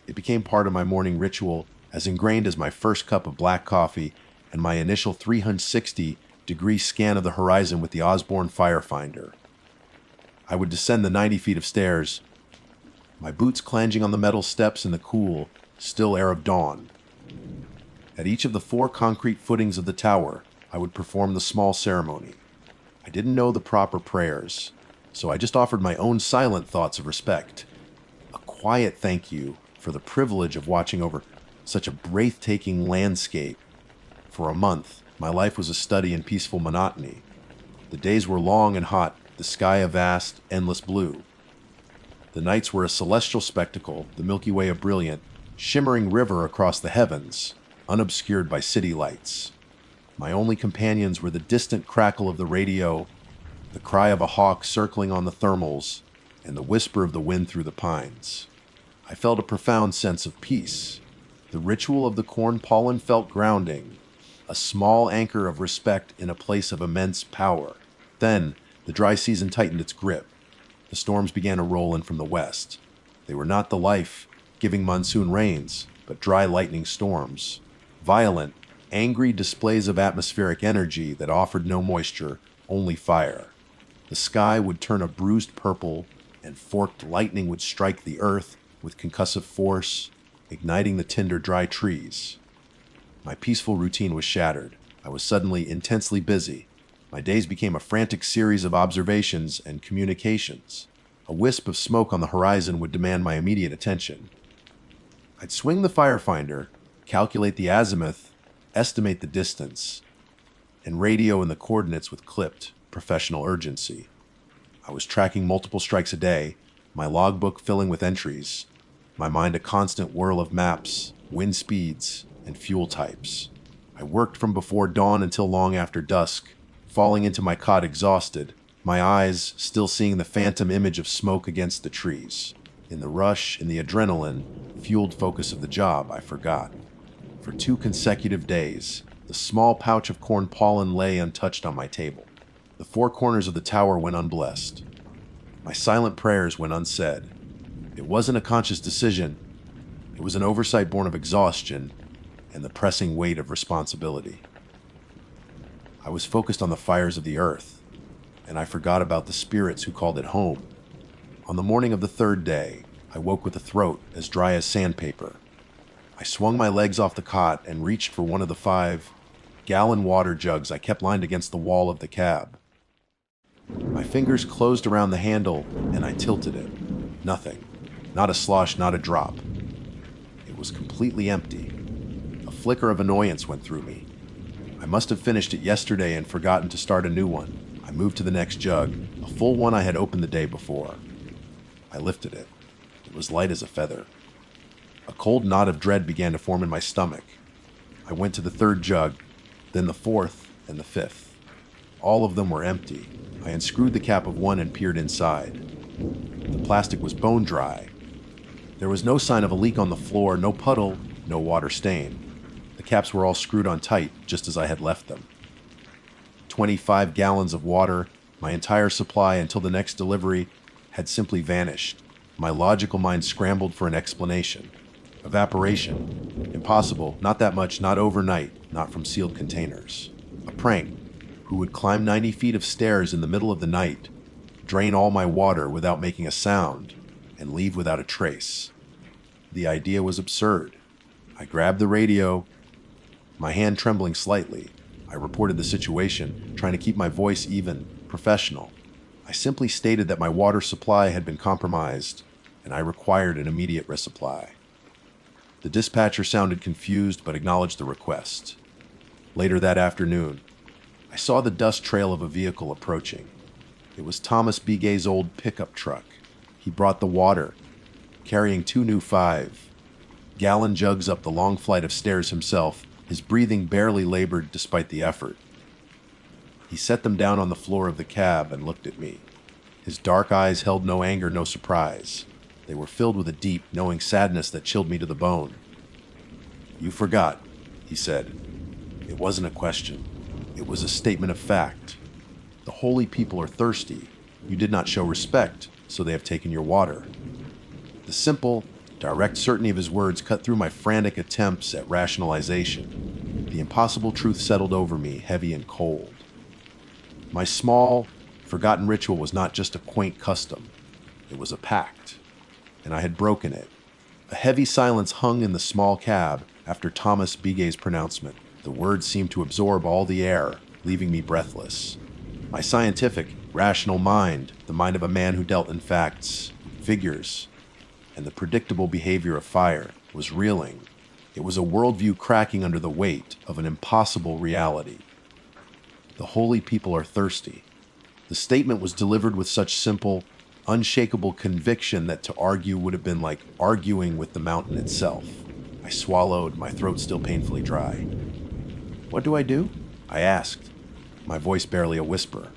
It became part of my morning ritual, as ingrained as my first cup of black coffee and my initial 360-degree scan of the horizon with the Osborne Firefinder. I would descend the 90 feet of stairs, my boots clanging on the metal steps in the cool, still air of dawn. At each of the 4 concrete footings of the tower, I would perform the small ceremony. I didn't know the proper prayers, so I just offered my own silent thoughts of respect. A quiet thank you for the privilege of watching over such a breathtaking landscape. For a month, my life was a study in peaceful monotony. The days were long and hot, the sky a vast, endless blue. The nights were a celestial spectacle, the Milky Way a brilliant, shimmering river across the heavens, unobscured by city lights. My only companions were the distant crackle of the radio, the cry of a hawk circling on the thermals, and the whisper of the wind through the pines. I felt a profound sense of peace. The ritual of the corn pollen felt grounding, a small anchor of respect in a place of immense power. Then, the dry season tightened its grip. The storms began to roll in from the west. They were not the life-giving monsoon rains, but dry lightning storms. Violent, angry displays of atmospheric energy that offered no moisture, only fire. The sky would turn a bruised purple, and forked lightning would strike the earth with concussive force, igniting the tender, dry trees. My peaceful routine was shattered. I was suddenly intensely busy. My days became a frantic series of observations and communications. A wisp of smoke on the horizon would demand my immediate attention. I'd swing the firefinder, calculate the azimuth, estimate the distance, and radio in the coordinates with clipped, professional urgency. I was tracking multiple strikes a day, my logbook filling with entries, my mind a constant whirl of maps, wind speeds, and fuel types. I worked from before dawn until long after dusk, falling into my cot exhausted, my eyes still seeing the phantom image of smoke against the trees. In the rush, in the adrenaline-fueled focus of the job, I forgot. For 2 consecutive days, the small pouch of corn pollen lay untouched on my table. The 4 corners of the tower went unblessed. My silent prayers went unsaid. It wasn't a conscious decision. It was an oversight born of exhaustion and the pressing weight of responsibility. I was focused on the fires of the earth, and I forgot about the spirits who called it home. On the morning of the 3rd day, I woke with a throat as dry as sandpaper. I swung my legs off the cot and reached for one of the 5-gallon water jugs I kept lined against the wall of the cab. My fingers closed around the handle, and I tilted it. Nothing. Not a slosh, not a drop. It was completely empty. A flicker of annoyance went through me. I must have finished it yesterday and forgotten to start a new one. I moved to the next jug, a full one I had opened the day before. I lifted it. It was light as a feather. A cold knot of dread began to form in my stomach. I went to the 3rd jug, then the 4th and the 5th. All of them were empty. I unscrewed the cap of one and peered inside. The plastic was bone dry. There was no sign of a leak on the floor, no puddle, no water stain. The caps were all screwed on tight, just as I had left them. 25 gallons of water, my entire supply until the next delivery, had simply vanished. My logical mind scrambled for an explanation. Evaporation. Impossible. Not that much. Not overnight. Not from sealed containers. A prank. Who would climb 90 feet of stairs in the middle of the night, drain all my water without making a sound, and leave without a trace. The idea was absurd. I grabbed the radio, my hand trembling slightly. I reported the situation, trying to keep my voice even, professional. I simply stated that my water supply had been compromised, and I required an immediate resupply. The dispatcher sounded confused but acknowledged the request. Later that afternoon, I saw the dust trail of a vehicle approaching. It was Thomas Begay's old pickup truck. He brought the water, carrying 2 new 5-gallon jugs up the long flight of stairs himself, his breathing barely labored despite the effort. He set them down on the floor of the cab and looked at me. His dark eyes held no anger, no surprise. They were filled with a deep, knowing sadness that chilled me to the bone. "You forgot," he said. It wasn't a question. It was a statement of fact. The holy people are thirsty. You did not show respect, so they have taken your water. The simple, direct certainty of his words cut through my frantic attempts at rationalization. The impossible truth settled over me, heavy and cold. My small, forgotten ritual was not just a quaint custom. It was a pact, and I had broken it. A heavy silence hung in the small cab after Thomas Begay's pronouncement. The words seemed to absorb all the air, leaving me breathless. My scientific, rational mind, the mind of a man who dealt in facts, figures, and the predictable behavior of fire, was reeling. It was a worldview cracking under the weight of an impossible reality. The holy people are thirsty. The statement was delivered with such simple, unshakable conviction that to argue would have been like arguing with the mountain itself. I swallowed, my throat still painfully dry. "What do I do?" I asked, my voice barely a whisper.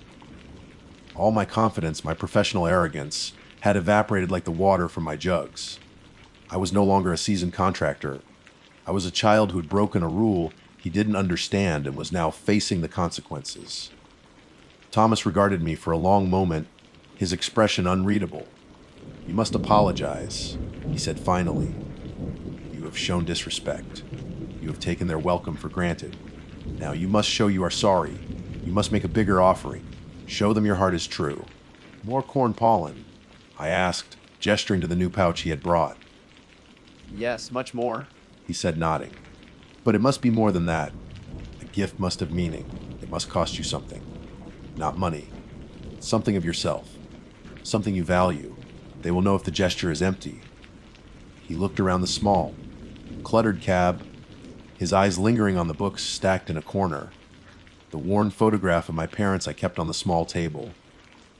All my confidence, my professional arrogance, had evaporated like the water from my jugs. I was no longer a seasoned contractor. I was a child who had broken a rule he didn't understand and was now facing the consequences. Thomas regarded me for a long moment, his expression unreadable. "You must apologize," he said finally. "You have shown disrespect. You have taken their welcome for granted. Now you must show you are sorry. You must make a bigger offering. Show them your heart is true." "More corn pollen?" I asked, gesturing to the new pouch he had brought. "Yes, much more," he said, nodding. "But it must be more than that. A gift must have meaning. It must cost you something. Not money. Something of yourself. Something you value. They will know if the gesture is empty." He looked around the small, cluttered cab, his eyes lingering on the books stacked in a corner. The worn photograph of my parents I kept on the small table.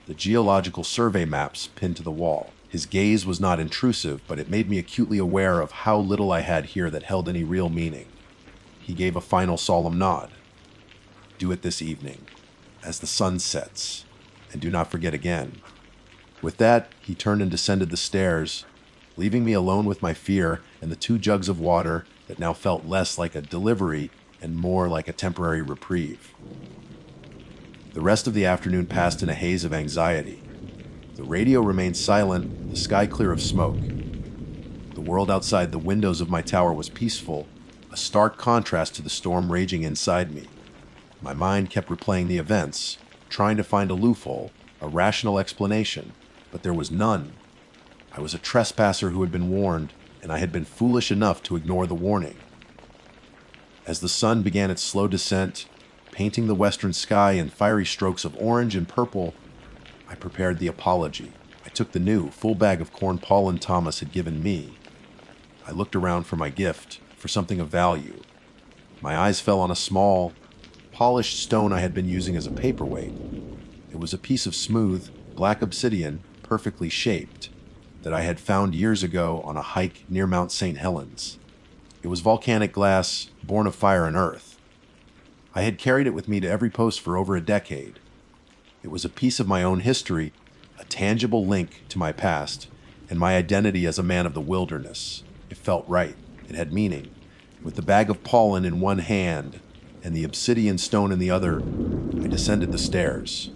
The geological survey maps pinned to the wall. His gaze was not intrusive, but it made me acutely aware of how little I had here that held any real meaning. He gave a final solemn nod. "Do it this evening, as the sun sets, and do not forget again." With that, he turned and descended the stairs, leaving me alone with my fear and the 2 jugs of water that now felt less like a delivery and more like a temporary reprieve. The rest of the afternoon passed in a haze of anxiety. The radio remained silent, the sky clear of smoke. The world outside the windows of my tower was peaceful, a stark contrast to the storm raging inside me. My mind kept replaying the events, trying to find a loophole, a rational explanation, but there was none. I was a trespasser who had been warned, and I had been foolish enough to ignore the warning. As the sun began its slow descent, painting the western sky in fiery strokes of orange and purple, I prepared the apology. I took the new, full bag of corn pollen Thomas had given me. I looked around for my gift, for something of value. My eyes fell on a small, polished stone I had been using as a paperweight. It was a piece of smooth, black obsidian, perfectly shaped, that I had found years ago on a hike near Mount St. Helens. It was volcanic glass, born of fire and earth. I had carried it with me to every post for over a decade. It was a piece of my own history, a tangible link to my past, and my identity as a man of the wilderness. It felt right. It had meaning. With the bag of pollen in one hand and the obsidian stone in the other, I descended the stairs.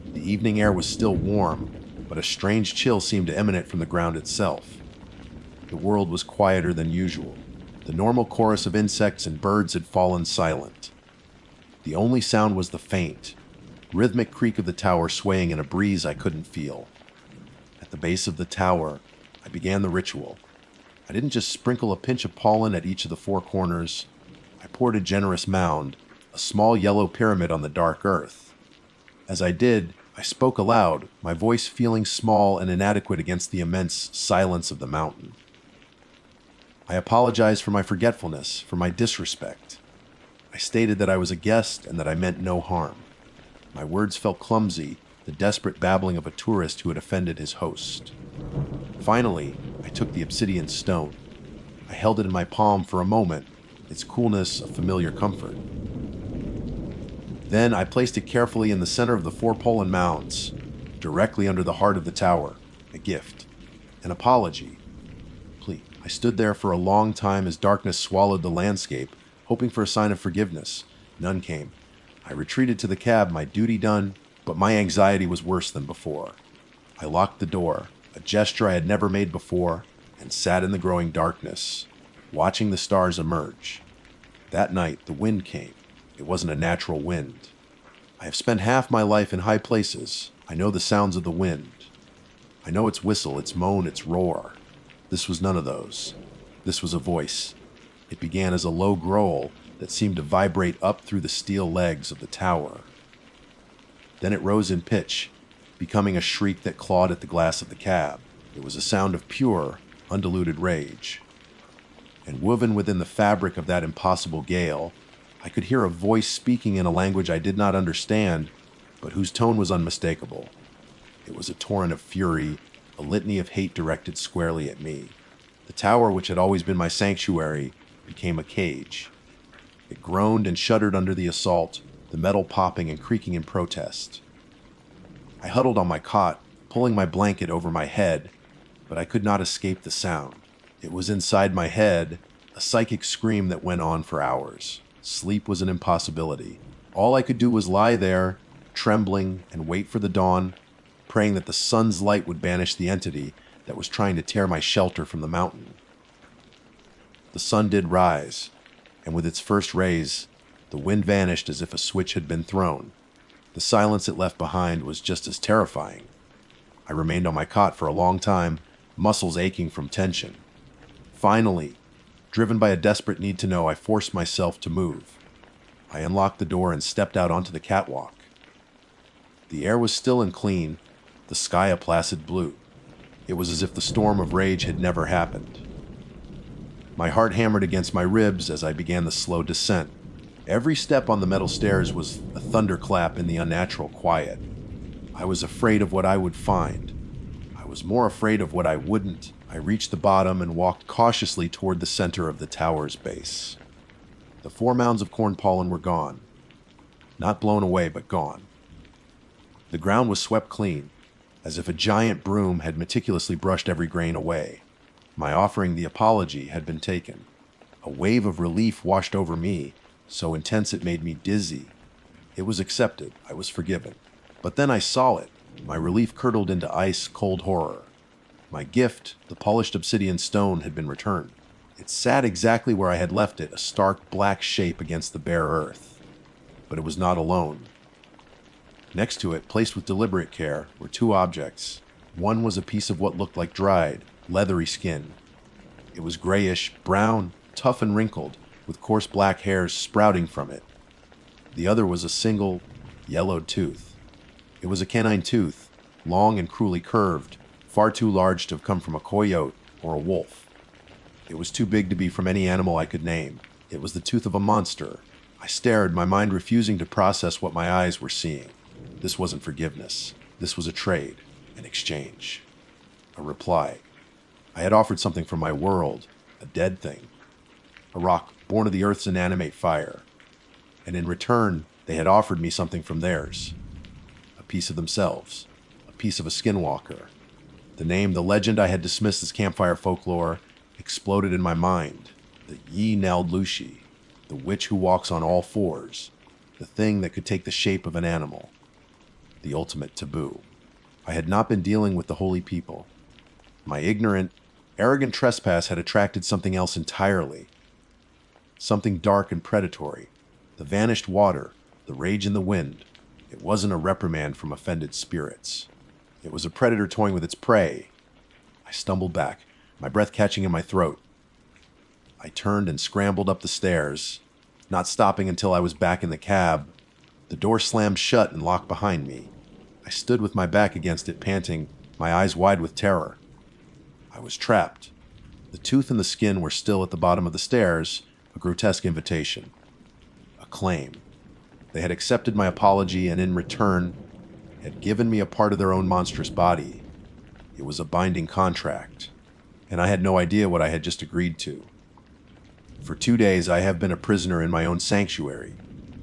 The evening air was still warm, but a strange chill seemed to emanate from the ground itself. The world was quieter than usual. The normal chorus of insects and birds had fallen silent. The only sound was the faint, rhythmic creak of the tower swaying in a breeze I couldn't feel. At the base of the tower, I began the ritual. I didn't just sprinkle a pinch of pollen at each of the four corners. I poured a generous mound, a small yellow pyramid on the dark earth. As I did, I spoke aloud, my voice feeling small and inadequate against the immense silence of the mountain. I apologized for my forgetfulness, for my disrespect. I stated that I was a guest and that I meant no harm. My words felt clumsy, the desperate babbling of a tourist who had offended his host. Finally, I took the obsidian stone. I held it in my palm for a moment, its coolness a familiar comfort. Then I placed it carefully in the center of the four pollen mounds, directly under the heart of the tower, a gift, an apology. Please. I stood there for a long time as darkness swallowed the landscape, hoping for a sign of forgiveness. None came. I retreated to the cab, my duty done, but my anxiety was worse than before. I locked the door, a gesture I had never made before, and sat in the growing darkness, watching the stars emerge. That night, the wind came. It wasn't a natural wind. I have spent half my life in high places. I know the sounds of the wind. I know its whistle, its moan, its roar. This was none of those. This was a voice. It began as a low growl that seemed to vibrate up through the steel legs of the tower. Then it rose in pitch, becoming a shriek that clawed at the glass of the cab. It was a sound of pure, undiluted rage. And woven within the fabric of that impossible gale, I could hear a voice speaking in a language I did not understand, but whose tone was unmistakable. It was a torrent of fury, a litany of hate directed squarely at me. The tower, which had always been my sanctuary, became a cage. It groaned and shuddered under the assault, the metal popping and creaking in protest. I huddled on my cot, pulling my blanket over my head, but I could not escape the sound. It was inside my head, a psychic scream that went on for hours. Sleep was an impossibility. All I could do was lie there, trembling, and wait for the dawn, praying that the sun's light would banish the entity that was trying to tear my shelter from the mountain. The sun did rise, and with its first rays, the wind vanished as if a switch had been thrown. The silence it left behind was just as terrifying. I remained on my cot for a long time, muscles aching from tension. Finally, driven by a desperate need to know, I forced myself to move. I unlocked the door and stepped out onto the catwalk. The air was still and clean, the sky a placid blue. It was as if the storm of rage had never happened. My heart hammered against my ribs as I began the slow descent. Every step on the metal stairs was a thunderclap in the unnatural quiet. I was afraid of what I would find. I was more afraid of what I wouldn't. I reached the bottom and walked cautiously toward the center of the tower's base. The 4 mounds of corn pollen were gone. Not blown away, but gone. The ground was swept clean, as if a giant broom had meticulously brushed every grain away. My offering the apology had been taken. A wave of relief washed over me, so intense it made me dizzy. It was accepted. I was forgiven. But then I saw it. My relief curdled into ice-cold horror. My gift, the polished obsidian stone, had been returned. It sat exactly where I had left it, a stark black shape against the bare earth. But it was not alone. Next to it, placed with deliberate care, were 2 objects. One was a piece of what looked like dried, leathery skin. It was grayish, brown, tough and wrinkled, with coarse black hairs sprouting from it. The other was a single, yellowed tooth. It was a canine tooth, long and cruelly curved, far too large to have come from a coyote or a wolf. It was too big to be from any animal I could name. It was the tooth of a monster. I stared, my mind refusing to process what my eyes were seeing. This wasn't forgiveness. This was a trade, an exchange, a reply. I had offered something from my world, a dead thing, a rock born of the earth's inanimate fire. And in return, they had offered me something from theirs, a piece of themselves, a piece of a skinwalker. The name, the legend I had dismissed as campfire folklore, exploded in my mind. The Yi Naldlushi, the witch who walks on all 4s, the thing that could take the shape of an animal, the ultimate taboo. I had not been dealing with the holy people. My ignorant, arrogant trespass had attracted something else entirely. Something dark and predatory. The vanished water, the rage in the wind. It wasn't a reprimand from offended spirits. It was a predator toying with its prey. I stumbled back, my breath catching in my throat. I turned and scrambled up the stairs, not stopping until I was back in the cab. The door slammed shut and locked behind me. I stood with my back against it, panting, my eyes wide with terror. I was trapped. The tooth and the skin were still at the bottom of the stairs, a grotesque invitation. A claim. They had accepted my apology and in return had given me a part of their own monstrous body. It was a binding contract, and I had no idea what I had just agreed to. For 2 days I have been a prisoner in my own sanctuary.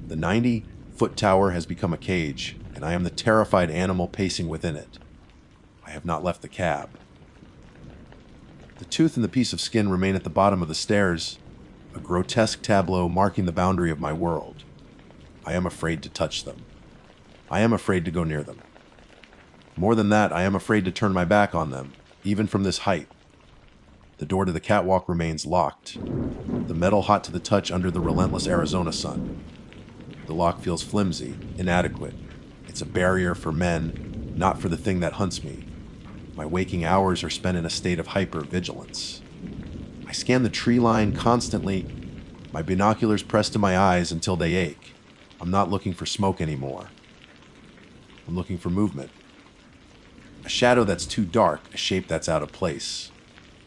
The 90-foot tower has become a cage, and I am the terrified animal pacing within it. I have not left the cab. The tooth and the piece of skin remain at the bottom of the stairs, a grotesque tableau marking the boundary of my world. I am afraid to touch them. I am afraid to go near them. More than that, I am afraid to turn my back on them, even from this height. The door to the catwalk remains locked, the metal hot to the touch under the relentless Arizona sun. The lock feels flimsy, inadequate. It's a barrier for men, not for the thing that hunts me. My waking hours are spent in a state of hyper-vigilance. I scan the tree line constantly, my binoculars pressed to my eyes until they ache. I'm not looking for smoke anymore. I'm looking for movement. A shadow that's too dark, a shape that's out of place.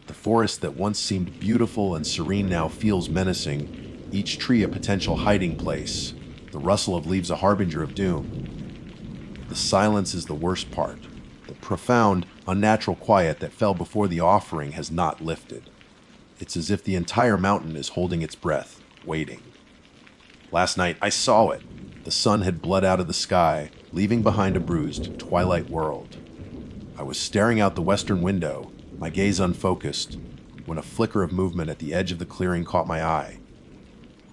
The forest that once seemed beautiful and serene now feels menacing, each tree a potential hiding place, the rustle of leaves a harbinger of doom. The silence is the worst part. The profound, unnatural quiet that fell before the offering has not lifted. It's as if the entire mountain is holding its breath, waiting. Last night, I saw it. The sun had bled out of the sky, leaving behind a bruised, twilight world. I was staring out the western window, my gaze unfocused, when a flicker of movement at the edge of the clearing caught my eye.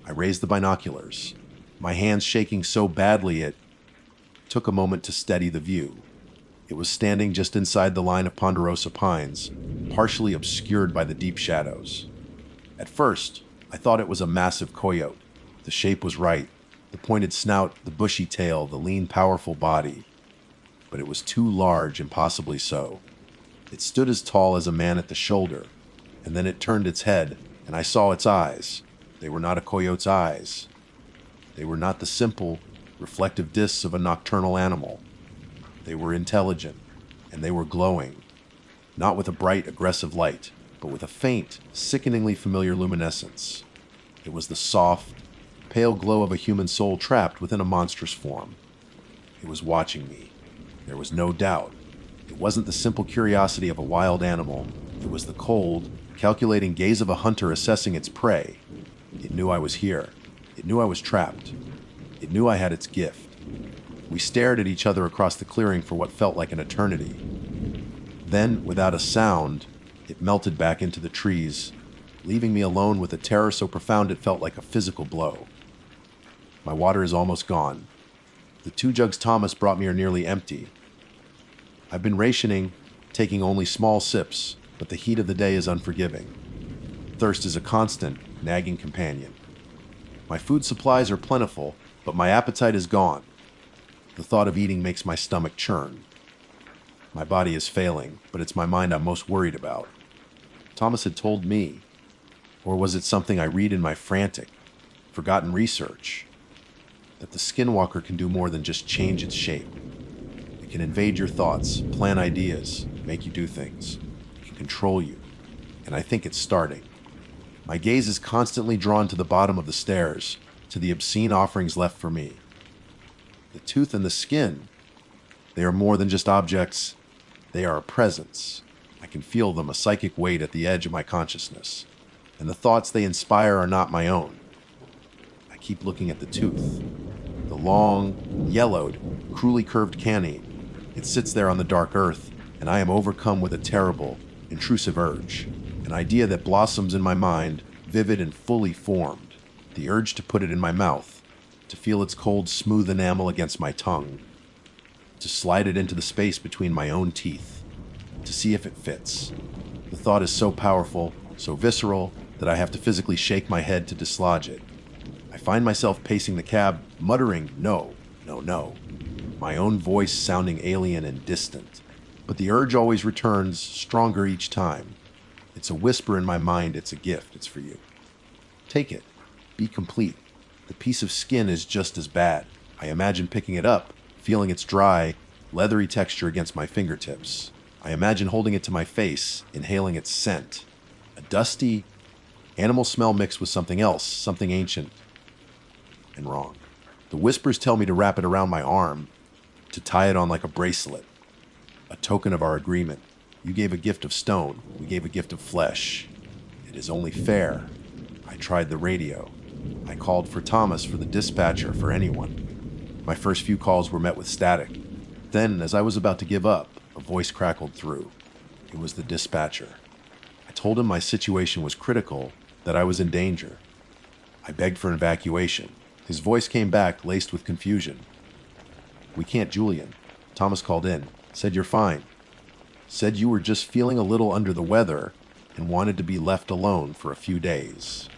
I raised the binoculars, my hands shaking so badly it took a moment to steady the view. It was standing just inside the line of ponderosa pines, partially obscured by the deep shadows. At first, I thought it was a massive coyote. The shape was right, the pointed snout, the bushy tail, the lean, powerful body. But it was too large, impossibly so. It stood as tall as a man at the shoulder, and then it turned its head, and I saw its eyes. They were not a coyote's eyes. They were not the simple, reflective discs of a nocturnal animal. They were intelligent, and they were glowing, not with a bright, aggressive light, but with a faint, sickeningly familiar luminescence. It was the soft, pale glow of a human soul trapped within a monstrous form. It was watching me. There was no doubt. It wasn't the simple curiosity of a wild animal. It was the cold, calculating gaze of a hunter assessing its prey. It knew I was here. It knew I was trapped. It knew I had its gift. We stared at each other across the clearing for what felt like an eternity. Then, without a sound, it melted back into the trees, leaving me alone with a terror so profound it felt like a physical blow. My water is almost gone. The 2 jugs Thomas brought me are nearly empty. I've been rationing, taking only small sips, but the heat of the day is unforgiving. Thirst is a constant, nagging companion. My food supplies are plentiful, but my appetite is gone. The thought of eating makes my stomach churn. My body is failing, but it's my mind I'm most worried about. Thomas had told me, or was it something I read in my frantic, forgotten research, that the skinwalker can do more than just change its shape. It can invade your thoughts, plant ideas, make you do things. It can control you, and I think it's starting. My gaze is constantly drawn to the bottom of the stairs, to the obscene offerings left for me. The tooth and the skin, they are more than just objects. They are a presence. I can feel them, a psychic weight at the edge of my consciousness. And the thoughts they inspire are not my own. I keep looking at the tooth. The long, yellowed, cruelly curved canine. It sits there on the dark earth, and I am overcome with a terrible, intrusive urge. An idea that blossoms in my mind, vivid and fully formed. The urge to put it in my mouth, to feel its cold, smooth enamel against my tongue, to slide it into the space between my own teeth, to see if it fits. The thought is so powerful, so visceral, that I have to physically shake my head to dislodge it. I find myself pacing the cab, muttering, "No, no, no," my own voice sounding alien and distant. But the urge always returns, stronger each time. It's a whisper in my mind, it's a gift, it's for you. Take it. Be complete. The piece of skin is just as bad. I imagine picking it up, feeling its dry, leathery texture against my fingertips. I imagine holding it to my face, inhaling its scent. A dusty, animal smell mixed with something else, something ancient and wrong. The whispers tell me to wrap it around my arm, to tie it on like a bracelet, a token of our agreement. You gave a gift of stone, we gave a gift of flesh. It is only fair. I tried the radio. I called for Thomas, for the dispatcher, for anyone. My first few calls were met with static. Then, as I was about to give up, a voice crackled through. It was the dispatcher. I told him my situation was critical, that I was in danger. I begged for an evacuation. His voice came back, laced with confusion. "We can't, Julian." Thomas called in, said you're fine. Said you were just feeling a little under the weather and wanted to be left alone for a few days.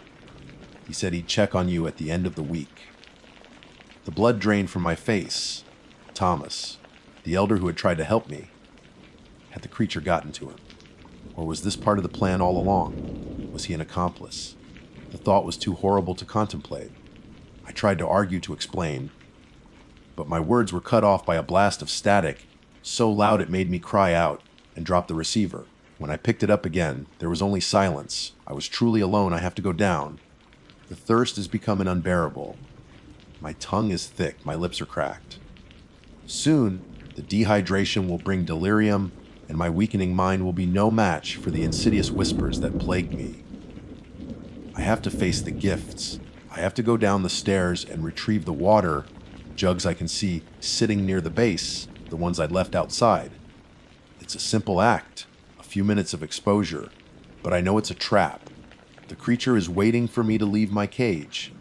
He said he'd check on you at the end of the week. The blood drained from my face. Thomas, the elder who had tried to help me, had the creature gotten to him? Or was this part of the plan all along? Was he an accomplice? The thought was too horrible to contemplate. I tried to argue, to explain, but my words were cut off by a blast of static, so loud it made me cry out and drop the receiver. When I picked it up again, there was only silence. I was truly alone. I have to go down. The thirst is becoming unbearable. My tongue is thick. My lips are cracked. Soon, the dehydration will bring delirium, and my weakening mind will be no match for the insidious whispers that plague me. I have to face the gifts. I have to go down the stairs and retrieve the water, jugs I can see sitting near the base, the ones I'd left outside. It's a simple act, a few minutes of exposure, but I know it's a trap. The creature is waiting for me to leave my cage.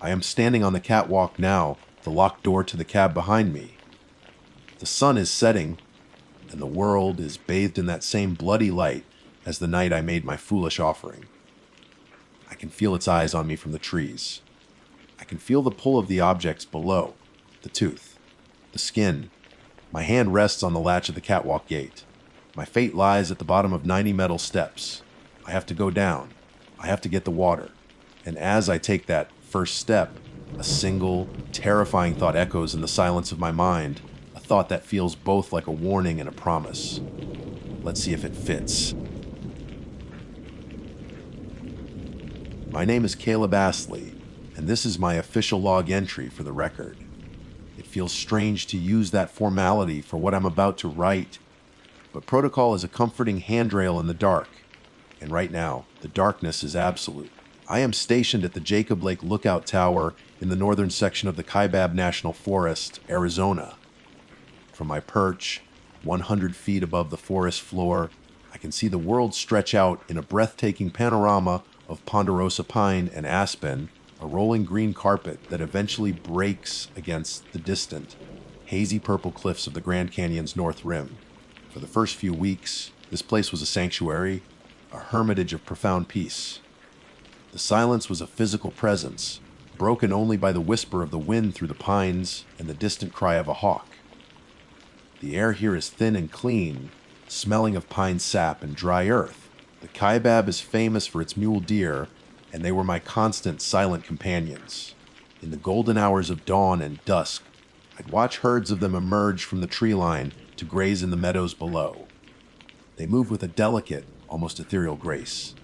I am standing on the catwalk now, the locked door to the cab behind me. The sun is setting, and the world is bathed in that same bloody light as the night I made my foolish offering. I can feel its eyes on me from the trees. I can feel the pull of the objects below, the tooth, the skin. My hand rests on the latch of the catwalk gate. My fate lies at the bottom of 90 metal steps. I have to go down. I have to get the water. And as I take that first step, a single, terrifying thought echoes in the silence of my mind, a thought that feels both like a warning and a promise. Let's see if it fits. My name is Caleb Astley, and this is my official log entry for the record. It feels strange to use that formality for what I'm about to write, but protocol is a comforting handrail in the dark, and right now, the darkness is absolute. I am stationed at the Jacob Lake Lookout Tower in the northern section of the Kaibab National Forest, Arizona. From my perch, 100 feet above the forest floor, I can see the world stretch out in a breathtaking panorama of ponderosa pine and aspen, a rolling green carpet that eventually breaks against the distant, hazy purple cliffs of the Grand Canyon's north rim. For the first few weeks, this place was a sanctuary, a hermitage of profound peace. The silence was a physical presence, broken only by the whisper of the wind through the pines and the distant cry of a hawk. The air here is thin and clean, smelling of pine sap and dry earth. The Kaibab is famous for its mule deer, and they were my constant silent companions. In the golden hours of dawn and dusk, I'd watch herds of them emerge from the tree line to graze in the meadows below. They move with a delicate, almost ethereal grace.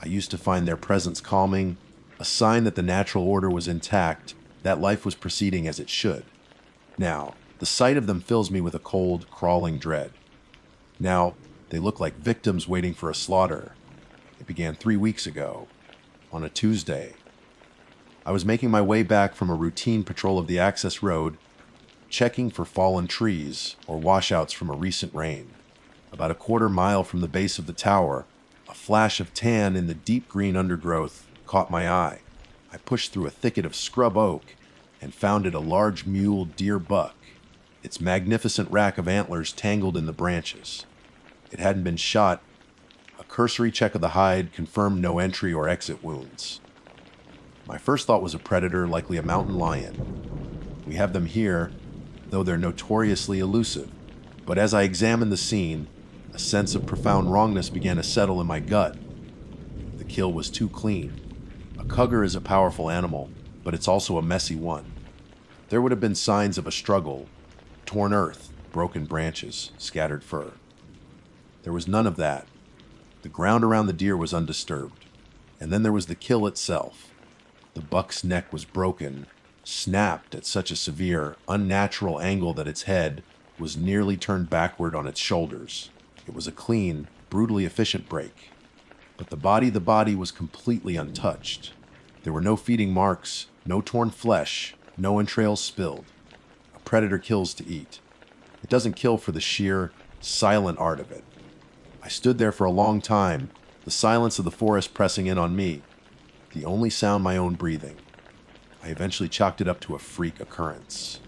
I used to find their presence calming, a sign that the natural order was intact, that life was proceeding as it should. Now, the sight of them fills me with a cold, crawling dread. Now, they look like victims waiting for a slaughter. It began 3 weeks ago, on a Tuesday. I was making my way back from a routine patrol of the access road, checking for fallen trees or washouts from a recent rain. About a quarter mile from the base of the tower, a flash of tan in the deep green undergrowth caught my eye. I pushed through a thicket of scrub oak and found it a large mule deer buck, its magnificent rack of antlers tangled in the branches. It hadn't been shot, cursory check of the hide confirmed no entry or exit wounds. My first thought was a predator, likely a mountain lion. We have them here, though they're notoriously elusive. But as I examined the scene, a sense of profound wrongness began to settle in my gut. The kill was too clean. A cougar is a powerful animal, but it's also a messy one. There would have been signs of a struggle: torn earth, broken branches, scattered fur. There was none of that. The ground around the deer was undisturbed. And then there was the kill itself. The buck's neck was broken, snapped at such a severe, unnatural angle that its head was nearly turned backward on its shoulders. It was a clean, brutally efficient break. But the body was completely untouched. There were no feeding marks, no torn flesh, no entrails spilled. A predator kills to eat. It doesn't kill for the sheer, silent art of it. I stood there for a long time, the silence of the forest pressing in on me, the only sound my own breathing. I eventually chalked it up to a freak occurrence.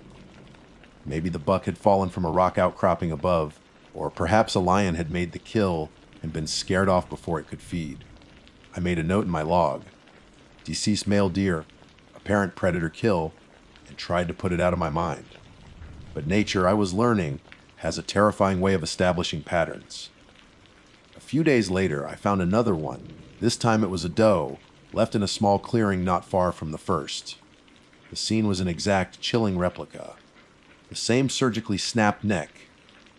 Maybe the buck had fallen from a rock outcropping above, or perhaps a lion had made the kill and been scared off before it could feed. I made a note in my log: deceased male deer, apparent predator kill, and tried to put it out of my mind. But nature, I was learning, has a terrifying way of establishing patterns. A few days later, I found another one. This time it was a doe, left in a small clearing not far from the first. The scene was an exact, chilling replica. The same surgically snapped neck,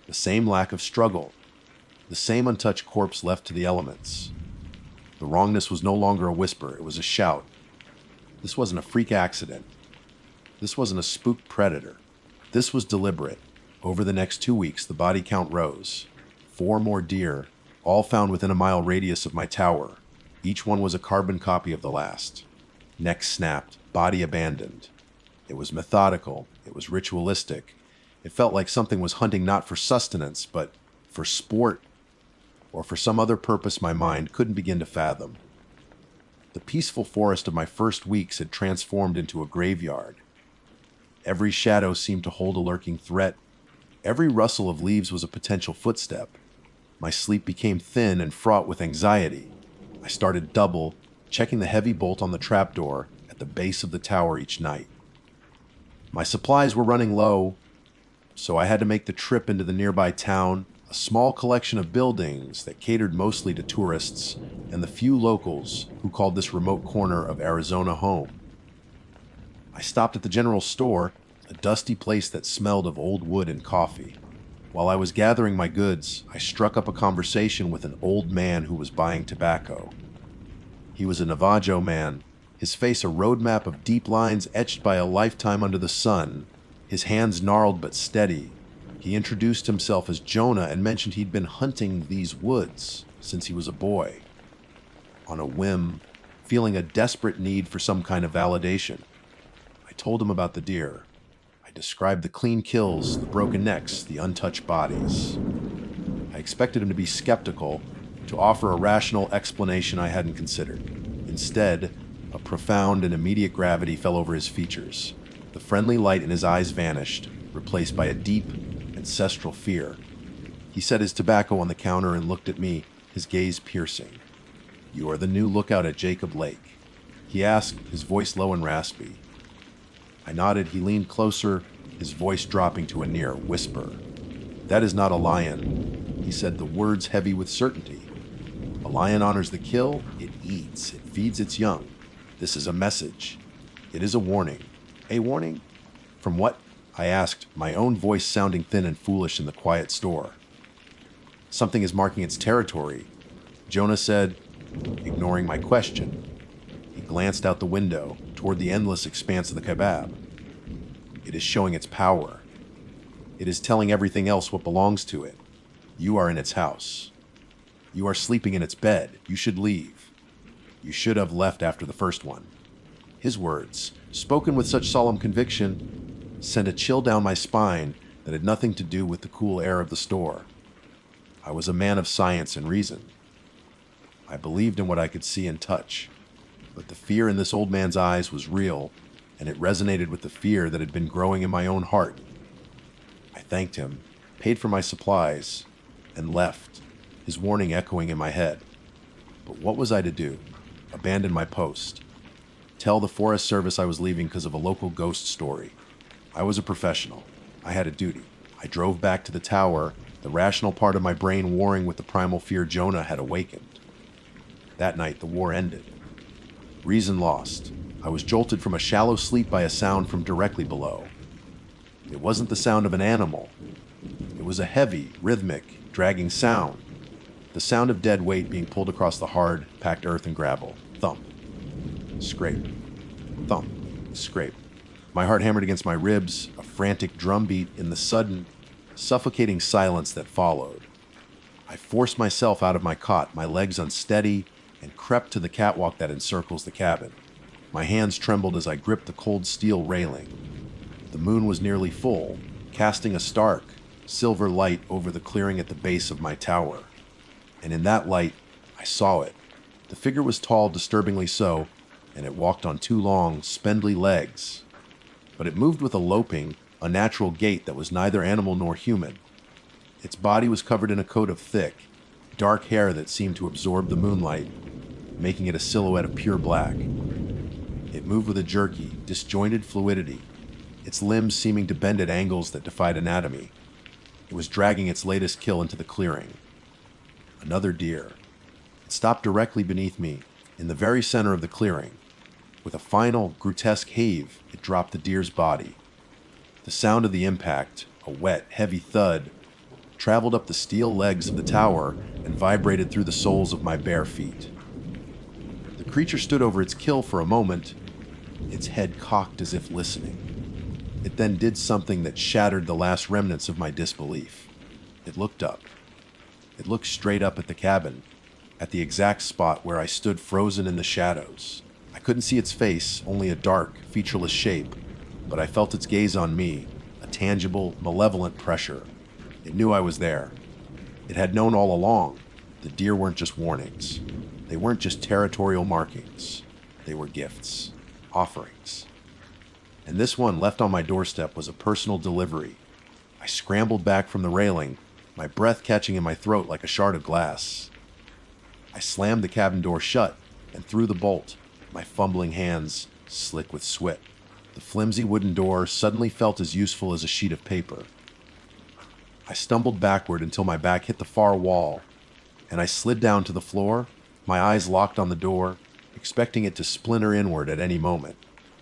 the same lack of struggle, the same untouched corpse left to the elements. The wrongness was no longer a whisper, it was a shout. This wasn't a freak accident. This wasn't a spooked predator. This was deliberate. Over the next 2 weeks, the body count rose. 4 more deer, all found within a mile radius of my tower. Each one was a carbon copy of the last. Neck snapped, body abandoned. It was methodical, it was ritualistic. It felt like something was hunting not for sustenance, but for sport, or for some other purpose my mind couldn't begin to fathom. The peaceful forest of my first weeks had transformed into a graveyard. Every shadow seemed to hold a lurking threat. Every rustle of leaves was a potential footstep. My sleep became thin and fraught with anxiety. I started double, checking the heavy bolt on the trapdoor at the base of the tower each night. My supplies were running low, so I had to make the trip into the nearby town, a small collection of buildings that catered mostly to tourists and the few locals who called this remote corner of Arizona home. I stopped at the general store, a dusty place that smelled of old wood and coffee. While I was gathering my goods, I struck up a conversation with an old man who was buying tobacco. He was a Navajo man, his face a roadmap of deep lines etched by a lifetime under the sun, his hands gnarled but steady. He introduced himself as Jonah and mentioned he'd been hunting these woods since he was a boy. On a whim, feeling a desperate need for some kind of validation, I told him about the deer. I described the clean kills, the broken necks, the untouched bodies. I expected him to be skeptical, to offer a rational explanation I hadn't considered. Instead, a profound and immediate gravity fell over his features. The friendly light in his eyes vanished, replaced by a deep, ancestral fear. He set his tobacco on the counter and looked at me, his gaze piercing. "You are the new lookout at Jacob Lake?" he asked, his voice low and raspy. I nodded. He leaned closer, his voice dropping to a near whisper. "That is not a lion," he said, the words heavy with certainty. "A lion honors the kill, it eats, it feeds its young. This is a message. It is a warning." "A warning? From what?" I asked, my own voice sounding thin and foolish in the quiet store. "Something is marking its territory," Jonah said, ignoring my question. He glanced out the window, toward the endless expanse of the kebab. "It is showing its power. It is telling everything else what belongs to it. You are in its house. You are sleeping in its bed. You should leave. You should have left after the first one." His words, spoken with such solemn conviction, sent a chill down my spine that had nothing to do with the cool air of the store. I was a man of science and reason. I believed in what I could see and touch, but the fear in this old man's eyes was real, and it resonated with the fear that had been growing in my own heart. I thanked him, paid for my supplies, and left, his warning echoing in my head. But what was I to do? Abandon my post? Tell the Forest Service I was leaving because of a local ghost story? I was a professional. I had a duty. I drove back to the tower, the rational part of my brain warring with the primal fear Jonah had awakened. That night, the war ended. Reason lost. I was jolted from a shallow sleep by a sound from directly below. It wasn't the sound of an animal. It was a heavy, rhythmic, dragging sound. The sound of dead weight being pulled across the hard, packed earth and gravel. Thump. Scrape. Thump. Scrape. My heart hammered against my ribs, a frantic drumbeat in the sudden, suffocating silence that followed. I forced myself out of my cot, my legs unsteady, and crept to the catwalk that encircles the cabin. My hands trembled as I gripped the cold steel railing. The moon was nearly full, casting a stark, silver light over the clearing at the base of my tower. And in that light, I saw it. The figure was tall, disturbingly so, and it walked on two long, spindly legs. But it moved with a loping, unnatural gait that was neither animal nor human. Its body was covered in a coat of thick, dark hair that seemed to absorb the moonlight, making it a silhouette of pure black. It moved with a jerky, disjointed fluidity, its limbs seeming to bend at angles that defied anatomy. It was dragging its latest kill into the clearing. Another deer. It stopped directly beneath me, in the very center of the clearing. With a final, grotesque heave, it dropped the deer's body. The sound of the impact, a wet, heavy thud, traveled up the steel legs of the tower and vibrated through the soles of my bare feet. The creature stood over its kill for a moment, its head cocked as if listening. It then did something that shattered the last remnants of my disbelief. It looked up. It looked straight up at the cabin, at the exact spot where I stood frozen in the shadows. I couldn't see its face, only a dark, featureless shape, but I felt its gaze on me, a tangible, malevolent pressure. It knew I was there. It had known all along. The deer weren't just warnings. They weren't just territorial markings. They were gifts, offerings. And this one left on my doorstep was a personal delivery. I scrambled back from the railing, my breath catching in my throat like a shard of glass. I slammed the cabin door shut and threw the bolt, my fumbling hands slick with sweat. The flimsy wooden door suddenly felt as useful as a sheet of paper. I stumbled backward until my back hit the far wall, and I slid down to the floor, my eyes locked on the door, expecting it to splinter inward at any moment.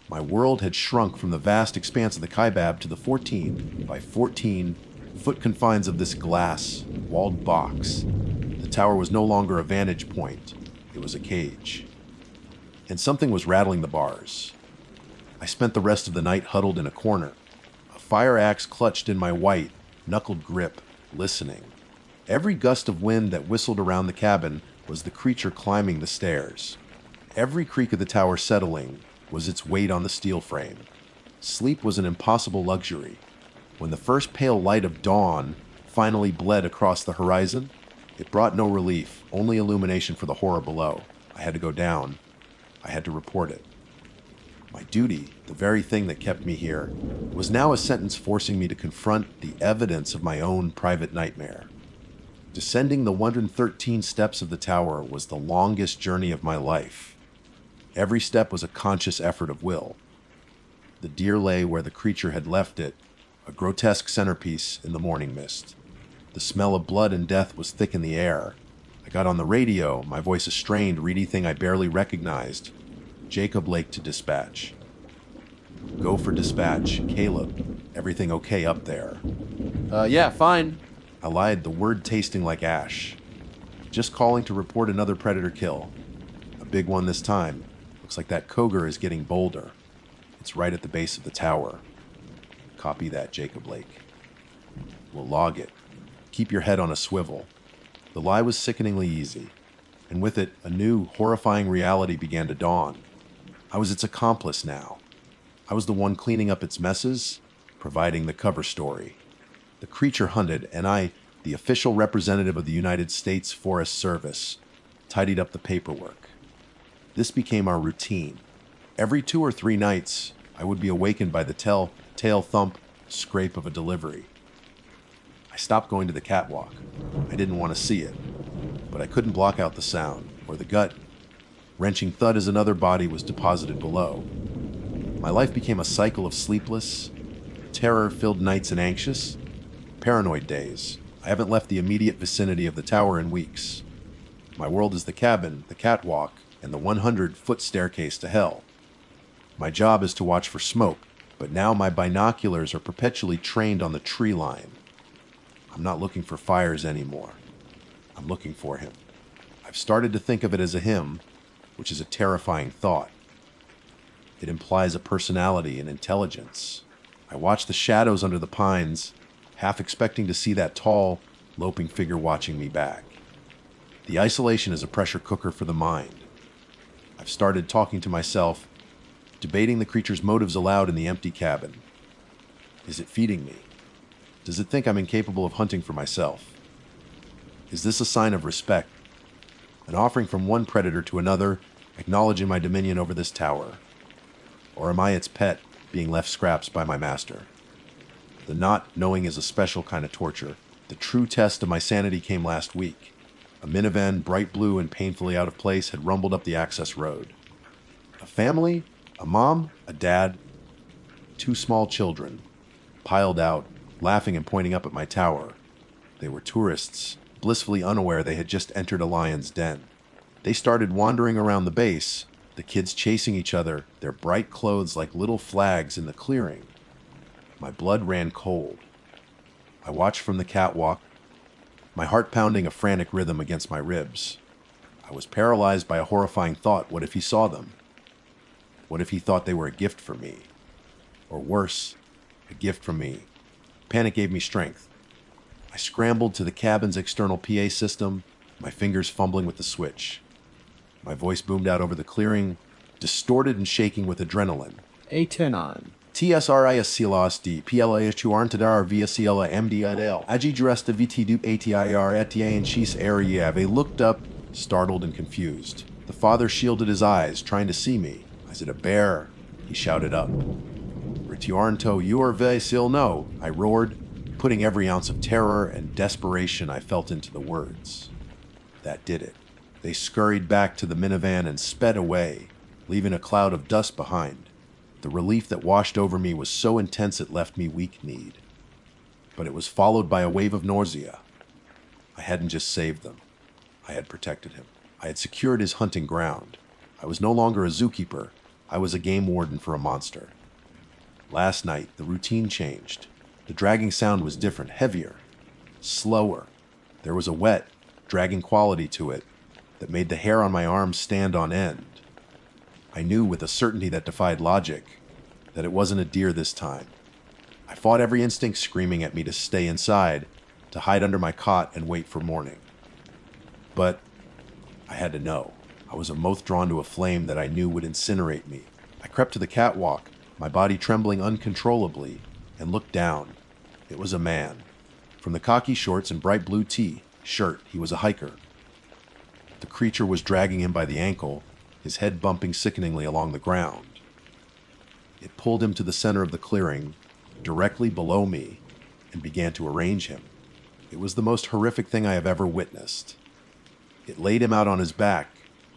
My world had shrunk from the vast expanse of the kaibab to the 14 by 14 foot confines of this glass, walled box. The tower was no longer a vantage point. It was a cage. And something was rattling the bars. I spent the rest of the night huddled in a corner, a fire axe clutched in my white, knuckled grip, listening. Every gust of wind that whistled around the cabin was the creature climbing the stairs. Every creak of the tower settling was its weight on the steel frame. Sleep was an impossible luxury. When the first pale light of dawn finally bled across the horizon, it brought no relief, only illumination for the horror below. I had to go down. I had to report it. My duty, the very thing that kept me here, was now a sentence forcing me to confront the evidence of my own private nightmare. Descending the 113 steps of the tower was the longest journey of my life. Every step was a conscious effort of will. The deer lay where the creature had left it, a grotesque centerpiece in the morning mist. The smell of blood and death was thick in the air. I got on the radio, my voice a strained, reedy thing I barely recognized. Jacob Lake to dispatch. Go for dispatch. Caleb, everything okay up there? Yeah, fine. I lied, the word tasting like ash. Just calling to report another predator kill. A big one this time. Looks like that cougar is getting bolder. It's right at the base of the tower. Copy that, Jacob Lake. We'll log it. Keep your head on a swivel. The lie was sickeningly easy, and with it, a new, horrifying reality began to dawn. I was its accomplice now. I was the one cleaning up its messes, providing the cover story. The creature hunted, and I, the official representative of the United States Forest Service, tidied up the paperwork. This became our routine. Every 2 or 3 nights, I would be awakened by the tail thump scrape of a delivery. I stopped going to the catwalk. I didn't want to see it, but I couldn't block out the sound, or or the gut. Wrenching thud as another body was deposited below. My life became a cycle of sleepless, terror-filled nights and anxious, paranoid days. I haven't left the immediate vicinity of the tower in weeks. My world is the cabin, the catwalk, and the 100-foot staircase to hell. My job is to watch for smoke, but now my binoculars are perpetually trained on the tree line. I'm not looking for fires anymore. I'm looking for him. I've started to think of it as a him, which is a terrifying thought. It implies a personality and intelligence. I watch the shadows under the pines, half expecting to see that tall, loping figure watching me back. The isolation is a pressure cooker for the mind. I've started talking to myself, debating the creature's motives aloud in the empty cabin. Is it feeding me? Does it think I'm incapable of hunting for myself? Is this a sign of respect? An offering from one predator to another, acknowledging my dominion over this tower? Or am I its pet, being left scraps by my master? The not knowing is a special kind of torture. The true test of my sanity came last week. A minivan, bright blue and painfully out of place, had rumbled up the access road. A family, a mom, a dad, 2 small children, piled out, laughing and pointing up at my tower. They were tourists, blissfully unaware they had just entered a lion's den. They started wandering around the base, the kids chasing each other, their bright clothes like little flags in the clearing. My blood ran cold. I watched from the catwalk, my heart pounding a frantic rhythm against my ribs. I was paralyzed by a horrifying thought. What if he saw them? What if he thought they were a gift for me? Or worse, a gift from me. Panic gave me strength. I scrambled to the cabin's external PA system, my fingers fumbling with the switch. My voice boomed out over the clearing, distorted and shaking with adrenaline. A10 on. TSRISCLOSD, PLAH2 via CLA MDL. Agidresta VT dupe ATIR ETA and Chis area. They looked up, startled and confused. The father shielded his eyes, trying to see me. Is it a bear? He shouted up. Ritiarnto, you are Vesil no, I roared, putting every ounce of terror and desperation I felt into the words. That did it. They scurried back to the minivan and sped away, leaving a cloud of dust behind. The relief that washed over me was so intense it left me weak-kneed. But it was followed by a wave of nausea. I hadn't just saved them. I had protected him. I had secured his hunting ground. I was no longer a zookeeper. I was a game warden for a monster. Last night, the routine changed. The dragging sound was different, heavier, slower. There was a wet, dragging quality to it that made the hair on my arms stand on end. I knew with a certainty that defied logic that it wasn't a deer this time. I fought every instinct screaming at me to stay inside, to hide under my cot and wait for morning. But I had to know. I was a moth drawn to a flame that I knew would incinerate me. I crept to the catwalk, my body trembling uncontrollably, and looked down. It was a man. From the khaki shorts and bright blue shirt, he was a hiker. The creature was dragging him by the ankle, his head bumping sickeningly along the ground. It pulled him to the center of the clearing, directly below me, and began to arrange him. It was the most horrific thing I have ever witnessed. It laid him out on his back,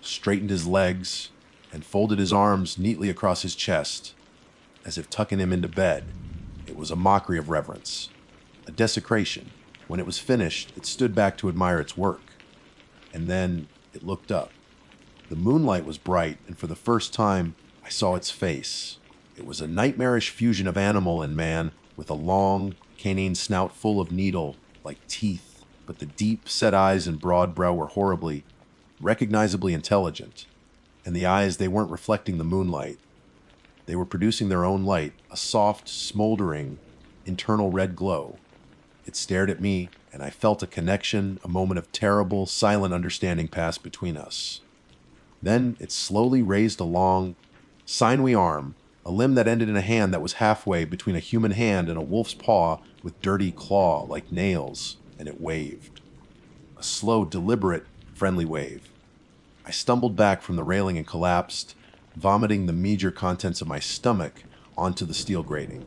straightened his legs, and folded his arms neatly across his chest, as if tucking him into bed. It was a mockery of reverence, a desecration. When it was finished, it stood back to admire its work, and then it looked up. The moonlight was bright, and for the first time, I saw its face. It was a nightmarish fusion of animal and man, with a long, canine snout full of needle-like teeth, but the deep, set eyes and broad brow were horribly, recognizably intelligent, and the eyes, they weren't reflecting the moonlight. They were producing their own light, a soft, smoldering, internal red glow. It stared at me, and I felt a connection, a moment of terrible, silent understanding pass between us. Then it slowly raised a long, sinewy arm, a limb that ended in a hand that was halfway between a human hand and a wolf's paw with dirty claw like nails, and it waved. A slow, deliberate, friendly wave. I stumbled back from the railing and collapsed, vomiting the meager contents of my stomach onto the steel grating.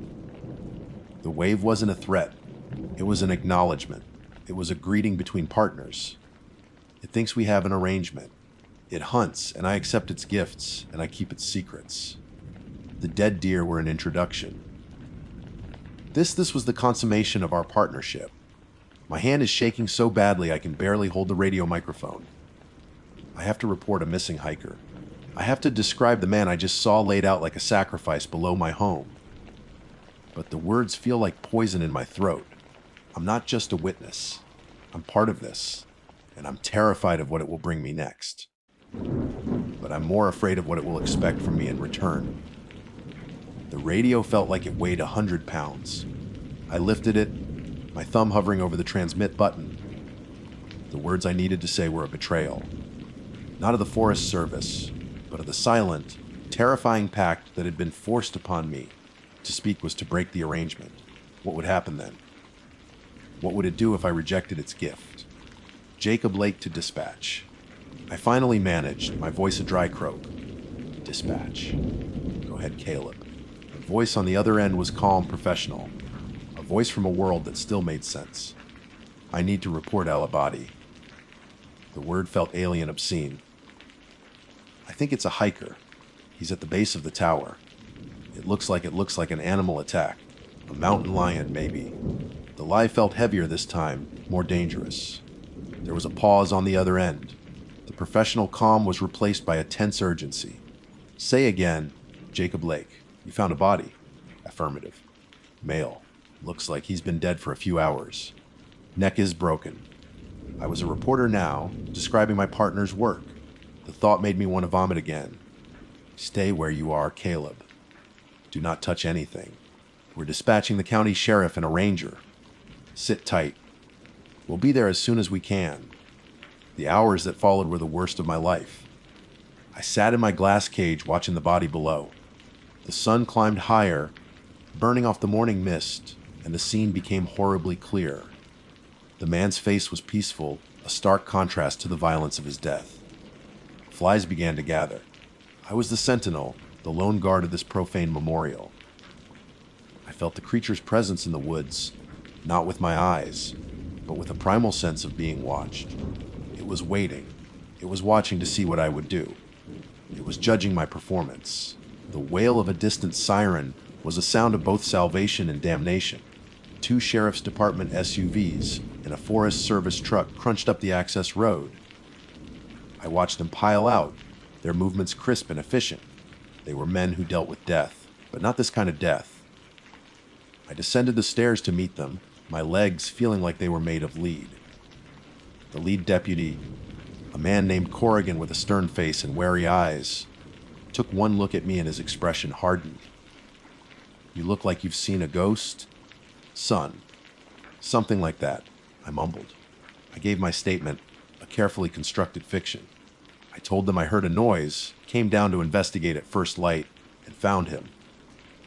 The wave wasn't a threat. It was an acknowledgement. It was a greeting between partners. It thinks we have an arrangement. It hunts, and I accept its gifts, and I keep its secrets. The dead deer were an introduction. This was the consummation of our partnership. My hand is shaking so badly I can barely hold the radio microphone. I have to report a missing hiker. I have to describe the man I just saw laid out like a sacrifice below my home. But the words feel like poison in my throat. I'm not just a witness. I'm part of this, and I'm terrified of what it will bring me next. But I'm more afraid of what it will expect from me in return. The radio felt like it weighed 100 pounds. I lifted it, my thumb hovering over the transmit button. The words I needed to say were a betrayal. Not of the Forest Service, but of the silent, terrifying pact that had been forced upon me. To speak was to break the arrangement. What would happen then? What would it do if I rejected its gift? Jacob Lake to dispatch. I finally managed, my voice a dry croak. Dispatch. Go ahead, Caleb. The voice on the other end was calm, professional. A voice from a world that still made sense. I need to report Al-Abadi. The word felt alien, obscene. I think it's a hiker. He's at the base of the tower. It looks like an animal attack. A mountain lion, maybe. The lie felt heavier this time, more dangerous. There was a pause on the other end. The professional calm was replaced by a tense urgency. Say again, Jacob Lake. You found a body? Affirmative. Male. Looks like he's been dead for a few hours. Neck is broken. I was a reporter now, describing my partner's work. The thought made me want to vomit again. Stay where you are, Caleb. Do not touch anything. We're dispatching the county sheriff and a ranger. Sit tight. We'll be there as soon as we can. The hours that followed were the worst of my life. I sat in my glass cage watching the body below. The sun climbed higher, burning off the morning mist, and the scene became horribly clear. The man's face was peaceful, a stark contrast to the violence of his death. Flies began to gather. I was the sentinel, the lone guard of this profane memorial. I felt the creature's presence in the woods, not with my eyes, but with a primal sense of being watched. It was waiting. It was watching to see what I would do. It was judging my performance. The wail of a distant siren was a sound of both salvation and damnation. 2 Sheriff's Department SUVs and a Forest Service truck crunched up the access road. I watched them pile out, their movements crisp and efficient. They were men who dealt with death, but not this kind of death. I descended the stairs to meet them, my legs feeling like they were made of lead. The lead deputy, a man named Corrigan with a stern face and wary eyes, took one look at me and his expression hardened. You look like you've seen a ghost? Son. Something like that, I mumbled. I gave my statement, a carefully constructed fiction. I told them I heard a noise, came down to investigate at first light, and found him.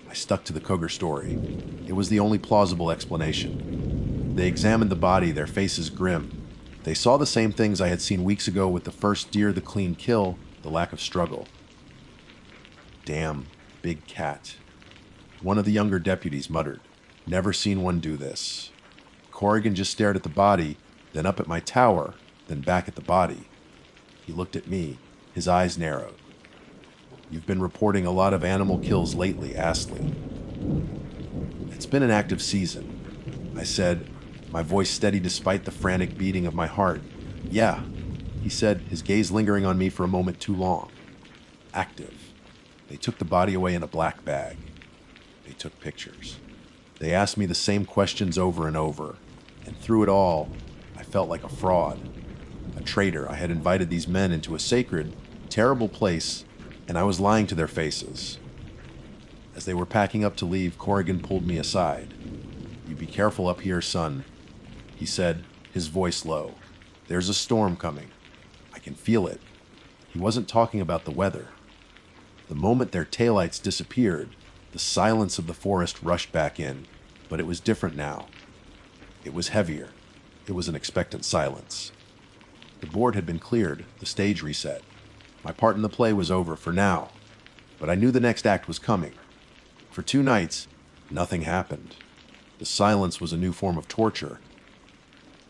I stuck to the Cougar story. It was the only plausible explanation. They examined the body, their faces grim. They saw the same things I had seen weeks ago with the first deer, the clean kill, the lack of struggle. Damn, big cat. One of the younger deputies muttered, "Never seen one do this." Corrigan just stared at the body, then up at my tower, then back at the body. He looked at me, his eyes narrowed. "You've been reporting a lot of animal kills lately, Astley." "It's been an active season," I said, my voice steady despite the frantic beating of my heart. "Yeah," he said, his gaze lingering on me for a moment too long. "Active. They took the body away in a black bag. They took pictures. They asked me the same questions over and over, and through it all, I felt like a fraud. A traitor. I had invited these men into a sacred, terrible place, and I was lying to their faces." As they were packing up to leave, Corrigan pulled me aside. "You be careful up here, son," he said, his voice low. "There's a storm coming. I can feel it." He wasn't talking about the weather. The moment their taillights disappeared, the silence of the forest rushed back in, but it was different now. It was heavier. It was an expectant silence. The board had been cleared, the stage reset. My part in the play was over for now, but I knew the next act was coming. For 2 nights, nothing happened. The silence was a new form of torture.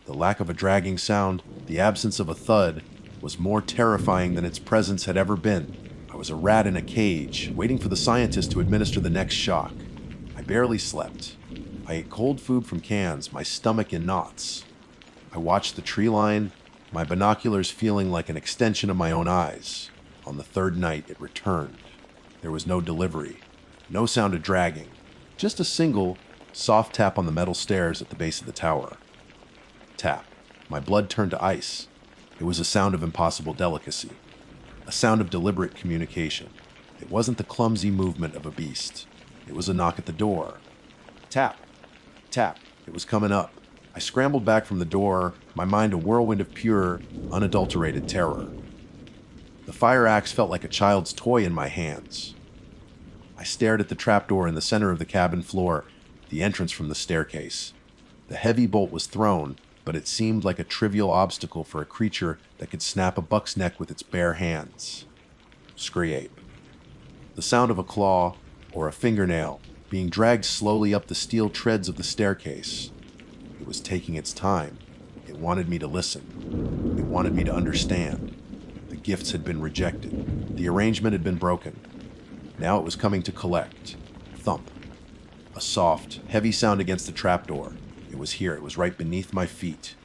The lack of a dragging sound, the absence of a thud, was more terrifying than its presence had ever been. I was a rat in a cage, waiting for the scientist to administer the next shock. I barely slept. I ate cold food from cans, my stomach in knots. I watched the tree line, my binoculars feeling like an extension of my own eyes. On the third night, it returned. There was no delivery, no sound of dragging, just a single, soft tap on the metal stairs at the base of the tower. Tap. My blood turned to ice. It was a sound of impossible delicacy, a sound of deliberate communication. It wasn't the clumsy movement of a beast. It was a knock at the door. Tap. Tap. It was coming up. I scrambled back from the door, my mind a whirlwind of pure, unadulterated terror. The fire axe felt like a child's toy in my hands. I stared at the trapdoor in the center of the cabin floor, the entrance from the staircase. The heavy bolt was thrown, but it seemed like a trivial obstacle for a creature that could snap a buck's neck with its bare hands. Screape. The sound of a claw, or a fingernail, being dragged slowly up the steel treads of the staircase. It was taking its time. It wanted me to listen. It wanted me to understand. The gifts had been rejected. The arrangement had been broken. Now it was coming to collect. Thump. A soft, heavy sound against the trapdoor. It was here. It was right beneath my feet.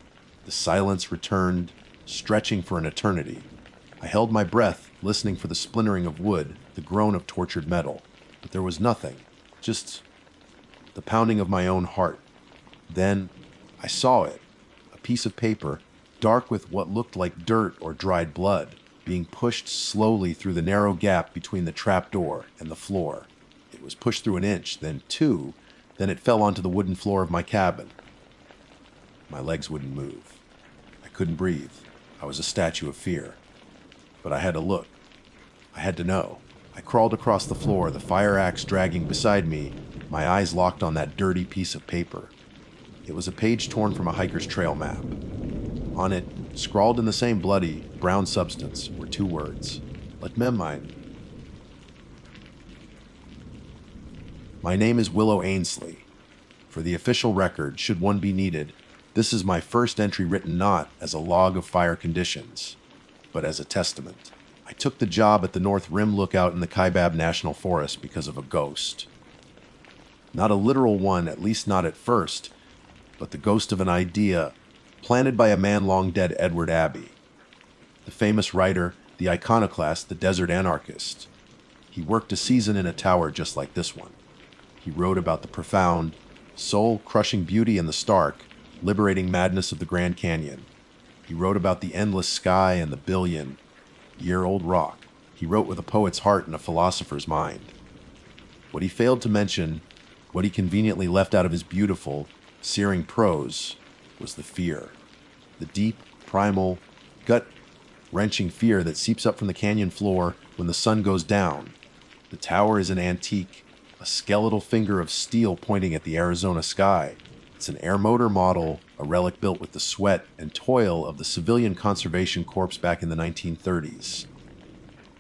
The silence returned, stretching for an eternity. I held my breath, listening for the splintering of wood, the groan of tortured metal. But there was nothing. Just the pounding of my own heart. Then I saw it. A piece of paper, dark with what looked like dirt or dried blood, being pushed slowly through the narrow gap between the trapdoor and the floor. It was pushed through an inch, then two, then it fell onto the wooden floor of my cabin. My legs wouldn't move. I couldn't breathe. I was a statue of fear. But I had to look. I had to know. I crawled across the floor, the fire axe dragging beside me, my eyes locked on that dirty piece of paper. It was a page torn from a hiker's trail map. On it, scrawled in the same bloody, brown substance, were two words. Letmemine. My name is Willow Ainsley. For the official record, should one be needed, this is my first entry written not as a log of fire conditions, but as a testament. I took the job at the North Rim Lookout in the Kaibab National Forest because of a ghost. Not a literal one, at least not at first, but the ghost of an idea planted by a man long dead, Edward Abbey. The famous writer, the iconoclast, the desert anarchist. He worked a season in a tower just like this one. He wrote about the profound, soul-crushing beauty in the stark, liberating madness of the Grand Canyon. He wrote about the endless sky and the billion-year-old rock. He wrote with a poet's heart and a philosopher's mind. What he failed to mention, what he conveniently left out of his beautiful, searing prose, was the fear. The deep, primal, gut-wrenching fear that seeps up from the canyon floor when the sun goes down. The tower is an antique, a skeletal finger of steel pointing at the Arizona sky. It's an air motor model, a relic built with the sweat and toil of the Civilian Conservation Corps back in the 1930s.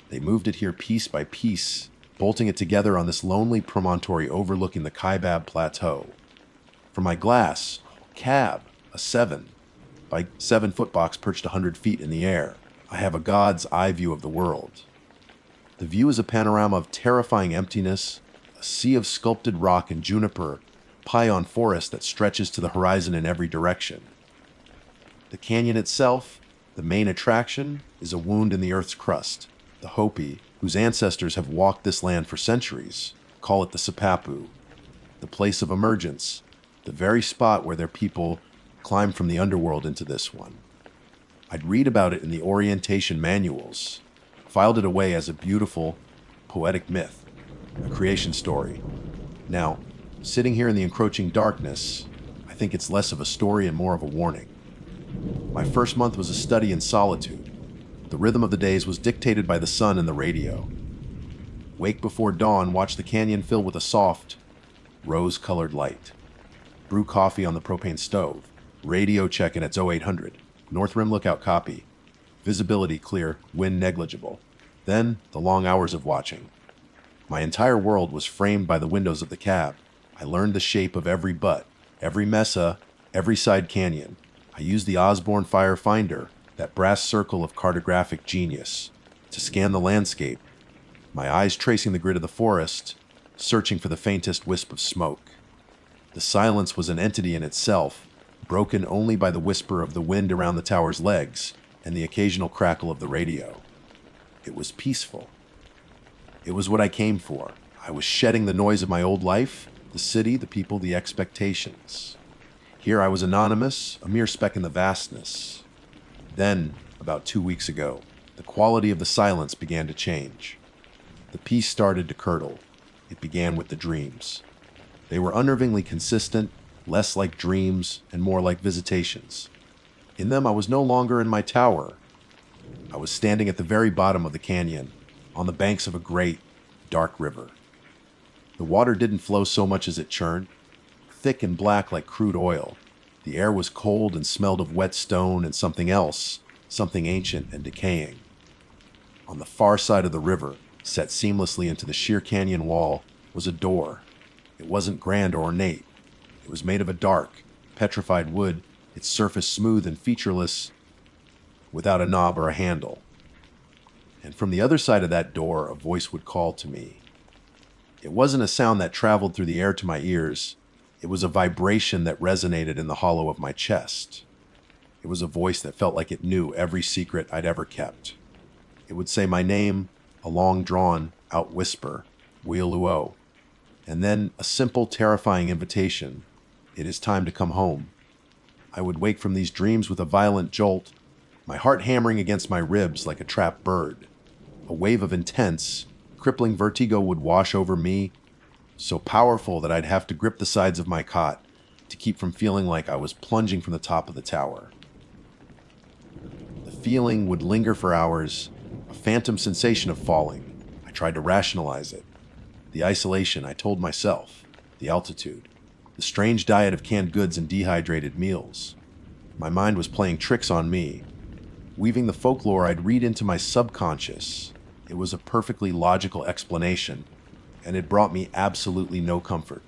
They moved it here piece by piece, bolting it together on this lonely promontory overlooking the Kaibab Plateau. For my glass, cab, a 7 by 7 foot box perched 100 feet in the air, I have a god's eye view of the world. The view is a panorama of terrifying emptiness, a sea of sculpted rock and juniper, pion forest that stretches to the horizon in every direction. The canyon itself, the main attraction, is a wound in the earth's crust. The Hopi, whose ancestors have walked this land for centuries, call it the Sipapu, the place of emergence, the very spot where their people climb from the underworld into this one. I'd read about it in the orientation manuals, filed it away as a beautiful, poetic myth, a creation story. Now, sitting here in the encroaching darkness, I think it's less of a story and more of a warning. My first month was a study in solitude. The rhythm of the days was dictated by the sun and the radio. Wake before dawn, watch the canyon fill with a soft, rose-colored light. Brew coffee on the propane stove. Radio check in its 0800. North Rim Lookout copy. Visibility clear, wind negligible. Then, the long hours of watching. My entire world was framed by the windows of the cab. I learned the shape of every butt, every mesa, every side canyon. I used the Osborne Fire Finder, that brass circle of cartographic genius, to scan the landscape, my eyes tracing the grid of the forest, searching for the faintest wisp of smoke. The silence was an entity in itself, broken only by the whisper of the wind around the tower's legs and the occasional crackle of the radio. It was peaceful. It was what I came for. I was shedding the noise of my old life, the city, the people, the expectations. Here I was anonymous, a mere speck in the vastness. Then, about 2 weeks ago, the quality of the silence began to change. The peace started to curdle. It began with the dreams. They were unnervingly consistent, less like dreams and more like visitations. In them, I was no longer in my tower. I was standing at the very bottom of the canyon, on the banks of a great, dark river. The water didn't flow so much as it churned, thick and black like crude oil. The air was cold and smelled of wet stone and something else, something ancient and decaying. On the far side of the river, set seamlessly into the sheer canyon wall, was a door. It wasn't grand or ornate. It was made of a dark, petrified wood, its surface smooth and featureless, without a knob or a handle. And from the other side of that door, a voice would call to me. It wasn't a sound that traveled through the air to my ears. It was a vibration that resonated in the hollow of my chest. It was a voice that felt like it knew every secret I'd ever kept. It would say my name, a long-drawn, out whisper, Wheeluo, and then a simple, terrifying invitation. It is time to come home. I would wake from these dreams with a violent jolt, my heart hammering against my ribs like a trapped bird. A wave of intense, crippling vertigo would wash over me, so powerful that I'd have to grip the sides of my cot to keep from feeling like I was plunging from the top of the tower. The feeling would linger for hours, a phantom sensation of falling. I tried to rationalize it. The isolation, I told myself, the altitude, the strange diet of canned goods and dehydrated meals. My mind was playing tricks on me, weaving the folklore I'd read into my subconscious. It was a perfectly logical explanation, and it brought me absolutely no comfort.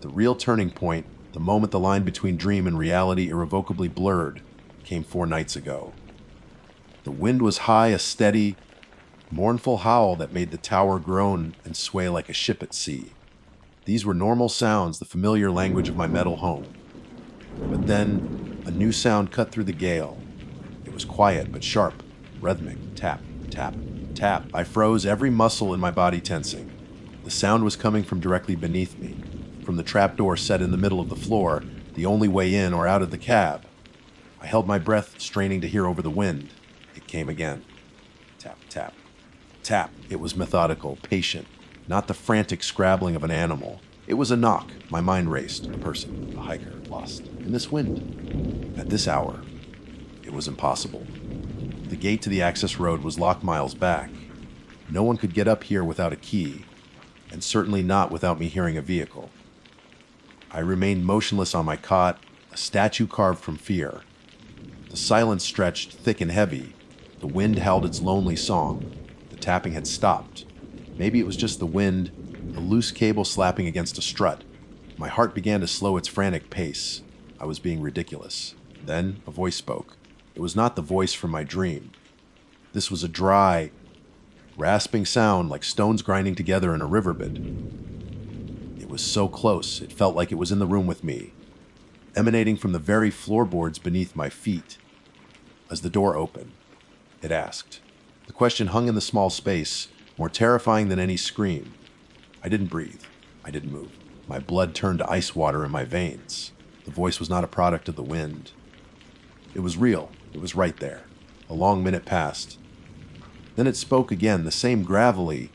The real turning point, the moment the line between dream and reality irrevocably blurred, came 4 nights ago. The wind was high, a steady, mournful howl that made the tower groan and sway like a ship at sea. These were normal sounds, the familiar language of my metal home. But then, a new sound cut through the gale. It was quiet but sharp, rhythmic, tap, tap, tap. I froze, every muscle in my body tensing. The sound was coming from directly beneath me, from the trapdoor set in the middle of the floor, the only way in or out of the cab. I held my breath, straining to hear over the wind. It came again. Tap, tap, tap. It was methodical, patient, not the frantic scrabbling of an animal. It was a knock. My mind raced. A person, a hiker, lost in this wind. At this hour, it was impossible. The gate to the access road was locked miles back. No one could get up here without a key, and certainly not without me hearing a vehicle. I remained motionless on my cot, a statue carved from fear. The silence stretched thick and heavy. The wind howled its lonely song. The tapping had stopped. Maybe it was just the wind, a loose cable slapping against a strut. My heart began to slow its frantic pace. I was being ridiculous. Then a voice spoke. It was not the voice from my dream. This was a dry, rasping sound like stones grinding together in a riverbed. It was so close, it felt like it was in the room with me, emanating from the very floorboards beneath my feet. As the door opened, it asked. The question hung in the small space, more terrifying than any scream. I didn't breathe. I didn't move. My blood turned to ice water in my veins. The voice was not a product of the wind. It was real. It was right there. A long minute passed. Then it spoke again, the same gravelly,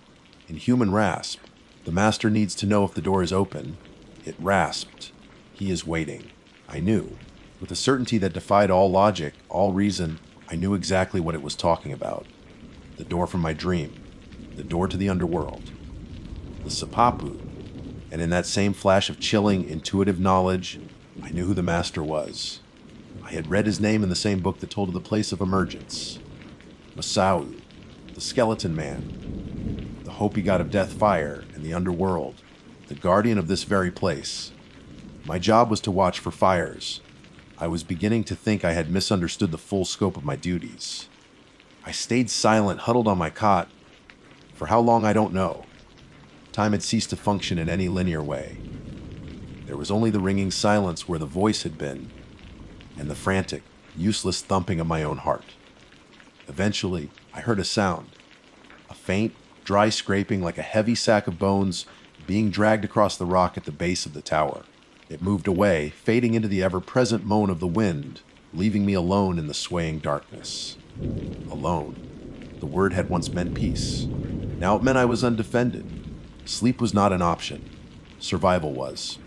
inhuman rasp. The master needs to know if the door is open. It rasped. He is waiting. I knew. With a certainty that defied all logic, all reason, I knew exactly what it was talking about. The door from my dream. The door to the underworld. The Sapapu. And in that same flash of chilling, intuitive knowledge, I knew who the master was. I had read his name in the same book that told of the place of emergence. Masau, the skeleton man, the Hopi god of death, fire, and the underworld, the guardian of this very place. My job was to watch for fires, I was beginning to think I had misunderstood the full scope of my duties. I stayed silent, huddled on my cot. For how long, I don't know. Time had ceased to function in any linear way. There was only the ringing silence where the voice had been, and the frantic, useless thumping of my own heart. Eventually, I heard a sound. A faint, dry scraping like a heavy sack of bones being dragged across the rock at the base of the tower. It moved away, fading into the ever-present moan of the wind, leaving me alone in the swaying darkness. Alone. The word had once meant peace. Now it meant I was undefended. Sleep was not an option. Survival was.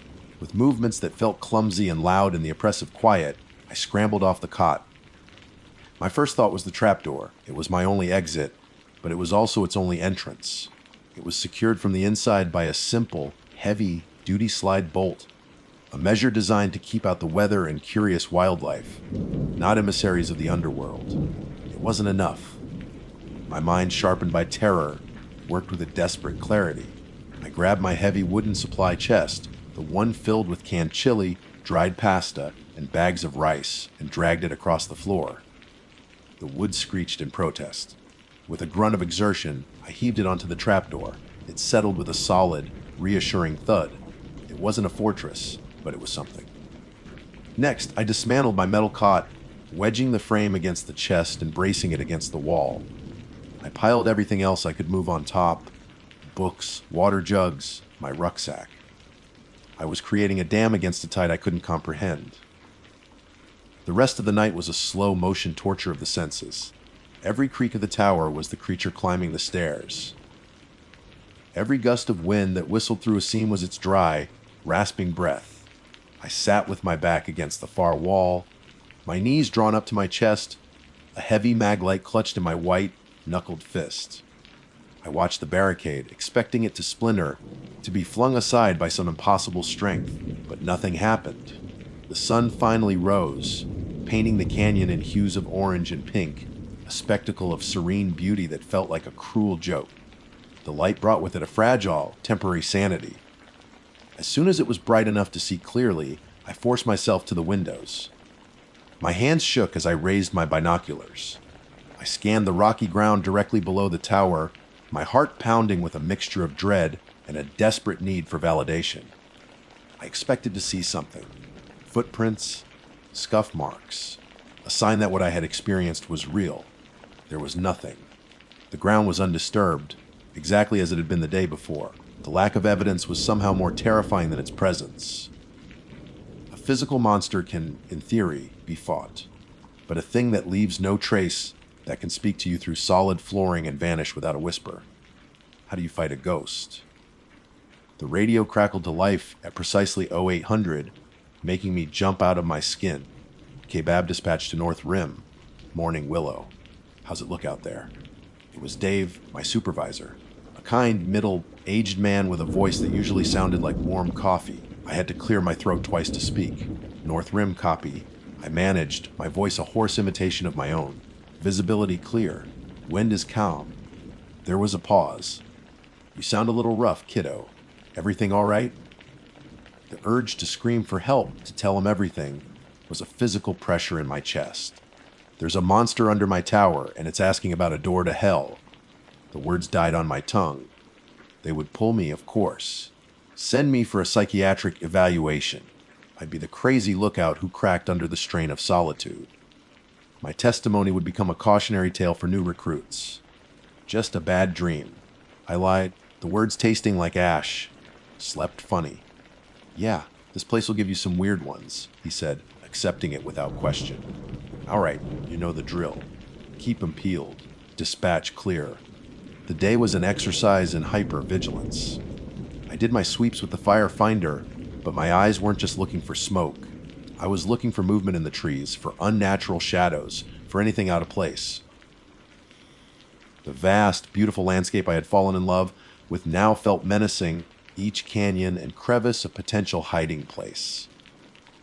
With movements that felt clumsy and loud in the oppressive quiet, I scrambled off the cot. My first thought was the trapdoor. It was my only exit, but it was also its only entrance. It was secured from the inside by a simple, heavy, duty slide bolt. A measure designed to keep out the weather and curious wildlife, not emissaries of the underworld. It wasn't enough. My mind, sharpened by terror, worked with a desperate clarity. I grabbed my heavy wooden supply chest, the one filled with canned chili, dried pasta, and bags of rice, and dragged it across the floor. The wood screeched in protest. With a grunt of exertion, I heaved it onto the trapdoor. It settled with a solid, reassuring thud. It wasn't a fortress, but it was something. Next, I dismantled my metal cot, wedging the frame against the chest and bracing it against the wall. I piled everything else I could move on top: books, water jugs, my rucksack. I was creating a dam against a tide I couldn't comprehend. The rest of the night was a slow motion torture of the senses. Every creak of the tower was the creature climbing the stairs. Every gust of wind that whistled through a seam was its dry, rasping breath. I sat with my back against the far wall, my knees drawn up to my chest, a heavy maglite clutched in my white, knuckled fist. I watched the barricade, expecting it to splinter, to be flung aside by some impossible strength, but nothing happened. The sun finally rose, painting the canyon in hues of orange and pink, a spectacle of serene beauty that felt like a cruel joke. The light brought with it a fragile, temporary sanity. As soon as it was bright enough to see clearly, I forced myself to the windows. My hands shook as I raised my binoculars. I scanned the rocky ground directly below the tower, my heart pounding with a mixture of dread and a desperate need for validation. I expected to see something. Footprints, scuff marks, a sign that what I had experienced was real. There was nothing. The ground was undisturbed, exactly as it had been the day before. The lack of evidence was somehow more terrifying than its presence. A physical monster can, in theory, be fought, but a thing that leaves no trace, that can speak to you through solid flooring and vanish without a whisper. How do you fight a ghost? The radio crackled to life at precisely 0800, making me jump out of my skin. Kebab dispatched to North Rim, Morning Willow. How's it look out there? It was Dave, my supervisor, a kind, middle-aged man with a voice that usually sounded like warm coffee. I had to clear my throat twice to speak. North Rim copy. I managed, my voice a hoarse imitation of my own. Visibility clear. Wind is calm. There was a pause. You sound a little rough, kiddo. Everything all right? The urge to scream for help, to tell him everything, was a physical pressure in my chest. There's a monster under my tower, and it's asking about a door to hell. The words died on my tongue. They would pull me, of course. Send me for a psychiatric evaluation. I'd be the crazy lookout who cracked under the strain of solitude. My testimony would become a cautionary tale for new recruits. Just a bad dream. I lied, the words tasting like ash. Slept funny. Yeah, this place will give you some weird ones, he said, accepting it without question. All right, you know the drill. Keep 'em peeled. Dispatch clear. The day was an exercise in hyper-vigilance. I did my sweeps with the fire finder, but my eyes weren't just looking for smoke. I was looking for movement in the trees, for unnatural shadows, for anything out of place. The vast, beautiful landscape I had fallen in love with now felt menacing, each canyon and crevice a potential hiding place.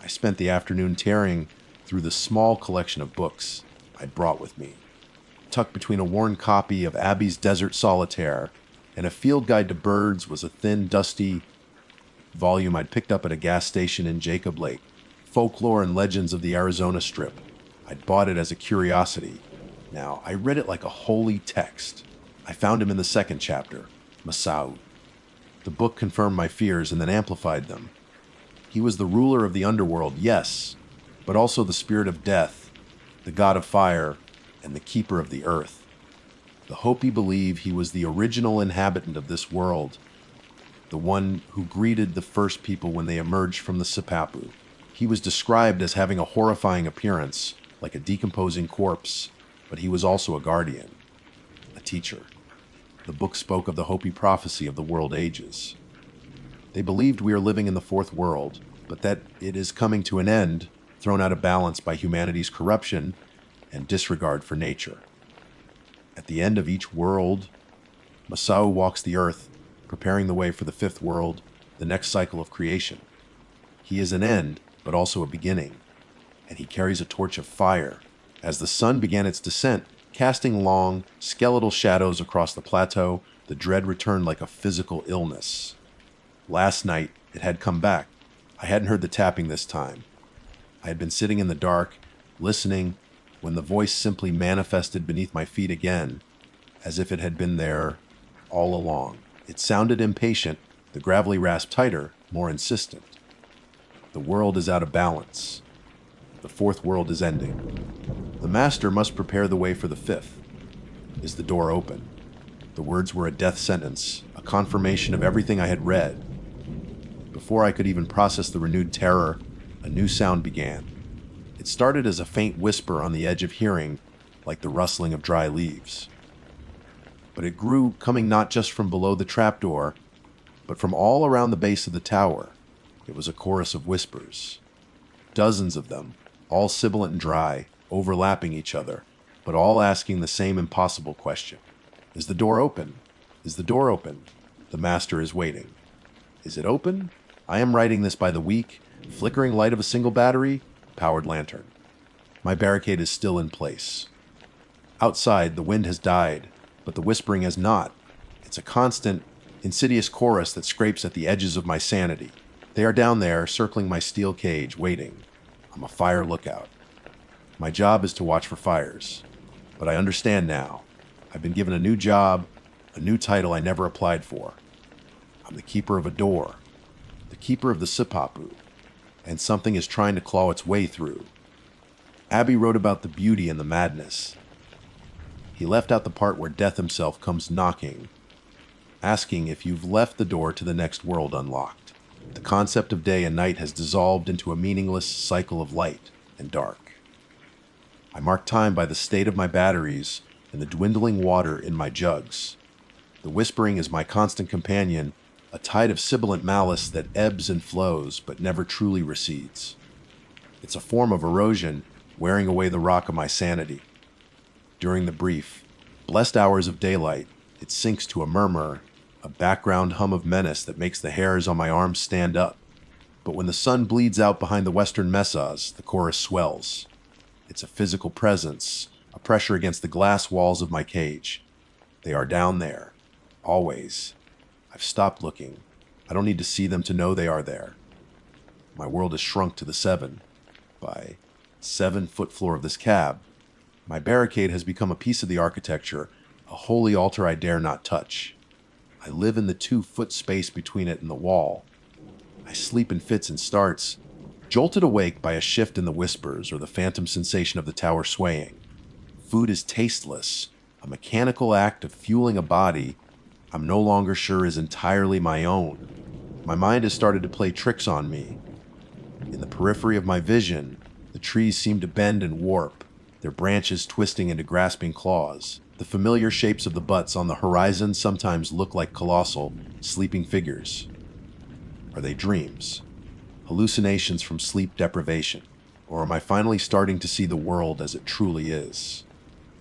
I spent the afternoon tearing through the small collection of books I'd brought with me. Tucked between a worn copy of Abby's Desert Solitaire and a field guide to birds was a thin, dusty volume I'd picked up at a gas station in Jacob Lake. Folklore and Legends of the Arizona Strip. I'd bought it as a curiosity. Now, I read it like a holy text. I found him in the second chapter, Masao. The book confirmed my fears and then amplified them. He was the ruler of the underworld, yes, but also the spirit of death, the god of fire, and the keeper of the earth. The Hopi believe he was the original inhabitant of this world, the one who greeted the first people when they emerged from the Sipapu. He was described as having a horrifying appearance, like a decomposing corpse, but he was also a guardian, a teacher. The book spoke of the Hopi prophecy of the world ages. They believed we are living in the fourth world, but that it is coming to an end, thrown out of balance by humanity's corruption and disregard for nature. At the end of each world, Masao walks the earth, preparing the way for the fifth world, the next cycle of creation. He is an end, but also a beginning, and he carries a torch of fire. As the sun began its descent, casting long, skeletal shadows across the plateau, the dread returned like a physical illness. Last night, it had come back. I hadn't heard the tapping this time. I had been sitting in the dark, listening, when the voice simply manifested beneath my feet again, as if it had been there all along. It sounded impatient, the gravelly rasp tighter, more insistent. The world is out of balance. The fourth world is ending. The master must prepare the way for the fifth. Is the door open? The words were a death sentence, a confirmation of everything I had read. Before I could even process the renewed terror, a new sound began. It started as a faint whisper on the edge of hearing, like the rustling of dry leaves. But it grew, coming not just from below the trapdoor, but from all around the base of the tower. It was a chorus of whispers. Dozens of them, all sibilant and dry, overlapping each other, but all asking the same impossible question. Is the door open? Is the door open? The master is waiting. Is it open? I am writing this by the weak, flickering light of a single battery, powered lantern. My barricade is still in place. Outside, the wind has died, but the whispering has not. It's a constant, insidious chorus that scrapes at the edges of my sanity. They are down there, circling my steel cage, waiting. I'm a fire lookout. My job is to watch for fires. But I understand now. I've been given a new job, a new title I never applied for. I'm the keeper of a door, the keeper of the Sipapu, and something is trying to claw its way through. Abby wrote about the beauty and the madness. He left out the part where death himself comes knocking, asking if you've left the door to the next world unlocked. The concept of day and night has dissolved into a meaningless cycle of light and dark. I mark time by the state of my batteries and the dwindling water in my jugs. The whispering is my constant companion, a tide of sibilant malice that ebbs and flows but never truly recedes. It's a form of erosion, wearing away the rock of my sanity. During the brief, blessed hours of daylight, it sinks to a murmur, a background hum of menace that makes the hairs on my arms stand up. But when the sun bleeds out behind the western mesas, the chorus swells. It's a physical presence, a pressure against the glass walls of my cage. They are down there, always. I've stopped looking. I don't need to see them to know they are there. My world has shrunk to the 7 by 7-foot floor of this cab. My barricade has become a piece of the architecture, a holy altar I dare not touch. I live in the 2-foot space between it and the wall. I sleep in fits and starts, jolted awake by a shift in the whispers or the phantom sensation of the tower swaying. Food is tasteless, a mechanical act of fueling a body I'm no longer sure is entirely my own. My mind has started to play tricks on me. In the periphery of my vision, the trees seem to bend and warp, their branches twisting into grasping claws. The familiar shapes of the butts on the horizon sometimes look like colossal, sleeping figures. Are they dreams? Hallucinations from sleep deprivation? Or am I finally starting to see the world as it truly is?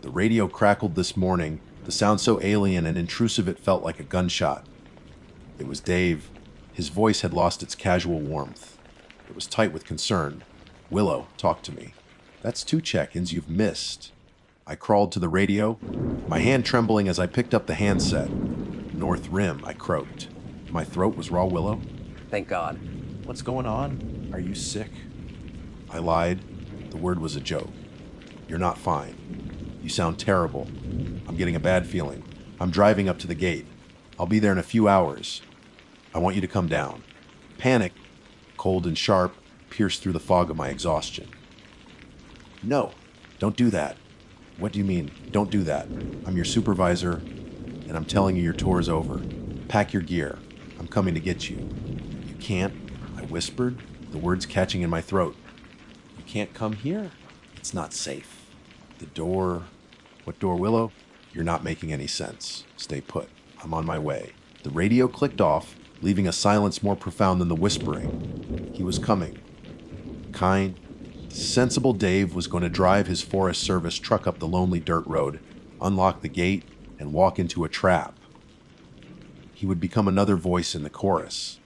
The radio crackled this morning, the sound so alien and intrusive it felt like a gunshot. It was Dave. His voice had lost its casual warmth. It was tight with concern. Willow, talk to me. That's 2 check-ins you've missed. I crawled to the radio, my hand trembling as I picked up the handset. North Rim, I croaked. My throat was raw willow. Thank God. What's going on? Are you sick? I lied. The word was a joke. You're not fine. You sound terrible. I'm getting a bad feeling. I'm driving up to the gate. I'll be there in a few hours. I want you to come down. Panic, cold and sharp, pierced through the fog of my exhaustion. No, don't do that. What do you mean, don't do that? I'm your supervisor, and I'm telling you your tour is over. Pack your gear. I'm coming to get you. You can't, I whispered, the words catching in my throat. You can't come here. It's not safe. The door... What door, Willow? You're not making any sense. Stay put. I'm on my way. The radio clicked off, leaving a silence more profound than the whispering. He was coming. Kind, sensible Dave was going to drive his Forest Service truck up the lonely dirt road, unlock the gate, and walk into a trap. He would become another voice in the chorus.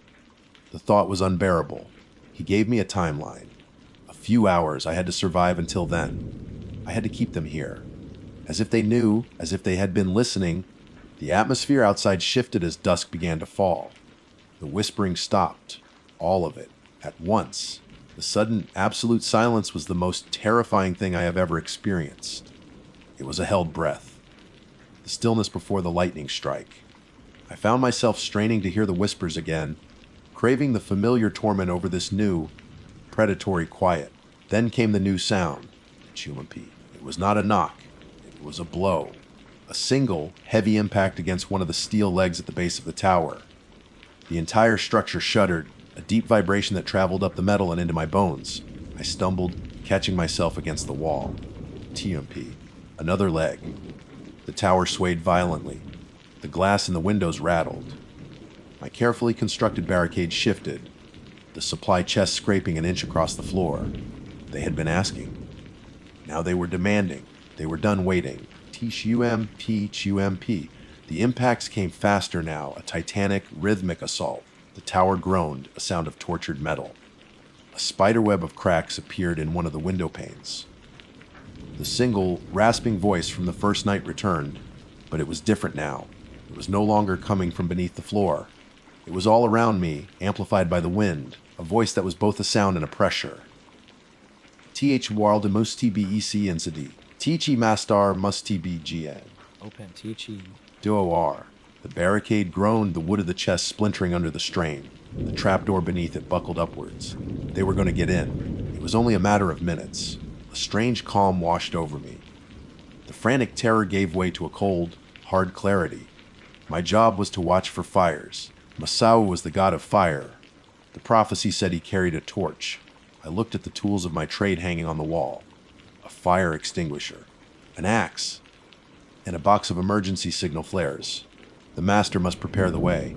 The thought was unbearable. He gave me a timeline. A few hours I had to survive until then. I had to keep them here. As if they knew, as if they had been listening, the atmosphere outside shifted as dusk began to fall. The whispering stopped, all of it, at once. The sudden, absolute silence was the most terrifying thing I have ever experienced. It was a held breath. The stillness before the lightning strike. I found myself straining to hear the whispers again, craving the familiar torment over this new, predatory quiet. Then came the new sound, Chumapee. It was not a knock. It was a blow. A single, heavy impact against one of the steel legs at the base of the tower. The entire structure shuddered, a deep vibration that traveled up the metal and into my bones. I stumbled, catching myself against the wall. TMP. Another leg. The tower swayed violently. The glass in the windows rattled. My carefully constructed barricade shifted, the supply chest scraping an inch across the floor. They had been asking. Now they were demanding. They were done waiting. T-U-M-P, T-U-M-P. The impacts came faster now, a titanic, rhythmic assault. The tower groaned, a sound of tortured metal. A spiderweb of cracks appeared in one of the window panes. The single, rasping voice from the first night returned, but it was different now. It was no longer coming from beneath the floor. It was all around me, amplified by the wind, a voice that was both a sound and a pressure. Th World must be EC incident. Tichi Mastar must be GN. Open Tichi. Duo-R. The barricade groaned, the wood of the chest splintering under the strain. The trapdoor beneath it buckled upwards. They were going to get in. It was only a matter of minutes. A strange calm washed over me. The frantic terror gave way to a cold, hard clarity. My job was to watch for fires. Masao was the god of fire. The prophecy said he carried a torch. I looked at the tools of my trade hanging on the wall. A fire extinguisher, an axe, and a box of emergency signal flares. The master must prepare the way.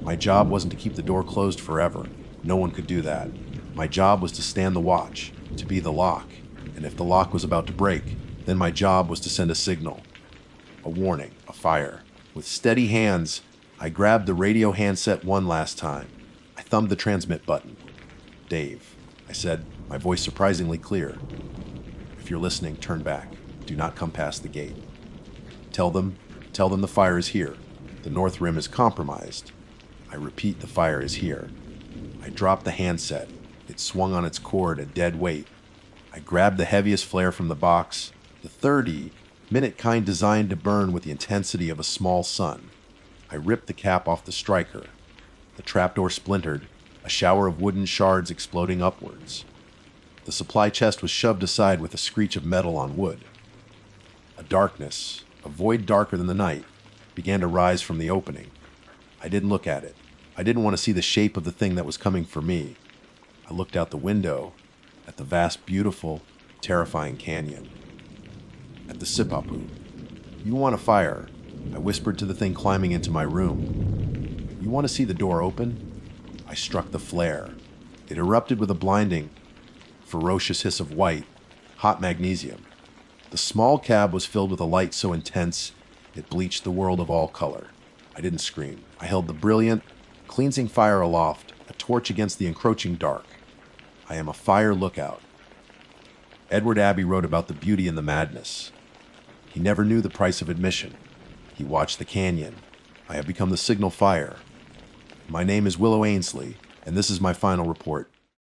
My job wasn't to keep the door closed forever. No one could do that. My job was to stand the watch, to be the lock, and if the lock was about to break, then my job was to send a signal. A warning, a fire. With steady hands, I grabbed the radio handset one last time. I thumbed the transmit button. Dave, I said, my voice surprisingly clear. If you're listening, turn back. Do not come past the gate. Tell them the fire is here. The north rim is compromised. I repeat, the fire is here. I dropped the handset. It swung on its cord, a dead weight. I grabbed the heaviest flare from the box, the 30-minute kind designed to burn with the intensity of a small sun. I ripped the cap off the striker. The trapdoor splintered, a shower of wooden shards exploding upwards. The supply chest was shoved aside with a screech of metal on wood. A darkness, a void darker than the night, began to rise from the opening. I didn't look at it. I didn't want to see the shape of the thing that was coming for me. I looked out the window at the vast, beautiful, terrifying canyon. At the Sipapu. You want a fire, I whispered to the thing climbing into my room. You want to see the door open? I struck the flare. It erupted with a blinding, ferocious hiss of white, hot magnesium. The small cab was filled with a light so intense it bleached the world of all color. I didn't scream. I held the brilliant, cleansing fire aloft, a torch against the encroaching dark. I am a fire lookout. Edward Abbey wrote about the beauty and the madness. He never knew the price of admission. He watched the canyon. I have become the signal fire. My name is Willow Ainsley, and this is my final report.